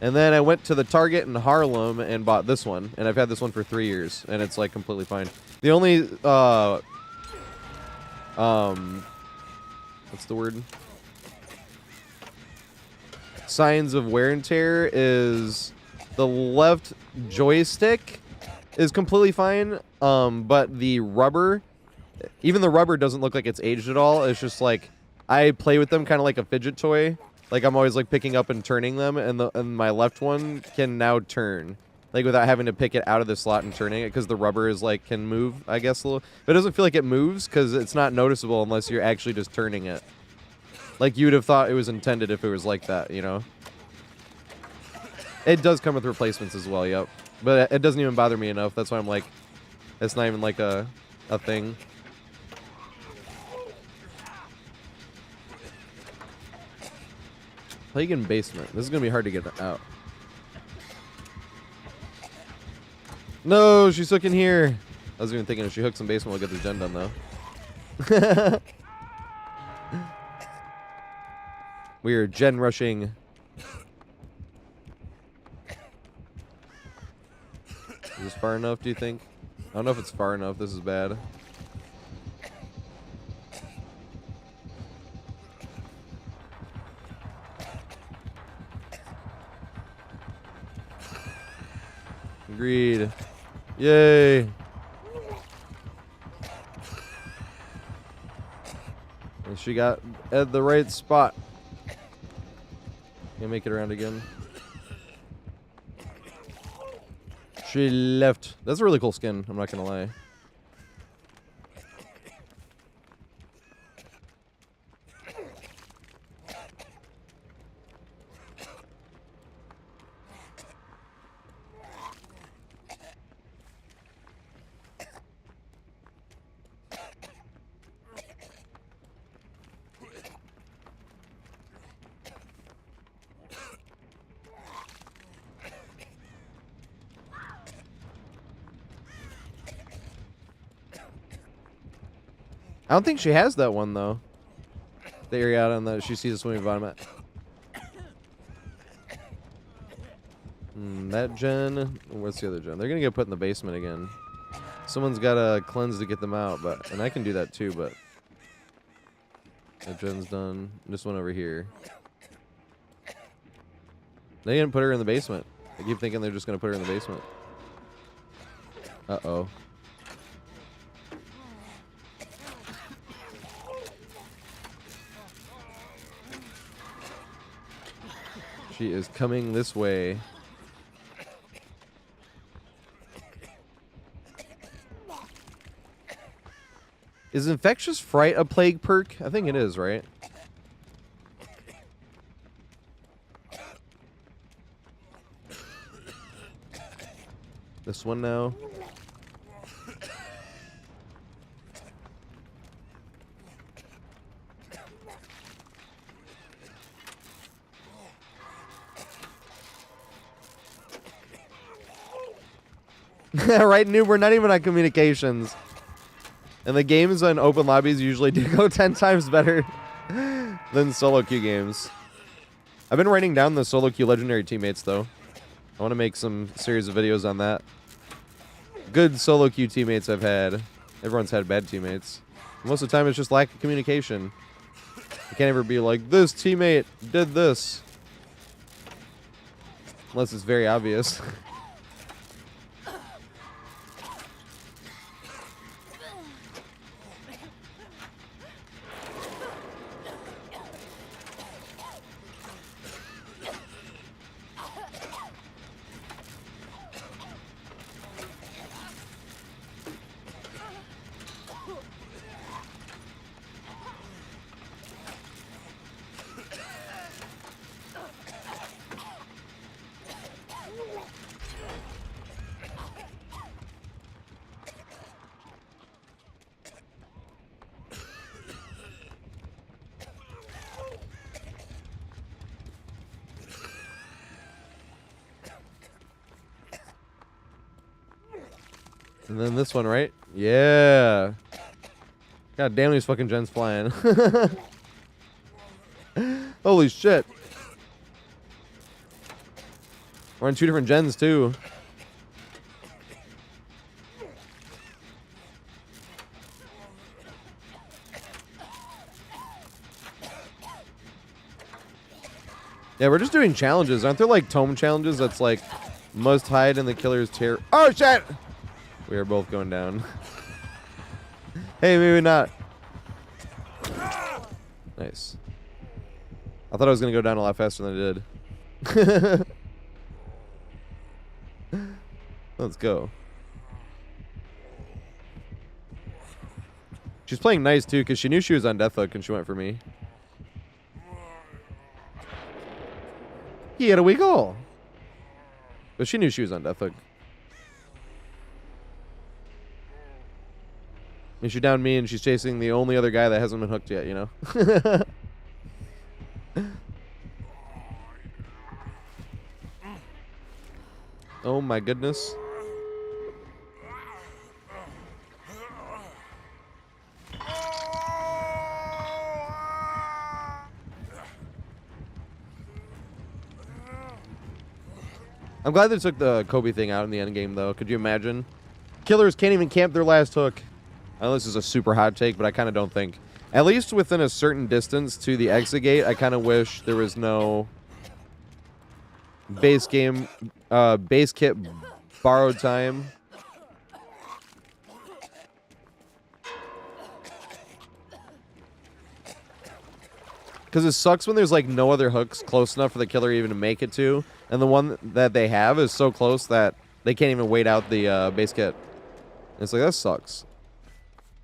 And then I went to the Target in Harlem and bought this one, and I've had this one for 3 years, and it's like completely fine. The only what's the word? Signs of wear and tear is the left joystick is completely fine, but the rubber, even the rubber doesn't look like it's aged at all. It's just like I play with them kind of like a fidget toy. Like I'm always like picking up and turning them, and my left one can now turn, like without having to pick it out of the slot and turning it, because the rubber is like can move, I guess, a little. But it doesn't feel like it moves because it's not noticeable unless you're actually just turning it. Like you would have thought it was intended if it was like that, you know. It does come with replacements as well, yep. But it doesn't even bother me enough. That's why I'm like, it's not even like a thing. Plague in basement. This is gonna be hard to get out. No, she's hooking here. I was even thinking if she hooks in basement, we'll get the gen done though. We are gen rushing. Is this far enough, do you think? I don't know if it's far enough. This is bad. Agreed. Yay. And she got at the right spot. Can make it around again. She left. That's a really cool skin, I'm not gonna lie. I don't think she has that one though. The area out on the she sees the swimming bottom at. That gen. What's the other gen? They're gonna get put in the basement again. Someone's gotta cleanse to get them out, and I can do that too, but that gen's done. This one over here. They didn't put her in the basement. I keep thinking they're just gonna put her in the basement. Uh-oh. She is coming this way. Is Infectious Fright a plague perk? I think it is, right? This one now. Right, noob, we're not even on communications. And the games on open lobbies usually do go 10 times better than solo queue games. I've been writing down the solo queue legendary teammates, though. I want to make some series of videos on that. Good solo queue teammates I've had. Everyone's had bad teammates. Most of the time, it's just lack of communication. You can't ever be like, this teammate did this. Unless it's very obvious. And then this one, right? Yeah. God damn, these fucking gens flying. Holy shit. We're on 2 different gens, too. Yeah, we're just doing challenges. Aren't there, like, tome challenges that's, like, must hide in the killer's terror? Oh, shit! We are both going down. Hey, maybe not. Nice. I thought I was going to go down a lot faster than I did. Let's go. She's playing nice, too, because she knew she was on death hook and she went for me. Here we go. But she knew she was on death hook. And she downed me and she's chasing the only other guy that hasn't been hooked yet, you know? Oh my goodness. I'm glad they took the Kobe thing out in the end game, though. Could you imagine? Killers can't even camp their last hook. I know this is a super hot take, but I kind of don't think. At least within a certain distance to the exit gate, I kind of wish there was no base kit borrowed time. Because it sucks when there's like no other hooks close enough for the killer even to make it to. And the one that they have is so close that they can't even wait out the base kit. And it's like, that sucks.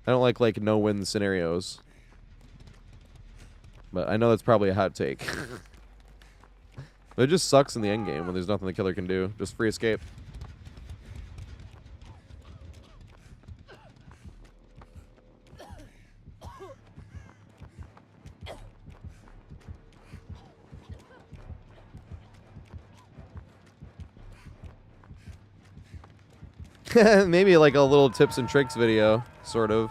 I don't like no-win scenarios. But I know that's probably a hot take. But it just sucks in the end game when there's nothing the killer can do. Just free escape. Maybe like a little tips and tricks video, sort of.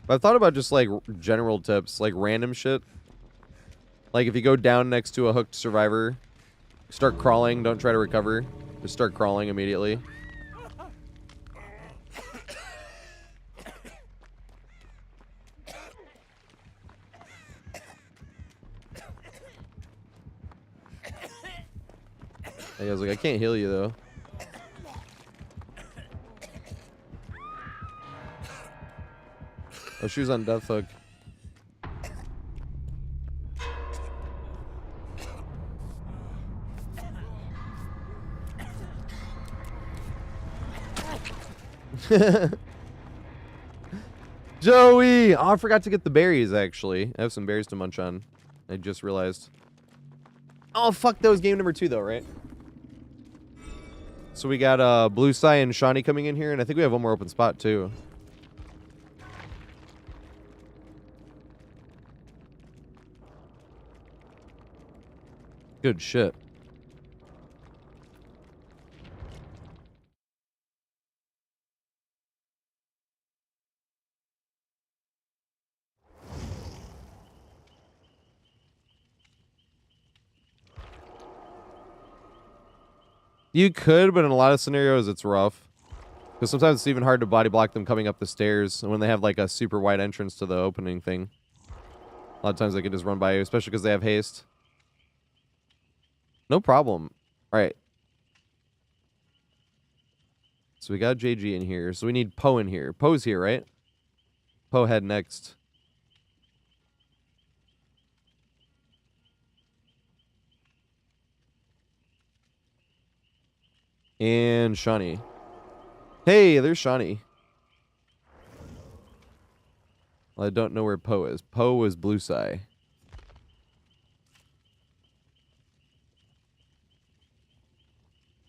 But I've thought about just like general tips, like random shit. Like if you go down next to a hooked survivor, start crawling, don't try to recover. Just start crawling immediately. I was like, I can't heal you though. Oh, she was on death hook. Joey! Oh, I forgot to get the berries, actually. I have some berries to munch on. I just realized. Oh, fuck, that was game number 2, though, right? So we got Blue Sai and Shawnee coming in here, and I think we have one more open spot, too. Good shit. You could, but in a lot of scenarios, it's rough. Because sometimes it's even hard to body block them coming up the stairs when they have like a super wide entrance to the opening thing. A lot of times they can just run by you, especially because they have haste. No problem. All right. So we got JG in here. So we need Poe in here. Poe's here, right? Poe head next. And Shawnee. Hey, there's Shawnee. Well, I don't know where Poe is. Poe is Blue Sai.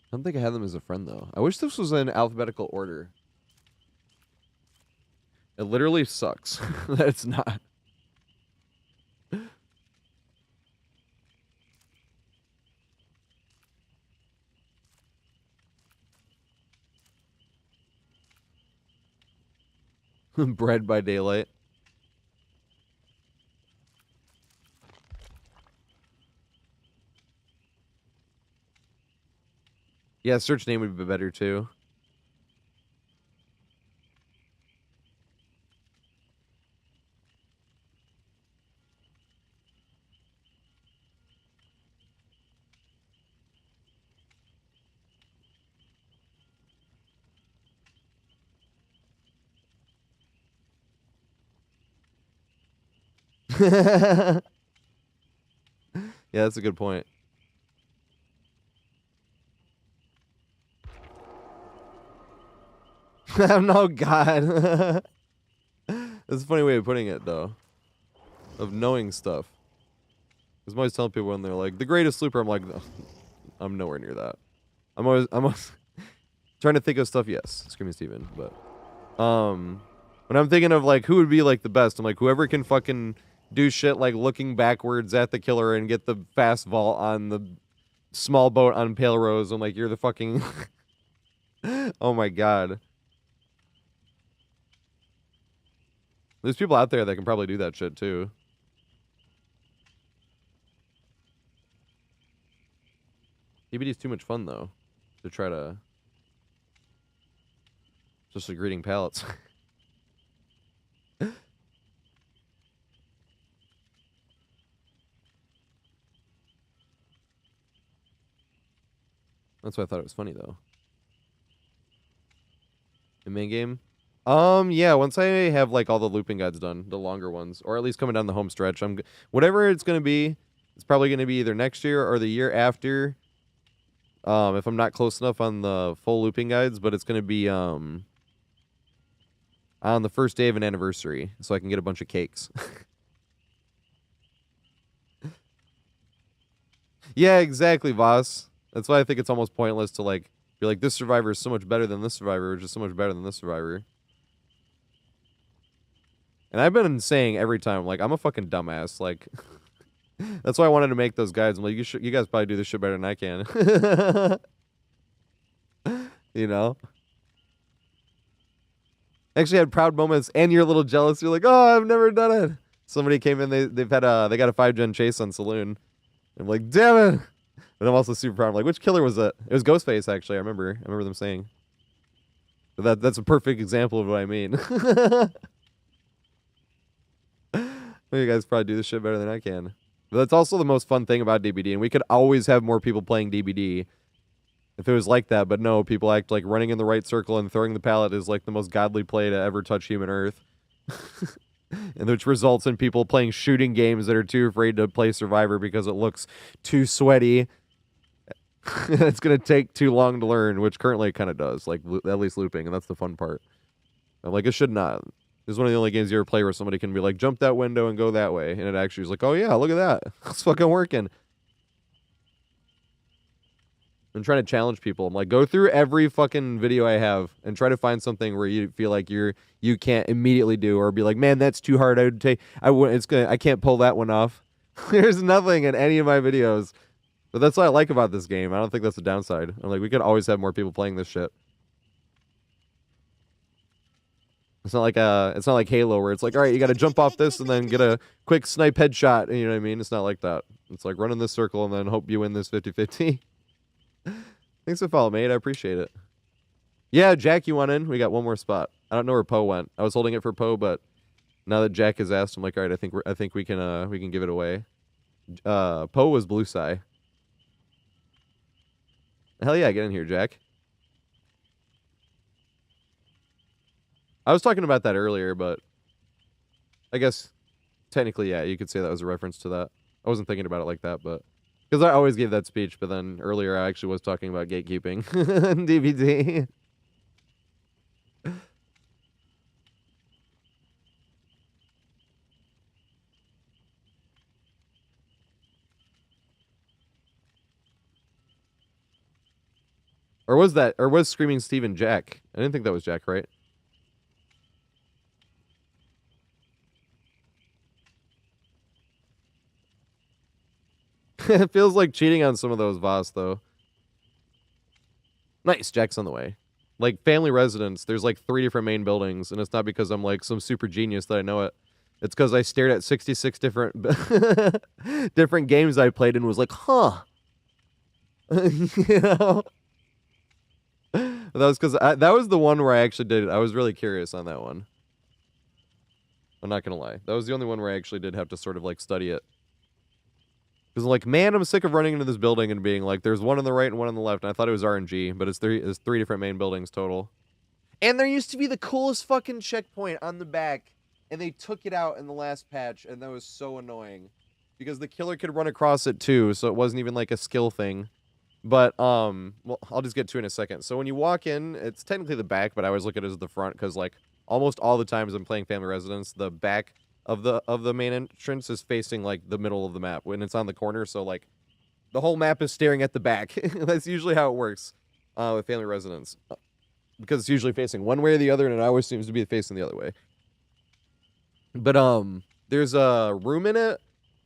I don't think I had them as a friend, though. I wish this was in alphabetical order. It literally sucks that it's not. Bred by daylight. Yeah, search name would be better too. Yeah, that's a good point. No, God. That's a funny way of putting it, though. Of knowing stuff. Because I'm always telling people when they're like, the greatest looper, I'm like, no, I'm nowhere near that. I'm always trying to think of stuff, yes, Screaming Steven, but, when I'm thinking of, like, who would be, like, the best, I'm like, whoever can fucking do shit like looking backwards at the killer and get the fast vault on the small boat on Pale Rose, I'm like, you're the fucking... Oh my God. There's people out there that can probably do that shit, too. DBD's too much fun, though, to try to... Just like reading palettes. That's why I thought it was funny, though. The main game? Yeah, once I have, like, all the looping guides done, the longer ones, or at least coming down the home stretch, whatever it's gonna be, it's probably gonna be either next year or the year after, if I'm not close enough on the full looping guides, but it's gonna be, on the first day of an anniversary, so I can get a bunch of cakes. Yeah, exactly, Voss. That's why I think it's almost pointless to, like, be like, this survivor is so much better than this survivor, which is so much better than this survivor. And I've been saying every time, like, I'm a fucking dumbass. Like, that's why I wanted to make those guides. I'm like, you guys probably do this shit better than I can. You know? Actually had proud moments, and you're a little jealous. You're like, oh, I've never done it. Somebody came in, they got a 5-gen chase on Saloon. I'm like, damn it. But I'm also super proud. I'm like, which killer was it? It was Ghostface, actually. I remember them saying. But that's a perfect example of what I mean. You guys probably do this shit better than I can. But that's also the most fun thing about DBD, and we could always have more people playing DBD if it was like that, but no, people act like running in the right circle and throwing the pallet is like the most godly play to ever touch human earth. And which results in people playing shooting games that are too afraid to play Survivor because it looks too sweaty. It's going to take too long to learn, which currently it kind of does, like at least looping, and that's the fun part. I'm like, it should not. This is one of the only games you ever play where somebody can be like, jump that window and go that way. And it actually is like, oh yeah, look at that. It's fucking working. I'm trying to challenge people. I'm like, go through every fucking video I have and try to find something where you feel like you can't immediately do, or be like, man, that's too hard. I can't pull that one off. There's nothing in any of my videos. But that's what I like about this game. I don't think that's a downside. I'm like, we could always have more people playing this shit. It's not like Halo where it's like, all right, you got to jump off this and then get a quick snipe headshot. You know what I mean? It's not like that. It's like run in this circle and then hope you win this 50-50. Thanks for following, mate. I appreciate it. Yeah, Jack, you want in? We got one more spot. I don't know where Poe went. I was holding it for Poe, but now that Jack has asked, I'm like, all right, I think we can give it away. Poe was Blue Sai. Hell yeah, get in here, Jack. I was talking about that earlier, but I guess technically, yeah, you could say that was a reference to that. I wasn't thinking about it like that, but because I always gave that speech, but then earlier I actually was talking about gatekeeping and DVD. Or was Screaming Steven Jack? I didn't think that was Jack, right? It feels like cheating on some of those Voss, though. Nice, Jack's on the way. Like, family residence, there's, like, 3 different main buildings, and it's not because I'm, like, some super genius that I know it. It's because I stared at 66 different different games I played and was like, huh. You know? That was because that was the one where I actually did it. I was really curious on that one. I'm not going to lie. That was the only one where I actually did have to sort of, like, study it. Because, like, man, I'm sick of running into this building and being like, there's one on the right and one on the left. And I thought it was RNG, but it's 3 different main buildings total. And there used to be the coolest fucking checkpoint on the back, and they took it out in the last patch, and that was so annoying. Because the killer could run across it too, so it wasn't even like a skill thing. But, well, I'll just get to it in a second. So when you walk in, it's technically the back, but I always look at it as the front, because, like, almost all the times I'm playing Family Residence, the back of the main entrance is facing, like, the middle of the map, when it's on the corner, so, like, the whole map is staring at the back. That's usually how it works with Family Residence. Because it's usually facing one way or the other, and it always seems to be facing the other way. But, there's a room in it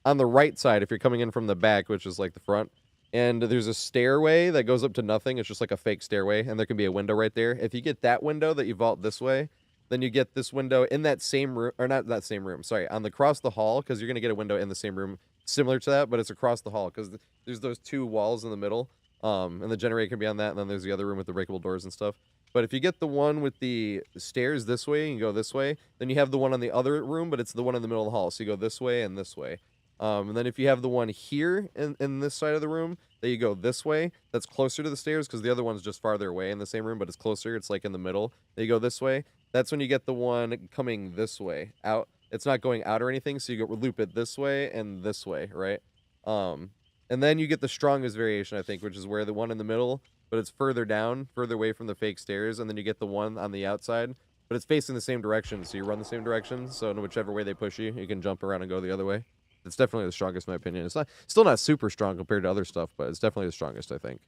on the right side if you're coming in from the back, which is, like, the front. And there's a stairway that goes up to nothing. It's just, like, a fake stairway, and there can be a window right there. If you get that window that you vault this way, then you get this window in that same room, or not that same room, sorry, on the across the hall, because you're going to get a window in the same room similar to that, but it's across the hall, because there's those 2 walls in the middle, and the generator can be on that, and then there's the other room with the breakable doors and stuff. But if you get the one with the stairs this way, and you go this way, then you have the one on the other room, but it's the one in the middle of the hall, so you go this way and this way. And then if you have the one here in this side of the room, that you go this way, that's closer to the stairs, because the other one's just farther away in the same room, but it's closer, it's like in the middle. Then you go this way. That's when you get the one coming this way, out. It's not going out or anything, so you go loop it this way and this way, right? And then you get the strongest variation, I think, which is where the one in the middle, but it's further down, further away from the fake stairs, and then you get the one on the outside, but it's facing the same direction, so you run the same direction, so in whichever way they push you, you can jump around and go the other way. It's definitely the strongest, in my opinion. It's not, still not super strong compared to other stuff, but it's definitely the strongest, I think.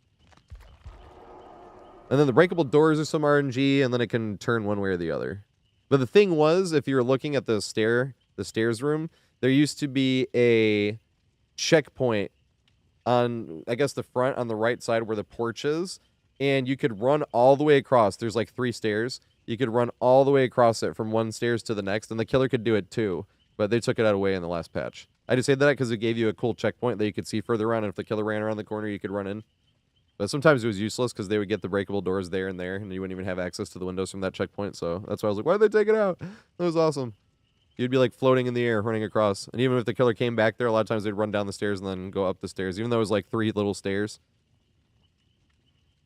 And then the breakable doors are some RNG, and then it can turn one way or the other. But the thing was, if you were looking at the stairs room, there used to be a checkpoint on, I guess, the front on the right side where the porch is, and you could run all the way across. There's like 3 stairs. You could run all the way across it from one stairs to the next, and the killer could do it too, but they took it out away in the last patch. I just say that because it gave you a cool checkpoint that you could see further around, and if the killer ran around the corner, you could run in. But sometimes it was useless because they would get the breakable doors there, and you wouldn't even have access to the windows from that checkpoint, so that's why I was like, why'd they take it out? That was awesome. You'd be like floating in the air, running across. And even if the killer came back there, a lot of times they'd run down the stairs and then go up the stairs, even though it was like 3 little stairs.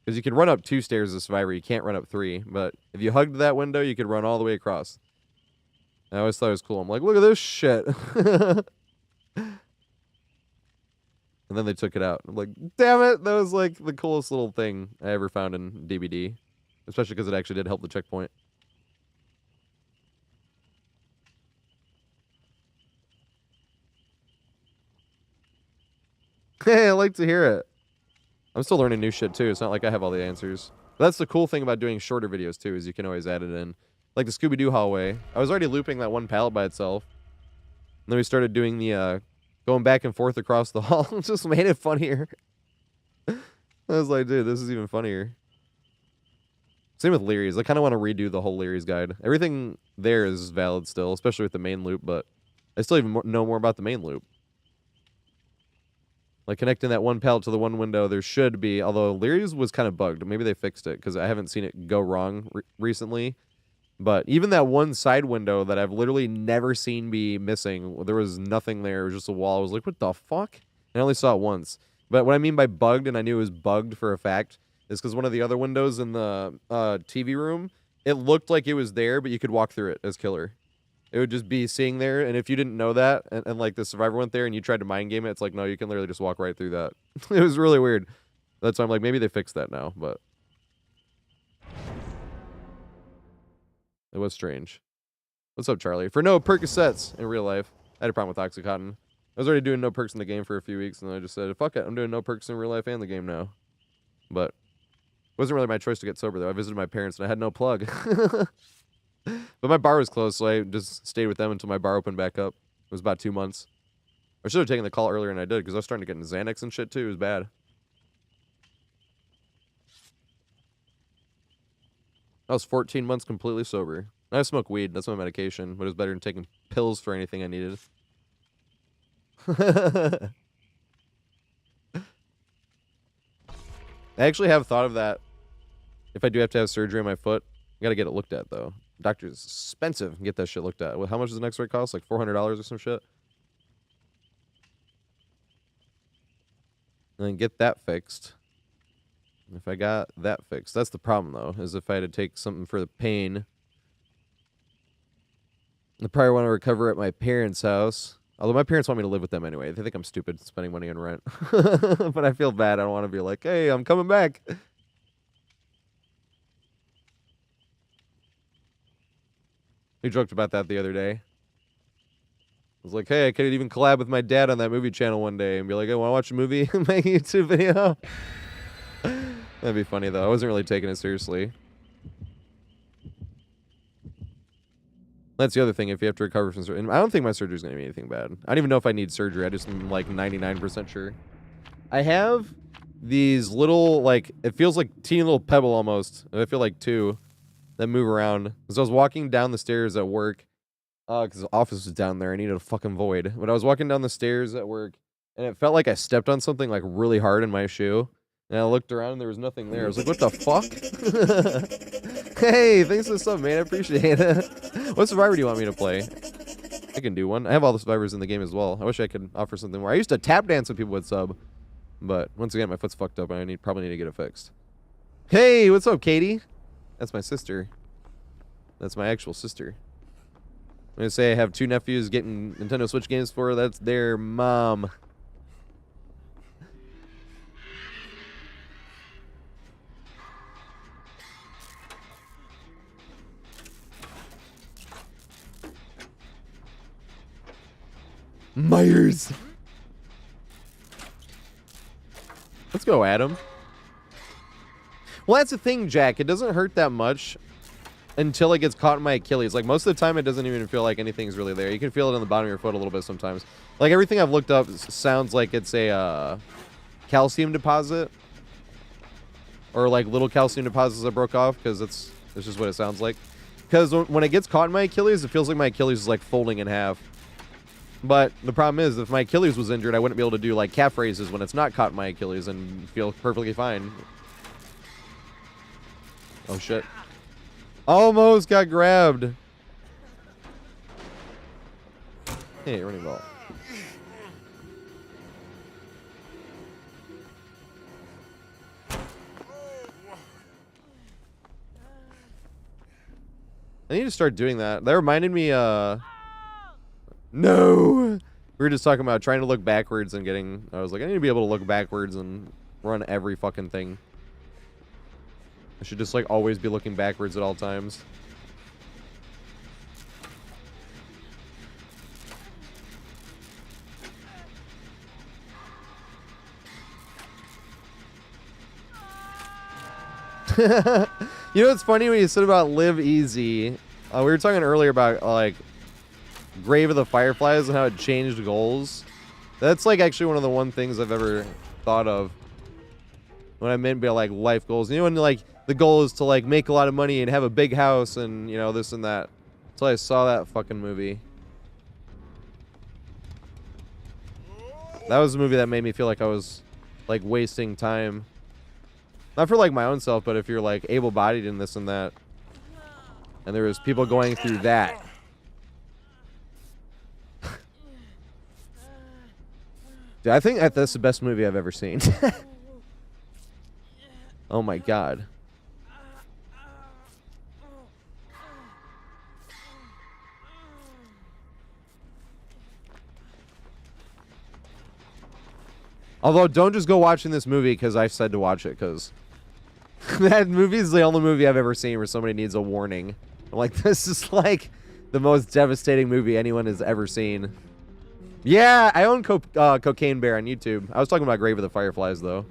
Because you can run up 2 stairs as a survivor, you can't run up 3. But if you hugged that window, you could run all the way across. I always thought it was cool. I'm like, look at this shit. And then they took it out. I'm like, damn it, that was like the coolest little thing I ever found in DBD. Especially because it actually did help the checkpoint. Hey, I like to hear it. I'm still learning new shit too. It's not like I have all the answers. But that's the cool thing about doing shorter videos too, is you can always add it in. Like the Scooby-Doo hallway. I was already looping that one pallet by itself. And then we started doing the, going back and forth across the hall. It just made it funnier. I was like, dude, this is even funnier. Same with Leary's. I kind of want to redo the whole Leary's guide. Everything there is valid still, especially with the main loop, but I still even know more about the main loop. Like connecting that one pallet to the one window, there should be, although Leary's was kind of bugged. Maybe they fixed it because I haven't seen it go wrong recently. But even that one side window that I've literally never seen be missing, there was nothing there. It was just a wall. I was like, what the fuck? And I only saw it once. But what I mean by bugged, and I knew it was bugged for a fact, is because one of the other windows in the TV room, it looked like it was there, but you could walk through it as killer. It would just be seeing there, and if you didn't know that, and like the survivor went there and you tried to mind game it, it's like, no, you can literally just walk right through that. It was really weird. That's why I'm like, maybe they fixed that now, but it was strange. What's up, Charlie? For no Percocets in real life. I had a problem with Oxycontin. I was already doing no perks in the game for a few weeks, and then I just said, fuck it, I'm doing no perks in real life and the game now. But it wasn't really my choice to get sober, though. I visited my parents, and I had no plug. But my bar was closed, so I just stayed with them until my bar opened back up. It was about 2 months. I should have taken the call earlier than I did, because I was starting to get into Xanax and shit, too. It was bad. I was 14 months completely sober. I smoke weed. That's my medication, but it's better than taking pills for anything I needed. I actually have thought of that. If I do have to have surgery on my foot, I gotta get it looked at though. Doctor's expensive. Get that shit looked at. Well, how much does an X-ray cost? Like $400 or some shit. And then get that fixed. If I got that fixed, that's the problem though. Is if I had to take something for the pain, I probably want to recover at my parents' house. Although my parents want me to live with them anyway. They think I'm stupid spending money on rent. But I feel bad. I don't want to be like, hey, I'm coming back. We joked about that the other day. I was like, hey, I could even collab with my dad on that movie channel one day and be like, hey, want to watch a movie? Make a YouTube video. That'd be funny, though. I wasn't really taking it seriously. That's the other thing, if you have to recover from surgery. I don't think my surgery's going to be anything bad. I don't even know if I need surgery. I just am like 99% sure. I have these little, like, it feels like teeny little pebble almost. I feel like two that move around. As I was walking down the stairs at work, because the office was down there. I needed a fucking void. But I was walking down the stairs at work, and it felt like I stepped on something, like, really hard in my shoe. And I looked around, and there was nothing there. I was like, what the fuck? Hey, thanks for the sub, man. I appreciate it. What Survivor do you want me to play? I can do one. I have all the Survivors in the game as well. I wish I could offer something more. I used to tap dance when people would sub. But, once again, my foot's fucked up, and I probably need to get it fixed. Hey, what's up, Katie? That's my sister. That's my actual sister. I'm going to say I have two nephews getting Nintendo Switch games for her. That's their mom. Myers. Let's go, Adam. Well, that's the thing, Jack. It doesn't hurt that much until it gets caught in my Achilles. Like, most of the time, it doesn't even feel like anything's really there. You can feel it on the bottom of your foot a little bit sometimes. Like, everything I've looked up sounds like it's a calcium deposit. Or, like, little calcium deposits that broke off, because that's just what it sounds like. Because when it gets caught in my Achilles, it feels like my Achilles is, like, folding in half. But the problem is, if my Achilles was injured, I wouldn't be able to do, like, calf raises when it's not caught in my Achilles and feel perfectly fine. Oh, shit. Almost got grabbed. Hey, running ball. I need to start doing that. That reminded me, No! We were just talking about trying to look backwards and getting... I was like, I need to be able to look backwards and run every fucking thing. I should just, like, always be looking backwards at all times. You know what's funny when you said about live easy? We were talking earlier about, like, Grave of the Fireflies and how it changed goals. That's, like, actually one of the things I've ever thought of when I meant by, like, life goals. You know, when, like, the goal is to, like, make a lot of money and have a big house and, you know, this and that. Until I saw that fucking movie. That was a movie that made me feel like I was, like, wasting time. Not for, like, my own self, but if you're, like, able-bodied in this and that. And there was people going through that. Dude, I think that's the best movie I've ever seen. Oh my god. Although, don't just go watching this movie because I said to watch it, because that movie is the only movie I've ever seen where somebody needs a warning. I'm like, this is like the most devastating movie anyone has ever seen. Yeah, I own Cocaine Bear on YouTube. I was talking about Grave of the Fireflies, though.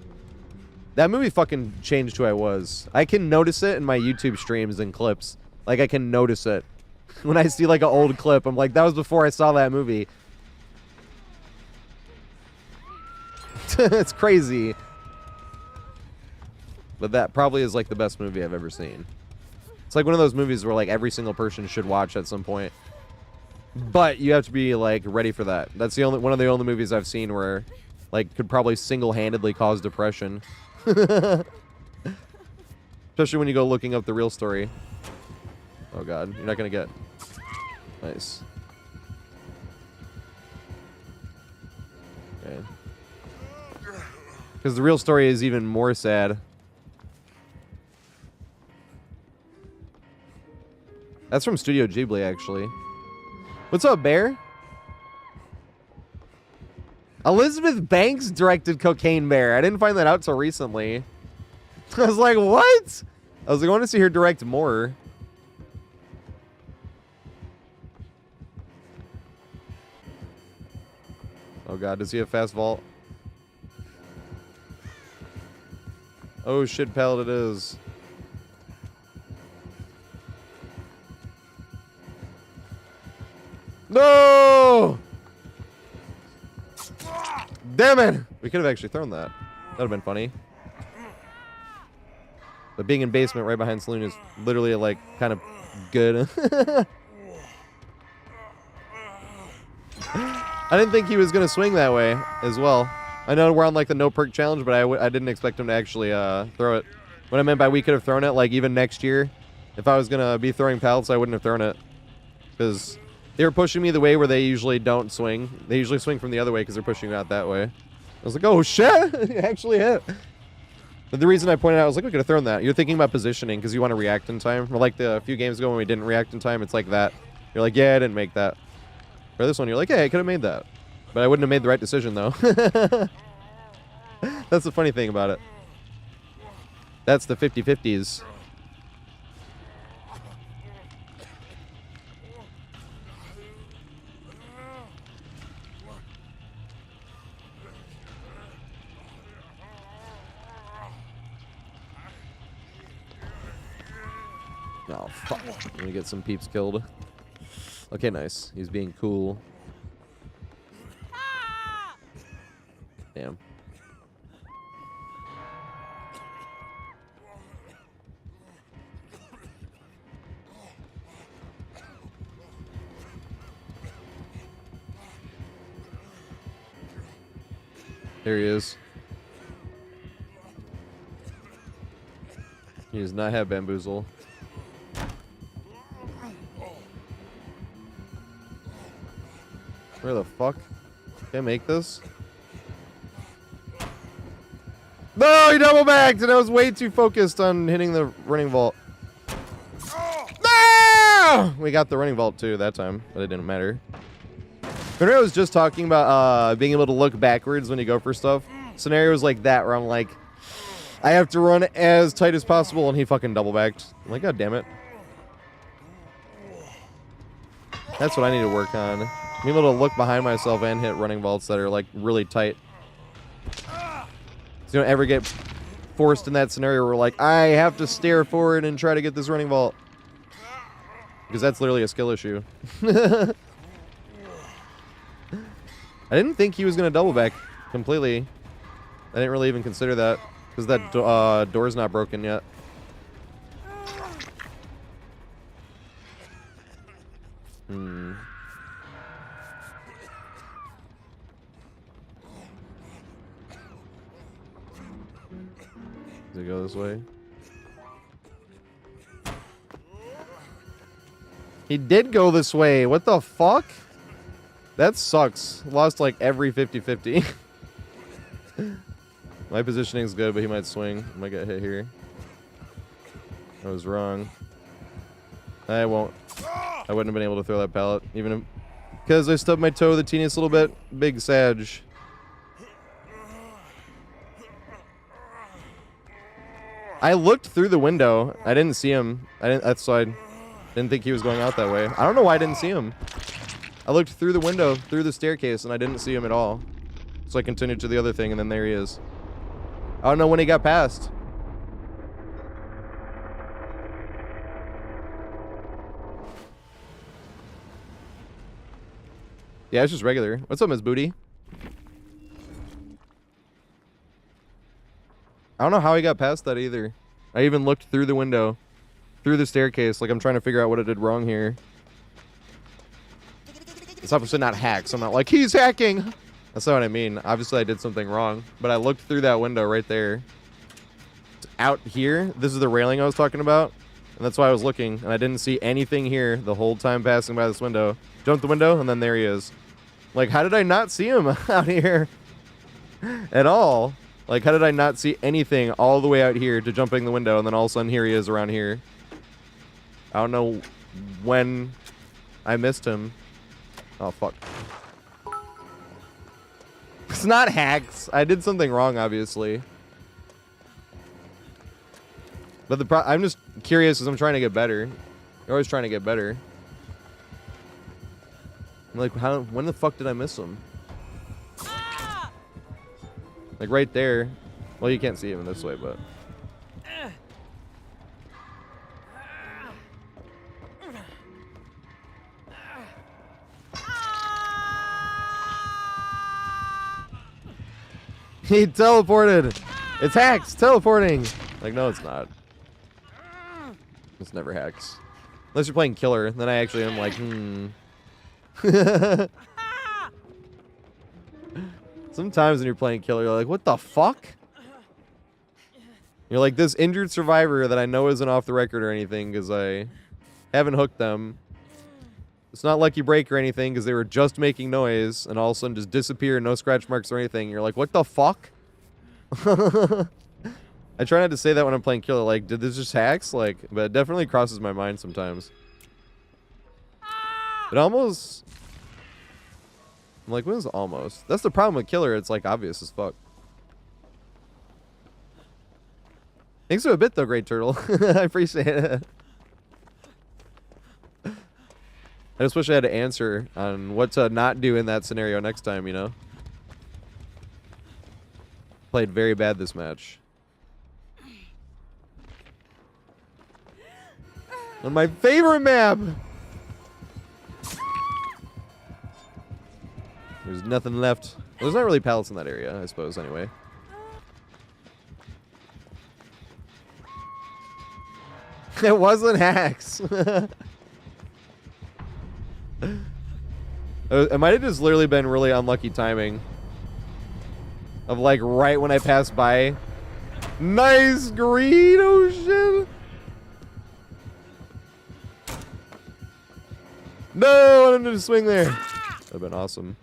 That movie fucking changed who I was. I can notice it in my YouTube streams and clips. Like, I can notice it. When I see, like, an old clip, I'm like, that was before I saw that movie. It's crazy. But that probably is, like, the best movie I've ever seen. It's like one of those movies where like every single person should watch at some point. But you have to be like ready for that. That's the only one of the only movies I've seen where like could probably single-handedly cause depression. Especially when you go looking up the real story. Oh god, you're not gonna get. Nice. Okay. Because the real story is even more sad. That's from Studio Ghibli, actually. What's up, Bear? Elizabeth Banks directed Cocaine Bear. I didn't find that out till recently. I was like, what? I was like, I want to see her direct more. Oh god, does he have fast vault? Oh shit, pallet it is. No! Damn it! We could have actually thrown that. That would have been funny. But being in basement right behind saloon is literally like kind of good. I didn't think he was gonna swing that way as well. I know we're on like the no perk challenge, but I didn't expect him to actually throw it. What I meant by we could have thrown it, like even next year, if I was gonna be throwing pallets, I wouldn't have thrown it because they were pushing me the way where they usually don't swing. They usually swing from the other way because they're pushing you out that way. I was like, oh shit, it actually hit. But the reason I pointed out, I was like, we could have thrown that. You're thinking about positioning because you want to react in time. Or like the few games ago when we didn't react in time, it's like that. You're like, yeah, I didn't make that. For this one, you're like, hey, I could have made that. But I wouldn't have made the right decision, though. That's the funny thing about it. That's the 50-50s. Oh, fuck. I'm gonna get some peeps killed. Okay, nice. He's being cool. Damn. There he is. He does not have bamboozle. Where the fuck? Can I make this? No, he double backed, and I was way too focused on hitting the running vault. No! We got the running vault too that time, but it didn't matter. Remember I was just talking about being able to look backwards when you go for stuff? Scenarios like that where I'm like, I have to run as tight as possible, and he fucking double backed. I'm like, god damn it. That's what I need to work on. Being able to look behind myself and hit running vaults that are like really tight. So you don't ever get forced in that scenario where like, I have to stare forward and try to get this running vault. Because that's literally a skill issue. I didn't think he was going to double back completely. I didn't really even consider that. Because that door's not broken yet. Hmm. Does it go this way? He did go this way. What the fuck? That sucks. Lost like every 50-50. My positioning is good, but he might swing. I might get hit here. I was wrong. I won't. I wouldn't have been able to throw that pallet. Even because I stubbed my toe the teeniest little bit. Big Sag. I looked through the window. I didn't see him. That's why I didn't think he was going out that way. I don't know why I didn't see him. I looked through the window, through the staircase, and I didn't see him at all. So I continued to the other thing, and then there he is. I don't know when he got past. Yeah, it's just regular. What's up, Miss Booty? I don't know how he got past that either. I even looked through the window. through the staircase. Like, I'm trying to figure out what it did wrong here. It's obviously not hacks. I'm not like, he's hacking. That's not what I mean. Obviously, I did something wrong. But I looked through that window right there. Out here, this is the railing I was talking about. And that's why I was looking. And I didn't see anything here the whole time passing by this window. Jumped the window, and then there he is. Like, how did I not see him out here at all? Like, how did I not see anything all the way out here to jumping the window, and then all of a sudden here he is around here? I don't know when I missed him. Oh, fuck. It's not hacks. I did something wrong, obviously. But I'm just curious because I'm trying to get better. You're always trying to get better. I'm like, when the fuck did I miss him? Like right there. Well, you can't see him this way, but. He teleported. It's hacks teleporting. Like, no, it's not. It's never hacks. Unless you're playing killer, then I actually am like, Sometimes when you're playing killer, you're like, what the fuck? You're like this injured survivor that I know isn't off the record or anything because I haven't hooked them. It's not lucky break or anything because they were just making noise and all of a sudden just disappear, no scratch marks or anything. You're like, what the fuck? I try not to say that when I'm playing killer. Like, did this just hacks? Like, but it definitely crosses my mind sometimes. It almost... I'm like, what is almost? That's the problem with killer. It's like obvious as fuck. Thanks for a bit though, Great Turtle. I appreciate it. I just wish I had an answer on what to not do in that scenario next time, you know? Played very bad this match. On my favorite map! There's nothing left. Well, there's not really pallets in that area, I suppose, anyway. It wasn't hacks. It might have just literally been really unlucky timing. Of like right when I passed by. Nice green ocean. No, I wanted to swing there. That'd have been awesome.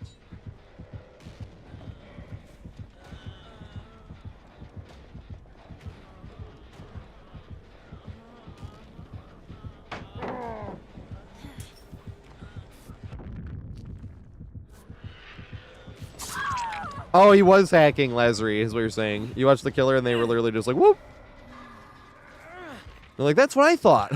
Oh, he was hacking, Lazary, is what you're saying. You watched the killer and they were literally just like, whoop. They're like, that's what I thought.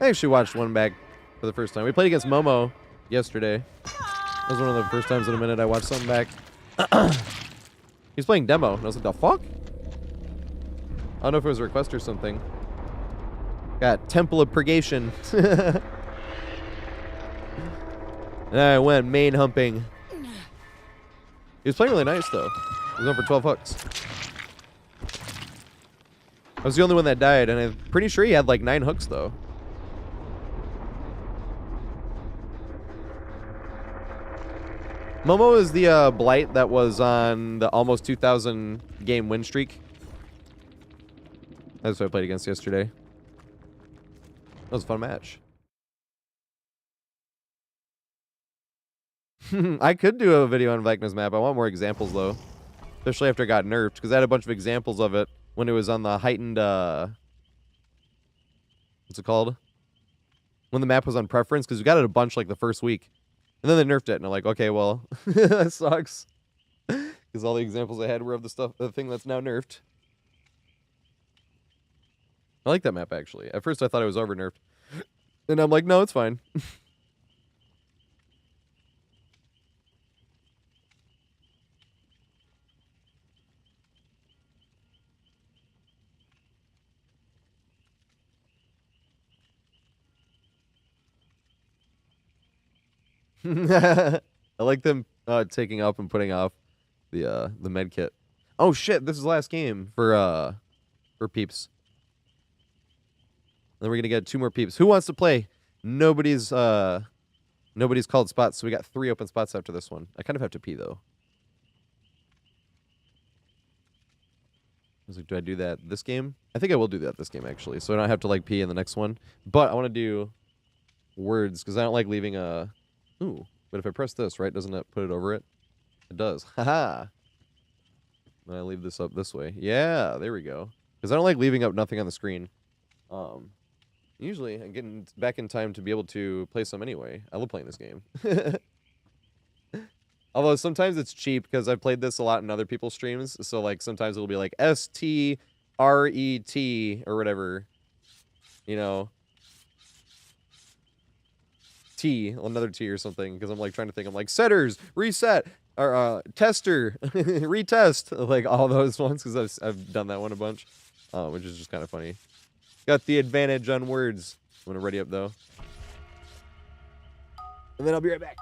I actually watched one back for the first time. We played against Momo yesterday. That was one of the first times in a minute I watched something back. He's playing demo. And I was like, the fuck? I don't know if it was a request or something. Got Temple of Purgation. And I went main humping. He was playing really nice, though. He was going for 12 hooks. I was the only one that died, and I'm pretty sure he had like 9 hooks, though. Momo is the Blight that was on the almost 2,000 game win streak. That's what I played against yesterday. That was a fun match. I could do a video on Vecna's map. I want more examples, though. Especially after it got nerfed, because I had a bunch of examples of it when it was on the heightened, what's it called? When the map was on preference, because we got it a bunch, like, the first week. And then they nerfed it, and I'm like, okay, well, that sucks. Because all the examples I had were of the thing that's now nerfed. I like that map, actually. At first, I thought it was over nerfed. And I'm like, no, it's fine. I like them taking up and putting off the med kit. Oh shit, this is the last game for peeps. Then we're gonna get 2 more peeps. Who wants to play? Nobody's called spots, so we got 3 open spots after this one. I kind of have to pee though. I was like, do I do that this game? I think I will do that this game actually, so I don't have to like pee in the next one. But I want to do words because I don't like leaving a. Ooh, but if I press this, right, doesn't it put it over it? It does. Haha. Then I leave this up this way. Yeah, there we go. Because I don't like leaving up nothing on the screen. Usually I'm getting back in time to be able to play some anyway. I love playing this game. Although sometimes it's cheap because I've played this a lot in other people's streams. So like sometimes it'll be like STRET or whatever. You know. T, another T or something. Because I'm like trying to think. I'm like setters, reset, or tester, retest. Like all those ones because I've done that one a bunch. Which is just kind of funny. Got the advantage on words. I'm going to ready up though. And then I'll be right back.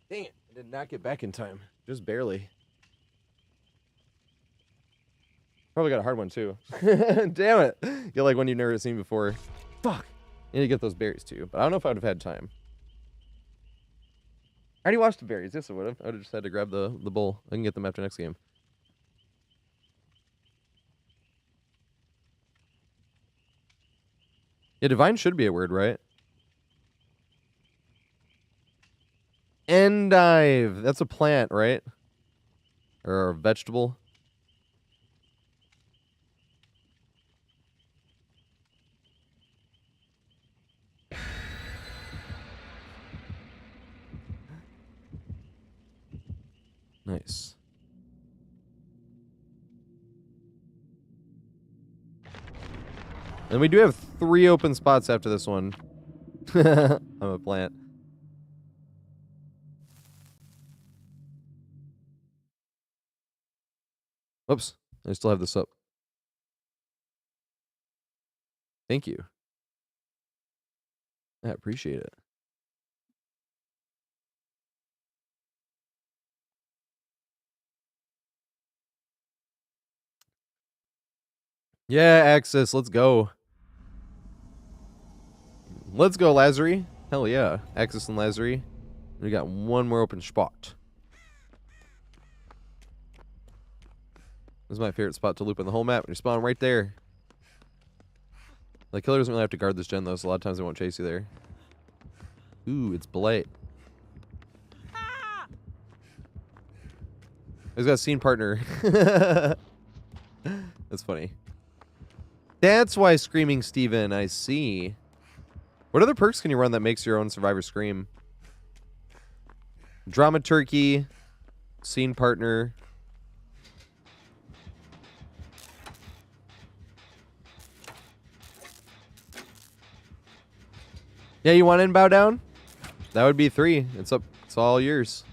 Dang it. I did not get back in time. Just barely. Probably got a hard one too. Damn it. You're like one you've never seen before. Fuck. I need to get those berries too. But I don't know if I would have had time. I already watched the berries. Yes, I would have. I would have just had to grab the bowl. I can get them after next game. Yeah, divine should be a word, right? Endive. That's a plant, right? Or a vegetable. Nice. And we do have 3 open spots after this one. I'm a plant. Oops. I still have this up. Thank you. I appreciate it. Yeah, Axis, let's go. Let's go, Lazary. Hell yeah. Axis and Lazary. We got 1 more open spot. This is my favorite spot to loop in the whole map. You spawn right there. The killer doesn't really have to guard this gen though, so a lot of times they won't chase you there. Ooh, it's Blight. He's got a scene partner. That's funny. That's why Screaming Steven, I see. What other perks can you run that makes your own survivor scream? Dramaturgy, scene partner. Yeah, you want in bow down? That would be 3. It's up. It's all yours.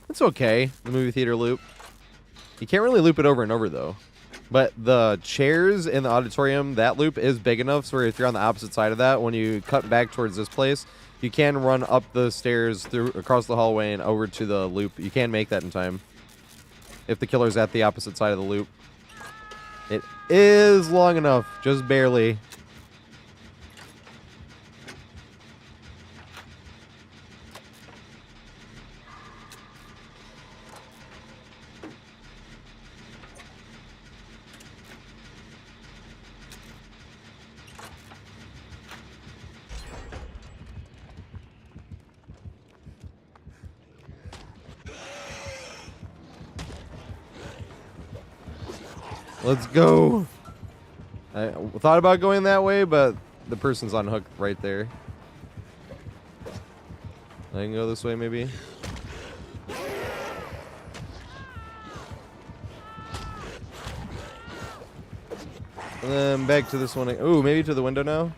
It's okay. The movie theater loop. You can't really loop it over and over though. But the chairs in the auditorium, that loop is big enough so if you're on the opposite side of that, when you cut back towards this place, you can run up the stairs through across the hallway and over to the loop. You can make that in time. If the killer's at the opposite side of the loop. It is long enough, just barely. Let's go. I thought about going that way, but the person's on hook right there. I can go this way, maybe. And then back to this one. Ooh, maybe to the window now.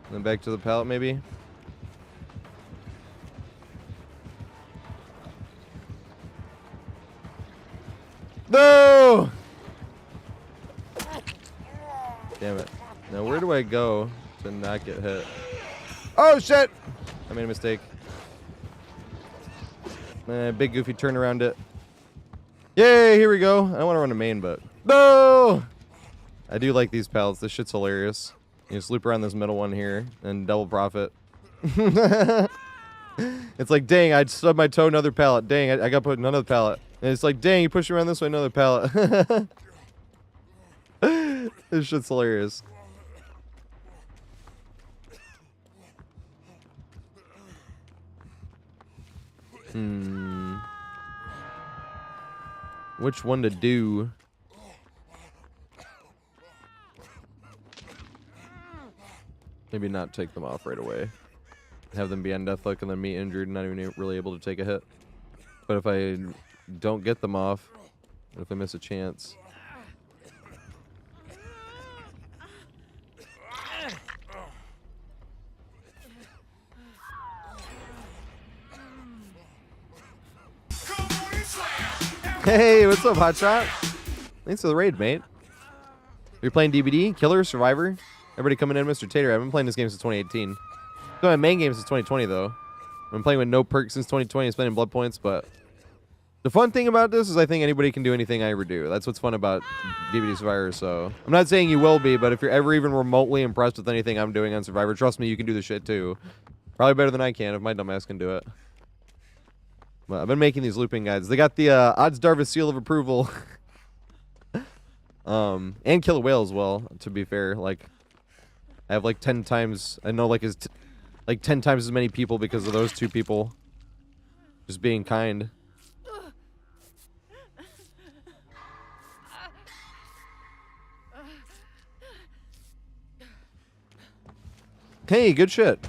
And then back to the pallet, maybe. No! Damn it. Now where do I go to not get hit? Oh shit! I made a mistake. Big goofy turn around it. Yay, here we go. I don't want to run a main, but no! I do like these pallets. This shit's hilarious. You just loop around this middle one here and double profit. It's like, dang, I stubbed my toe, another pallet. Dang, I got put in another pallet. And it's like, dang, you push around this way, another pallet. This shit's hilarious. Which one to do? Maybe not take them off right away. Have them be on deathlock and then me injured and not even really able to take a hit. But if I don't get them off, what if I miss a chance? Hey, what's up, Hotshot? Thanks for the raid, mate. You're playing DBD? Killer? Survivor? Everybody coming in, Mr. Tater. I've been playing this game since 2018. So my main game since 2020, though. I've been playing with no perks since 2020 and spending blood points, but the fun thing about this is I think anybody can do anything I ever do. That's what's fun about DBD Survivor, so I'm not saying you will be, but if you're ever even remotely impressed with anything I'm doing on Survivor, trust me, you can do this shit too. Probably better than I can if my dumbass can do it. But I've been making these looping guides. They got the Odds Darvis seal of approval. And Kill a Whale as well, to be fair. Like, I have like 10 times, I know like like 10 times as many people because of those two people just being kind. Hey, good shit.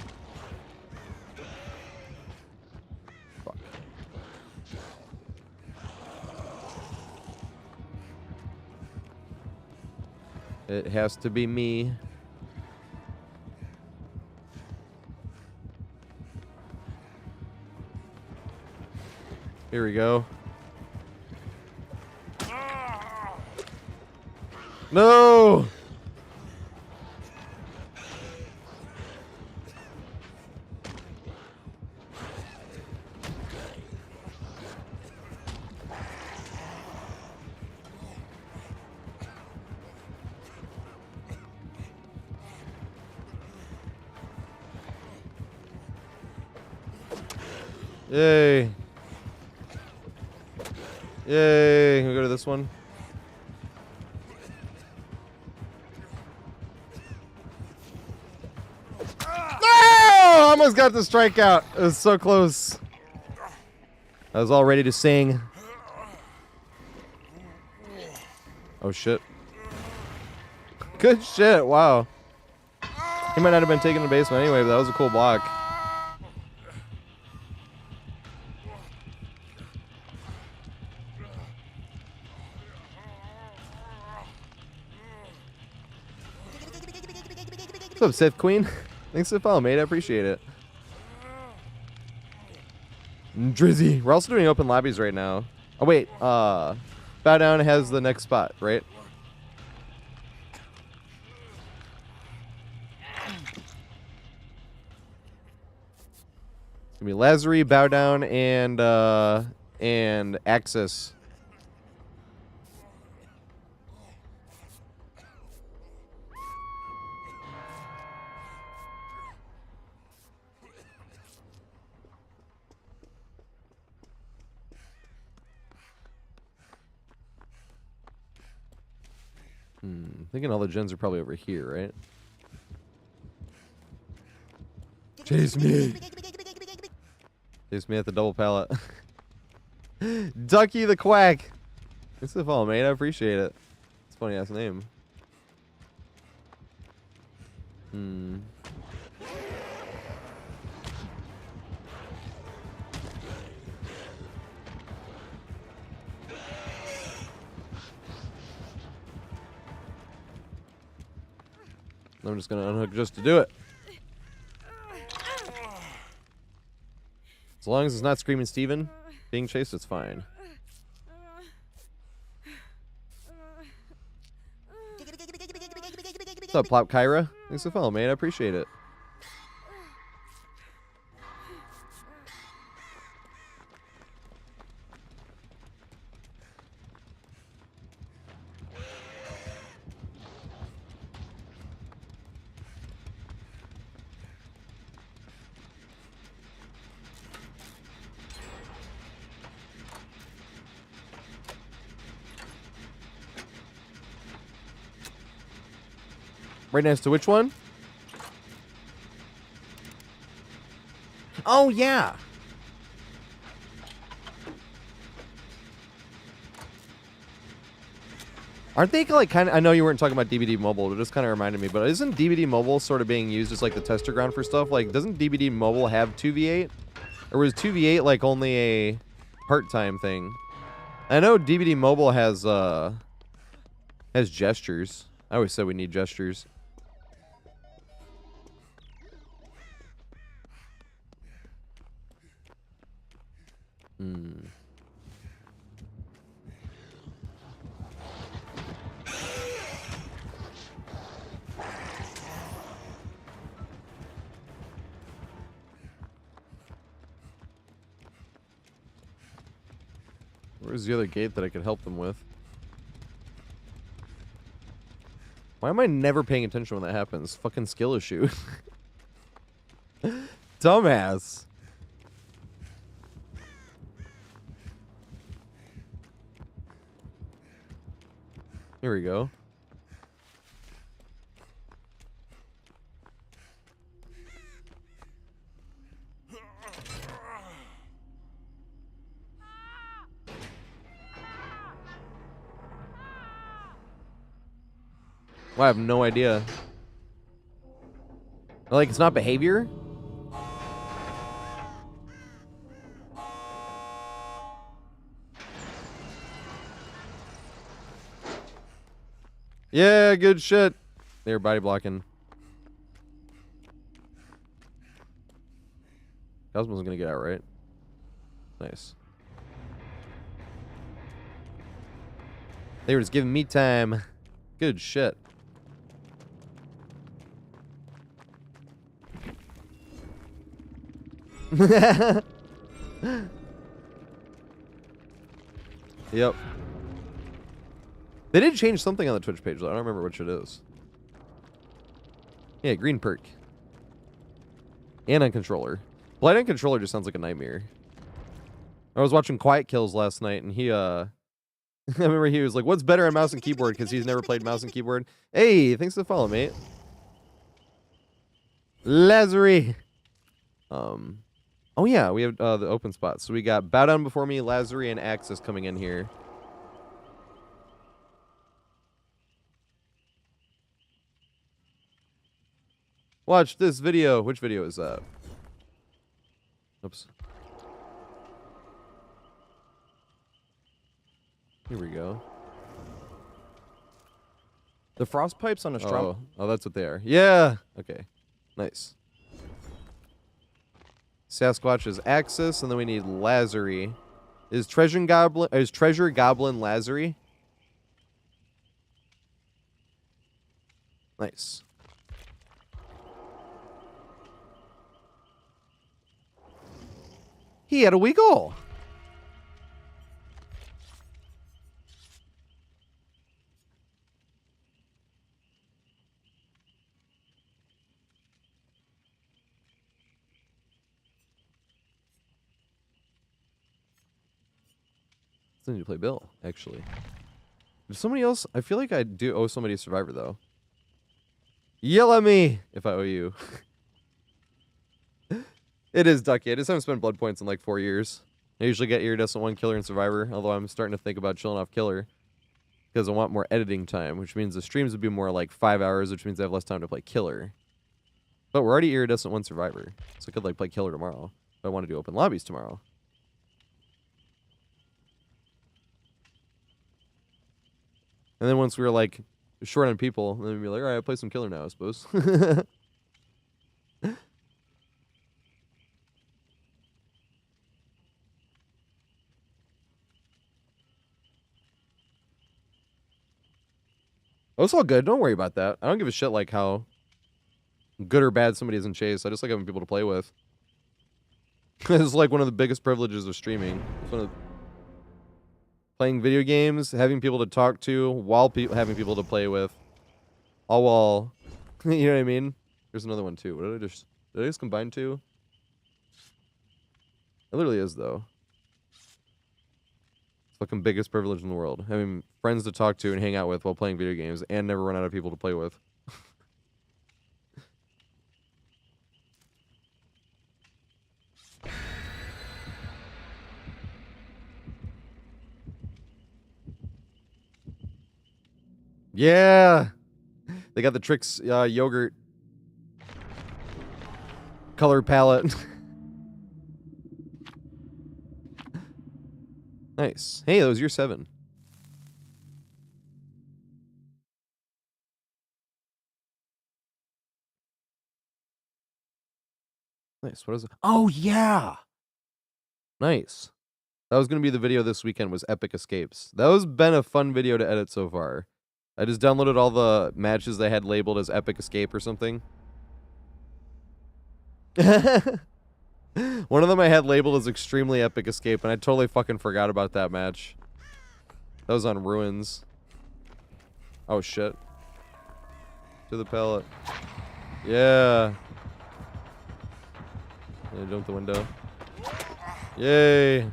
Fuck. It has to be me. Here we go. No! Yay. Yay. Can we go to this one? No! Almost got the strikeout. It was so close. I was all ready to sing. Oh, shit. Good shit. Wow. He might not have been taking the basement anyway, but that was a cool block. What's up, Sith Queen? Thanks for the follow, mate. I appreciate it. Drizzy. We're also doing open lobbies right now. Oh, wait. Bow Down has the next spot, right? It's gonna be Lazary, Bow Down, and Axis. Thinking all the gens are probably over here, right? Chase me. Chase me at the double pallet. Ducky the Quack. Thanks for the follow, mate. I appreciate it. It's a funny ass name. I'm just gonna unhook just to do it. As long as it's not Screaming Steven being chased, it's fine. What's up, Plop Kyra? Thanks for the follow, mate. I appreciate it. Right next to which one? Oh, yeah. Aren't they like kind of... I know you weren't talking about DVD Mobile. It just kind of reminded me. But isn't DVD Mobile sort of being used as like the tester ground for stuff? Like, doesn't DVD Mobile have 2v8? Or was 2v8 like only a part-time thing? I know DVD Mobile has gestures. I always said we need gestures. Where's the other gate that I could help them with? Why am I never paying attention when that happens? Fucking skill issue. Dumbass. Here we go. Well, I have no idea. Like, it's not behavior? Yeah, good shit. They're body blocking. Cosmo's gonna get out, right? Nice. They were just giving me time. Good shit. Yep. They did change something on the Twitch page, though. I don't remember which it is. Yeah, green perk. And on controller. Blind on controller just sounds like a nightmare. I was watching Quiet Kills last night, and he I remember he was like, "What's better on mouse and keyboard?" Because he's never played mouse and keyboard. Hey, thanks for the follow, mate. Lazary. Oh yeah, we have the open spots. So we got Bow Down Before Me, Lazary, and Axis coming in here. Watch this video. Which video is that? Oops. Here we go. The frost pipes on a strum. Oh, that's what they are. Yeah. Okay. Nice. Sasquatch is Axis, and then we need Lazary. Is Treasure Goblin Lazary? Nice. He had a wee goal. Still need to play Bill, actually. If somebody else, I feel like I do owe somebody a Survivor, though. Yell at me if I owe you. It is Ducky. I just haven't spent blood points in like 4 years. I usually get Iridescent 1 Killer and Survivor, although I'm starting to think about chilling off Killer. Because I want more editing time, which means the streams would be more like 5 hours, which means I have less time to play Killer. But we're already Iridescent 1 Survivor, so I could like play Killer tomorrow. If I want to do open lobbies tomorrow. And then once we were like short on people, then we'd be like, all right, I'll play some Killer now, I suppose. Oh, it's all good. Don't worry about that. I don't give a shit like how good or bad somebody is in Chase. I just like having people to play with. It's like one of the biggest privileges of streaming. It's one of playing video games, having people to talk to, while having people to play with. All while, you know what I mean? There's another one too. What did I just combine two? It literally is though. Fucking biggest privilege in the world. Having friends to talk to and hang out with while playing video games and never run out of people to play with. Yeah! They got the Trix yogurt color palette. Nice. Hey, that was year 7. Nice. What is it? Oh, yeah! Nice. That was going to be the video this weekend, was Epic Escapes. That has been a fun video to edit so far. I just downloaded all the matches they had labeled as Epic Escape or something. One of them I had labeled as Extremely Epic Escape, and I totally fucking forgot about that match. That was on Ruins. Oh, shit. To the pallet. Yeah. Yeah, jump the window. Yay.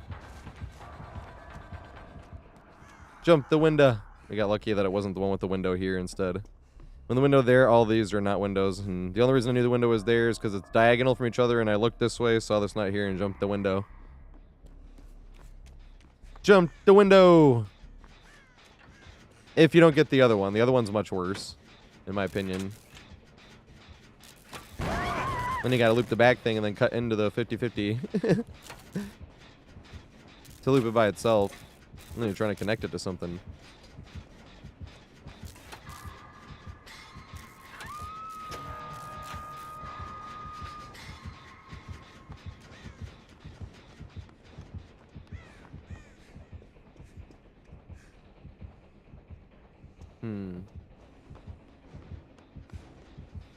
Jump the window. We got lucky that it wasn't the one with the window here instead. When the window there, all these are not windows. And the only reason I knew the window was there is because it's diagonal from each other, and I looked this way, saw this not here, and jumped the window. Jump the window! If you don't get the other one. The other one's much worse, in my opinion. Then you gotta loop the back thing and then cut into the 50-50. To loop it by itself. And then you're trying to connect it to something.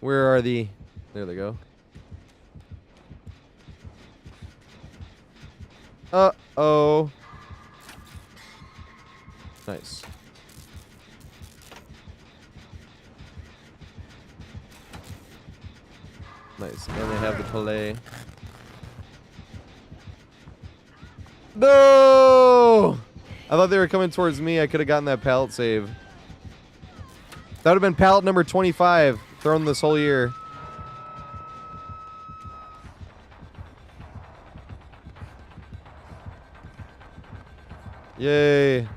Where are the... There they go. Uh-oh. Nice. Nice. And they have the Palais. No! I thought they were coming towards me. I could have gotten that pallet save. That would have been pallet number 25 thrown this whole year. Yay.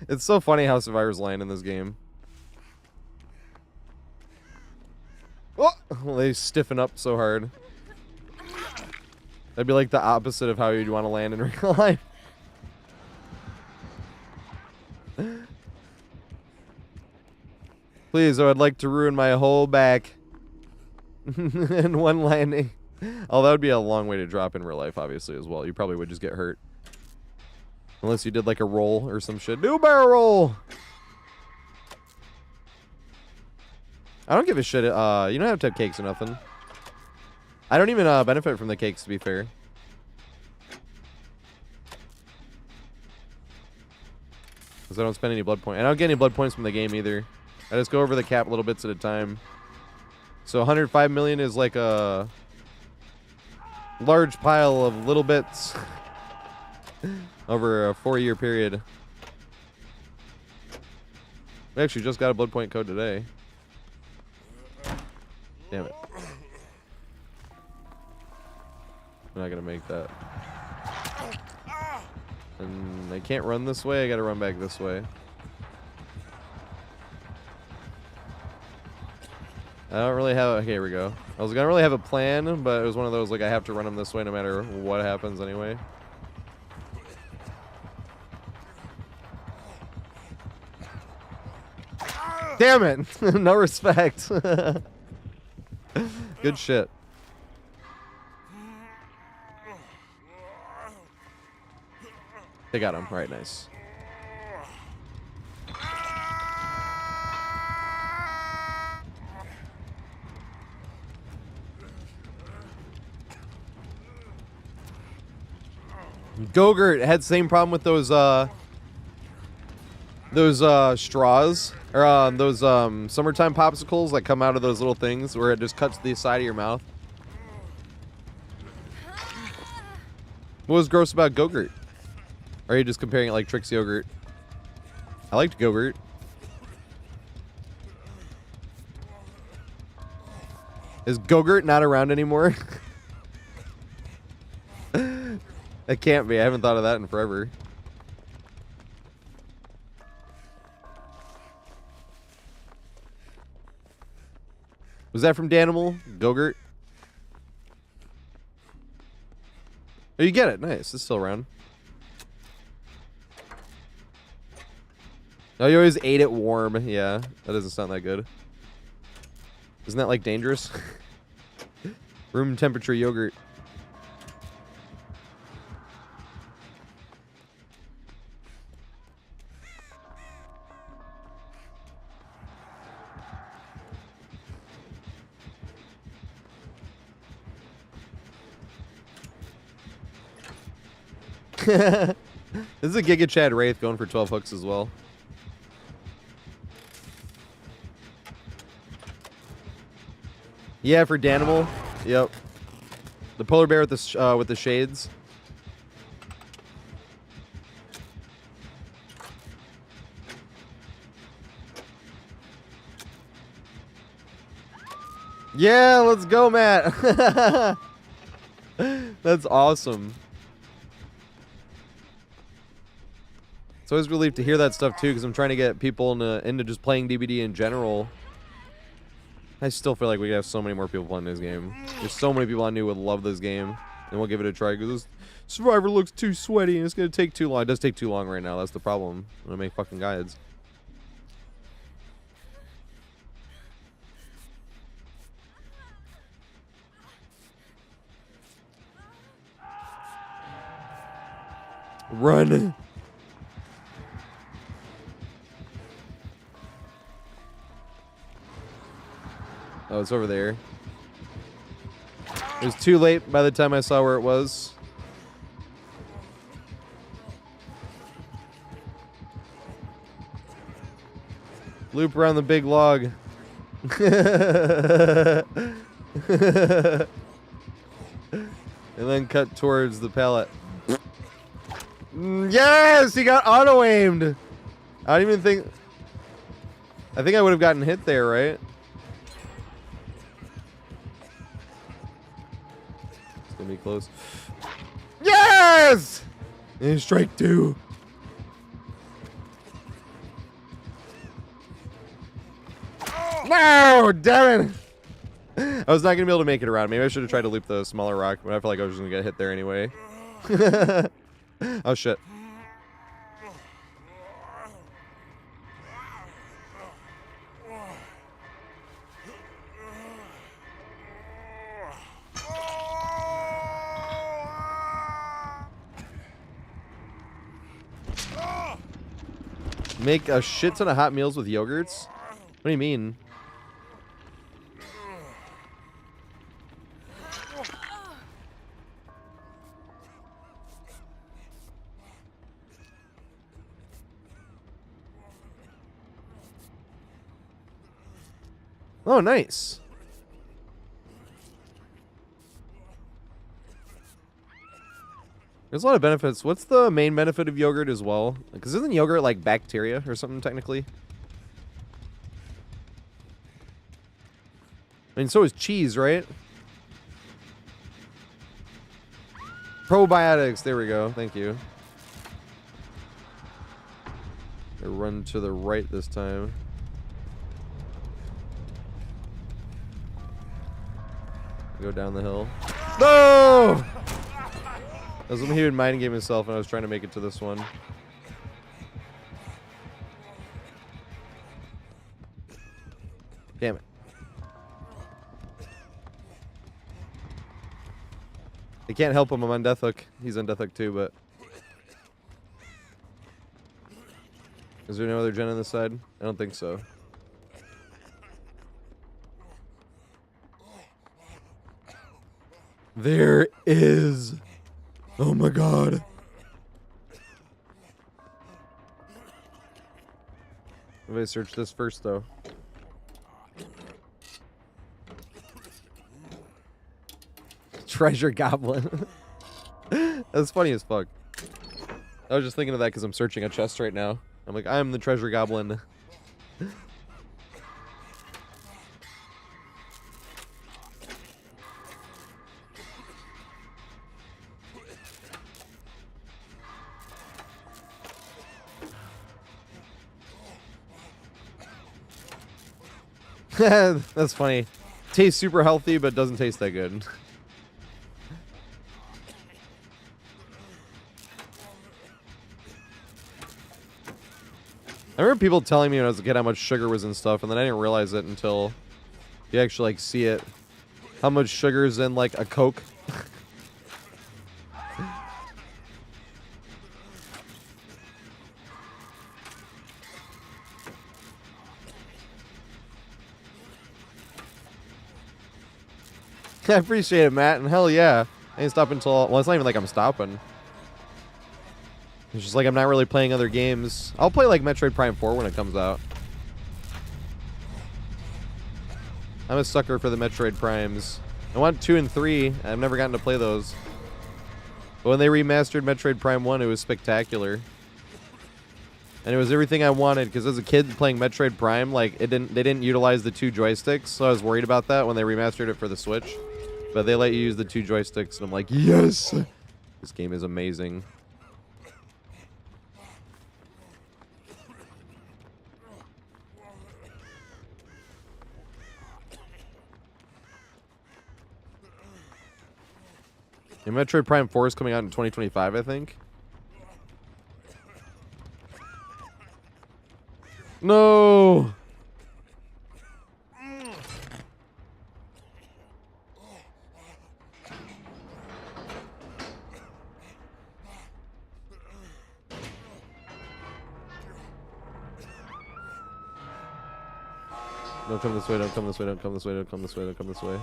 It's so funny how survivors land in this game. Oh, they stiffen up so hard. That'd be like the opposite of how you'd want to land in real life. Please, I would like to ruin my whole back in one landing. Oh, that would be a long way to drop in real life, obviously, as well. You probably would just get hurt. Unless you did like a roll or some shit. Do a barrel roll! I don't give a shit. You don't have to have cakes or nothing. I don't even benefit from the cakes, to be fair. Because I don't spend any blood points. I don't get any blood points from the game either. I just go over the cap little bits at a time. So 105 million is like a large pile of little bits over a 4-year period. We actually just got a blood point code today. Damn it. I'm not gonna make that. And I can't run this way, I gotta run back this way. I don't really have... Okay, here we go. I was gonna really have a plan, but it was one of those, like, I have to run them this way no matter what happens anyway. Damn it! No respect. Good shit. They got him. Alright, nice. Gogurt had the same problem with those straws or those summertime popsicles that come out of those little things where it just cuts the side of your mouth. What was gross about Gogurt? Or are you just comparing it like Trix yogurt? I liked Gogurt. Is Gogurt not around anymore? It can't be. I haven't thought of that in forever. Was that from Danimal? Gogurt? Oh, you get it. Nice. It's still around. Oh, you always ate it warm. Yeah, that doesn't sound that good. Isn't that like dangerous? Room temperature yogurt. This is a Giga Chad Wraith going for 12 hooks as well. Yeah, for Danimal. Yep. The polar bear with the shades. Yeah, let's go, Matt. That's awesome. It's always a relief to hear that stuff too, because I'm trying to get people into just playing DBD in general. I still feel like we have so many more people playing this game. There's so many people I knew would love this game, and we'll give it a try because this Survivor looks too sweaty and it's gonna take too long. It does take too long right now. That's the problem. I'm gonna make fucking guides. Run. Oh, it's over there. It was too late by the time I saw where it was. Loop around the big log. And then cut towards the pallet. Yes, he got auto-aimed. I don't even think... I think I would have gotten hit there, right? It's gonna be close. Yes! And strike 2. No, damn it! I was not gonna be able to make it around. Maybe I should have tried to loop the smaller rock, but I feel like I was just gonna get hit there anyway. Oh shit. Make a shit ton of hot meals with yogurts? What do you mean? Oh, nice. There's a lot of benefits. What's the main benefit of yogurt as well? Because isn't yogurt like bacteria or something technically? I mean, so is cheese, right? Probiotics. There we go. Thank you. I run to the right this time. Go down the hill. No! That was when he would mind game himself and I was trying to make it to this one. Damn it. I can't help him. I'm on death hook. He's on death hook too, but... Is there no other gen on this side? I don't think so. There is. Oh my god. Let me search this first though. Treasure goblin. That's funny as fuck. I was just thinking of that because I'm searching a chest right now. I'm like, I'm the treasure goblin. That's funny. Tastes super healthy, but doesn't taste that good. I remember people telling me when I was a kid how much sugar was in stuff, and then I didn't realize it until you actually like see it. How much sugar is in like a Coke? I appreciate it, Matt, and hell yeah. I ain't stopping until... Well, it's not even like I'm stopping. It's just like I'm not really playing other games. I'll play like Metroid Prime 4 when it comes out. I'm a sucker for the Metroid Primes. I want 2 and 3. I've never gotten to play those. But when they remastered Metroid Prime 1, it was spectacular. And it was everything I wanted, because as a kid playing Metroid Prime, like they didn't utilize the 2 joysticks, so I was worried about that when they remastered it for the Switch. But they let you use the 2 joysticks, and I'm like, yes! This game is amazing. And Metroid Prime 4 is coming out in 2025, I think. No! Don't come this way, don't come this way, don't come this way, don't come this way, don't come this way.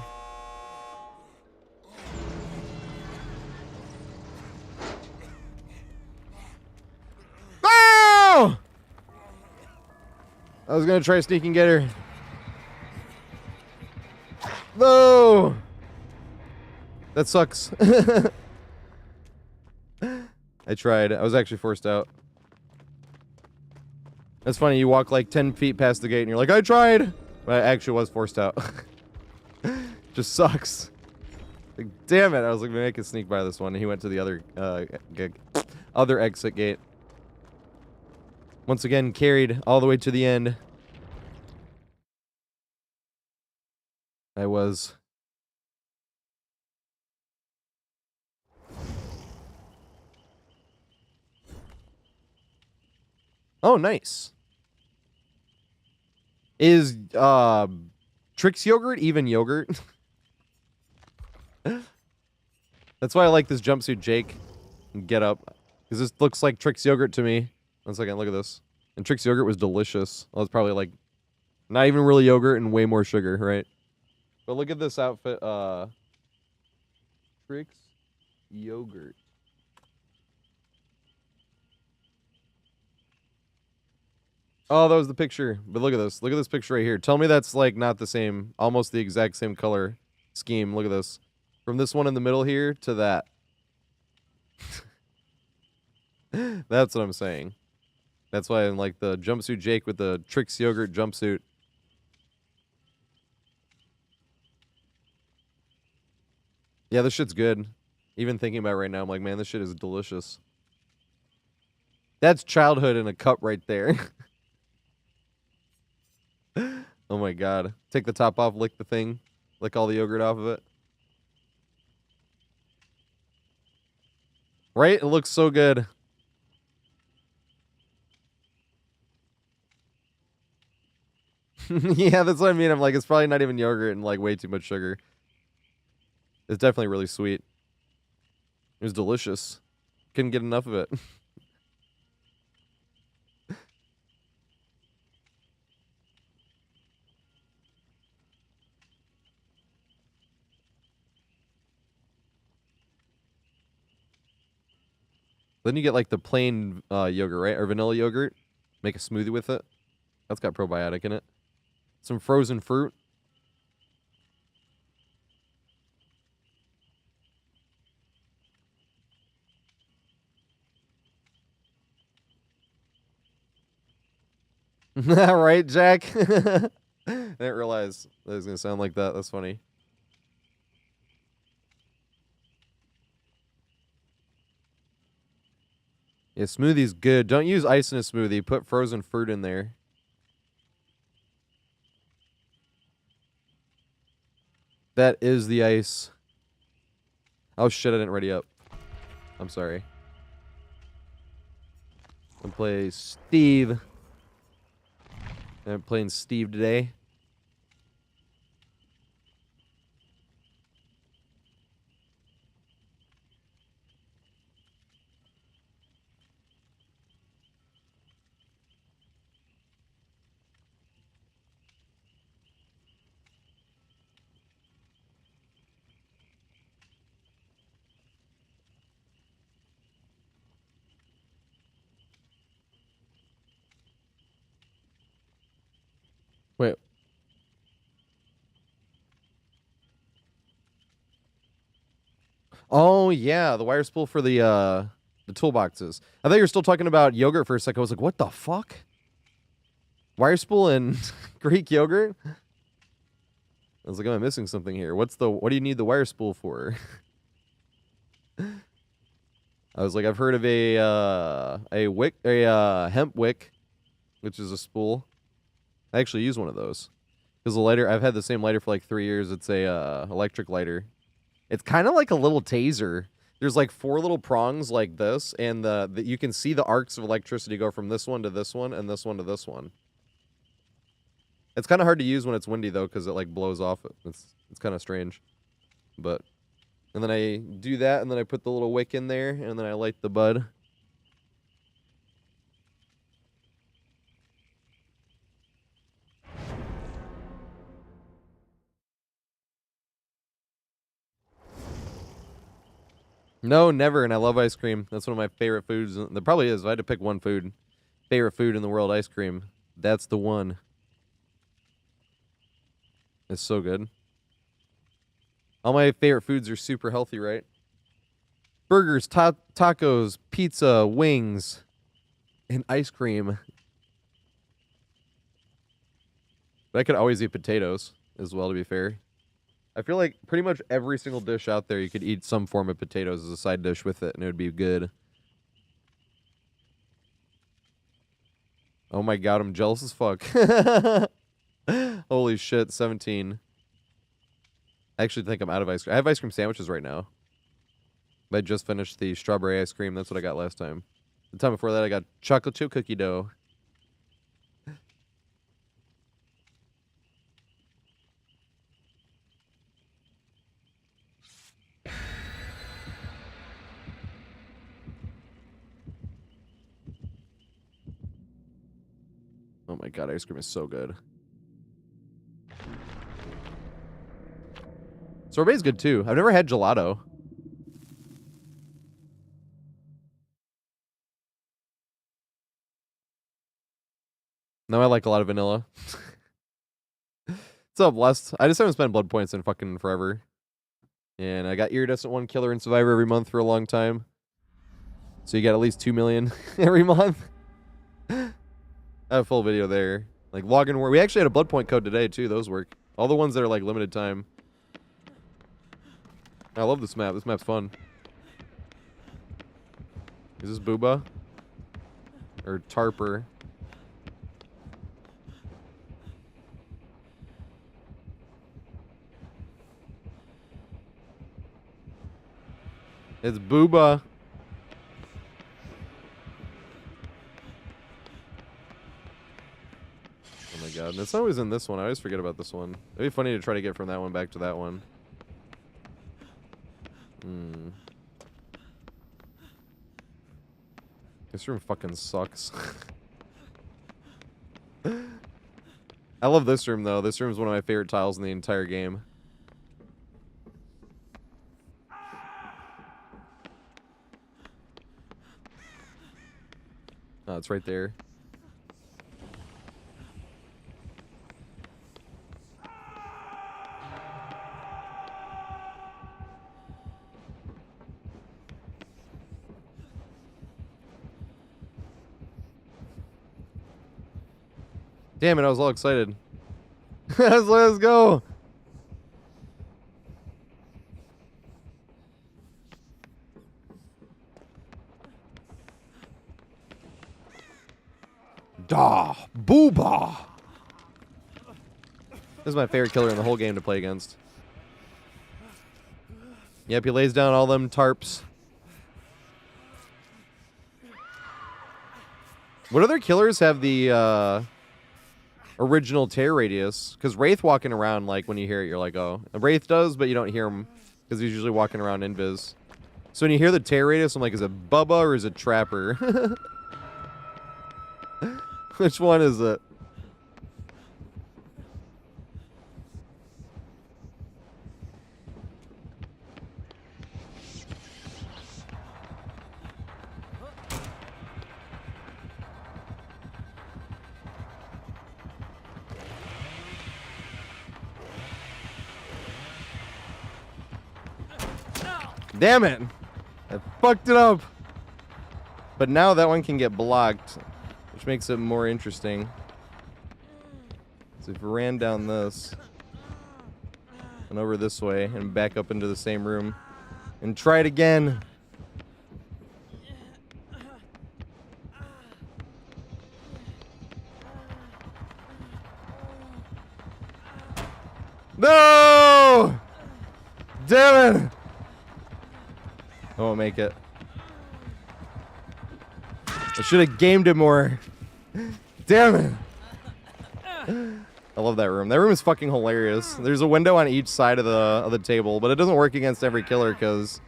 I was gonna try sneak and get her. No! That sucks. I tried. I was actually forced out. That's funny. You walk like 10 feet past the gate and you're like, I tried! But I actually was forced out. Just sucks. Like, damn it. I was like, maybe I could sneak by this one. And he went to the other exit gate. Once again, carried all the way to the end. I was. Oh, nice. Is Trix yogurt even yogurt? That's why I like this jumpsuit Jake get up. Because this looks like Trix yogurt to me. One second, look at this. And Trix yogurt was delicious. Well, it's probably like not even really yogurt and way more sugar, right? But look at this outfit. Trix yogurt. Oh, that was the picture. But look at this. Look at this picture right here. Tell me that's like not the same, almost the exact same color scheme. Look at this. From this one in the middle here to that. That's what I'm saying. That's why I like the jumpsuit Jake with the Trix yogurt jumpsuit. Yeah, this shit's good. Even thinking about it right now, I'm like, man, this shit is delicious. That's childhood in a cup right there. Oh my god. Take the top off, lick the thing. Lick all the yogurt off of it. Right? It looks so good. Yeah, that's what I mean. I'm like, it's probably not even yogurt and like way too much sugar. It's definitely really sweet. It was delicious. Couldn't get enough of it. Then you get like the plain yogurt, right? Or vanilla yogurt. Make a smoothie with it. That's got probiotic in it. Some frozen fruit. Right, Jack? I didn't realize that it was going to sound like that. That's funny. Yeah, smoothie's good. Don't use ice in a smoothie. Put frozen fruit in there. That is the ice. Oh shit, I didn't ready up. I'm sorry. I'm playing Steve. I'm playing Steve today. Wait. Oh yeah, the wire spool for the toolboxes. I thought you were still talking about yogurt for a second. I was like, what the fuck? Wire spool and Greek yogurt? I was like, am I missing something here? What do you need the wire spool for? I was like, I've heard of a hemp wick, which is a spool. I actually use one of those. Because the lighter, I've had the same lighter for like 3 years. It's a electric lighter. It's kind of like a little taser. There's like 4 little prongs like this, and you can see the arcs of electricity go from this one to this one, and this one to this one. It's kind of hard to use when it's windy though, because it like blows off. It's kind of strange, but and then I do that, and then I put the little wick in there, and then I light the bud. No, never, and I love ice cream. That's one of my favorite foods. There probably is. If I had to pick one favorite food in the world, ice cream. That's the one. It's so good. All my favorite foods are super healthy, right? Burgers, tacos, pizza, wings, and ice cream. But I could always eat potatoes as well, to be fair. I feel like pretty much every single dish out there, you could eat some form of potatoes as a side dish with it, and it would be good. Oh my god, I'm jealous as fuck. Holy shit, 17. I actually think I'm out of ice cream. I have ice cream sandwiches right now. But I just finished the strawberry ice cream. That's what I got last time. The time before that, I got chocolate chip cookie dough. Oh my god, ice cream is so good. Sorbet's good too. I've never had gelato. No, I like a lot of vanilla. What's up, Blessed? I just haven't spent blood points in fucking forever. And I got Iridescent 1 Killer and Survivor every month for a long time. So you get at least 2 million every month. I have a full video there. Like login war. We actually had a blood point code today too. Those work. All the ones that are like limited time. I love this map. This map's fun. Is this Booba? Or Tarper? It's Booba. Oh my god. It's always in this one. I always forget about this one. It'd be funny to try to get from that one back to that one. This room fucking sucks. I love this room though. This room is one of my favorite tiles in the entire game. Oh, it's right there. Damn it, I was all excited. Let's go. Da Booba. This is my favorite killer in the whole game to play against. Yep, he lays down all them tarps. What other killers have the original tear radius? Because Wraith walking around, like, when you hear it, you're like, oh. Wraith does, but you don't hear him because he's usually walking around invis. So when you hear the tear radius, I'm like, is it Bubba or is it Trapper? Which one is it? Damn it! I fucked it up! But now that one can get blocked, which makes it more interesting. So if we ran down this, and over this way, and back up into the same room, and try it again. No! Damn it! I won't make it. I should have gamed it more. Damn it. I love that room. That room is fucking hilarious. There's a window on each side of the table, but it doesn't work against every killer because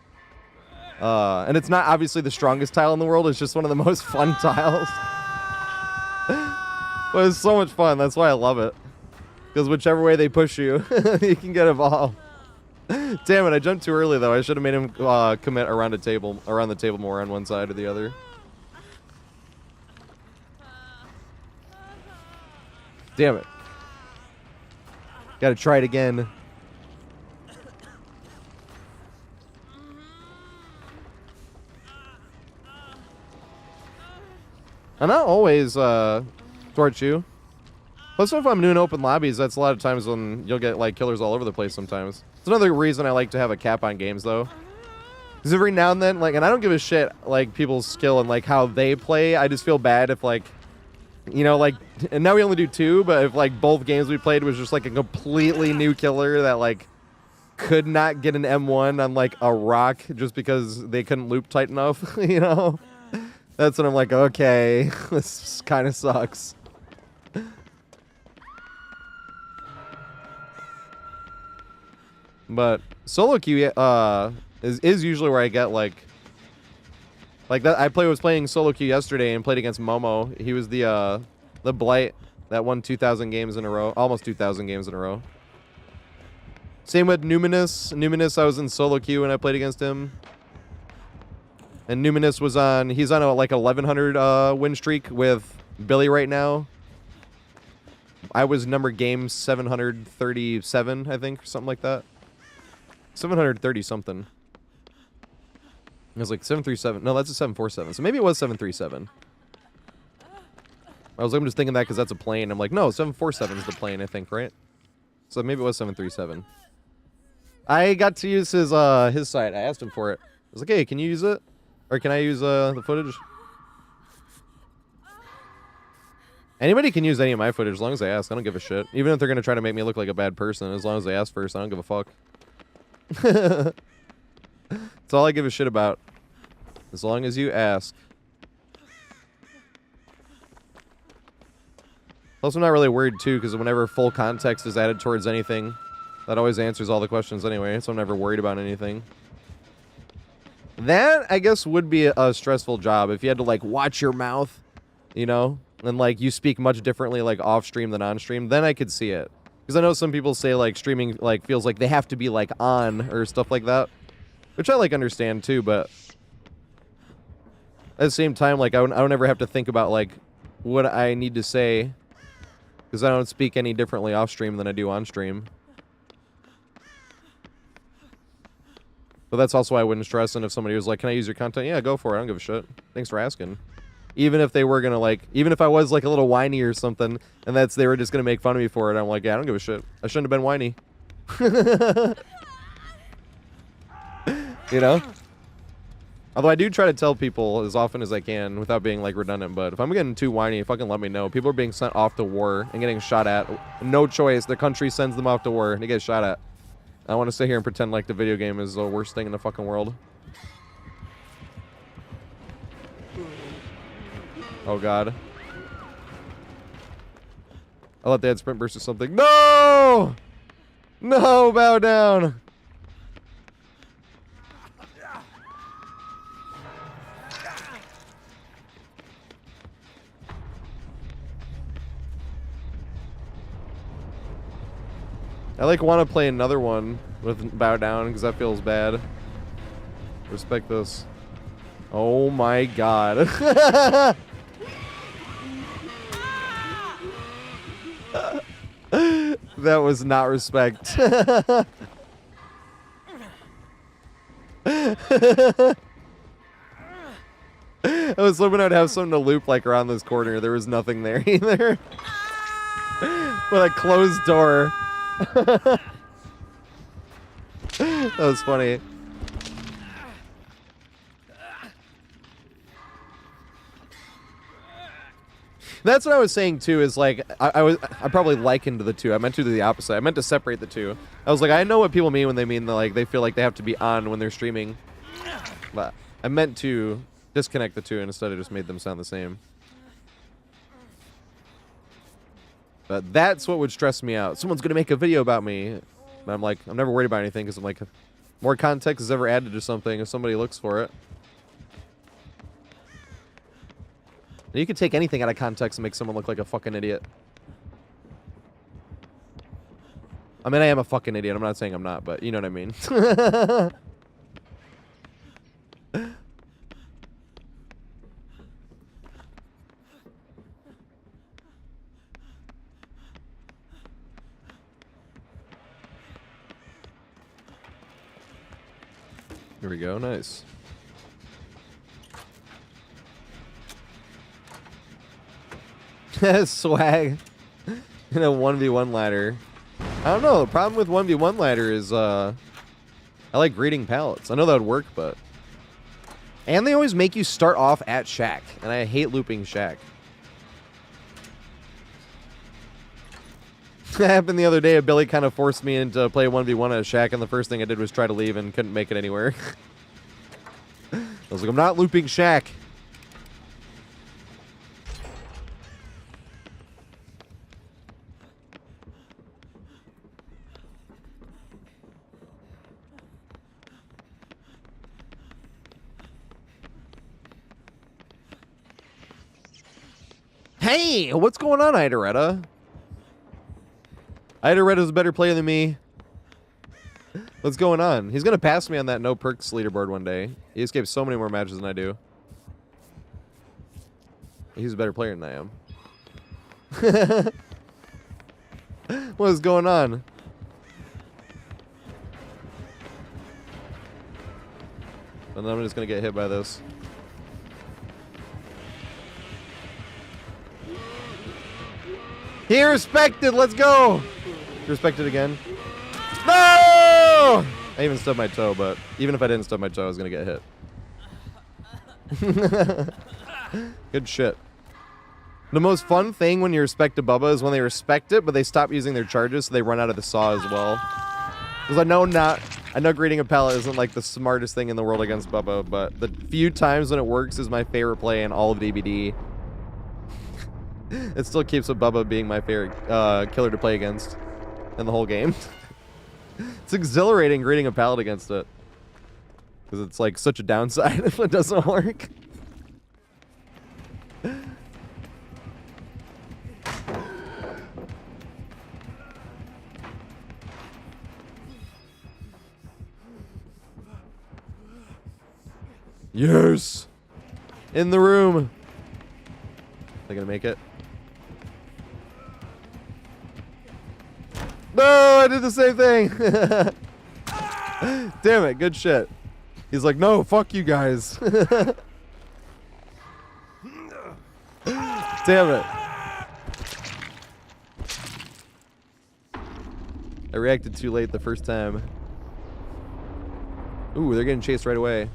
and it's not obviously the strongest tile in the world. It's just one of the most fun tiles. But it's so much fun. That's why I love it. Because whichever way they push you, you can get involved. Damn it, I jumped too early though. I should have made him commit around the table more on one side or the other. Damn it. Gotta try it again. And not always torch you. Plus, if I'm doing open lobbies, that's a lot of times when you'll get like killers all over the place sometimes. It's another reason I like to have a cap on games though. Because every now and then, like, and I don't give a shit, like, people's skill and, like, how they play. I just feel bad if, like, you know, like, and now we only do 2, but if, like, both games we played was just, like, a completely new killer that, like, could not get an M1 on, like, a rock just because they couldn't loop tight enough, you know? That's when I'm like, okay, this kind of sucks. But solo queue, is usually where I get like that. I was playing solo queue yesterday and played against Momo. He was the Blight that won 2,000 games in a row, almost 2,000 games in a row. Same with Numinous. Numinous, I was in solo queue and I played against him. And Numinous was on. He's on a like 1,100 win streak with Billy right now. I was number game 737, I think, or something like that. 730 something. It was like 737. No, that's a 747. So maybe it was 737. I'm just thinking that because that's a plane. I'm like, no, 747 is the plane, I think, right? So maybe it was 737. I got to use his site. I asked him for it. I was like, hey, can you use it? Or can I use the footage? Anybody can use any of my footage as long as they ask. I don't give a shit. Even if they're going to try to make me look like a bad person, as long as they ask first, I don't give a fuck. That's all I give a shit about. As long as you ask. Plus, I'm not really worried, too, because whenever full context is added towards anything, that always answers all the questions anyway, so I'm never worried about anything. That, I guess, would be a stressful job if you had to, like, watch your mouth, you know? And, like, you speak much differently, like, off-stream than on-stream. Then I could see it. Because I know some people say, like, streaming, like, feels like they have to be, like, on or stuff like that. Which I, like, understand, too, but at the same time, like, I don't ever have to think about, like, what I need to say. Because I don't speak any differently off-stream than I do on-stream. But that's also why I wouldn't stress. And if somebody was like, can I use your content? Yeah, go for it. I don't give a shit. Thanks for asking. Even if they were going to, like, even if I was, like, a little whiny or something, and they were just going to make fun of me for it, I'm like, yeah, I don't give a shit. I shouldn't have been whiny. You know? Although I do try to tell people as often as I can without being, like, redundant, but if I'm getting too whiny, fucking let me know. People are being sent off to war and getting shot at. No choice. Their country sends them off to war and they get shot at. I want to sit here and pretend like the video game is the worst thing in the fucking world. Oh, God. I thought they had sprint burst or something. No! No, bow down. I like want to play another one with bow down because that feels bad. Respect this. Oh my God. That was not respect. I was hoping I'd have something to loop like around this corner. There was nothing there either. With a closed door. That was funny. That's what I was saying too. Is like I probably likened the two. I meant to do the opposite. I meant to separate the two. I was like, I know what people mean when they mean that, like, they feel like they have to be on when they're streaming. But I meant to disconnect the two and instead I just made them sound the same. But that's what would stress me out. Someone's gonna make a video about me, but I'm like, I'm never worried about anything because I'm like, more context is ever added to something if somebody looks for it. You could take anything out of context and make someone look like a fucking idiot. I mean, I am a fucking idiot. I'm not saying I'm not, but you know what I mean. Here we go. Nice. Swag in a 1v1 ladder. I don't know. The problem with 1v1 ladder is I like greeting pallets. I know that would work, but... And they always make you start off at shack, and I hate looping shack. That happened the other day. Billy kind of forced me into play 1v1 at a shack, and the first thing I did was try to leave and couldn't make it anywhere. I was like, I'm not looping shack. Hey, what's going on, Idaretta? Idaretta's a better player than me. What's going on? He's going to pass me on that no perks leaderboard one day. He escaped so many more matches than I do. He's a better player than I am. What is going on? And then I'm just going to get hit by this. He respected. Let's go. He respected again. No! I even stubbed my toe, but even if I didn't stub my toe, I was going to get hit. Good shit. The most fun thing when you respect a Bubba is when they respect it, but they stop using their charges, so they run out of the saw as well. Because I know greeting a pallet isn't like the smartest thing in the world against Bubba, but the few times when it works is my favorite play in all of DBD. It still keeps with Bubba being my favorite killer to play against in the whole game. It's exhilarating greeting a pallet against it. Because it's like such a downside if it doesn't work. Yes! In the room! They gonna make it? No! I did the same thing! Damn it, good shit. He's like, no, fuck you guys. Damn it. I reacted too late the first time. Ooh, they're getting chased right away.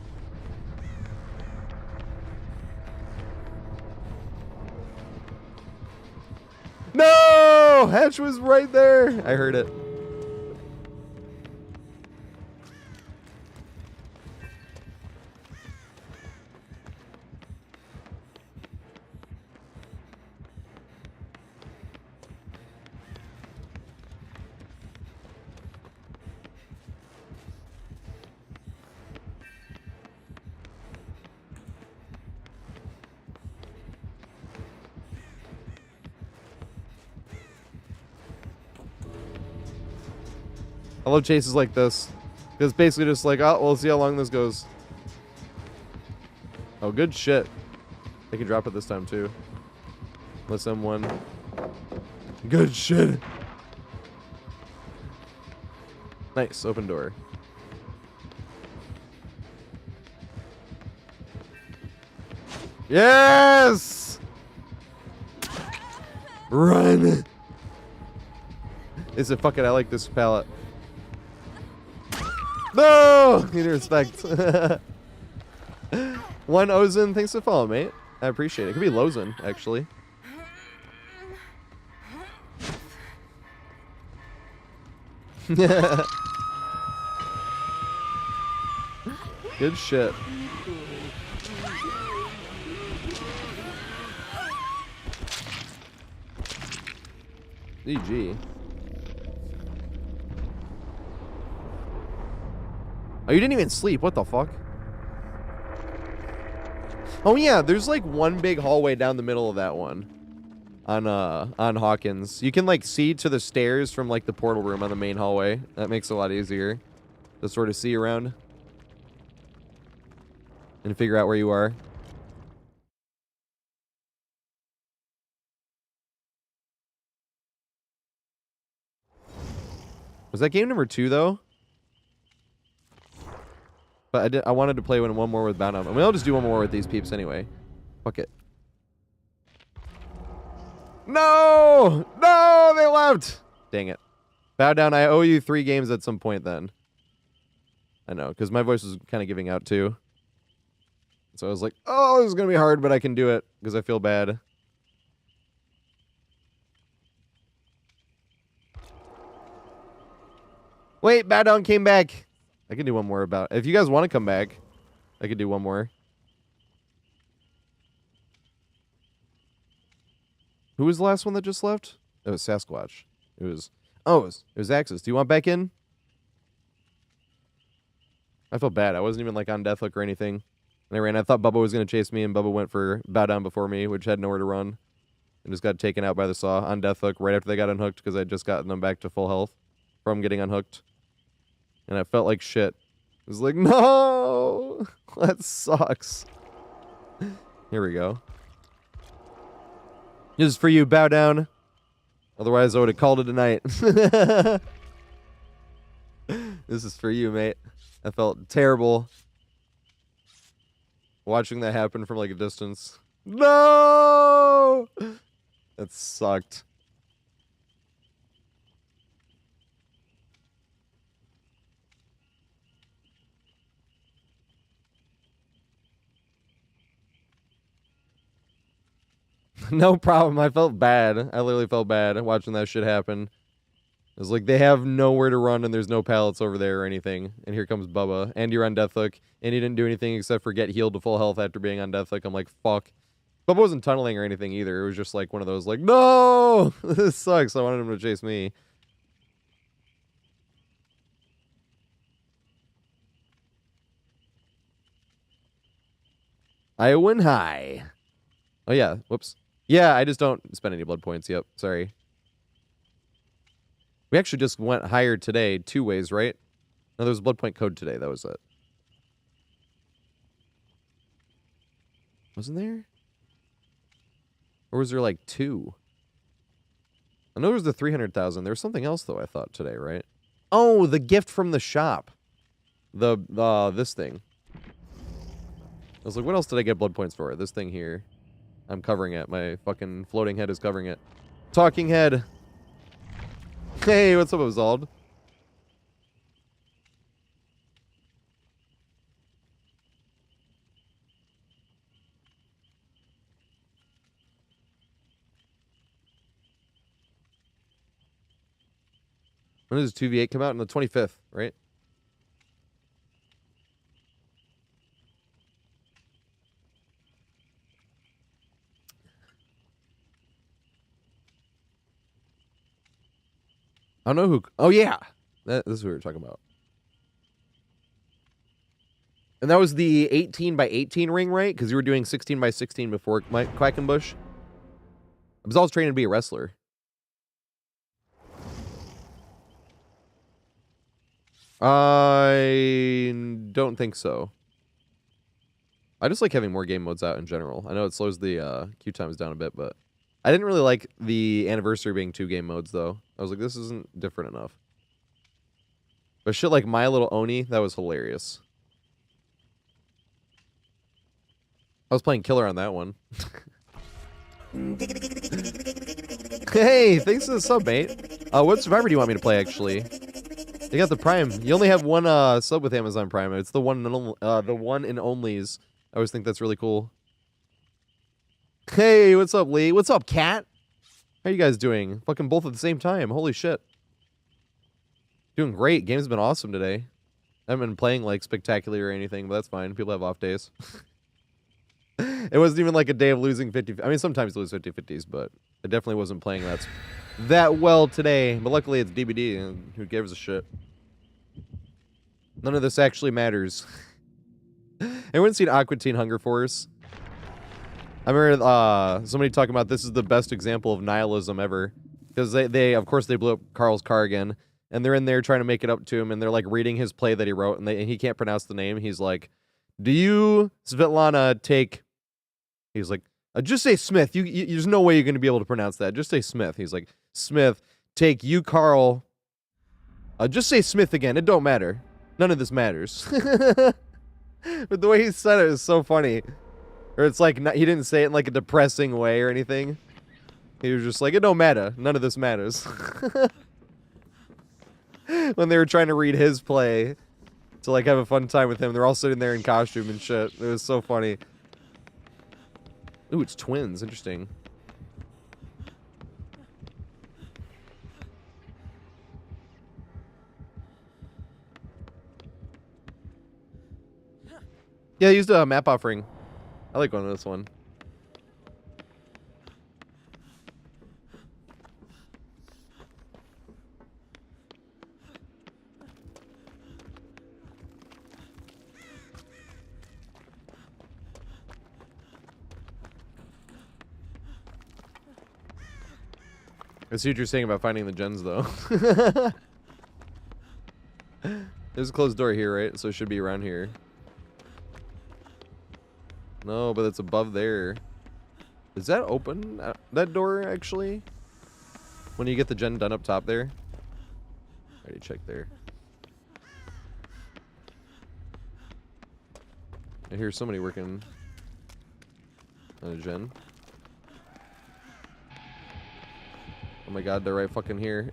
No! Hatch was right there. I heard it. I love chases like this. Because basically just like, oh, we'll see how long this goes. Oh, good shit. They can drop it this time too. Unless M1. Good shit. Nice, open door. Yes! Run! Is it fuck it, I like this pallet. No! Need respect. One Ozen, thanks for following, mate. I appreciate it. It could be Lozen, actually. Good shit. GG. Oh, you didn't even sleep. What the fuck? Oh yeah, there's like one big hallway down the middle of that one. On Hawkins. You can like see to the stairs from like the portal room on the main hallway. That makes it a lot easier to sort of see around. And figure out where you are. Was that game number 2 though? But I wanted to play one more with Bound Up. I mean, I'll just do one more with these peeps anyway. Fuck it. No! No! They left! Dang it. Bow down, I owe you 3 games at some point then. I know, because my voice was kind of giving out too. So I was like, oh, this is going to be hard, but I can do it because I feel bad. Wait, bow down came back. I can do one more about... If you guys want to come back, I could do one more. Who was the last one that just left? It was Sasquatch. It was... Oh, it was Axis. Do you want back in? I felt bad. I wasn't even like on Deathhook or anything. And I ran. I thought Bubba was going to chase me, and Bubba went for bow down before me, which had nowhere to run. And just got taken out by the saw on Deathhook right after they got unhooked because I had just gotten them back to full health from getting unhooked. And I felt like shit. I was like, no! That sucks. Here we go. This is for you, bow down. Otherwise, I would have called it a night. This is for you, mate. I felt terrible watching that happen from like a distance. No! That sucked. No problem. I felt bad. I literally felt bad watching that shit happen. It was like they have nowhere to run and there's no pallets over there or anything. And here comes Bubba. And you're on Deathhook. And he didn't do anything except for get healed to full health after being on Deathhook. I'm like, fuck. Bubba wasn't tunneling or anything either. It was just like one of those like, no! This sucks. I wanted him to chase me. I win high. Oh yeah. Whoops. Yeah, I just don't spend any blood points. Yep. Sorry. We actually just went higher today 2 ways, right? No, there was a blood point code today. That was it. Wasn't there? Or was there like 2? I know there was the 300,000. There was something else though, I thought today, right? Oh, the gift from the shop. This thing. I was like, what else did I get blood points for? This thing here. I'm covering it. My fucking floating head is covering it. Talking head. Hey, what's up, Ozald? When does 2v8 come out? On the 25th, right? I don't know who... Oh, yeah! This is what we were talking about. And that was the 18 by 18 ring, right? Because you were doing 16 by 16 before Quackenbush. I was always training to be a wrestler. I don't think so. I just like having more game modes out in general. I know it slows the queue times down a bit, but... I didn't really like the anniversary being 2 game modes, though. I was like, this isn't different enough. But shit like My Little Oni, that was hilarious. I was playing killer on that one. Hey, thanks for the sub, mate. What Survivor do you want me to play, actually? You got the Prime. You only have one sub with Amazon Prime. It's the one and onlys. I always think that's really cool. Hey, what's up, Lee? What's up, Cat? How you guys doing? Fucking both at the same time. Holy shit. Doing great. Game's been awesome today. I haven't been playing, like, spectacularly or anything, but that's fine. People have off days. It wasn't even like a day of losing 50... I mean, sometimes you lose 50-50s, but I definitely wasn't playing that well today. But luckily, it's DBD, and who gives a shit? None of this actually matters. Anyone seen Aqua Teen Hunger Force? I remember somebody talking about this is the best example of nihilism ever. Because they of course, they blew up Carl's car again. And they're in there trying to make it up to him. And they're, like, reading his play that he wrote. And he can't pronounce the name. He's like, do you, Svetlana, take... He's like, just say Smith. There's no way you're going to be able to pronounce that. Just say Smith. He's like, Smith, take you, Carl. Just say Smith again. It don't matter. None of this matters. But the way he said it is so funny. Or it's like, he didn't say it in like a depressing way or anything. He was just like, it don't matter. None of this matters. When they were trying to read his play to like have a fun time with him, they're all sitting there in costume and shit. It was so funny. Ooh, it's twins. Interesting. Yeah, I used a map offering. I like one of this one. I see what you're saying about finding the gens, though. There's a closed door here, right? So it should be around here. No, but it's above there. Is that open? That door, actually? When you get the gen done up top there? I already checked there. I hear somebody working on a gen. Oh my god, they're right fucking here.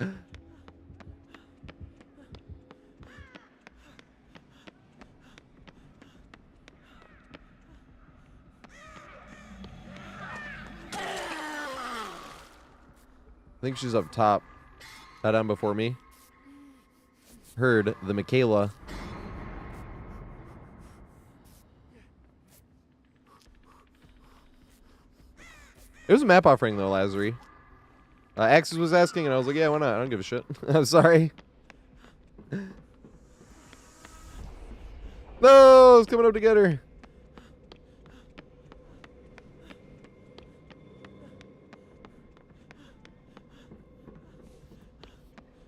I think she's up top. That on before me. Heard the Michaela. It was a map offering though, Lazary. Axis was asking, and I was like, yeah, why not? I don't give a shit. I'm sorry. No, it's coming up to get her.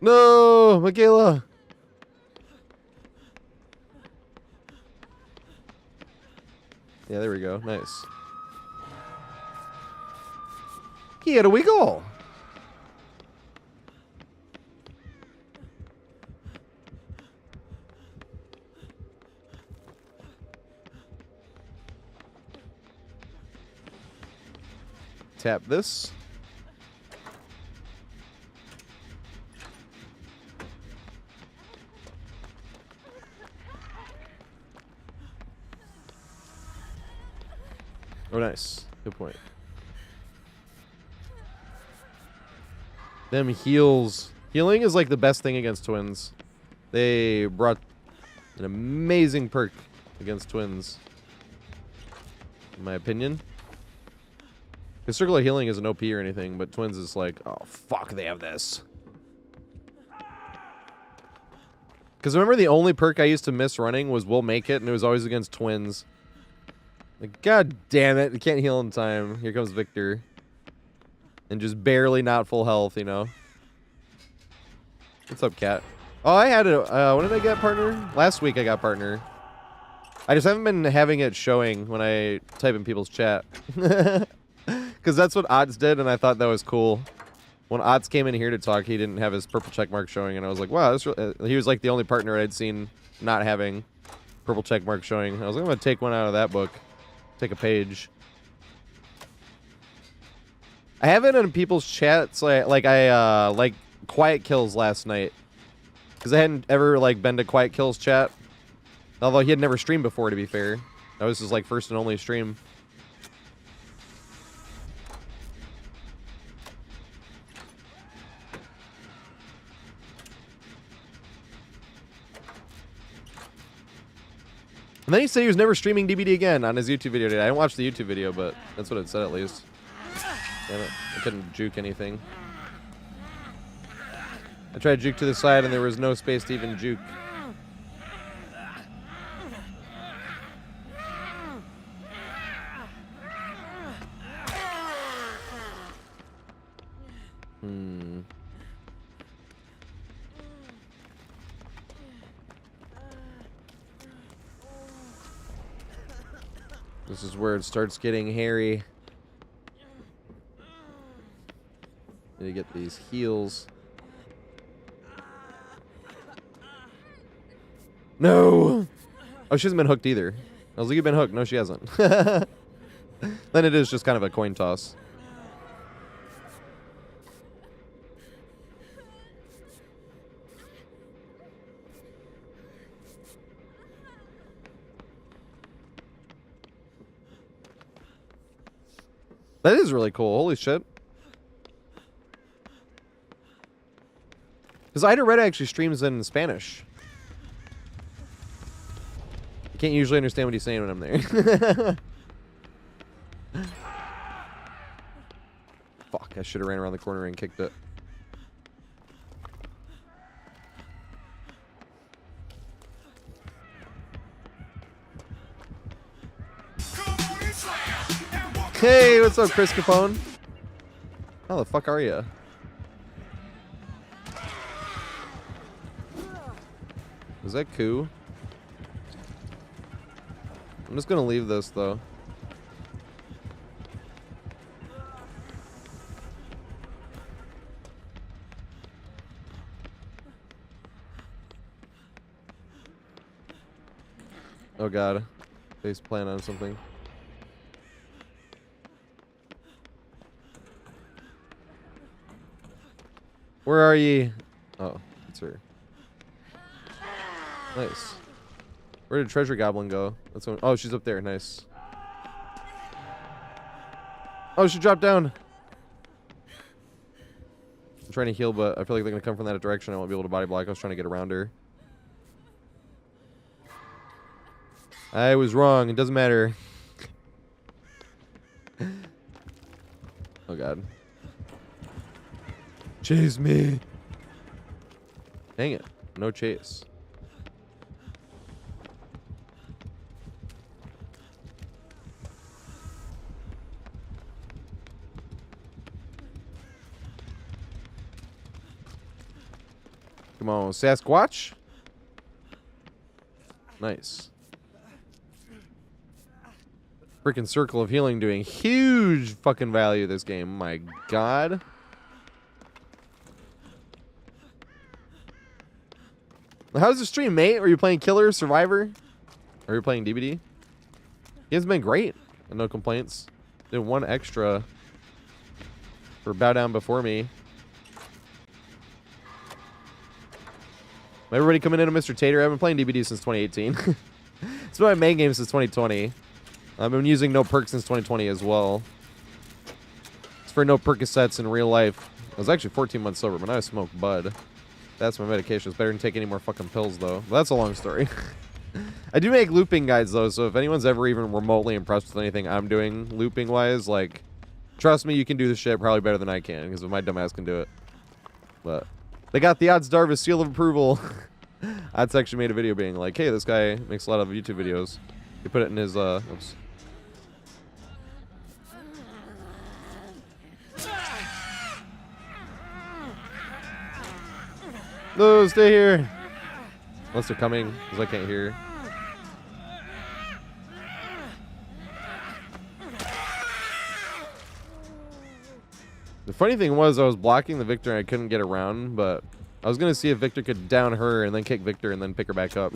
No, Michaela. Yeah, there we go. Nice. Here we go. Tap this. Oh, nice. Good point. Them heals. Healing is like the best thing against twins. They brought an amazing perk against twins, in my opinion. Because circular healing isn't OP or anything, but twins is like, oh fuck, they have this. Because remember the only perk I used to miss running was We'll Make It, and it was always against twins. Like, god damn it, I can't heal in time. Here comes Victor. And just barely not full health, you know. What's up, cat? Oh, I had it. When did I get partner? Last week I got partner. I just haven't been having it showing when I type in people's chat. Because that's what Otz did, and I thought that was cool. When Otz came in here to talk, he didn't have his purple check mark showing, and I was like, wow, this he was like the only partner I'd seen not having purple check mark showing. I was like, I'm going to take one out of that book. Take a page. I have it in people's chats, like Quiet Kills last night. Because I hadn't ever, like, been to Quiet Kills chat. Although he had never streamed before, to be fair. That was his, like, first and only stream. And then he said he was never streaming DBD again on his YouTube video today. I didn't watch the YouTube video, but that's what it said at least. Damn it. I couldn't juke anything. I tried to juke to the side and there was no space to even juke. This is where it starts getting hairy. Need to get these heals. No! Oh, she hasn't been hooked either. I was like, you've been hooked. No, she hasn't. Then it is just kind of a coin toss. That is really cool. Holy shit. Because TatorHead actually streams in Spanish. I can't usually understand what he's saying when I'm there. Fuck, I should have ran around the corner and kicked it. Hey, what's up, Chris Capone? How the fuck are you? Is that coup? I'm just gonna leave this though. Oh god. Face plant on something. Where are ye? Oh, it's her. Nice. Where did Treasure Goblin go? That's one. Oh, she's up there. Nice. Oh, she dropped down. I'm trying to heal, but I feel like they're going to come from that direction. I won't be able to body block. I was trying to get around her. I was wrong. It doesn't matter. Oh, God. Chase me. Dang it. No chase. Come on, Sasquatch. Nice. Freaking Circle of Healing doing huge fucking value this game. My God. How's the stream, mate? Are you playing Killer, Survivor? Or are you playing DBD? He has been great. No complaints. Did one extra for Bow Down Before Me. Everybody coming into Mr. Tater. I've been playing DBD since 2018. It's been my main game since 2020. I've been using no perks since 2020 as well. It's for no Percocets in real life. I was actually 14 months sober, but now I smoke bud. That's my medication. It's better than taking any more fucking pills, though. But that's a long story. I do make looping guides, though, so if anyone's ever even remotely impressed with anything I'm doing looping-wise, like, trust me, you can do this shit probably better than I can, because my dumb ass can do it. But they got the Odds Darvis seal of approval. Odds actually made a video being like, hey, this guy makes a lot of YouTube videos. He put it in his, oops. No, stay here. Unless they're coming, because I can't hear. The funny thing was, I was blocking the Victor and I couldn't get around, but I was going to see if Victor could down her and then kick Victor and then pick her back up.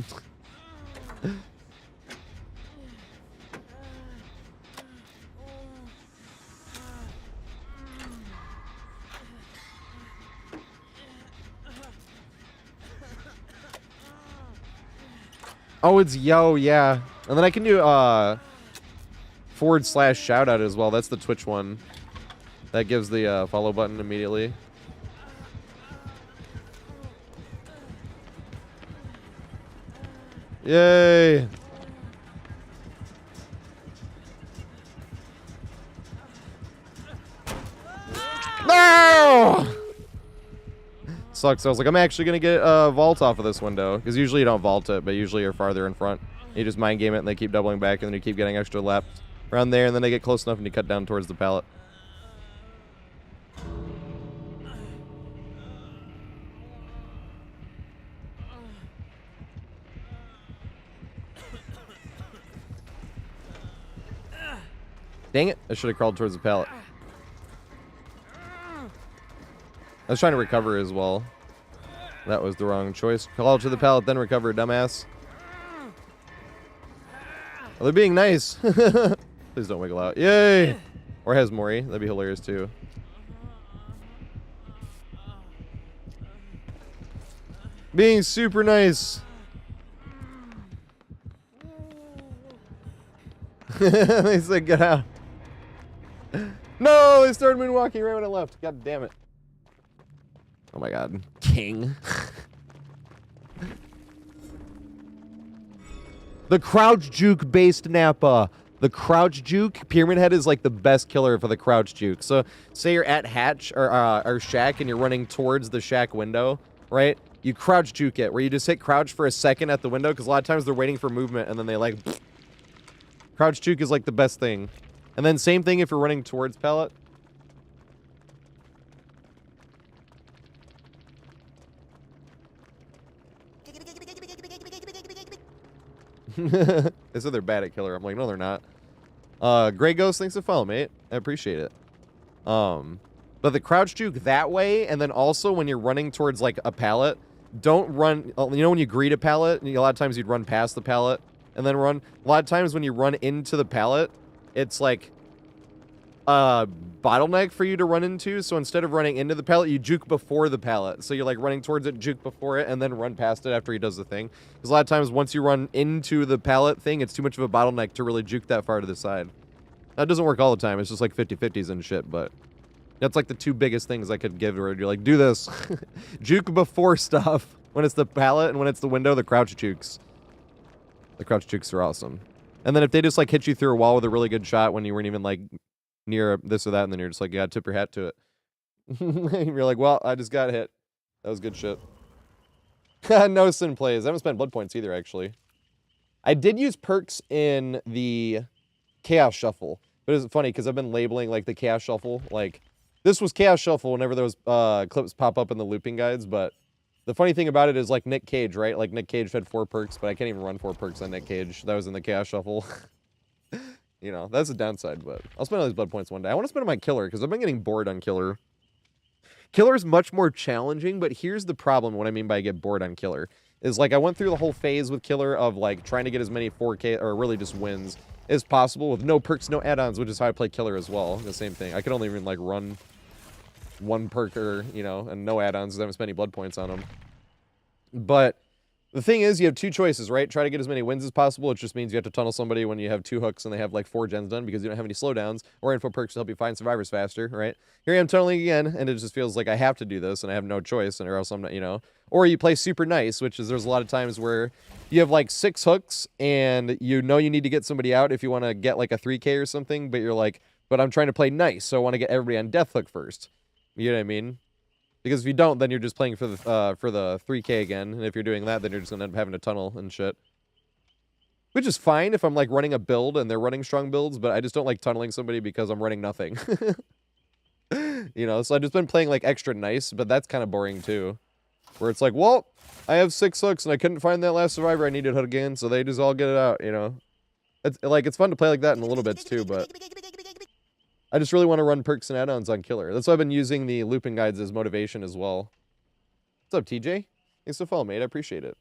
Oh, it's yo, yeah. And then I can do / shout out as well. That's the Twitch one. That gives the follow button immediately. Yay! No! Sucks. I was like, I'm actually gonna get a vault off of this window, because usually you don't vault it, but usually you're farther in front. You just mind game it, and they keep doubling back, and then you keep getting extra laps around there, and then they get close enough, and you cut down towards the pallet. Dang it! I should have crawled towards the pallet. I was trying to recover as well. That was the wrong choice. Crawl to the pallet, then recover, dumbass. Well, they're being nice. Please don't wiggle out. Yay! Or has Mori. That'd be hilarious too. Being super nice. They said get out. No, they started moonwalking right when I left. God damn it. Oh my god. King. The crouch juke based Nappa. The crouch juke, Pyramid Head is like the best killer for the crouch juke. So say you're at hatch or shack and you're running towards the shack window, right? You crouch juke it, where you just hit crouch for a second at the window, because a lot of times they're waiting for movement and then they like crouch juke is like the best thing. And then same thing if you're running towards pallet. They said they're bad at killer. I'm like, no, they're not. Grey Ghost, thanks for follow, mate. I appreciate it. But the crouch juke that way, and then also when you're running towards like a pallet, don't run. You know when you greet a pallet, a lot of times you'd run past the pallet and then run. A lot of times when you run into the pallet, it's like a bottleneck for you to run into. So instead of running into the pallet, you juke before the pallet. So you're like running towards it, juke before it, and then run past it after he does the thing. Because a lot of times once you run into the pallet thing, it's too much of a bottleneck to really juke that far to the side. That doesn't work all the time. It's just like 50-50s and shit, but that's like the two biggest things I could give where you're like, do this. Juke before stuff. When it's the pallet and when it's the window, the crouch jukes. The crouch jukes are awesome. And then if they just like hit you through a wall with a really good shot when you weren't even like near this or that, and then you're just like, you gotta tip your hat to it. You're like, well, I just got hit. That was good shit. No sin plays. I haven't spent blood points either, actually. I did use perks in the Chaos Shuffle. But it's funny because I've been labeling like the Chaos Shuffle. Like, this was Chaos Shuffle whenever those clips pop up in the looping guides. But the funny thing about it is like Nick Cage, right? Like Nick Cage had 4 perks, but I can't even run 4 perks on Nick Cage. That was in the Chaos Shuffle. You know, that's a downside, but I'll spend all these blood points one day. I want to spend on my killer because I've been getting bored on killer. Killer is much more challenging, but here's the problem. What I mean by get bored on killer is like I went through the whole phase with killer of like trying to get as many 4K or really just wins as possible with no perks, no add-ons, which is how I play killer as well. The same thing. I could only even like run 1 perker, you know, and no add-ons because I haven't spent any blood points on them. But the thing is, you have 2 choices, right? Try to get as many wins as possible, which just means you have to tunnel somebody when you have 2 hooks and they have like 4 gens done because you don't have any slowdowns, or info perks to help you find survivors faster, right? Here I am tunneling again, and it just feels like I have to do this and I have no choice, and or else I'm not, you know. Or you play super nice, which is there's a lot of times where you have like 6 hooks and you know you need to get somebody out if you want to get like a 3K or something, but you're like, but I'm trying to play nice, so I want to get everybody on death hook first. You know what I mean? Because if you don't, then you're just playing for the 3K again, and if you're doing that, then you're just gonna end up having to tunnel and shit. Which is fine if I'm like running a build and they're running strong builds, but I just don't like tunneling somebody because I'm running nothing. You know, so I've just been playing like extra nice, but that's kind of boring too. Where it's like, well, I have 6 hooks and I couldn't find that last survivor I needed hook again, so they just all get it out, you know. It's like it's fun to play like that in a little bits too, but I just really want to run perks and add-ons on killer. That's why I've been using the looping guides as motivation as well. What's up, TJ? Thanks for follow, mate. I appreciate it.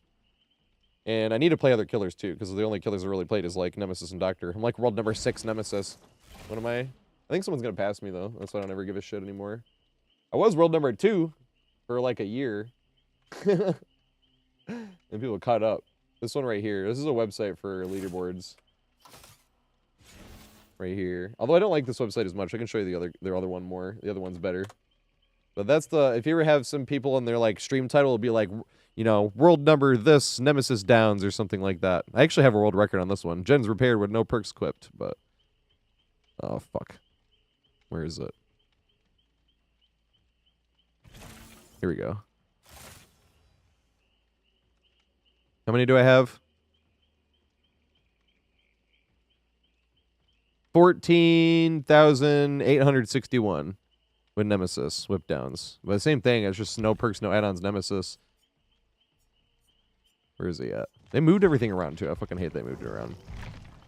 And I need to play other killers too, because the only killers I really played is like Nemesis and Doctor. I'm like world number 6 Nemesis. What am I? I think someone's gonna pass me though. That's why I don't ever give a shit anymore. I was world number 2 for like a year. And people caught up. This one right here. This is a website for leaderboards. Right here. Although I don't like this website as much. I can show you the other one more. The other one's better. But that's the, if you ever have some people and their like stream title will be like, you know, world number this Nemesis Downs or something like that. I actually have a world record on this one. Gen's repaired with no perks equipped, but oh fuck. Where is it? Here we go. How many do I have? 14,861 with Nemesis whip downs. But the same thing, it's just no perks, no add-ons Nemesis. Where is he at? They moved everything around too. I fucking hate they moved it around.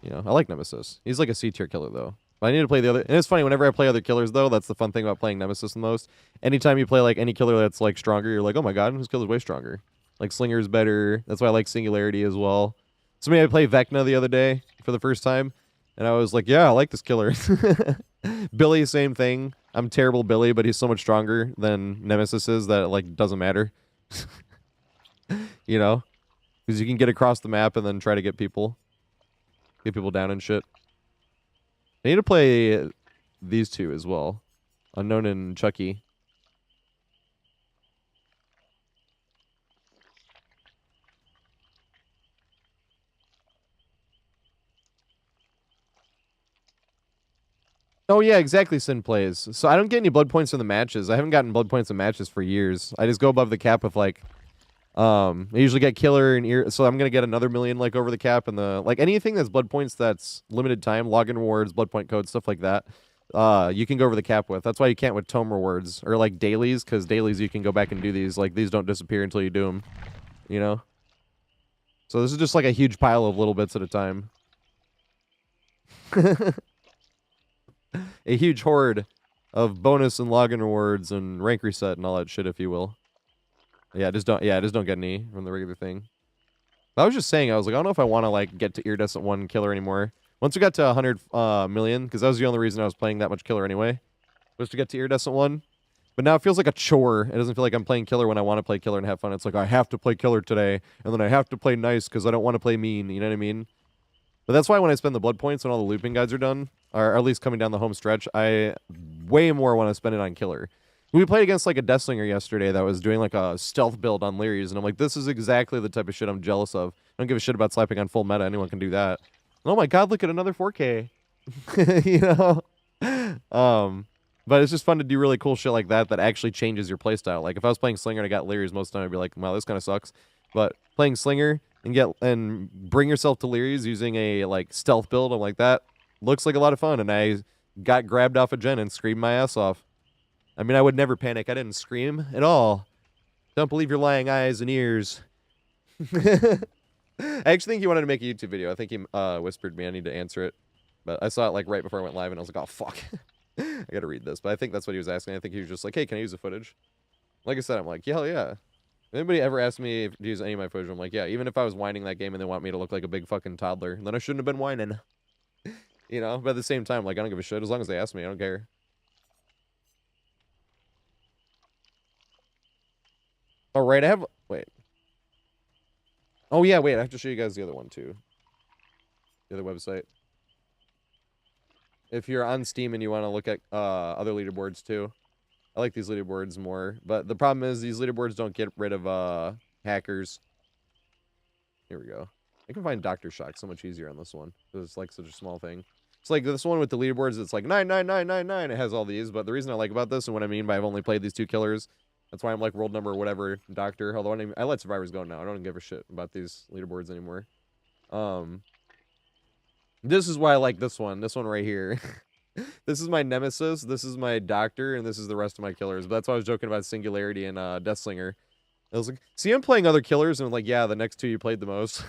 You know, I like Nemesis. He's like a C tier killer though. But I need to play the other, and it's funny, whenever I play other killers though, that's the fun thing about playing Nemesis the most. Anytime you play like any killer that's like stronger, you're like, oh my god, his killer's way stronger. Like Slinger's better. That's why I like Singularity as well. Somebody I played Vecna the other day for the first time. And I was like, yeah, I like this killer. Billy, same thing. I'm terrible Billy, but he's so much stronger than Nemesis is that it, like, doesn't matter. You know? Because you can get across the map and then try to get people down and shit. I need to play these two as well. Unknown and Chucky. Oh yeah, exactly, Sin plays. So I don't get any blood points in the matches. I haven't gotten blood points in matches for years. I just go above the cap with like I usually get killer and ear, so I'm gonna get another million like over the cap and the like anything that's blood points that's limited time, login rewards, blood point codes, stuff like that. You can go over the cap with. That's why you can't with tome rewards or like dailies, because dailies you can go back and do these. Like these don't disappear until you do them. You know. So this is just like a huge pile of little bits at a time. A huge horde of bonus and login rewards and rank reset and all that shit, if you will. Yeah, just don't get any from the regular thing. But I was just saying, I was like, I don't know if I want to like get to Iridescent 1 killer anymore. Once we got to 100 million, because that was the only reason I was playing that much killer anyway, was to get to Iridescent 1. But now it feels like a chore. It doesn't feel like I'm playing killer when I want to play killer and have fun. It's like, I have to play killer today, and then I have to play nice because I don't want to play mean, you know what I mean? But that's why when I spend the blood points when all the looping guides are done, or at least coming down the home stretch, I way more want to spend it on killer. We played against like a Deathslinger yesterday that was doing like a stealth build on Leary's, and I'm like, this is exactly the type of shit I'm jealous of. I don't give a shit about slapping on full meta. Anyone can do that. And oh my god, look at another 4K. You know? But it's just fun to do really cool shit like that that actually changes your playstyle. Like if I was playing Slinger and I got Leary's most of the time, I'd be like, wow, this kind of sucks. But playing Slinger and bring yourself to Leary's using a like stealth build, I'm like, that looks like a lot of fun. And I got grabbed off a gen and screamed my ass off. I mean, I would never panic. I didn't scream at all. Don't believe your lying eyes and ears. I actually think he wanted to make a YouTube video. I think he whispered me. I need to answer it. But I saw it like right before I went live, and I was like, oh, fuck. I gotta read this. But I think that's what he was asking. I think he was just like, hey, can I use the footage? Like I said, I'm like, yeah, hell yeah. If anybody ever asked me to use any of my footage, I'm like, yeah, even if I was whining that game and they want me to look like a big fucking toddler, then I shouldn't have been whining. You know? But at the same time, like, I don't give a shit. As long as they ask me, I don't care. All right, I have... Wait. Oh, yeah, wait. I have to show you guys the other one, too. The other website. If you're on Steam and you want to look at other leaderboards, too. I like these leaderboards more. But the problem is these leaderboards don't get rid of hackers. Here we go. I can find Dr. Shock so much easier on this one. Because it's like such a small thing. It's like this one with the leaderboards, it's like 99999. It has all these. But the reason I like about this and what I mean by I've only played these 2 killers... That's why I'm like world number whatever doctor. Although I let survivors go now. I don't give a shit about these leaderboards anymore. This is why I like this one. This one right here. This is my nemesis. This is my doctor, and this is the rest of my killers. But that's why I was joking about Singularity and Deathslinger. I was like, see, I'm playing other killers, and I'm like, yeah, the next 2 you played the most.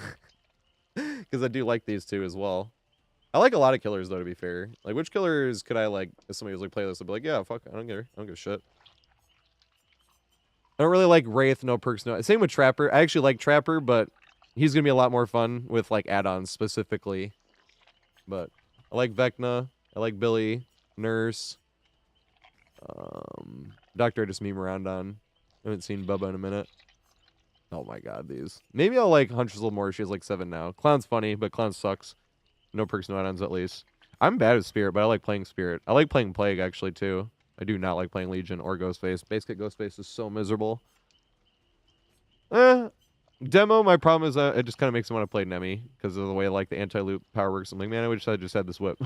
Because I do like these 2 as well. I like a lot of killers though, to be fair. Like, which killers could I like? If somebody was like play this, I'd be like, yeah, fuck, I don't care. I don't give a shit. I don't really like Wraith, no perks, no... Same with Trapper. I actually like Trapper, but he's going to be a lot more fun with, like, add-ons specifically. But I like Vecna. I like Billy. Nurse. Doctor I just meme around on. I haven't seen Bubba in a minute. Oh my god, these. Maybe I'll like Huntress a little more. She has like 7 now. Clown's funny, but Clown sucks. No perks, no add-ons at least. I'm bad at Spirit, but I like playing Spirit. I like playing Plague, actually, too. I do not like playing Legion or Ghostface. Base kit Ghostface is so miserable. Demo, my problem is it just kind of makes me want to play Nemi because of the way like the anti-loop power works. I'm like, man, I wish I just had this whip.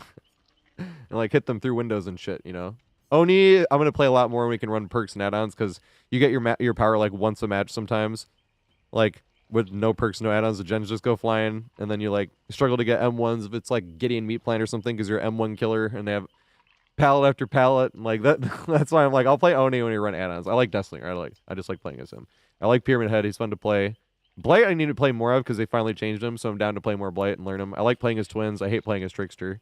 And like hit them through windows and shit, you know? Oni, I'm going to play a lot more when we can run perks and add-ons because you get your power like once a match sometimes. Like with no perks, no add-ons, the gens just go flying. And then you like struggle to get M1s if it's like Gideon Meat Plant or something because you're M1 killer and they have... pallet after pallet, and like that. That's why I'm like, I'll play Oni when you run add-ons. I like Deathslinger. I just like playing as him. I like Pyramid Head. He's fun to play. Blight I need to play more of because they finally changed him, so I'm down to play more Blight and learn him. I like playing as twins. I hate playing as Trickster.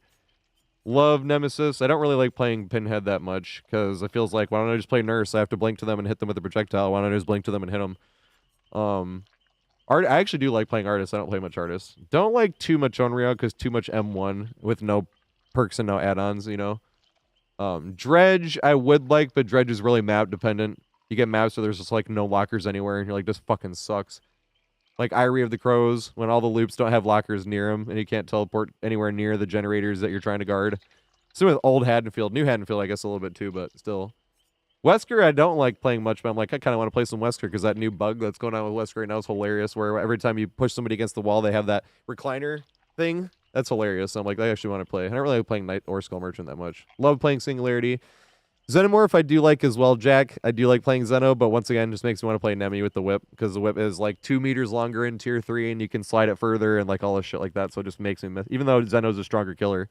Love Nemesis. I don't really like playing Pinhead that much because it feels like, why don't I just play Nurse? I have to blink to them and hit them with a projectile. Why don't I just blink to them and hit them? Art, I actually do like playing Artist. I don't play much Artist. Don't like too much Onryo because too much M1 with no perks and no add-ons, you know? Dredge, I would like, but Dredge is really map dependent. You get maps where there's just like no lockers anywhere, and you're like, this fucking sucks. Like Irie of the Crows, when all the loops don't have lockers near them, and you can't teleport anywhere near the generators that you're trying to guard. Same with old Haddonfield. New Haddonfield, I guess, a little bit too, but still. Wesker, I don't like playing much, but I'm like, I kind of want to play some Wesker because that new bug that's going on with Wesker right now is hilarious, where every time you push somebody against the wall, they have that recliner thing. That's hilarious. So I'm like, I actually want to play. I don't really like playing Knight or Skull Merchant that much. Love playing Singularity. Xenomorph I do like as well, Jack. I do like playing Zeno, but once again, just makes me want to play Nemi with the whip, because the whip is like 2 meters longer in tier 3, and you can slide it further and like all this shit like that, so it just makes me miss. Even though Zeno's a stronger killer,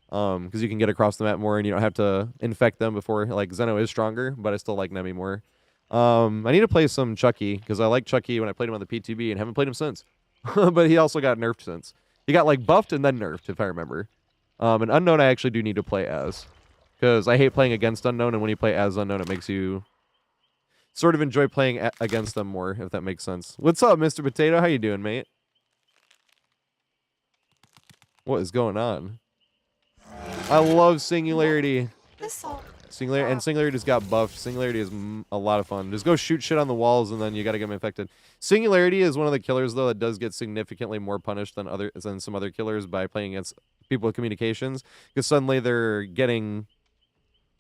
because you can get across the map more and you don't have to infect them before. Like, Zeno is stronger, but I still like Nemi more. I need to play some Chucky, because I like Chucky when I played him on the PTB and haven't played him since. But he also got nerfed since. He got like buffed and then nerfed, if I remember. And Unknown I actually do need to play as, because I hate playing against Unknown, and when you play as Unknown, it makes you sort of enjoy playing against them more, if that makes sense. What's up, Mr. Potato? How you doing, mate? What is going on? I love Singularity. Singularity just got buffed. Singularity is a lot of fun. Just go shoot shit on the walls, and then you gotta get them infected. Singularity is one of the killers, though, that does get significantly more punished than some other killers by playing against people with communications, because suddenly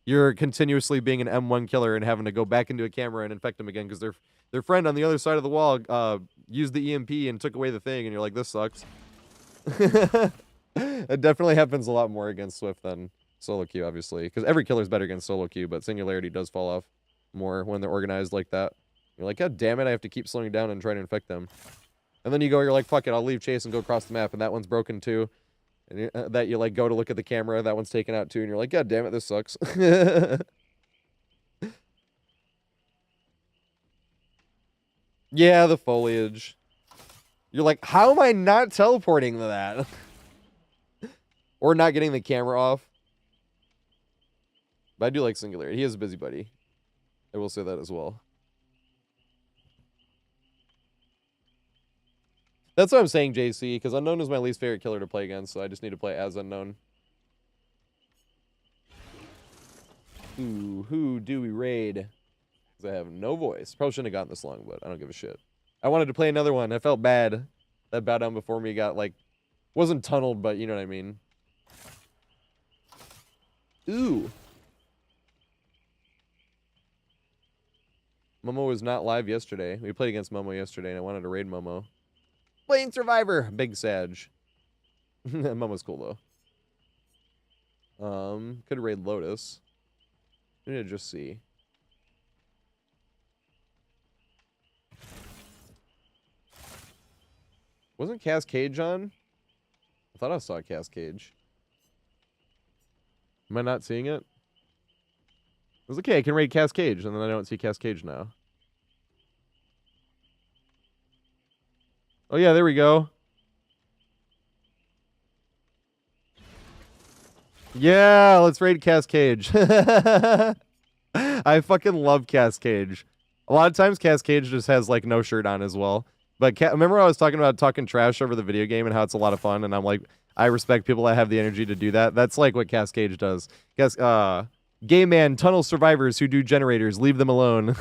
you're continuously being an M1 killer and having to go back into a camera and infect them again because their friend on the other side of the wall used the EMP and took away the thing, and you're like, this sucks. It definitely happens a lot more against Swift than solo queue, obviously, because every killer's better against solo queue, but Singularity does fall off more when they're organized like that. You're like, God damn it, I have to keep slowing down and trying to infect them. And then you're like, fuck it, I'll leave chase and go across the map, and that one's broken too. And that you like go to look at the camera, that one's taken out too, and you're like, God damn it, this sucks. Yeah, the foliage. You're like, how am I not teleporting to that? Or not getting the camera off. But I do like Singularity. He is a busybody. I will say that as well. That's what I'm saying, JC, because Unknown is my least favorite killer to play against, so I just need to play as Unknown. Ooh, who do we raid? Because I have no voice. Probably shouldn't have gotten this long, but I don't give a shit. I wanted to play another one. I felt bad. That bow down before me got, like, wasn't tunneled, but you know what I mean. Ooh. Momo was not live yesterday. We played against Momo yesterday, and I wanted to raid Momo. Playing Survivor. Big Sag. Momo's cool, though. Could raid Lotus. I need to just see. Wasn't Cascade on? I thought I saw Cascade. Am I not seeing it? I was like, okay, I can raid Cascade, and then I don't see Cascade now. Oh yeah, there we go. Yeah, let's raid Cascade. I fucking love Cascade. A lot of times Cascade just has like no shirt on as well. But remember I was talking about talking trash over the video game and how it's a lot of fun, and I'm like, I respect people that have the energy to do that. That's like what Cascade does. Gay man tunnel survivors who do generators, leave them alone.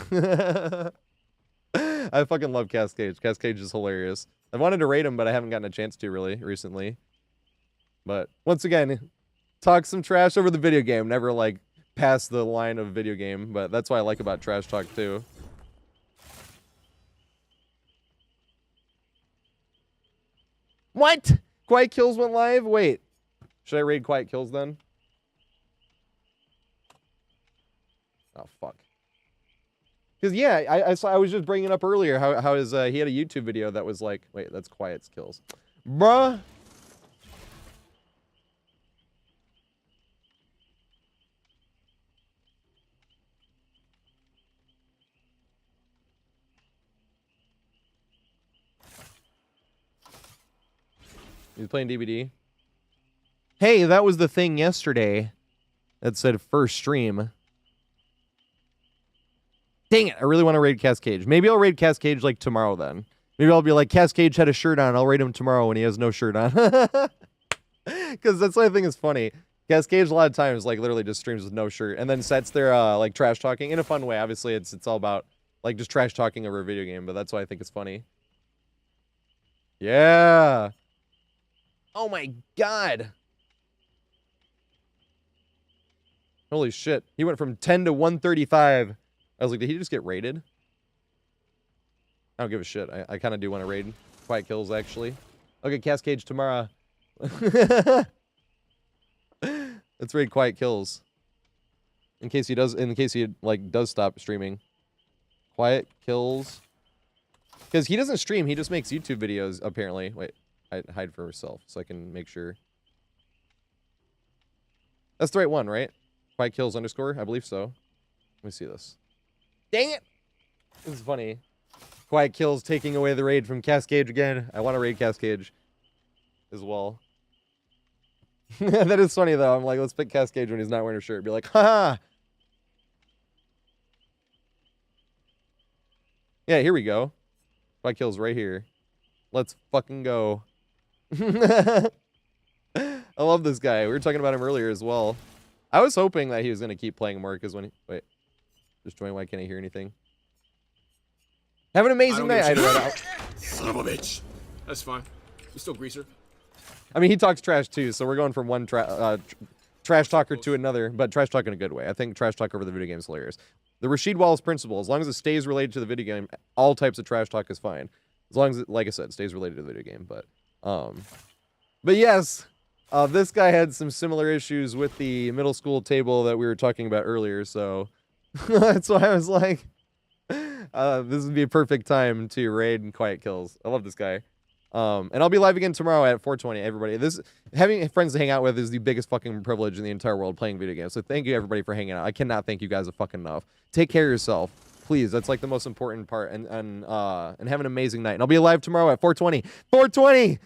I fucking love Cascade. Cascade is hilarious. I wanted to rate him, but I haven't gotten a chance to really recently. But once again, talk some trash over the video game. Never like past the line of video game, but that's what I like about trash talk too. What? Quiet Kills went live? Wait. Should I raid Quiet Kills then? Oh, fuck. Because, yeah, I was just bringing up earlier how his, he had a YouTube video that was like, wait, that's Quiet Kills. Bruh. He's playing DBD. Hey, that was the thing yesterday that said first stream. Dang it, I really want to raid Cascade. Maybe I'll raid Cascade like tomorrow then. Maybe I'll be like, Cascade had a shirt on. I'll raid him tomorrow when he has no shirt on. Because that's what I think is funny. Cascade a lot of times like literally just streams with no shirt and then sets their like trash talking in a fun way. Obviously, it's all about like just trash talking over a video game, but that's why I think it's funny. Yeah. Oh my god. Holy shit. He went from 10 to 135. I was like, did he just get raided? I don't give a shit. I kind of do want to raid Quiet Kills, actually. Okay, Cascade tomorrow. Let's raid Quiet Kills. In case he like does stop streaming. Quiet Kills. Because he doesn't stream, he just makes YouTube videos, apparently. Wait, hide for herself so I can make sure. That's the right one, right? Quiet Kills _ I believe so. Let me see this. Dang it! This is funny. Quiet Kills taking away the raid from Cascade again. I want to raid Cascade as well. That is funny, though. I'm like, let's pick Cascade when he's not wearing a shirt. Be like, haha! Yeah, here we go. Quiet Kills right here. Let's fucking go. I love this guy. We were talking about him earlier as well. I was hoping that he was going to keep playing more, because when he... Wait. Just join. Why can't I hear anything? Have an amazing night. I don't. Son of a bitch. That's fine. You still greaser? I mean, he talks trash too, so we're going from one trash talker to another, but trash talk in a good way. I think trash talk over the video game is hilarious. The Rasheed Wallace principle, as long as it stays related to the video game, all types of trash talk is fine. As long as it, like I said, stays related to the video game. But yes, this guy had some similar issues with the middle school table that we were talking about earlier, so that's why I was like, this would be a perfect time to raid and Quiet Kills. I love this guy. And I'll be live again tomorrow at 4:20. Everybody, having friends to hang out with is the biggest fucking privilege in the entire world playing video games. So thank you everybody for hanging out. I cannot thank you guys fucking enough. Take care of yourself, please. That's like the most important part. And have an amazing night. And I'll be live tomorrow at 4:20. 4:20.